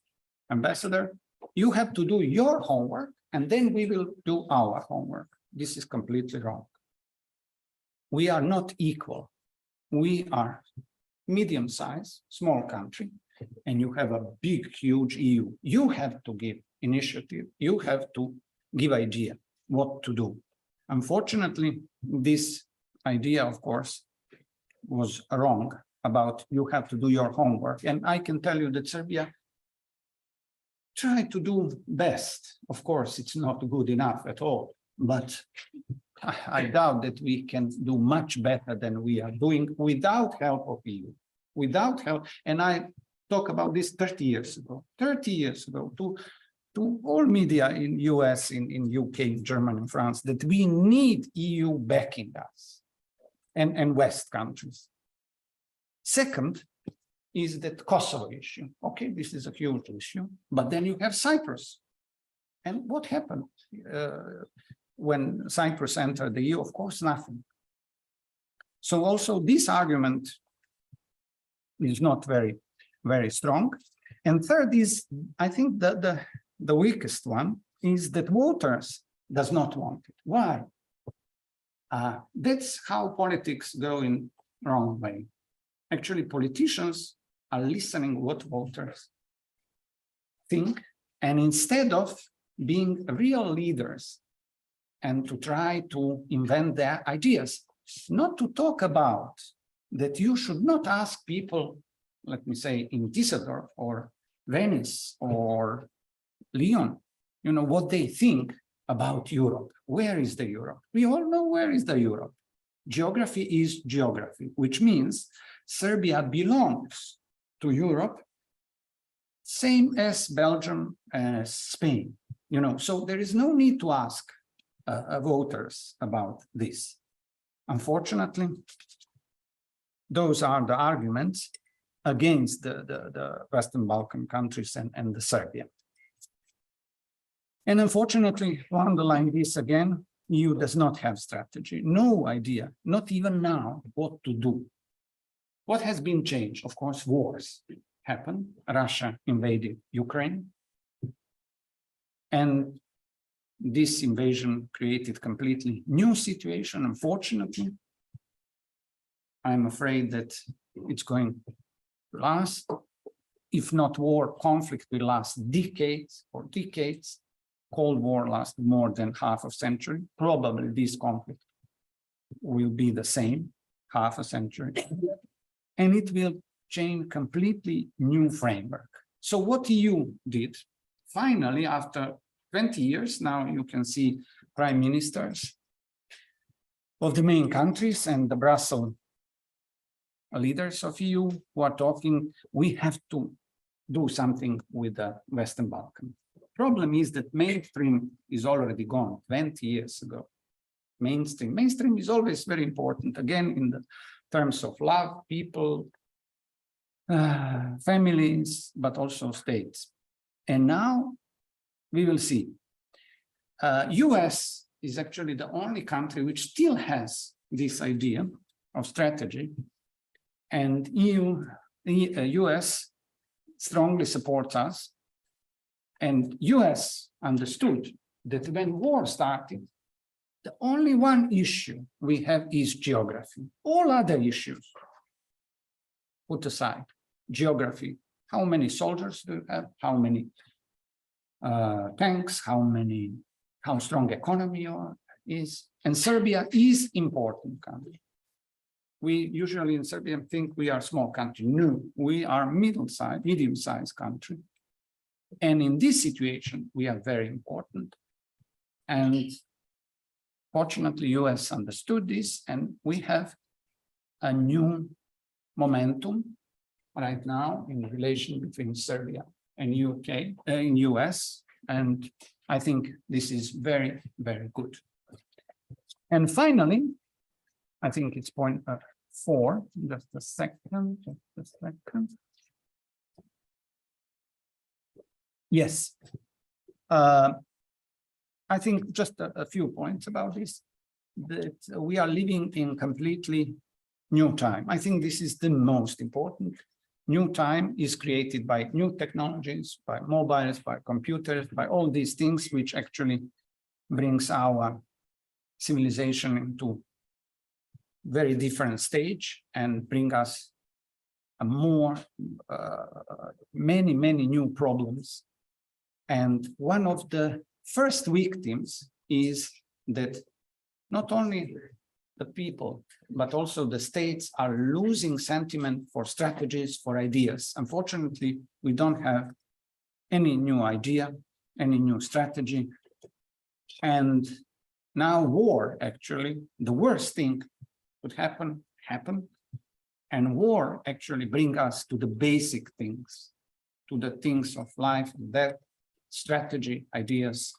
ambassador, you have to do your homework and then we will do our homework. This is completely wrong. We are not equal. We are medium-sized, small country, and you have a big, huge EU. You have to give initiative. You have to give idea what to do. Unfortunately, this idea, of course, was wrong about you have to do your homework. And I can tell you that Serbia tried to do best. Of course, it's not good enough at all, but I doubt that we can do much better than we are doing without help of EU, without help. And I talk about this 30 years ago to all media in US, in UK, Germany, and France, that we need EU backing us and West countries. Second is that Kosovo issue. Okay, this is a huge issue, but then you have Cyprus. And what happened when Cyprus entered the EU? Of course, nothing. So also this argument is not very strong. And third is, I think that the weakest one is that voters does not want it. Why? That's how politics go in wrong way. Actually, politicians are listening what voters think, and instead of being real leaders and to try to invent their ideas, not to talk about that you should not ask people, let me say, in Düsseldorf or Venice or Lyon, you know, what they think about Europe. Where is the Europe? We all know where is the Europe. Geography is geography, which means Serbia belongs to Europe, same as Belgium, as Spain, you know, so there is no need to ask voters about this. Unfortunately, those are the arguments against the Western Balkan countries and the Serbia. And unfortunately, to underline this again, EU does not have strategy, no idea, not even now, what to do. What has been changed? Of course, wars happened. Russia invaded Ukraine. And this invasion created completely new situation. Unfortunately, I'm afraid that it's going to last. If not war, conflict will last decades or decades. Cold War lasted more than half a century. Probably this conflict will be the same, half a century. And it will change completely new framework. So what EU did, finally, after 20 years, now you can see prime ministers of the main countries and the Brussels leaders of EU who are talking, we have to do something with the Western Balkans. Problem is that mainstream is already gone 20 years ago. Mainstream is always very important, again, in the terms of love, people, families, but also states. And now we will see. US is actually the only country which still has this idea of strategy, and US strongly supports us. And US understood that when war started, the only one issue we have is geography. All other issues put aside. Geography, how many soldiers do you have, how many tanks, how strong economy is, and Serbia is important country. We usually in Serbia think we are a small country. No, we are medium-sized country. And in this situation, we are very important. And fortunately, US understood this, and we have a new momentum right now in the relation between Serbia and in US. And I think this is very, very good. And finally, I think it's point 4, just a second. Yes. I think just a few points about this, that we are living in completely new time. I think this is the most important. New time is created by new technologies, by mobiles, by computers, by all these things, which actually brings our civilization into very different stage and bring us a many new problems. And one of the first victims is that not only the people, but also the states are losing sentiment for strategies, for ideas. Unfortunately, we don't have any new idea, any new strategy. And now war, actually, the worst thing could happen. And war actually bring us to the basic things, to the things of life and death, strategy, ideas.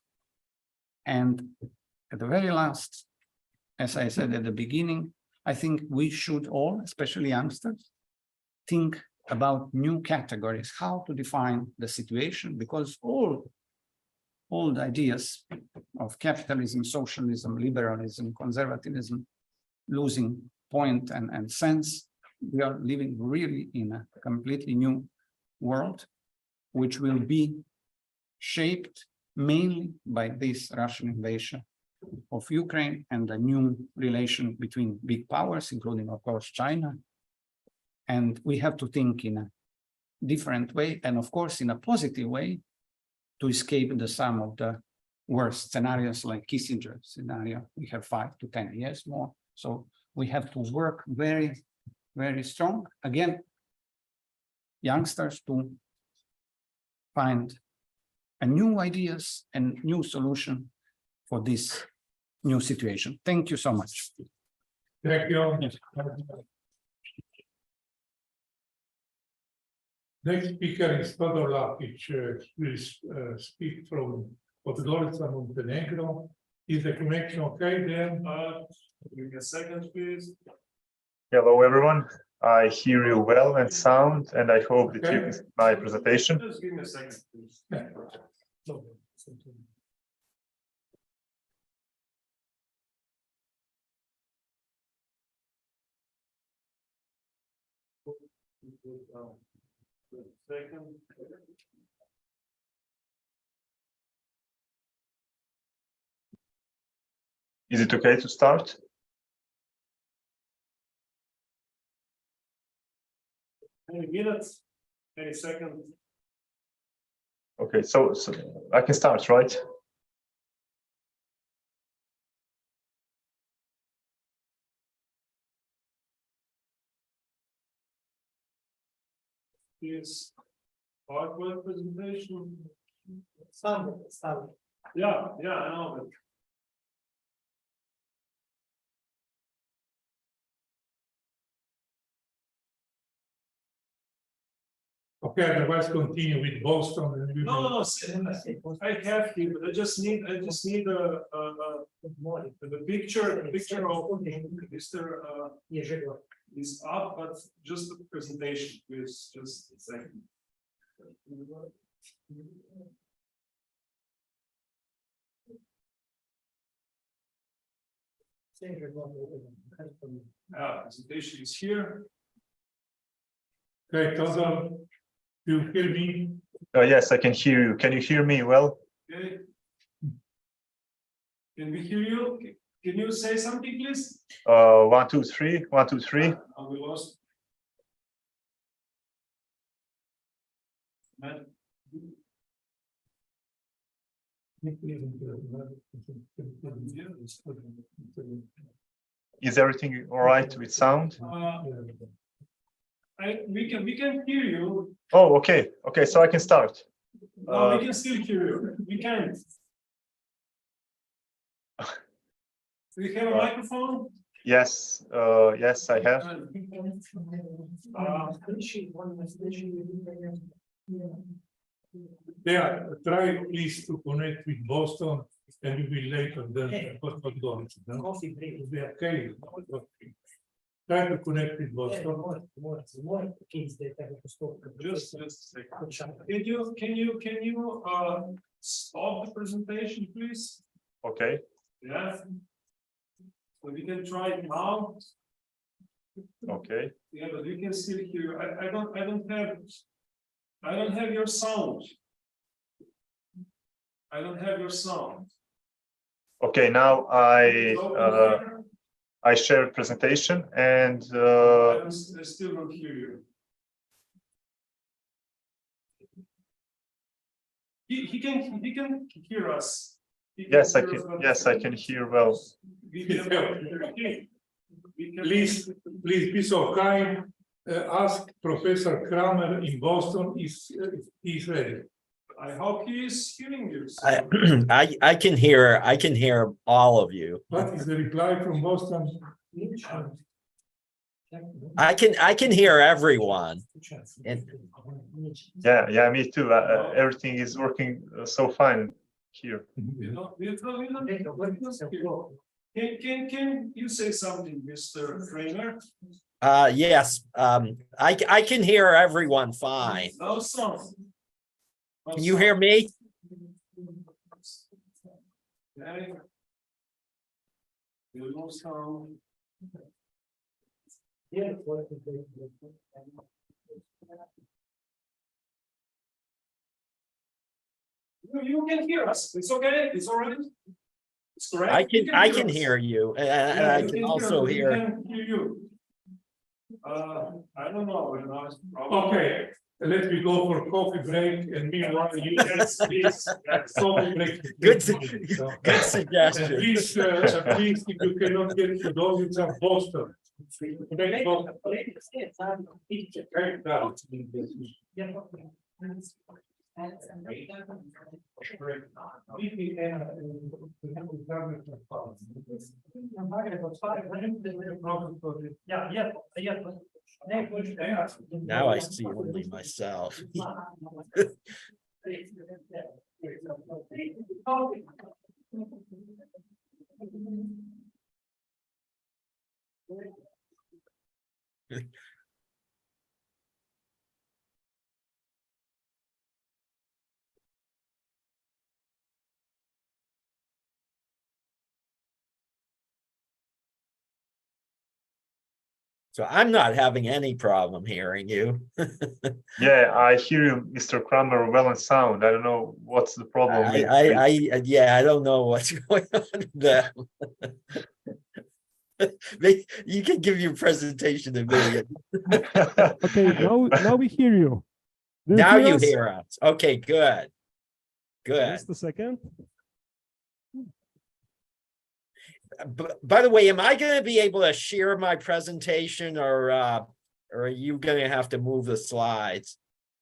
And at the very last, as I said at the beginning, I think we should all, especially youngsters, think about new categories, how to define the situation, because all the ideas of capitalism, socialism, liberalism, conservatism, losing point and sense. We are living really in a completely new world, which will be shaped mainly by this Russian invasion of Ukraine and the new relation between big powers, including, of course, China. And we have to think in a different way, and of course, in a positive way, to escape the sum of the worst scenarios like Kissinger's scenario. We have 5 to 10 years more. So we have to work very, very strong. Again, youngsters to find a new ideas and new solution for this new situation. Thank you so much. Thank you. Next speaker is Todor Lakic, will speak from Podgorica, Montenegro. Is the connection okay there? Give me a second, please. Hello, everyone. I hear you well and sound, and I hope that you can see my presentation. Just give me a second, please. Second. Is it okay to start? Any minutes, any second. Okay, so I can start, right? Is PowerPoint presentation. Standard. Yeah, I know, but Okay, otherwise continue with Boston. And we will- no, I have to, but I just need the picture of Mr. Is up, but just the presentation, please, just a second. Presentation is here. Okay, Todor, Do you hear me? Yes, I can hear you. Can you hear me well? Okay. Can we hear you? Can you say something, please? 1, 2, 3. 1, 2, 3. We lost. Man. Is everything all right with sound? We can hear you. Oh, okay. Okay, so I can start. No, we can still hear you. We can't. Do you have a microphone? Yes, yes, I have. Yeah, try please to connect with Boston and we will later then what going to do. We are okay. Try to connect with Boston. Just a second. Can you stop the presentation, please? Okay. Yeah. So we can try it now. Okay. Yeah, but we can still hear you. I don't have your sound. I don't have your sound. Okay, now I share presentation and I still don't hear you. He can hear us. yes, I can hear well. Please be so kind. Ask Professor Kramer in Boston if he's ready. I hope he is hearing you. I can hear all of you. What is the reply from Boston? I can hear everyone. And Yeah, me too. Everything is working so fine here. Can you say something, Mr. Kramer? yes, I can hear everyone fine. No sound. Can you hear me? Okay. No sound. You can hear us. It's okay. It's all right. It's correct. I can hear you, and I can also hear. We can hear you. I don't know. Okay, let me go for coffee break and meanwhile you guys please coffee break. Good suggestion. And please, please, if you cannot get to those, it's at Boston. Now I see only myself. So I'm not having any problem hearing you. Yeah, I hear you, Mr. Kramer, well and sound. I don't know what's the problem. Yeah, I don't know what's going on with that. You can give your presentation to me. Okay, now we hear you. Now you hear us. Okay, good. Good. Just a second. By the way, am I going to be able to share my presentation, or are you going to have to move the slides?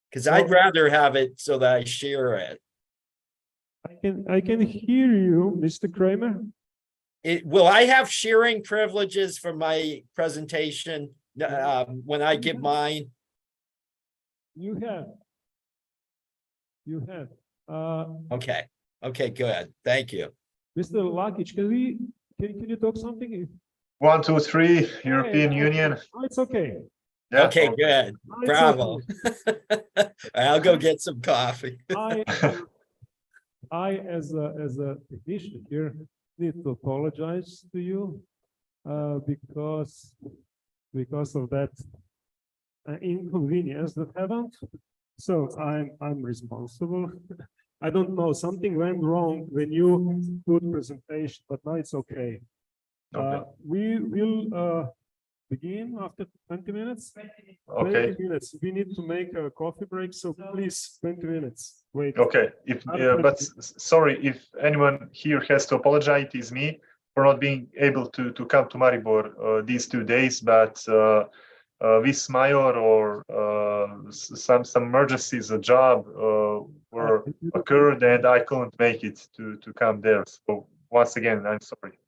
Because I'd rather have it so that I share it. I can hear you, Mr. Kramer. Will I have sharing privileges for my presentation when I give mine? You have. Okay. Okay, good. Thank you. Mr. Lakic, can you talk something? 1, 2, 3, European Union. Oh, it's okay. Yeah, okay, good. Bravo. Okay. I'll go get some coffee. I as a technician here need to apologize to you because of that inconvenience that happened. So I'm responsible. I don't know, something went wrong when you put presentation, but now it's okay. We will begin after 20 minutes. Okay. 20 minutes. We need to make a coffee break, so please, 20 minutes. Wait. Okay, but sorry, if anyone here has to apologize, it is me for not being able to come to Maribor these 2 days, but this Mayor or some emergencies, a job were occurred, and I couldn't make it to come there. So once again, I'm sorry.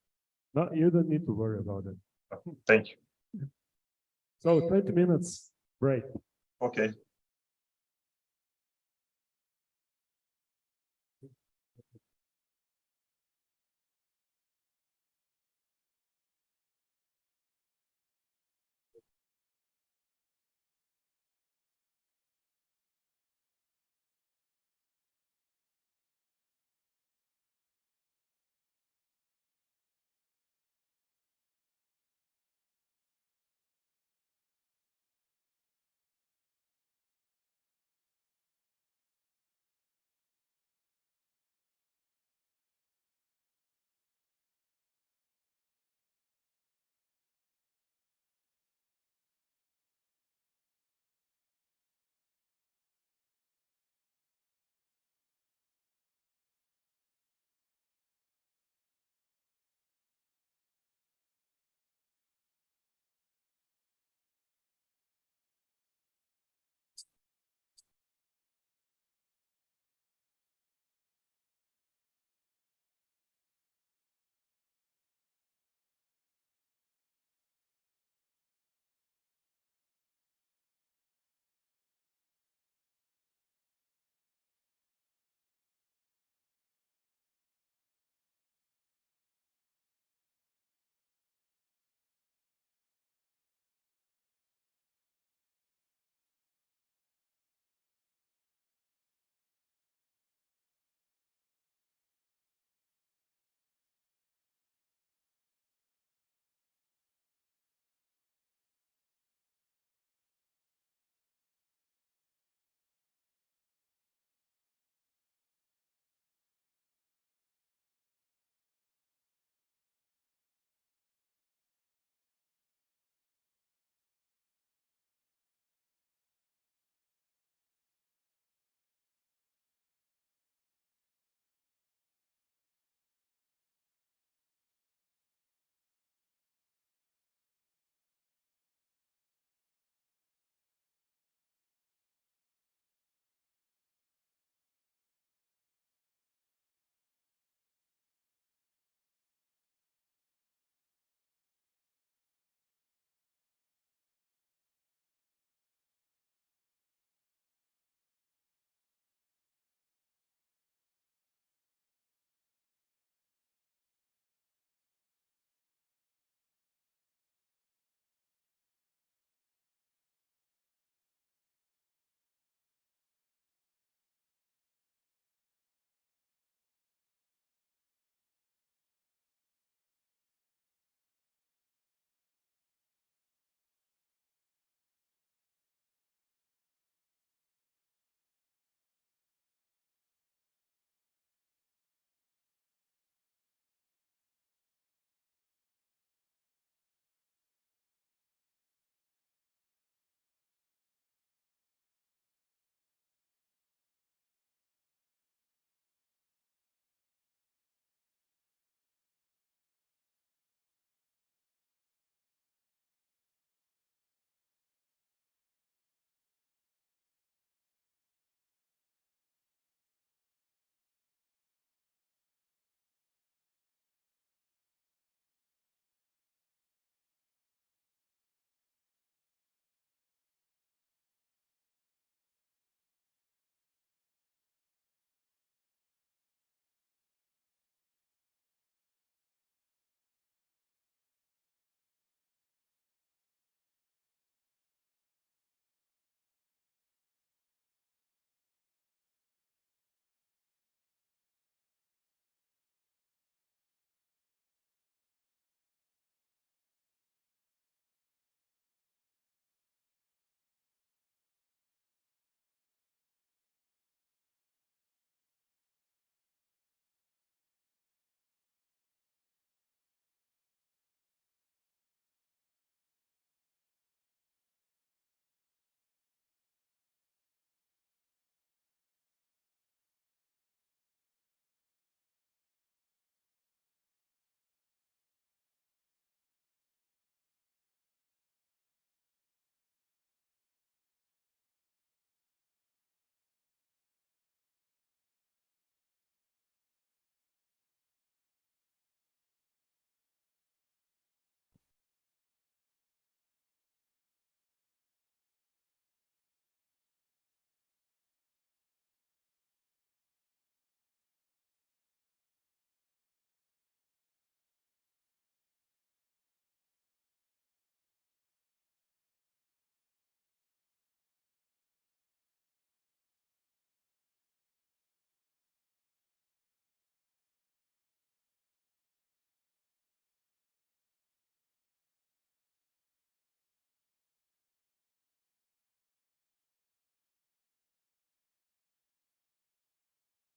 No, you don't need to worry about it. Thank you. So 20 minutes break. Okay.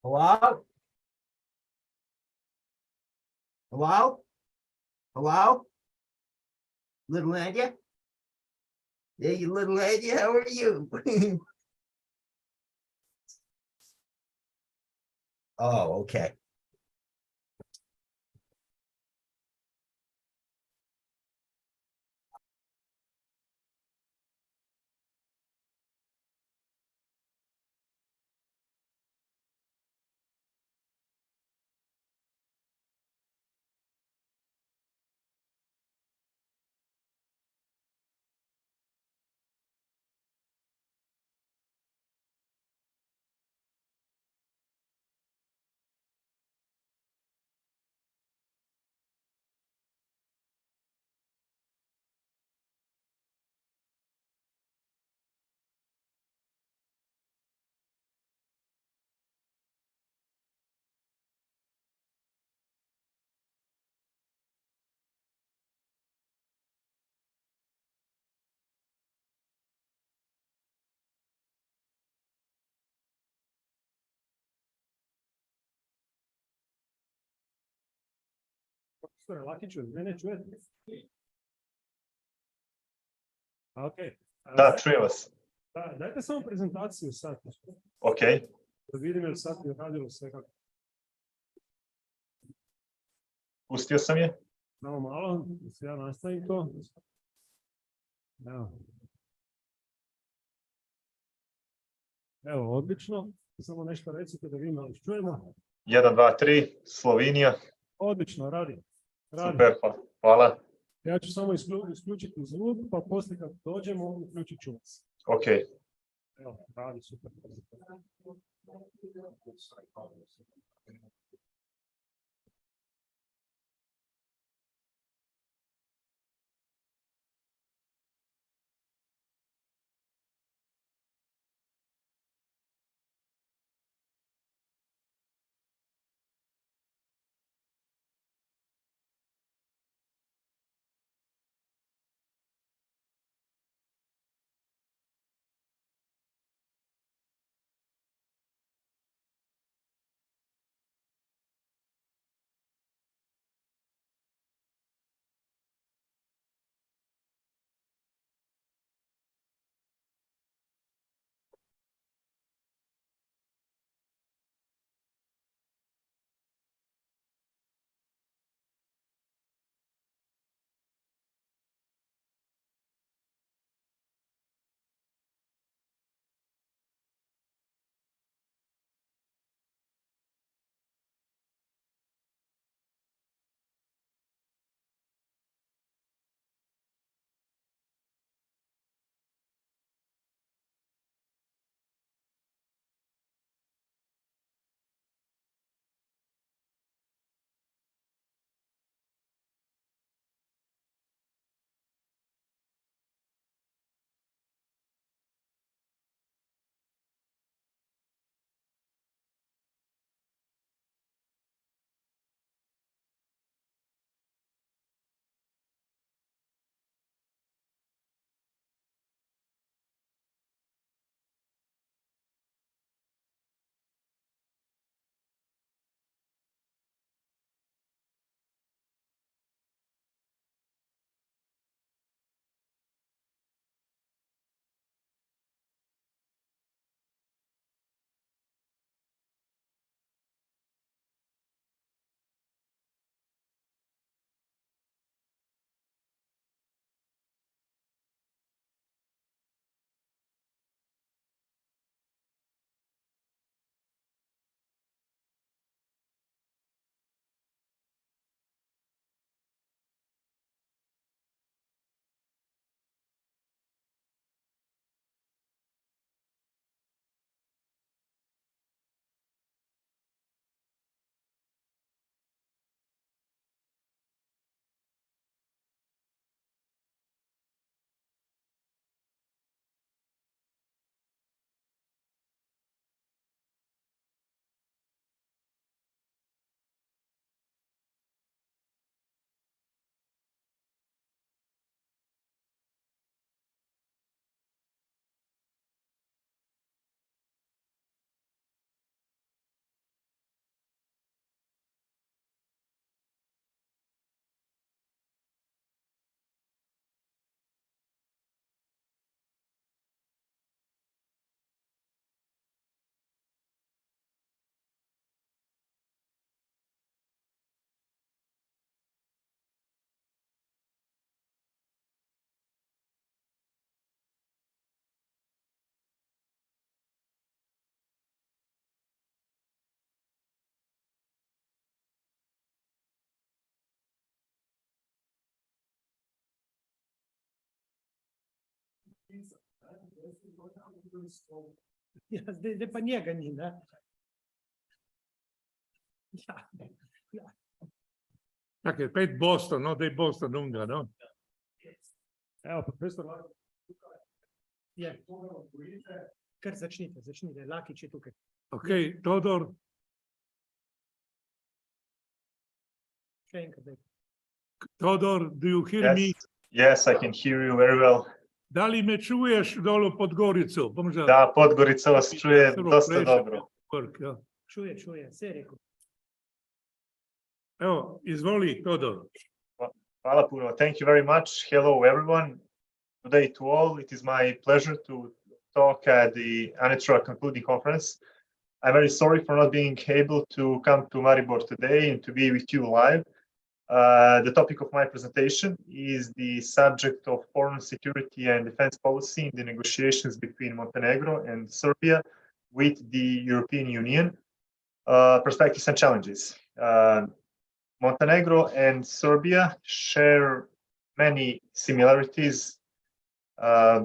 Hello? Hello? Hello? Little Nadia? Hey, you little Nadia, how are you? Oh, okay. Profesore Lakiću, mene čujete? Ok. Da, čujem vas. Da, dajte samo prezentaciju sad. Ok. Da vidim jel sad je radilo sve kako. Pustio sam je. Samo malo, da se ja nastavim to. Evo. Evo, odlično. Samo nešto recite da vi malo čujemo. 1, 2, 3, Slovenija. Odlično, radi. Super, hvala. Ja ću samo isključiti zvuk, pa poslije kad dođemo, uključit ću vas. Ok. Evo, radi, super. Zdaj pa njega ni, ne? Ja, ja. Čakaj, pet Boston, no, daj Boston unga, no. Evo, profesor, Je. Kar začnite, Lakić je tukaj. Okay, Todor, Še enkrat, daj. Todor, do you hear me? Yes, I can hear you very well. Da li me čuješ dolu pod Gorico? Da, Podgorica vas čuje dosta dobro. Čuje, vse je rekel. Evo, izvoli, Todor. Hvala puno. Thank you very much. Hello, everyone. Good day to all. It is my pleasure to talk at the ANETREC concluding conference. I'm very sorry for not being able to come to Maribor today and to be with you live. The topic of my presentation is the subject of foreign security and defense policy in the negotiations between Montenegro and Serbia with the European Union, perspectives and challenges. Montenegro and Serbia share many similarities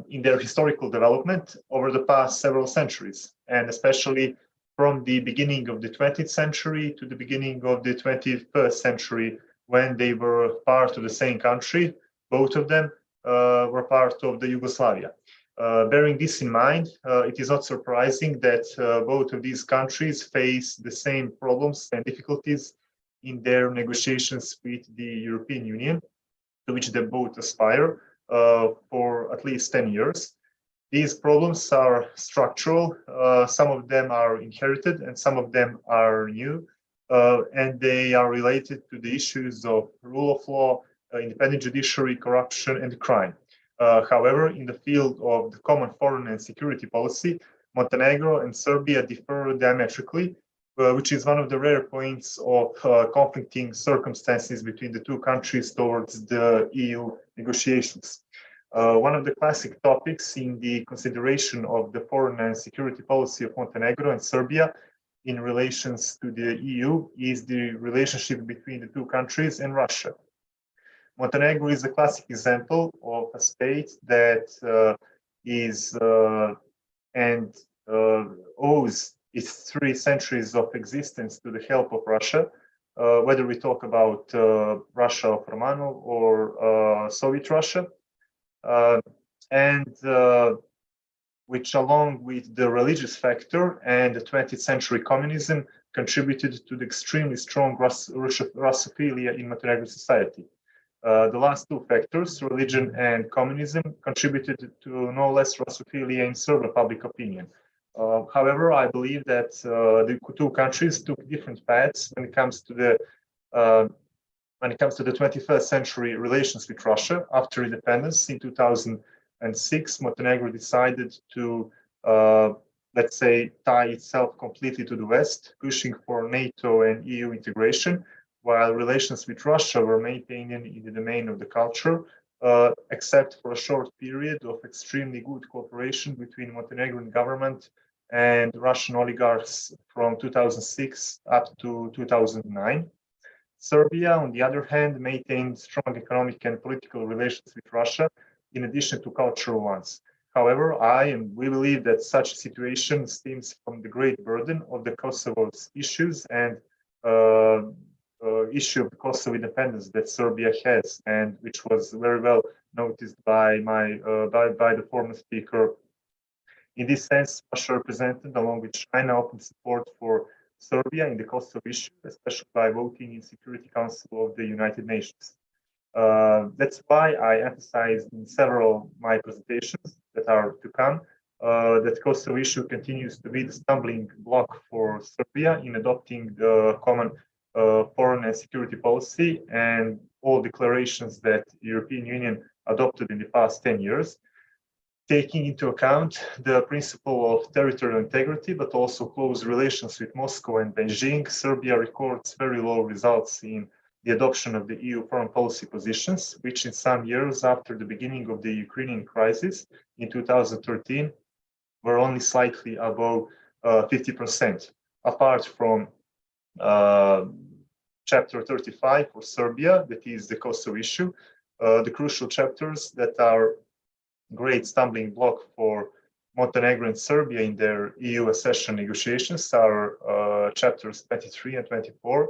in their historical development over the past several centuries, and especially from the beginning of the 20th century to the beginning of the 21st century, when they were part of the same country. Both of them were part of the Yugoslavia. Bearing this in mind, it is not surprising that both of these countries face the same problems and difficulties in their negotiations with the European Union, to which they both aspire for at least 10 years. These problems are structural, some of them are inherited and some of them are new, and they are related to the issues of rule of law, independent judiciary, corruption, and crime. However, in the field of the common foreign and security policy, Montenegro and Serbia differ diametrically, which is one of the rare points of conflicting circumstances between the two countries towards the EU negotiations. One of the classic topics in the consideration of the foreign and security policy of Montenegro and Serbia in relations to the EU is the relationship between the two countries and Russia. Montenegro is a classic example of a state that owes its 3 centuries of existence to the help of Russia, whether we talk about Russia of Romanov or Soviet Russia, which, along with the religious factor and the 20th century communism, contributed to the extremely strong Russophilia in Montenegro society. The last 2 factors, religion and communism, contributed to no less Russophilia in Serbian public opinion. However, I believe that the 2 countries took different paths when it comes to the 21st century relations with Russia. After independence in 2006, Montenegro decided to, let's say, tie itself completely to the West, pushing for NATO and EU integration, while relations with Russia were maintained in the domain of the culture, except for a short period of extremely good cooperation between Montenegrin government and Russian oligarchs from 2006 up to 2009. Serbia, on the other hand, maintained strong economic and political relations with Russia, in addition to cultural ones. However, we believe that such a situation stems from the great burden of the Kosovo's issues and issue of Kosovo independence that Serbia has, and which was very well noticed by the former speaker. In this sense, Russia represented, along with China, open support for Serbia in the Kosovo issue, especially by voting in Security Council of the United Nations. That's why I emphasized in several of my presentations that are to come that Kosovo issue continues to be the stumbling block for Serbia in adopting the common foreign and security policy and all declarations that the European Union adopted in the past 10 years. Taking into account the principle of territorial integrity, but also close relations with Moscow and Beijing, Serbia records very low results in the adoption of the EU foreign policy positions, which in some years after the beginning of the Ukrainian crisis in 2013 were only slightly above 50%. Apart from Chapter 35 for Serbia, that is the Kosovo issue, the crucial chapters that are great stumbling block for Montenegro and Serbia in their EU accession negotiations are chapters 23 and 24.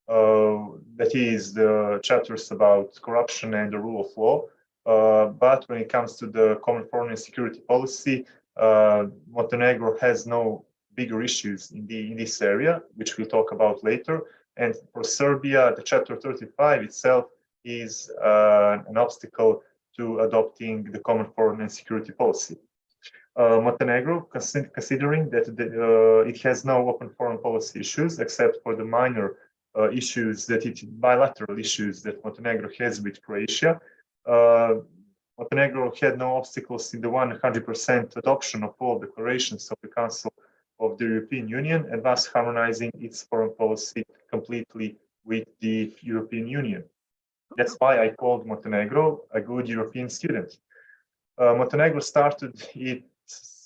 That is the chapters about corruption and the rule of law. But when it comes to the common foreign and security policy, Montenegro has no bigger issues in this area, which we'll talk about later. And for Serbia, the chapter 35 itself is an obstacle to adopting the common foreign and security policy. Montenegro, considering that it has no open foreign policy issues, except for the minor bilateral issues that Montenegro has with Croatia. Montenegro had no obstacles in the 100% adoption of all declarations of the Council of the European Union, and thus harmonizing its foreign policy completely with the European Union. That's why I called Montenegro a good European student. Montenegro started its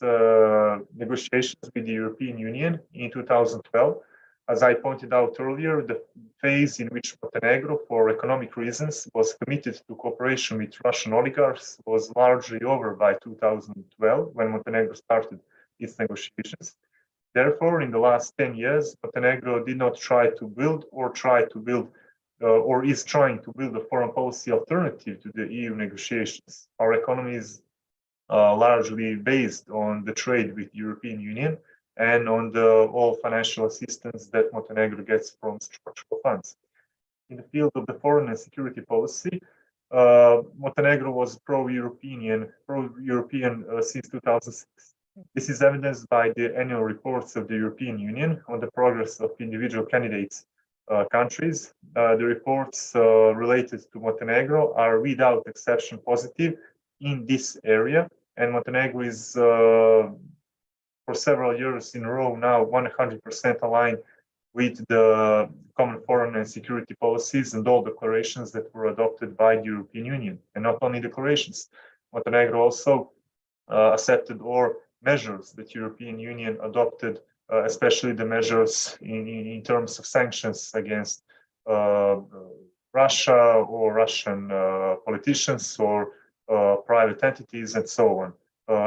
negotiations with the European Union in 2012. As I pointed out earlier, the phase in which Montenegro, for economic reasons, was committed to cooperation with Russian oligarchs was largely over by 2012, when Montenegro started its negotiations. Therefore, in the last 10 years, Montenegro did not try to build or is trying to build a foreign policy alternative to the EU negotiations. Our economy is largely based on the trade with the European Union and on all financial assistance that Montenegro gets from structural funds. In the field of the foreign and security policy, Montenegro was pro-European since 2006. This is evidenced by the annual reports of the European Union on the progress of individual candidates countries. The reports related to Montenegro are without exception positive in this area, and Montenegro is for several years in a row now 100% aligned with the common foreign and security policies and all declarations that were adopted by the European Union. And not only declarations, Montenegro also accepted all measures that the European Union adopted, especially the measures in terms of sanctions against Russia or Russian politicians or private entities and so on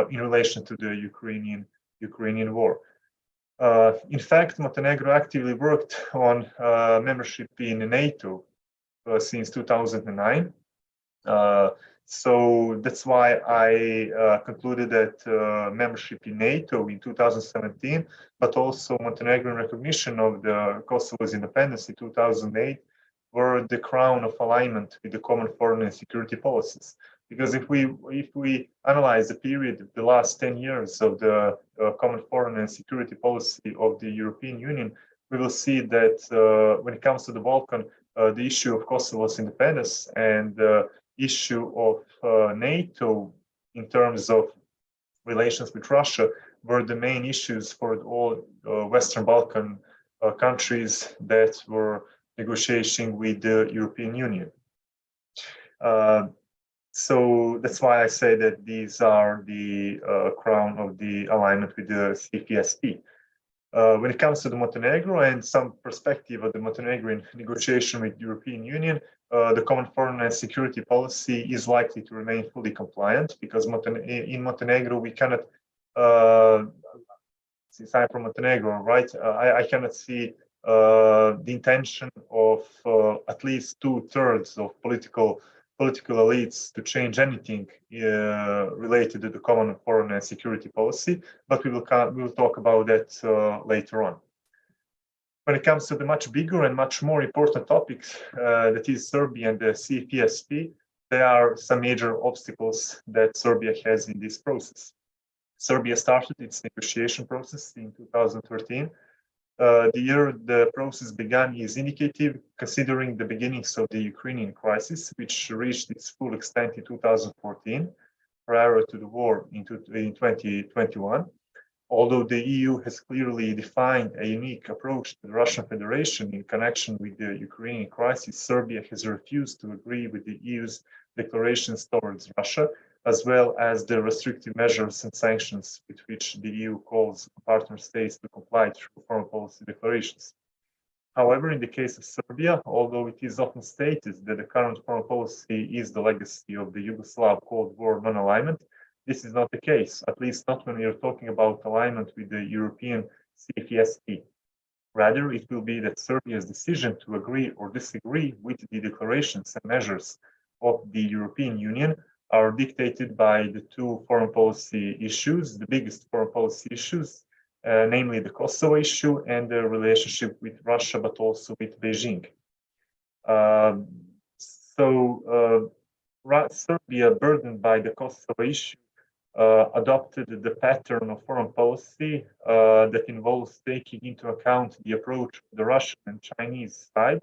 in relation to the Ukrainian war. In fact, Montenegro actively worked on membership in NATO since 2009. So that's why I concluded that membership in NATO in 2017, but also Montenegrin recognition of the Kosovo's independence in 2008 were the crown of alignment with the common foreign and security policies. Because if we analyze the period of the last 10 years of the common foreign and security policy of the European Union, we will see that when it comes to the Balkan, the issue of Kosovo's independence and the issue of NATO in terms of relations with Russia were the main issues for all Western Balkan countries that were negotiating with the European Union. So that's why I say that these are the crown of the alignment with the CFSP. When it comes to the Montenegro and some perspective of the Montenegrin negotiation with the European Union, the common foreign and security policy is likely to remain fully compliant because in Montenegro we cannot, since I'm from Montenegro, right, I cannot see the intention of at least 2/3 of political elites to change anything related to the common foreign and security policy, but we will talk about that later on. When it comes to the much bigger and much more important topics, that is Serbia and the CFSP, there are some major obstacles that Serbia has in this process. Serbia started its negotiation process in 2013. The year the process began is indicative, considering the beginnings of the Ukrainian crisis, which reached its full extent in 2014, prior to the war in 2021. Although the EU has clearly defined a unique approach to the Russian Federation in connection with the Ukrainian crisis, Serbia has refused to agree with the EU's declarations towards Russia, as well as the restrictive measures and sanctions with which the EU calls partner states to comply through foreign policy declarations. However, in the case of Serbia, although it is often stated that the current foreign policy is the legacy of the Yugoslav Cold War non-alignment, this is not the case, at least not when you're talking about alignment with the European CFSP. Rather, it will be that Serbia's decision to agree or disagree with the declarations and measures of the European Union are dictated by the two foreign policy issues, the biggest foreign policy issues, namely the Kosovo issue and the relationship with Russia, but also with Beijing. Serbia, burdened by the Kosovo issue, adopted the pattern of foreign policy that involves taking into account the approach of the Russian and Chinese side,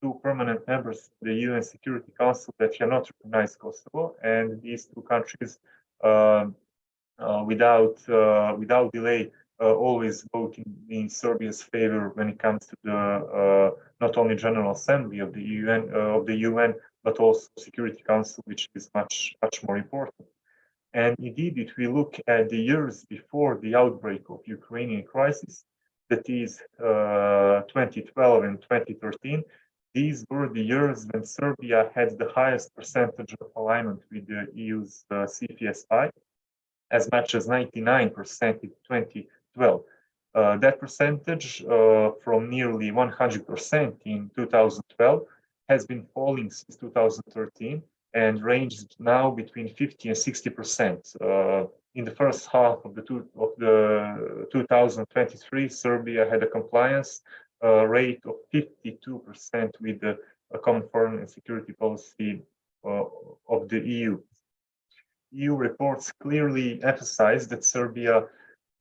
two permanent members of the UN Security Council that cannot recognize Kosovo, and these two countries, without delay, always vote in Serbia's favor when it comes to the not only General Assembly of the UN, but also Security Council, which is much more important. And indeed, if we look at the years before the outbreak of Ukrainian crisis, that is 2012 and 2013, these were the years when Serbia had the highest percentage of alignment with the EU's CFSP, as much as 99% in 2012. That percentage from nearly 100% in 2012 has been falling since 2013 and ranged now between 50 and 60%. In the first half of the 2023, Serbia had a compliance rate of 52% with the common foreign and security policy of the EU. EU reports clearly emphasize that Serbia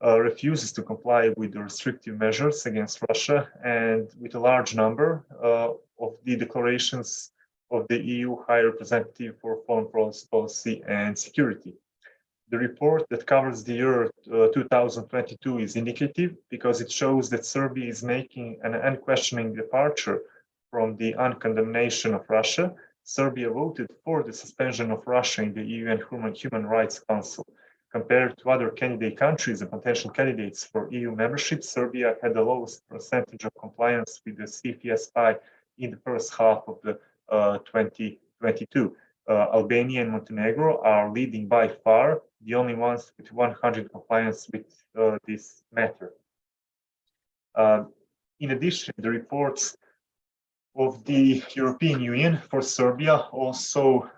refuses to comply with the restrictive measures against Russia, and with a large number of the declarations of the EU High Representative for Foreign Policy and Security. The report that covers the year 2022 is indicative because it shows that Serbia is making an unquestioning departure from the uncondemnation of Russia. Serbia voted for the suspension of Russia in the UN Human Rights Council. Compared to other candidate countries and potential candidates for EU membership, Serbia had the lowest percentage of compliance with the CFSP in the first half of the 2022. Albania and Montenegro are leading by far, the only ones with 100 compliance with this matter. In addition, the reports of the European Union for Serbia also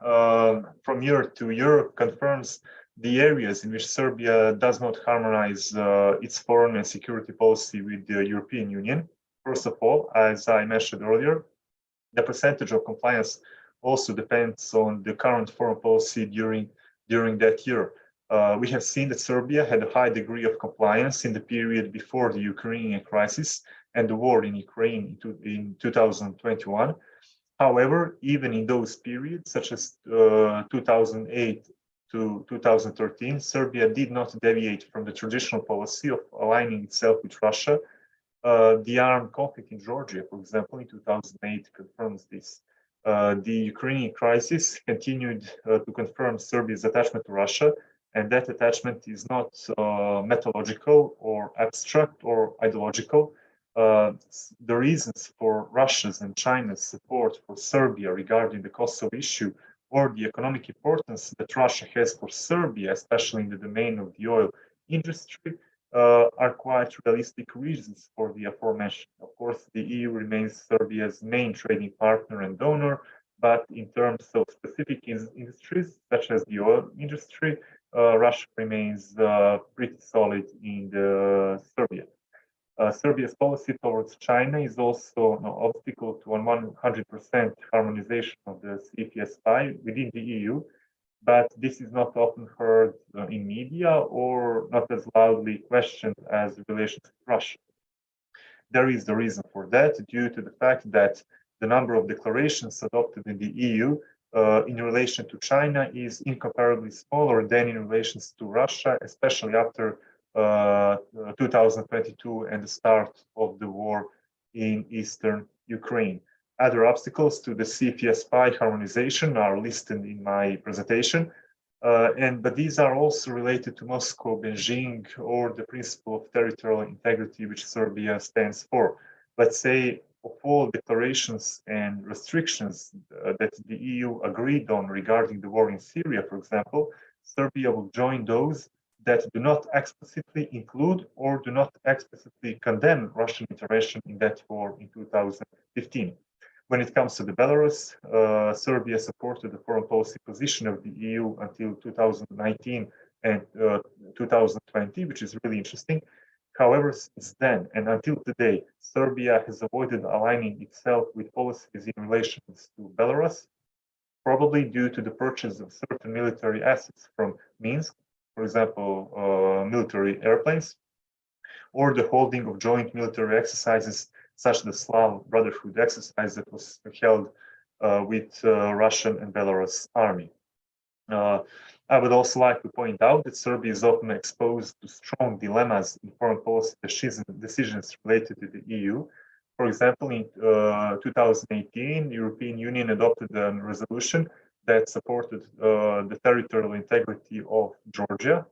from year to year confirms the areas in which Serbia does not harmonize its foreign and security policy with the European Union. First of all, as I mentioned earlier, the percentage of compliance also depends on the current foreign policy during that year. We have seen that Serbia had a high degree of compliance in the period before the Ukrainian crisis and the war in Ukraine in 2021. However, even in those periods, such as 2008 to 2013, Serbia did not deviate from the traditional policy of aligning itself with Russia. The armed conflict in Georgia, for example, in 2008 confirms this. The Ukrainian crisis continued to confirm Serbia's attachment to Russia, and that attachment is not methodological or abstract or ideological. The reasons for Russia's and China's support for Serbia regarding the Kosovo issue or the economic importance that Russia has for Serbia, especially in the domain of the oil industry, are quite realistic reasons for the aforementioned. Of course, the EU remains Serbia's main trading partner and donor, but in terms of specific industries, such as the oil industry, Russia remains pretty solid in Serbia. Serbia's policy towards China is also an obstacle to 100% harmonization of the CFSP within the EU, but this is not often heard in media or not as loudly questioned as relations with Russia. There is the reason for that due to the fact that the number of declarations adopted in the EU in relation to China is incomparably smaller than in relations to Russia, especially after 2022 and the start of the war in eastern Ukraine. Other obstacles to the CFSP harmonization are listed in my presentation, but these are also related to Moscow, Beijing, or the principle of territorial integrity which Serbia stands for. Let's say of all declarations and restrictions that the EU agreed on regarding the war in Syria, for example, Serbia will join those that do not explicitly include or do not explicitly condemn Russian intervention in that war in 2015. When it comes to the Belarus, Serbia supported the foreign policy position of the EU until 2019 and 2020, which is really interesting. However, since then and until today, Serbia has avoided aligning itself with policies in relation to Belarus, probably due to the purchase of certain military assets from Minsk, for example, military airplanes, or the holding of joint military exercises such as the Slav Brotherhood exercise that was held with Russian and Belarus army. I would also like to point out that Serbia is often exposed to strong dilemmas in foreign policy decisions related to the EU. For example, in 2018, the European Union adopted a resolution that supported the territorial integrity of Georgia,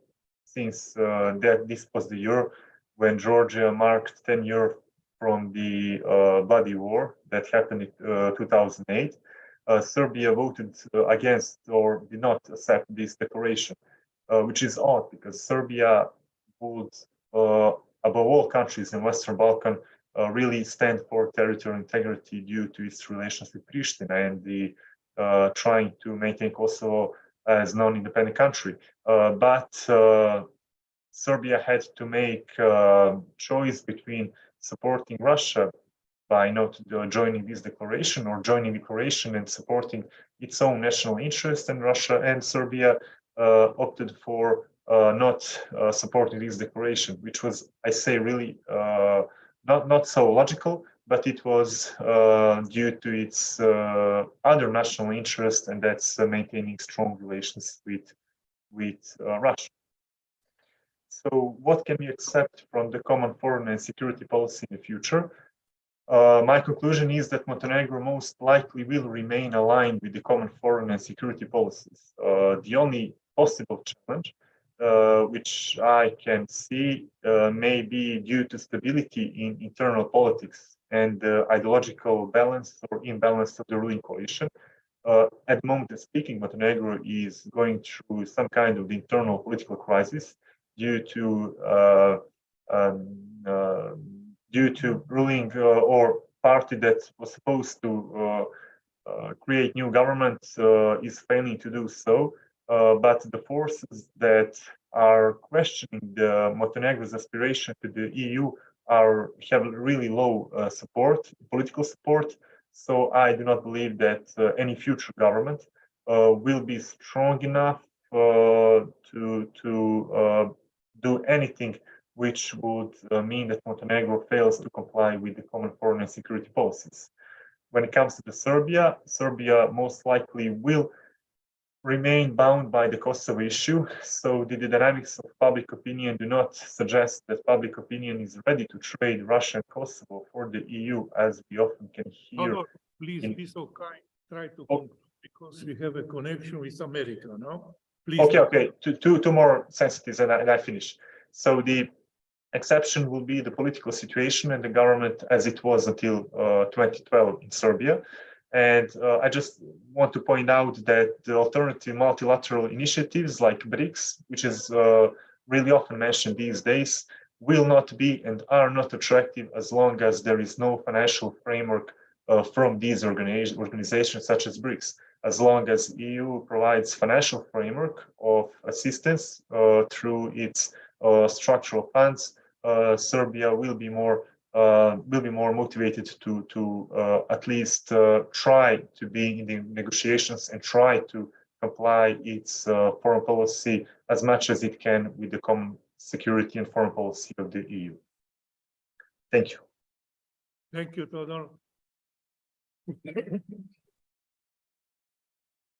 since this was the year when Georgia marked 10 years from the bloody war that happened in 2008. Serbia voted against or did not accept this declaration, which is odd because Serbia would, above all countries in Western Balkan, really stand for territorial integrity due to its relations with Pristina and the trying to maintain Kosovo as non-independent country. But Serbia had to make a choice between supporting Russia by not joining this declaration or joining the declaration and supporting its own national interest in Russia, and Serbia opted for not supporting this declaration, which was, I say, really not so logical, but it was due to its other national interest, and that's maintaining strong relations with Russia. So what can we accept from the common foreign and security policy in the future? My conclusion is that Montenegro most likely will remain aligned with the common foreign and security policies. The only possible challenge, which I can see, may be due to stability in internal politics and ideological balance or imbalance of the ruling coalition. At the moment of speaking, Montenegro is going through some kind of internal political crisis due to ruling or party that was supposed to create new government is failing to do so. But the forces that are questioning the Montenegro's aspiration to the EU have really low political support. So I do not believe that any future government will be strong enough to do anything which would mean that Montenegro fails to comply with the common foreign and security policies. When it comes to Serbia, Serbia most likely will remain bound by the Kosovo issue. So the dynamics of public opinion do not suggest that public opinion is ready to trade Russia and Kosovo for the EU, as we often can hear. No, please be so kind. Try to conclude because we have a connection with America, no? Please. Okay. Two more sensitives and I finish. So the exception will be the political situation and the government as it was until 2012 in Serbia. And I just want to point out that the alternative multilateral initiatives like BRICS, which is really often mentioned these days, will not be and are not attractive as long as there is no financial framework from these organizations such as BRICS. As long as EU provides financial framework of assistance through its structural funds, Serbia will be more motivated to at least try to be in the negotiations and try to apply its foreign policy as much as it can with the common security and foreign policy of the EU. Thank you. Thank you, Todor.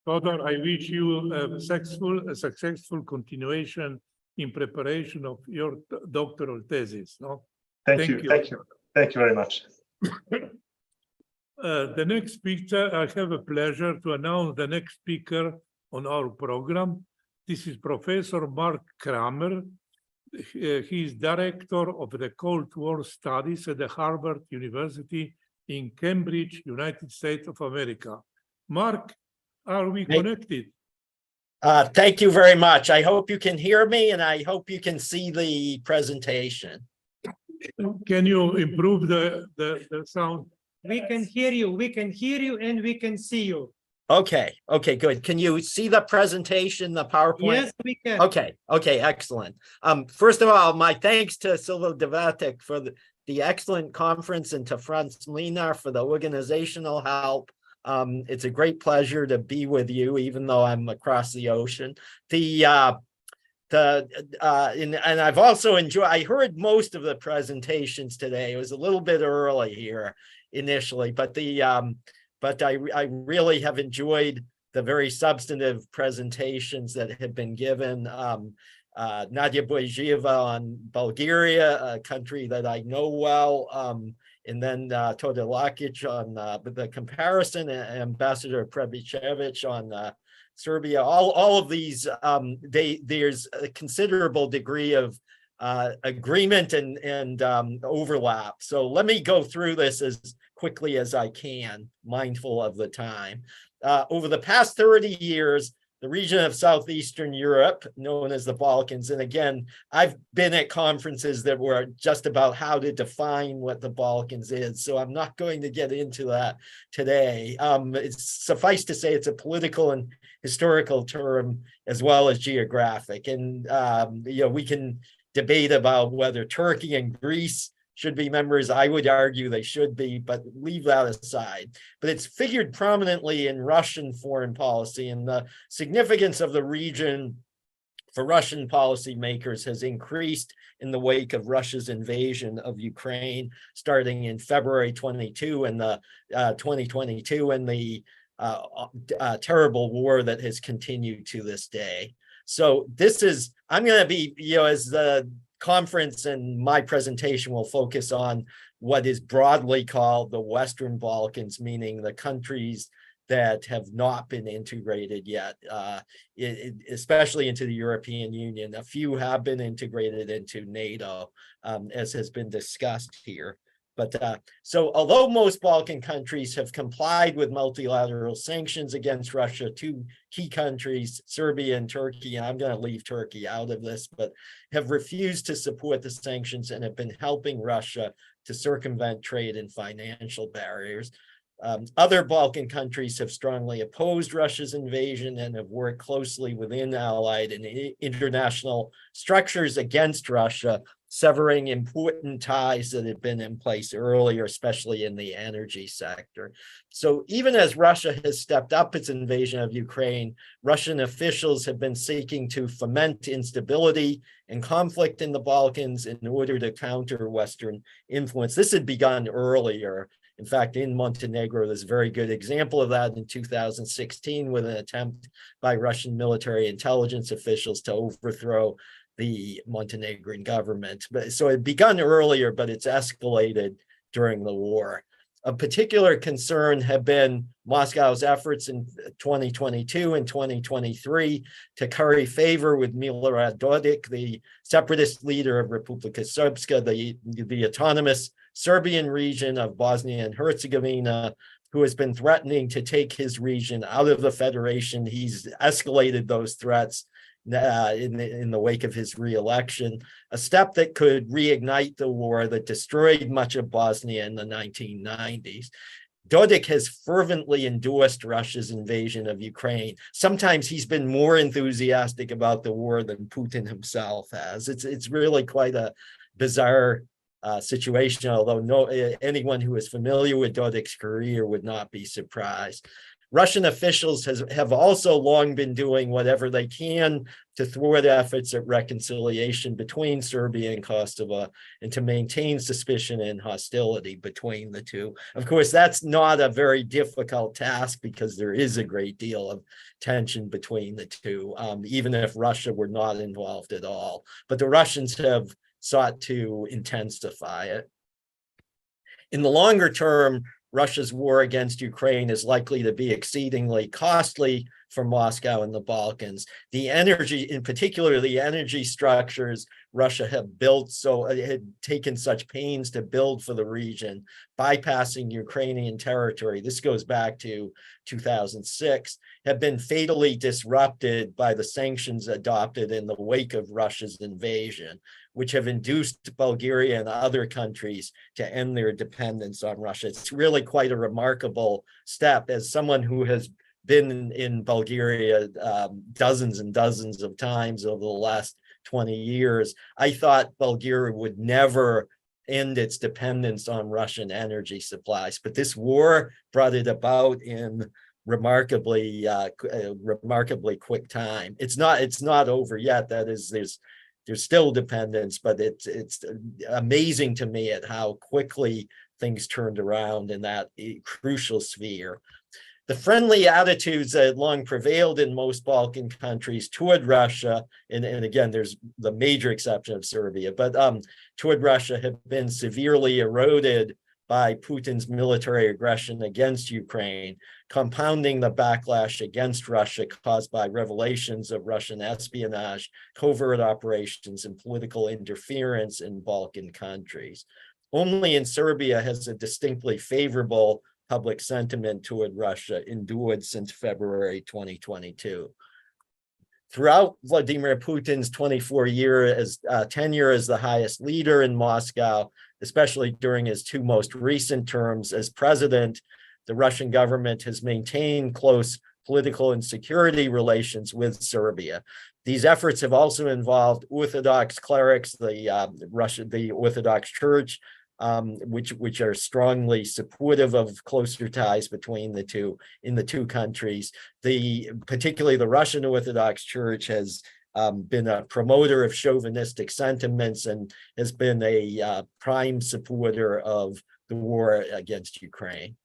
Todor, I wish you a successful continuation in preparation of your doctoral thesis. No? Thank you very much. The next speaker, I have a pleasure to announce the next speaker on our program. This is Professor Mark Kramer. He is director of the Cold War Studies at the Harvard University in Cambridge, United States of America. Mark, are we connected? Thank you very much. I hope you can hear me and I hope you can see the presentation. Can you improve the sound? We can hear you, and we can see you. Okay, good. Can you see the presentation, the PowerPoint? Yes, we can. Okay, excellent. First of all, my thanks to Silva Devetic for the excellent conference and to Franz Mlinar for the organizational help. It's a great pleasure to be with you, even though I'm across the ocean. And I've also enjoyed, I heard most of the presentations today. It was a little bit early here initially, but I really have enjoyed the very substantive presentations that have been given. Nadia Boygieva on Bulgaria, a country that I know well, and then Todelakic on the comparison, and Ambassador Prebichevich on Serbia. All of these, there's a considerable degree of agreement and overlap. So let me go through this as quickly as I can, mindful of the time. Over the past 30 years, the region of Southeastern Europe, known as the Balkans, and again, I've been at conferences that were just about how to define what the Balkans is, so I'm not going to get into that today. It's suffice to say it's a political and historical term as well as geographic, and we can debate about whether Turkey and Greece should be members. I would argue they should be, but leave that aside. But it's figured prominently in Russian foreign policy, and the significance of the region for Russian policymakers has increased in the wake of Russia's invasion of Ukraine, starting in February 22 and the 2022, and the terrible war that has continued to this day. So this is, I'm going to be, as the conference and my presentation will focus on what is broadly called the Western Balkans, meaning the countries that have not been integrated yet, especially into the European Union. A few have been integrated into NATO, as has been discussed here. But so although most Balkan countries have complied with multilateral sanctions against Russia, two key countries, Serbia and Turkey, and I'm going to leave Turkey out of this, but have refused to support the sanctions and have been helping Russia to circumvent trade and financial barriers. Other Balkan countries have strongly opposed Russia's invasion and have worked closely within allied and international structures against Russia, severing important ties that had been in place earlier, especially in the energy sector. So even as Russia has stepped up its invasion of Ukraine, Russian officials have been seeking to foment instability and conflict in the Balkans in order to counter Western influence. This had begun earlier. In fact, in Montenegro, there's a very good example of that in 2016 with an attempt by Russian military intelligence officials to overthrow the Montenegrin government. But so it had begun earlier, but it's escalated during the war. A particular concern have been Moscow's efforts in 2022 and 2023 to curry favor with Milorad Dodik, the separatist leader of Republika Srpska, the autonomous Serbian region of Bosnia and Herzegovina, who has been threatening to take his region out of the federation. He's escalated those threats in the wake of his re-election, a step that could reignite the war that destroyed much of Bosnia in the 1990s. Dodik has fervently endorsed Russia's invasion of Ukraine. Sometimes he's been more enthusiastic about the war than Putin himself has. It's really quite a bizarre situation, although anyone who is familiar with Dodik's career would not be surprised. Russian officials have also long been doing whatever they can to thwart efforts at reconciliation between Serbia and Kosovo and to maintain suspicion and hostility between the two. Of course, that's not a very difficult task because there is a great deal of tension between the two, even if Russia were not involved at all. But the Russians have sought to intensify it. In the longer term, Russia's war against Ukraine is likely to be exceedingly costly from Moscow and the Balkans. The energy, in particular, the energy structures Russia had built, so it had taken such pains to build for the region, bypassing Ukrainian territory. This goes back to 2006, have been fatally disrupted by the sanctions adopted in the wake of Russia's invasion, which have induced Bulgaria and other countries to end their dependence on Russia. It's really quite a remarkable step. As someone who has been in Bulgaria dozens and dozens of times over the last 20 years, I thought Bulgaria would never end its dependence on Russian energy supplies. But this war brought it about in remarkably quick time. It's not over yet. That is, there's still dependence, but it's amazing to me at how quickly things turned around in that crucial sphere. The friendly attitudes that long prevailed in most Balkan countries toward Russia, and again, there's the major exception of Serbia, but toward Russia have been severely eroded by Putin's military aggression against Ukraine, compounding the backlash against Russia caused by revelations of Russian espionage, covert operations, and political interference in Balkan countries. Only in Serbia has a distinctly favorable public sentiment toward Russia endured since February 2022. Throughout Vladimir Putin's 24-year tenure as the highest leader in Moscow, especially during his two most recent terms as president, the Russian government has maintained close political and security relations with Serbia. These efforts have also involved Orthodox clerics, the Orthodox Church, which are strongly supportive of closer ties between the two in the two countries. Particularly the Russian Orthodox Church has been a promoter of chauvinistic sentiments and has been a prime supporter of the war against Ukraine.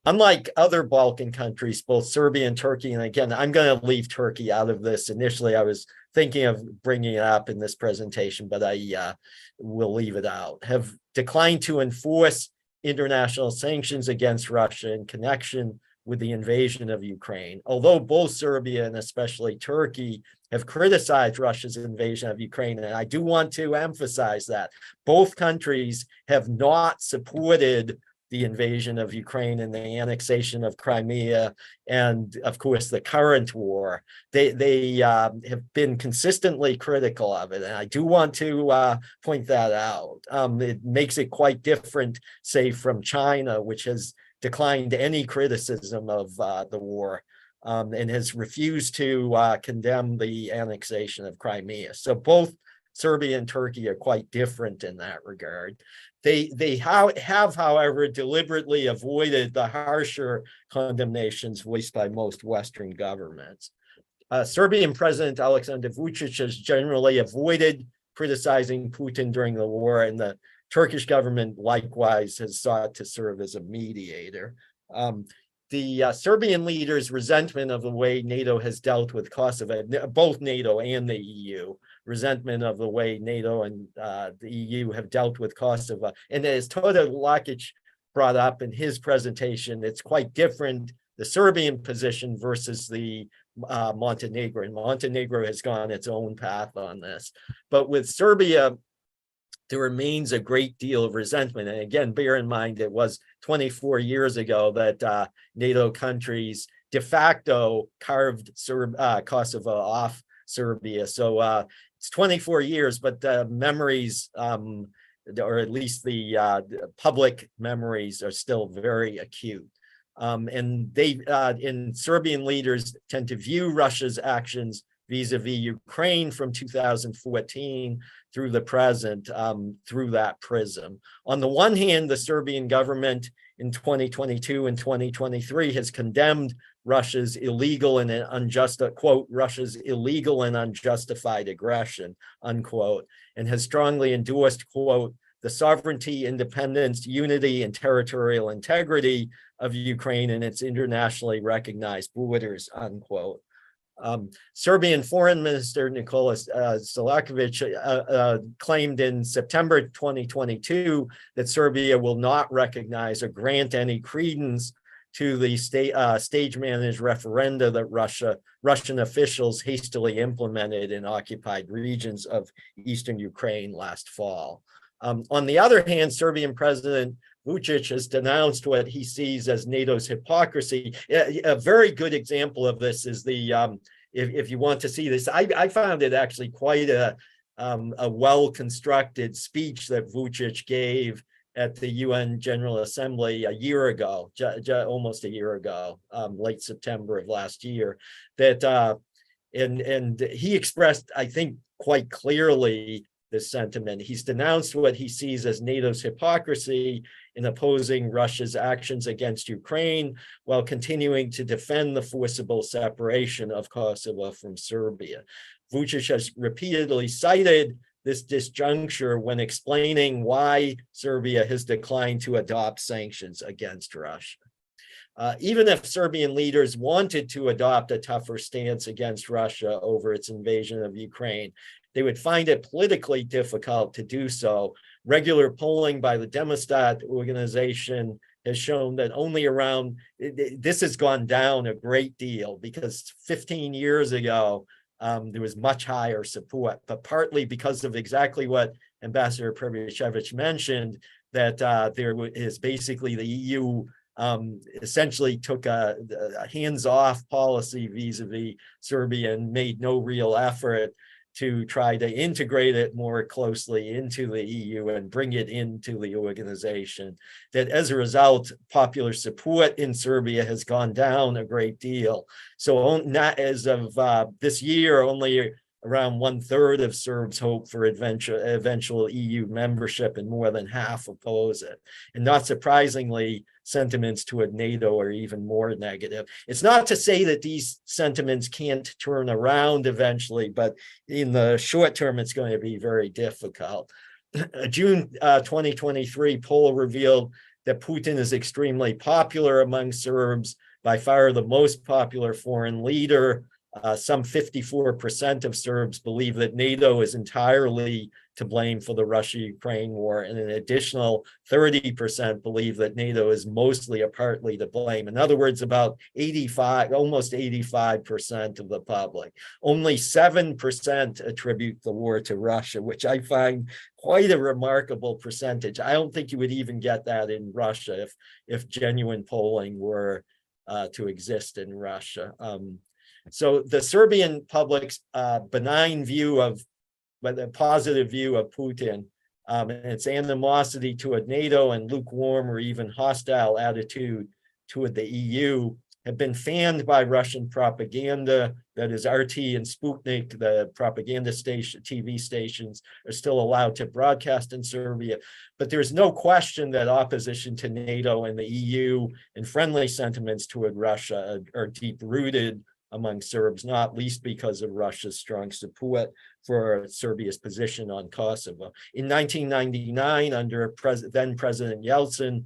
Unlike other Balkan countries, both Serbia and Turkey, and again, I'm going to leave Turkey out of this. Initially, I was thinking of bringing it up in this presentation, but I will leave it out, have declined to enforce international sanctions against Russia in connection with the invasion of Ukraine. Although both Serbia and especially Turkey have criticized Russia's invasion of Ukraine, and I do want to emphasize that both countries have not supported the invasion of Ukraine and the annexation of Crimea, and of course the current war. They have been consistently critical of it, and I do want to point that out. It makes it quite different, say, from China, which has declined any criticism of the war and has refused to condemn the annexation of Crimea. So both Serbia and Turkey are quite different in that regard. They have, however, deliberately avoided the harsher condemnations voiced by most Western governments. Serbian President Aleksandar Vučić has generally avoided criticizing Putin during the war, and the Turkish government likewise has sought to serve as a mediator. The Serbian leaders' resentment of the way NATO has dealt with Kosovo, both NATO and the EU, resentment of the way NATO and the EU have dealt with Kosovo. And as Todor Lakic brought up in his presentation, it's quite different, the Serbian position versus the Montenegrin. Montenegro has gone its own path on this. But with Serbia, there remains a great deal of resentment. And again, bear in mind, it was 24 years ago that NATO countries de facto carved Kosovo off Serbia. So it's 24 years, but the memories, or at least the public memories, are still very acute. And Serbian leaders tend to view Russia's actions vis-a-vis Ukraine from 2014 through the present through that prism. On the one hand, the Serbian government in 2022 and 2023 has condemned Russia's illegal and Russia's illegal and unjustified aggression, unquote, and has strongly endorsed, quote, the sovereignty, independence, unity, and territorial integrity of Ukraine and its internationally recognized borders, unquote. Serbian Foreign Minister Nikola Selakovic claimed in September 2022 that Serbia will not recognize or grant any credence to the stage managed referenda that Russian officials hastily implemented in occupied regions of eastern Ukraine last fall. On the other hand, Serbian President Vučić has denounced what he sees as NATO's hypocrisy. A very good example of this is the, if you want to see this, I found it actually quite a well-constructed speech that Vučić gave at the UN General Assembly a year ago, almost a year ago, late September of last year, that and he expressed, I think, quite clearly this sentiment. He's denounced what he sees as NATO's hypocrisy in opposing Russia's actions against Ukraine while continuing to defend the forcible separation of Kosovo from Serbia. Vučić has repeatedly cited this disjuncture when explaining why Serbia has declined to adopt sanctions against Russia. Even if Serbian leaders wanted to adopt a tougher stance against Russia over its invasion of Ukraine, they would find it politically difficult to do so. Regular polling by the Demostat organization has shown that only around, this has gone down a great deal because 15 years ago, there was much higher support, but partly because of exactly what Ambassador Privishevich mentioned, that there is basically the EU essentially took a hands-off policy vis-a-vis Serbia and made no real effort to try to integrate it more closely into the EU and bring it into the organization. That as a result, popular support in Serbia has gone down a great deal. So not as of this year, only around 1/3 of Serbs hope for eventual EU membership and more than half oppose it. And not surprisingly, sentiments toward NATO are even more negative. It's not to say that these sentiments can't turn around eventually, but in the short term, it's going to be very difficult. A June 2023 poll revealed that Putin is extremely popular among Serbs, by far the most popular foreign leader. Some 54% of Serbs believe that NATO is entirely to blame for the Russia-Ukraine war, and an additional 30% believe that NATO is mostly or partly to blame. In other words, about 85, almost 85% of the public. Only 7% attribute the war to Russia, which I find quite a remarkable percentage. I don't think you would even get that in Russia if genuine polling were to exist in Russia. So the Serbian public's benign view of, but a positive view of Putin, and its animosity toward NATO and lukewarm or even hostile attitude toward the EU have been fanned by Russian propaganda. That is, RT and Sputnik, the propaganda TV stations, are still allowed to broadcast in Serbia. But there's no question that opposition to NATO and the EU and friendly sentiments toward Russia are deep-rooted among Serbs, not least because of Russia's strong support for Serbia's position on Kosovo. In 1999, under then President Yeltsin,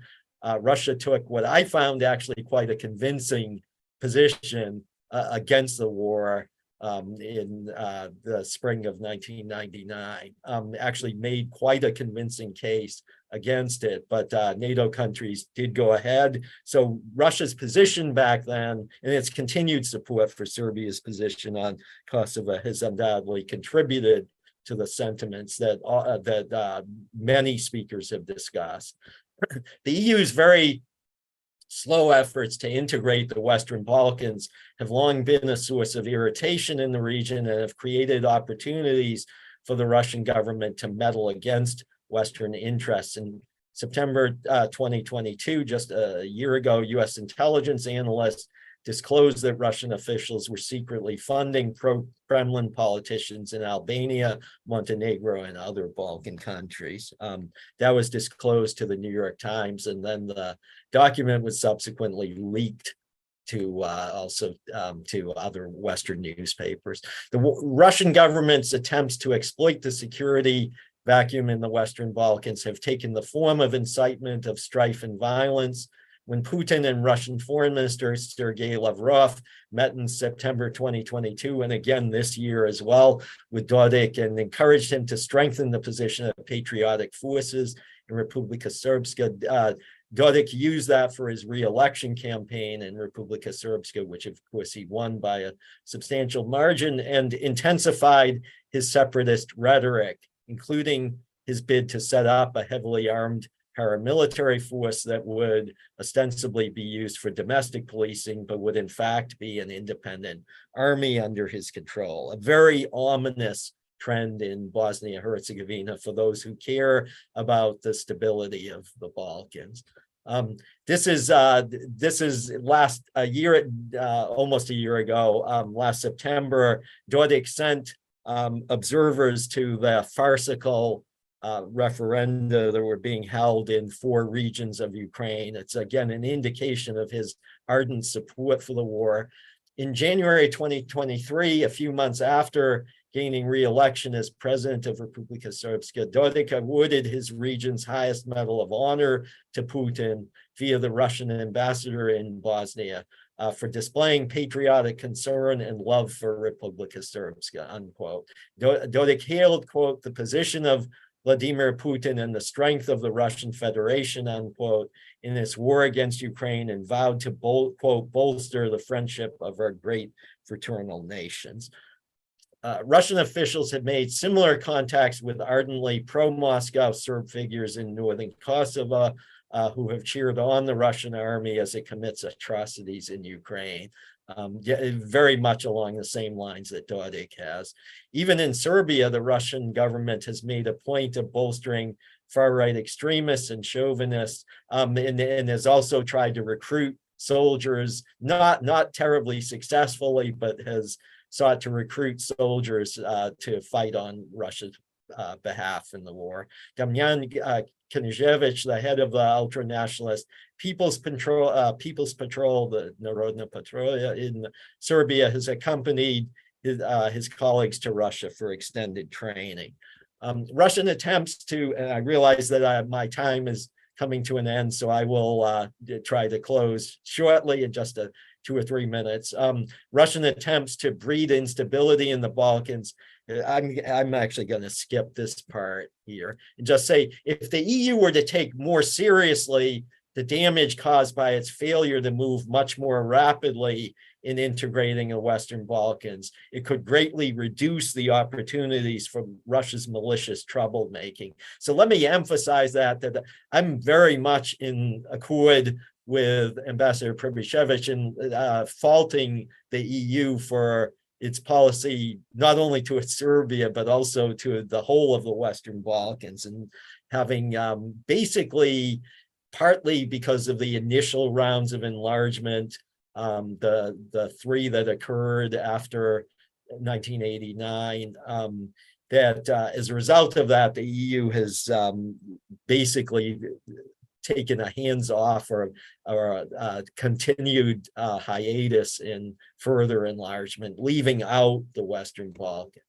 Russia took what I found actually quite a convincing position against the war in the spring of 1999. Actually made quite a convincing case against it, but NATO countries did go ahead. So Russia's position back then and its continued support for Serbia's position on Kosovo has undoubtedly contributed to the sentiments that many speakers have discussed. The EU's very slow efforts to integrate the Western Balkans have long been a source of irritation in the region and have created opportunities for the Russian government to meddle against Western interests. In September 2022, just a year ago, US intelligence analysts disclosed that Russian officials were secretly funding pro-Kremlin politicians in Albania, Montenegro, and other Balkan countries. That was disclosed to the New York Times, and then the document was subsequently leaked to also to other Western newspapers. The Russian government's attempts to exploit the security vacuum in the Western Balkans have taken the form of incitement of strife and violence. When Putin and Russian Foreign Minister Sergei Lavrov met in September 2022, and again this year as well, with Dodik, and encouraged him to strengthen the position of patriotic forces in Republika Srpska, Dodik used that for his re-election campaign in Republika Srpska, which of course he won by a substantial margin, and intensified his separatist rhetoric, including his bid to set up a heavily armed paramilitary force that would ostensibly be used for domestic policing, but would in fact be an independent army under his control. A very ominous trend in Bosnia-Herzegovina for those who care about the stability of the Balkans. This is almost a year ago, last September, Dodik sent observers to the farcical referenda that were being held in 4 regions of Ukraine. It's again an indication of his ardent support for the war. In January 2023, a few months after gaining re-election as president of Republika Srpska, Dodik awarded his region's highest medal of honor to Putin via the Russian ambassador in Bosnia for displaying patriotic concern and love for Republika Srpska, unquote. Dodik hailed, quote, the position of Vladimir Putin and the strength of the Russian Federation, unquote, in its war against Ukraine, and vowed to, quote, bolster the friendship of our great fraternal nations. Russian officials had made similar contacts with ardently pro-Moscow Serb figures in northern Kosovo, who have cheered on the Russian army as it commits atrocities in Ukraine. Very much along the same lines that Dodik has. Even in Serbia, the Russian government has made a point of bolstering far-right extremists and chauvinists, and has also tried to recruit soldiers, not terribly successfully, but has sought to recruit soldiers to fight on Russia's behalf in the war. Damjan Knežević, the head of the ultra-nationalist People's Patrol, the Narodna Patrolja in Serbia, has accompanied his colleagues to Russia for extended training. Russian attempts to, and I realize that my time is coming to an end, so I will try to close shortly in just 2 or 3 minutes. Russian attempts to breed instability in the Balkans. I'm actually going to skip this part here and just say, if the EU were to take more seriously the damage caused by its failure to move much more rapidly in integrating the Western Balkans, it could greatly reduce the opportunities for Russia's malicious troublemaking. So let me emphasize that I'm very much in accord with Ambassador Pribishevich in faulting the EU for its policy, not only to Serbia, but also to the whole of the Western Balkans, and having basically, partly because of the initial rounds of enlargement, the 3 that occurred after 1989, that as a result of that, the EU has basically taken a hands-off or a continued hiatus in further enlargement, leaving out the Western Balkans.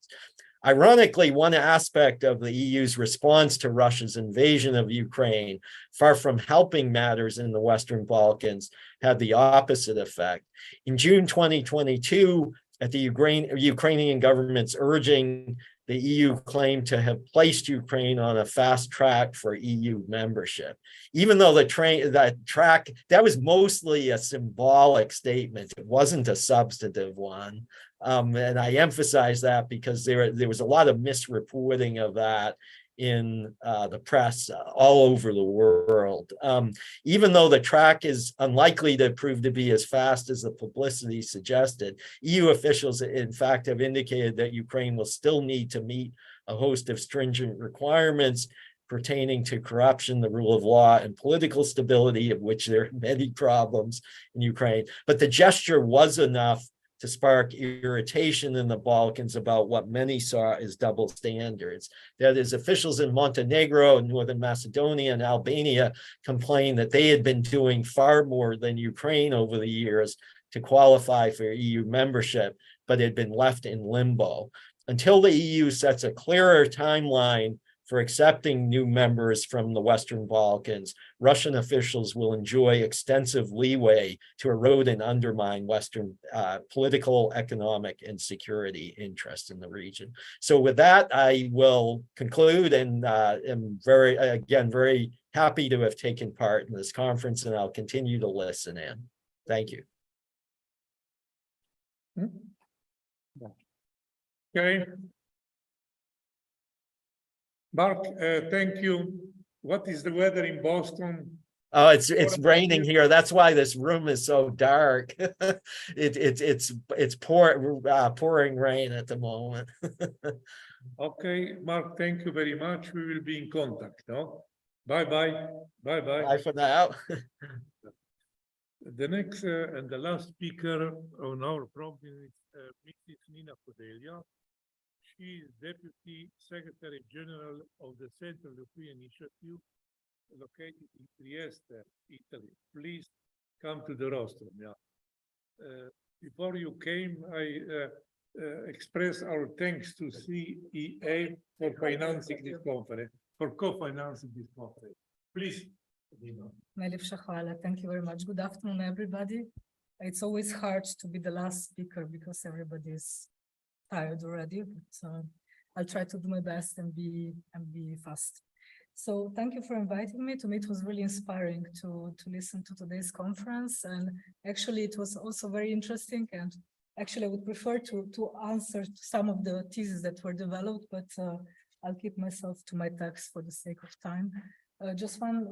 Ironically, one aspect of the EU's response to Russia's invasion of Ukraine, far from helping matters in the Western Balkans, had the opposite effect. In June 2022, at the Ukrainian government's urging, the EU claimed to have placed Ukraine on a fast track for EU membership. Even though that was mostly a symbolic statement, it wasn't a substantive one. And I emphasize that because there was a lot of misreporting of that in the press all over the world. Even though the track is unlikely to prove to be as fast as the publicity suggested, EU officials, in fact, have indicated that Ukraine will still need to meet a host of stringent requirements pertaining to corruption, the rule of law, and political stability, of which there are many problems in Ukraine. But the gesture was enough to spark irritation in the Balkans about what many saw as double standards. That is, officials in Montenegro, Northern Macedonia, and Albania complained that they had been doing far more than Ukraine over the years to qualify for EU membership, but had been left in limbo. Until the EU sets a clearer timeline for accepting new members from the Western Balkans, Russian officials will enjoy extensive leeway to erode and undermine Western political, economic, and security interests in the region. So with that, I will conclude and am very happy to have taken part in this conference, and I'll continue to listen in. Thank you. Okay. Mark, thank you. What is the weather in Boston? Oh, it's raining here. That's why this room is so dark. It's pouring rain at the moment. Okay, Mark, thank you very much. We will be in contact. No? Bye-bye. Bye-bye. Bye for now. The next and the last speaker on our program is Mrs. Nina Kodelia. She is Deputy Secretary General of the Central European Initiative located in Trieste, Italy. Please come to the rostrum. Yeah. Before you came, I express our thanks to CEA for financing this conference, for co-financing this conference. Please. Najlepša hvala. Thank you very much. Good afternoon, everybody. It's always hard to be the last speaker because everybody is tired already, but I'll try to do my best and be fast. So thank you for inviting me. To me, it was really inspiring to listen to today's conference, and actually it was also very interesting. And actually, I would prefer to answer some of the theses that were developed, but I'll keep myself to my text for the sake of time. Just one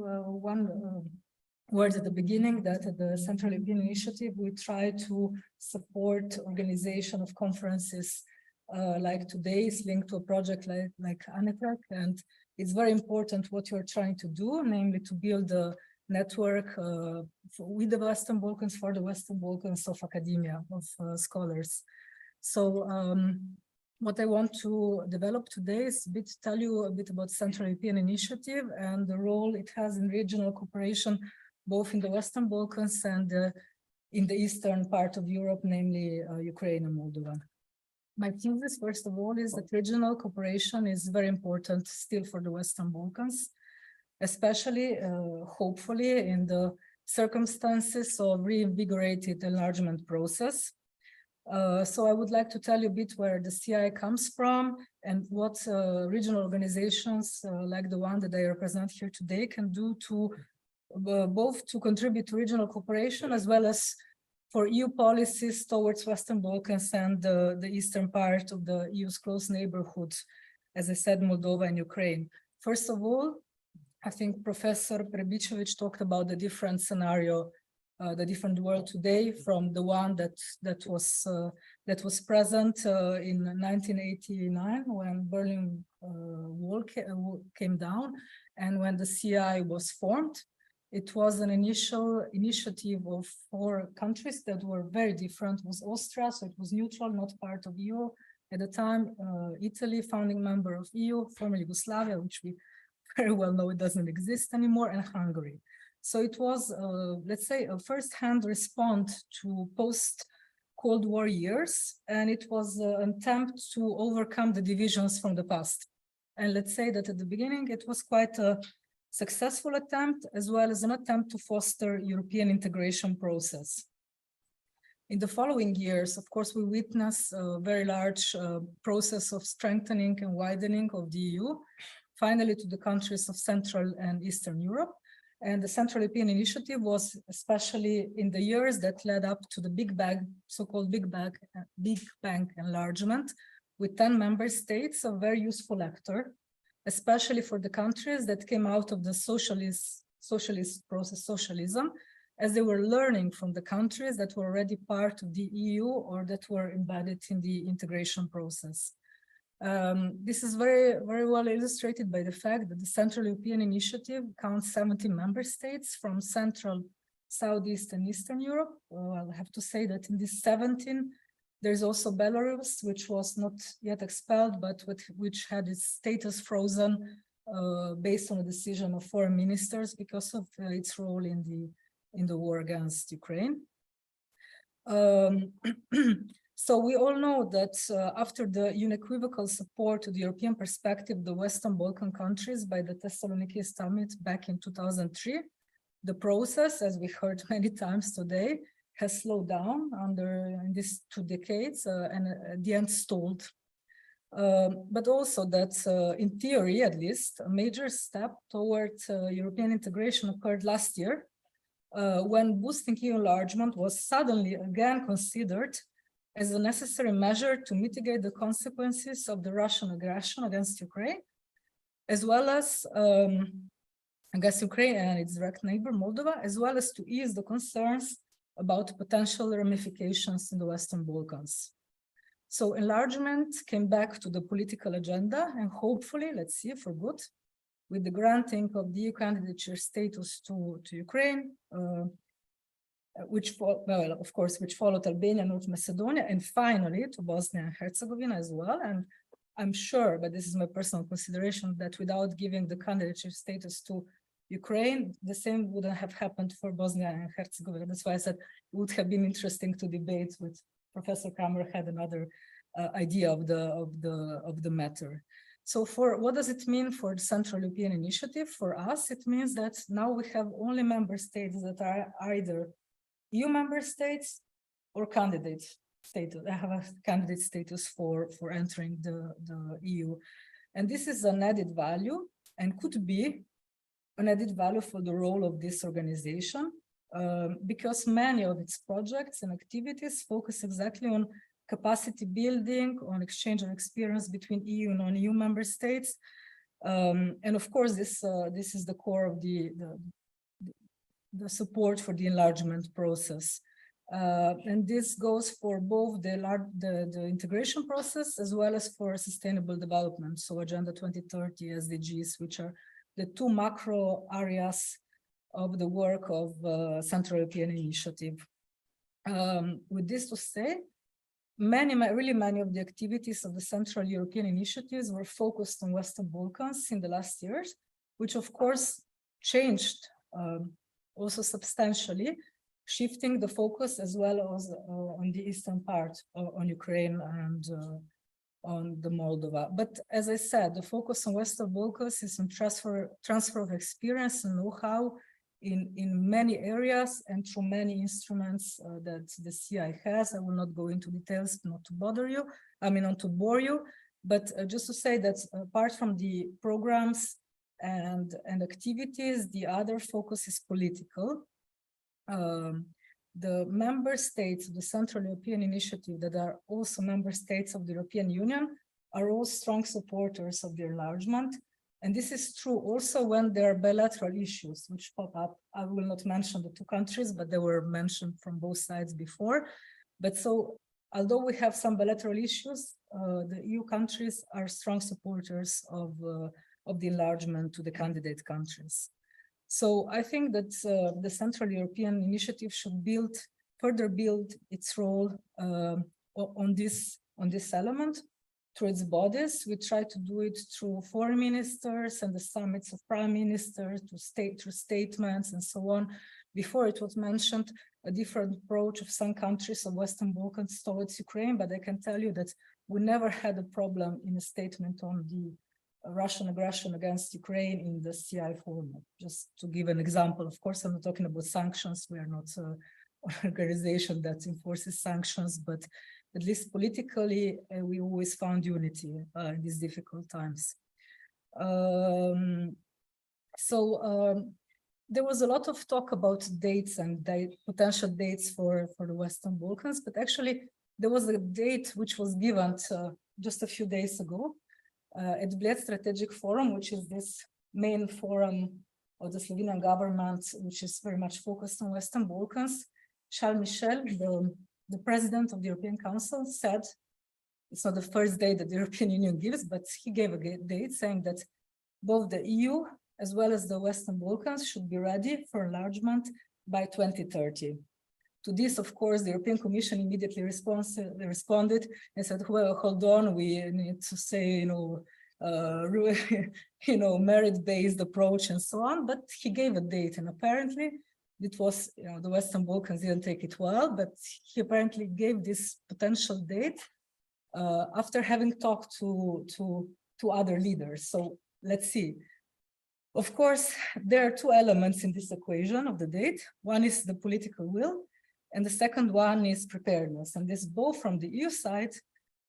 word at the beginning, that at the Central European Initiative, we try to support organization of conferences like today's linked to a project like ANETREC. And it's very important what you're trying to do, namely to build a network with the Western Balkans, for the Western Balkans, of academia, of scholars. So what I want to develop today is tell you a bit about Central European Initiative and the role it has in regional cooperation, both in the Western Balkans and in the eastern part of Europe, namely Ukraine and Moldova. My thesis, first of all, is that regional cooperation is very important still for the Western Balkans, especially, hopefully, in the circumstances of reinvigorated enlargement process. So I would like to tell you a bit where the CI comes from and what regional organizations like the one that I represent here today can do to both to contribute to regional cooperation as well as for EU policies towards Western Balkans and the eastern part of the EU's close neighborhood, as I said, Moldova and Ukraine. First of all, I think Professor Prebicevic talked about the different scenario, the different world today, from the one that was present in 1989 when Berlin Wall came down and when the CI was formed. It was an initial initiative of 4 countries that were very different. It was Austria, so it was neutral, not part of EU at the time. Italy, founding member of EU, former Yugoslavia, which we very well know it doesn't exist anymore, and Hungary. So it was, let's say, a first-hand response to post-Cold War years, and it was an attempt to overcome the divisions from the past. And let's say that at the beginning, it was quite a successful attempt, as well as an attempt to foster European integration process. In the following years, of course, we witnessed a very large process of strengthening and widening of the EU, finally to the countries of Central and Eastern Europe. And the Central European Initiative was especially in the years that led up to the Big Bang, so-called Big Bang enlargement, with 10 member states, a very useful actor, especially for the countries that came out of the socialist process, socialism, as they were learning from the countries that were already part of the EU or that were embedded in the integration process. This is very, very well illustrated by the fact that the Central European Initiative counts 70 member states from Central, Southeast, and Eastern Europe. I'll have to say that in this 17, there's also Belarus, which was not yet expelled, but which had its status frozen based on a decision of foreign ministers because of its role in the war against Ukraine. So we all know that after the unequivocal support to the European perspective, the Western Balkan countries by the Thessaloniki Summit back in 2003, the process, as we heard many times today, has slowed down in these 2 decades and at the end stalled. But also that in theory, at least, a major step toward European integration occurred last year when boosting EU enlargement was suddenly again considered as a necessary measure to mitigate the consequences of the Russian aggression against Ukraine, as well as against Ukraine and its direct neighbor, Moldova, as well as to ease the concerns about potential ramifications in the Western Balkans. So enlargement came back to the political agenda and hopefully, let's see, for good, with the granting of the EU candidature status to Ukraine, which followed Albania, North Macedonia, and finally to Bosnia and Herzegovina as well. And I'm sure, but this is my personal consideration, that without giving the candidature status to Ukraine, the same wouldn't have happened for Bosnia and Herzegovina. That's why I said it would have been interesting to debate with Professor Kramer had another idea of the matter. So for what does it mean for the Central European Initiative? For us, it means that now we have only member states that are either EU member states or candidate status. They have a candidate status for entering the EU. And this is an added value and could be an added value for the role of this organization because many of its projects and activities focus exactly on capacity building, on exchange of experience between EU and non-EU member states. And of course, this is the core of the support for the enlargement process. And this goes for both the integration process as well as for sustainable development. So Agenda 2030 SDGs, which are the 2 macro areas of the work of Central European Initiative. With this to say, many of the activities of the Central European Initiatives were focused on Western Balkans in the last years, which of course changed also substantially, shifting the focus as well as on the eastern part, on Ukraine and on the Moldova. But as I said, the focus on Western Balkans is on transfer of experience and know-how in many areas and through many instruments that the CI has. I will not go into details, not to bore you, but just to say that apart from the programs and activities, the other focus is political. The member states of the Central European Initiative that are also member states of the European Union are all strong supporters of the enlargement. And this is true also when there are bilateral issues which pop up. I will not mention the 2 countries, but they were mentioned from both sides before. But so, although we have some bilateral issues, the EU countries are strong supporters of the enlargement to the candidate countries. So I think that the Central European Initiative should further build its role on this element through its bodies. We try to do it through foreign ministers and the summits of prime ministers, through statements and so on. Before it was mentioned a different approach of some countries of Western Balkans towards Ukraine, but I can tell you that we never had a problem in a statement on the Russian aggression against Ukraine in the CI format. Just to give an example, of course, I'm not talking about sanctions. We are not an organization that enforces sanctions, but at least politically, we always found unity in these difficult times. There was a lot of talk about dates and potential dates for the Western Balkans, but actually there was a date which was given just a few days ago at the Bled Strategic Forum, which is this main forum of the Slovenian government, which is very much focused on Western Balkans. Charles Michel, the president of the European Council, said, it's not the first day that the European Union gives, but he gave a date saying that both the EU as well as the Western Balkans should be ready for enlargement by 2030. To this, of course, the European Commission immediately responded and said, well, hold on, we need to say, merit-based approach and so on, but he gave a date, and apparently it was, you know, the Western Balkans didn't take it well, but he apparently gave this potential date after having talked to other leaders. So let's see. Of course, there are two elements in this equation of the date. One is the political will, and the second one is preparedness. And this both from the EU side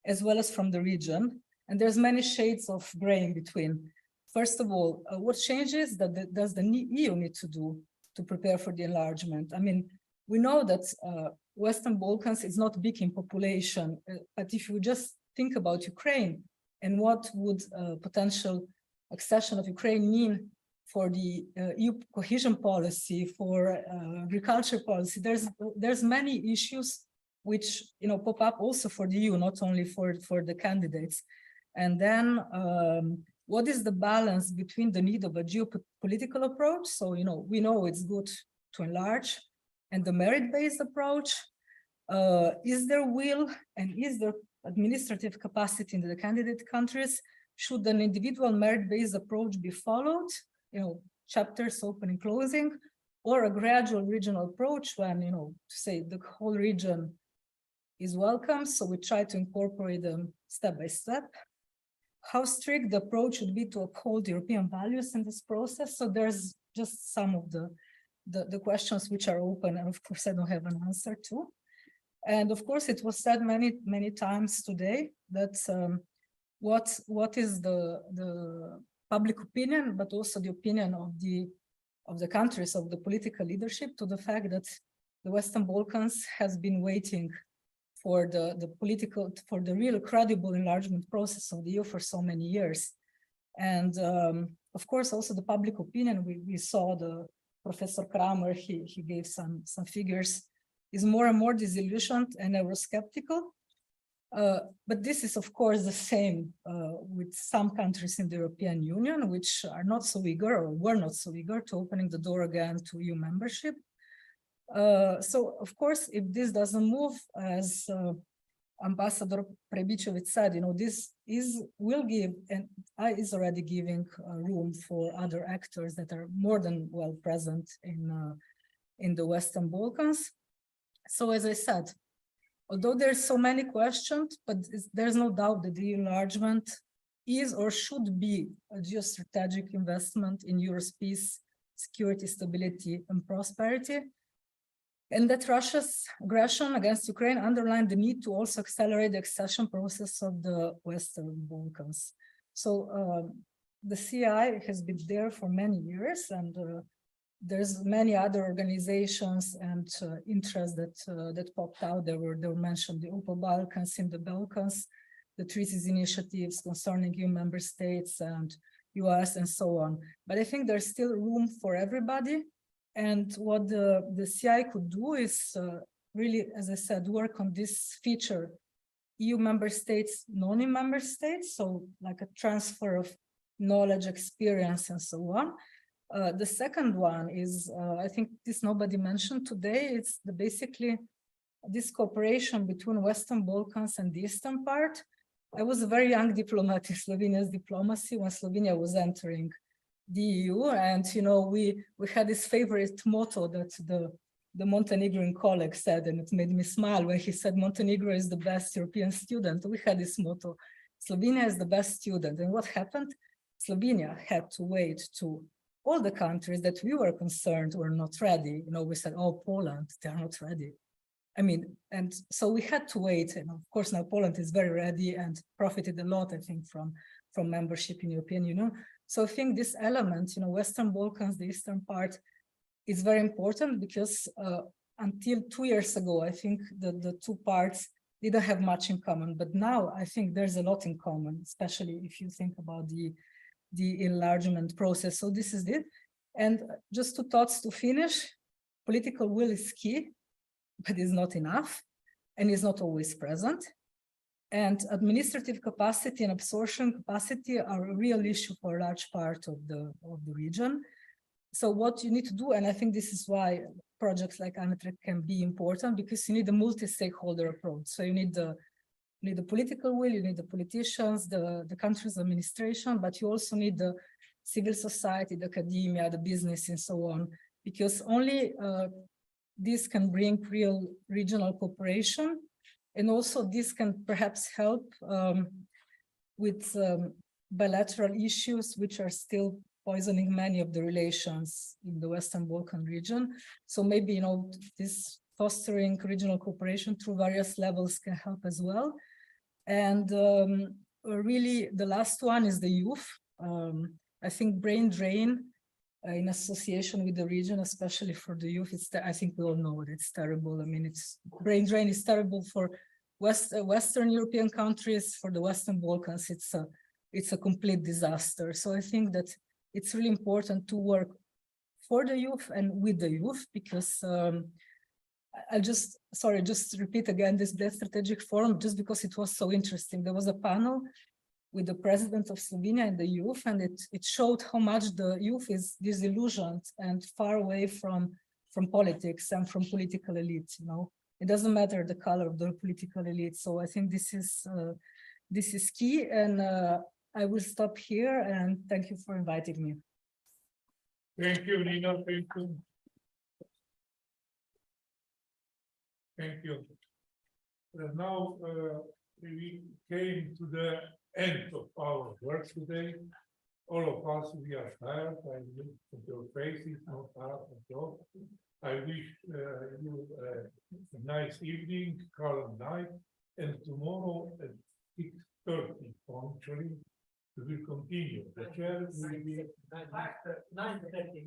as well as from the region. And there's many shades of gray in between. First of all, what changes does the EU need to do to prepare for the enlargement? I mean, we know that Western Balkans is not big in population, but if you just think about Ukraine and what would potential accession of Ukraine mean for the EU cohesion policy, for agriculture policy, there's many issues which, you know, pop up also for the EU, not only for the candidates. And then what is the balance between the need of a geopolitical approach? So, you know, we know it's good to enlarge, and the merit-based approach. Is there will and is there administrative capacity in the candidate countries? Should an individual merit-based approach be followed? You know, chapters open and closing, or a gradual regional approach when, you know, to say the whole region is welcome. So we try to incorporate them step by step. How strict the approach would be to uphold European values in this process. So there's just some of the questions which are open, and of course I don't have an answer to. And of course it was said many times today that what is the public opinion, but also the opinion of the countries, of the political leadership, to the fact that the Western Balkans has been waiting for the real credible enlargement process of the EU for so many years. And of course, also the public opinion, we saw the Professor Kramer, he gave some figures, is more and more disillusioned and Eurosceptical. But this is, of course, the same with some countries in the European Union, which are not so eager or were not so eager to opening the door again to EU membership. So, of course, if this doesn't move, as Ambassador Prebicevic said, you know, this will give and is already giving room for other actors that are more than well present in the Western Balkans. So, as I said, although there's so many questions, but there's no doubt that the enlargement is or should be a geostrategic investment in Europe's peace, security, stability, and prosperity. And that Russia's aggression against Ukraine underlined the need to also accelerate the accession process of the Western Balkans. So the CI has been there for many years, and there's many other organizations and interests that popped out. They were mentioned, the Open Balkans in the Balkans, the treaties initiatives concerning EU member states and US and so on. But I think there's still room for everybody. And what the CI could do is really, as I said, work on this feature, EU member states, non-EU member states, so like a transfer of knowledge, experience, and so on. The second one is, I think this nobody mentioned today, it's basically this cooperation between Western Balkans and the eastern part. I was a very young diplomat in Slovenia's diplomacy when Slovenia was entering the EU, and you know, we had this favorite motto that the Montenegrin colleague said, and it made me smile when he said Montenegro is the best European student. We had this motto, Slovenia is the best student. And what happened? Slovenia had to wait to all the countries that we were concerned were not ready. You know, we said, oh, Poland, they're not ready. I mean, and so we had to wait. And of course, now Poland is very ready and profited a lot, I think, from membership in European Union. So I think this element, you know, Western Balkans, the eastern part, is very important because until 2 years ago, I think the two parts didn't have much in common. But now I think there's a lot in common, especially if you think about the enlargement process. So this is it. And just two thoughts to finish. Political will is key, but is not enough and is not always present. And administrative capacity and absorption capacity are a real issue for a large part of the region. So what you need to do, and I think this is why projects like ANETREC can be important, because you need a multi-stakeholder approach. So you need the political will, you need the politicians, the country's administration, but you also need the civil society, the academia, the business, and so on, because only this can bring real regional cooperation. And also this can perhaps help with bilateral issues, which are still poisoning many of the relations in the Western Balkan region. So maybe, you know, this fostering regional cooperation through various levels can help as well. And really, the last one is the youth. I think brain drain in association with the region, especially for the youth, I think we all know it, it's terrible. I mean, brain drain is terrible for Western European countries, for the Western Balkans, it's a complete disaster. So I think that it's really important to work for the youth and with the youth, because I'll just repeat again this Bled Strategic Forum, just because it was so interesting. There was a panel with the president of Slovenia and the youth, and it showed how much the youth is disillusioned and far away from politics and from political elites, you know. It doesn't matter the color of the political elite. So I think this is key, and I will stop here, and thank you for inviting me. Thank you, Nina. Thank you. Thank you. Now we came to the end of our work today. All of us, we are tired. I look at your faces, not tired at all. I wish you a nice evening, calm night, and tomorrow at 6:30 punctually, we will continue. The chair will be 9:30.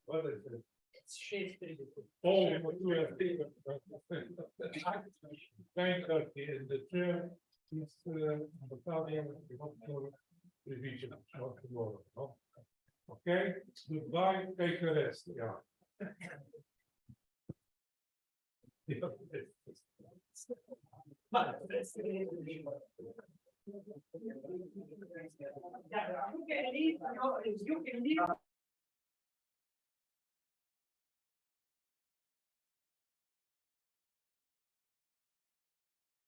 What is it? It's shift. Oh, 9:30, and the chair is Natalia, Dr. Revision, not tomorrow. No? Okay, goodbye, take a rest. Yeah. You can leave.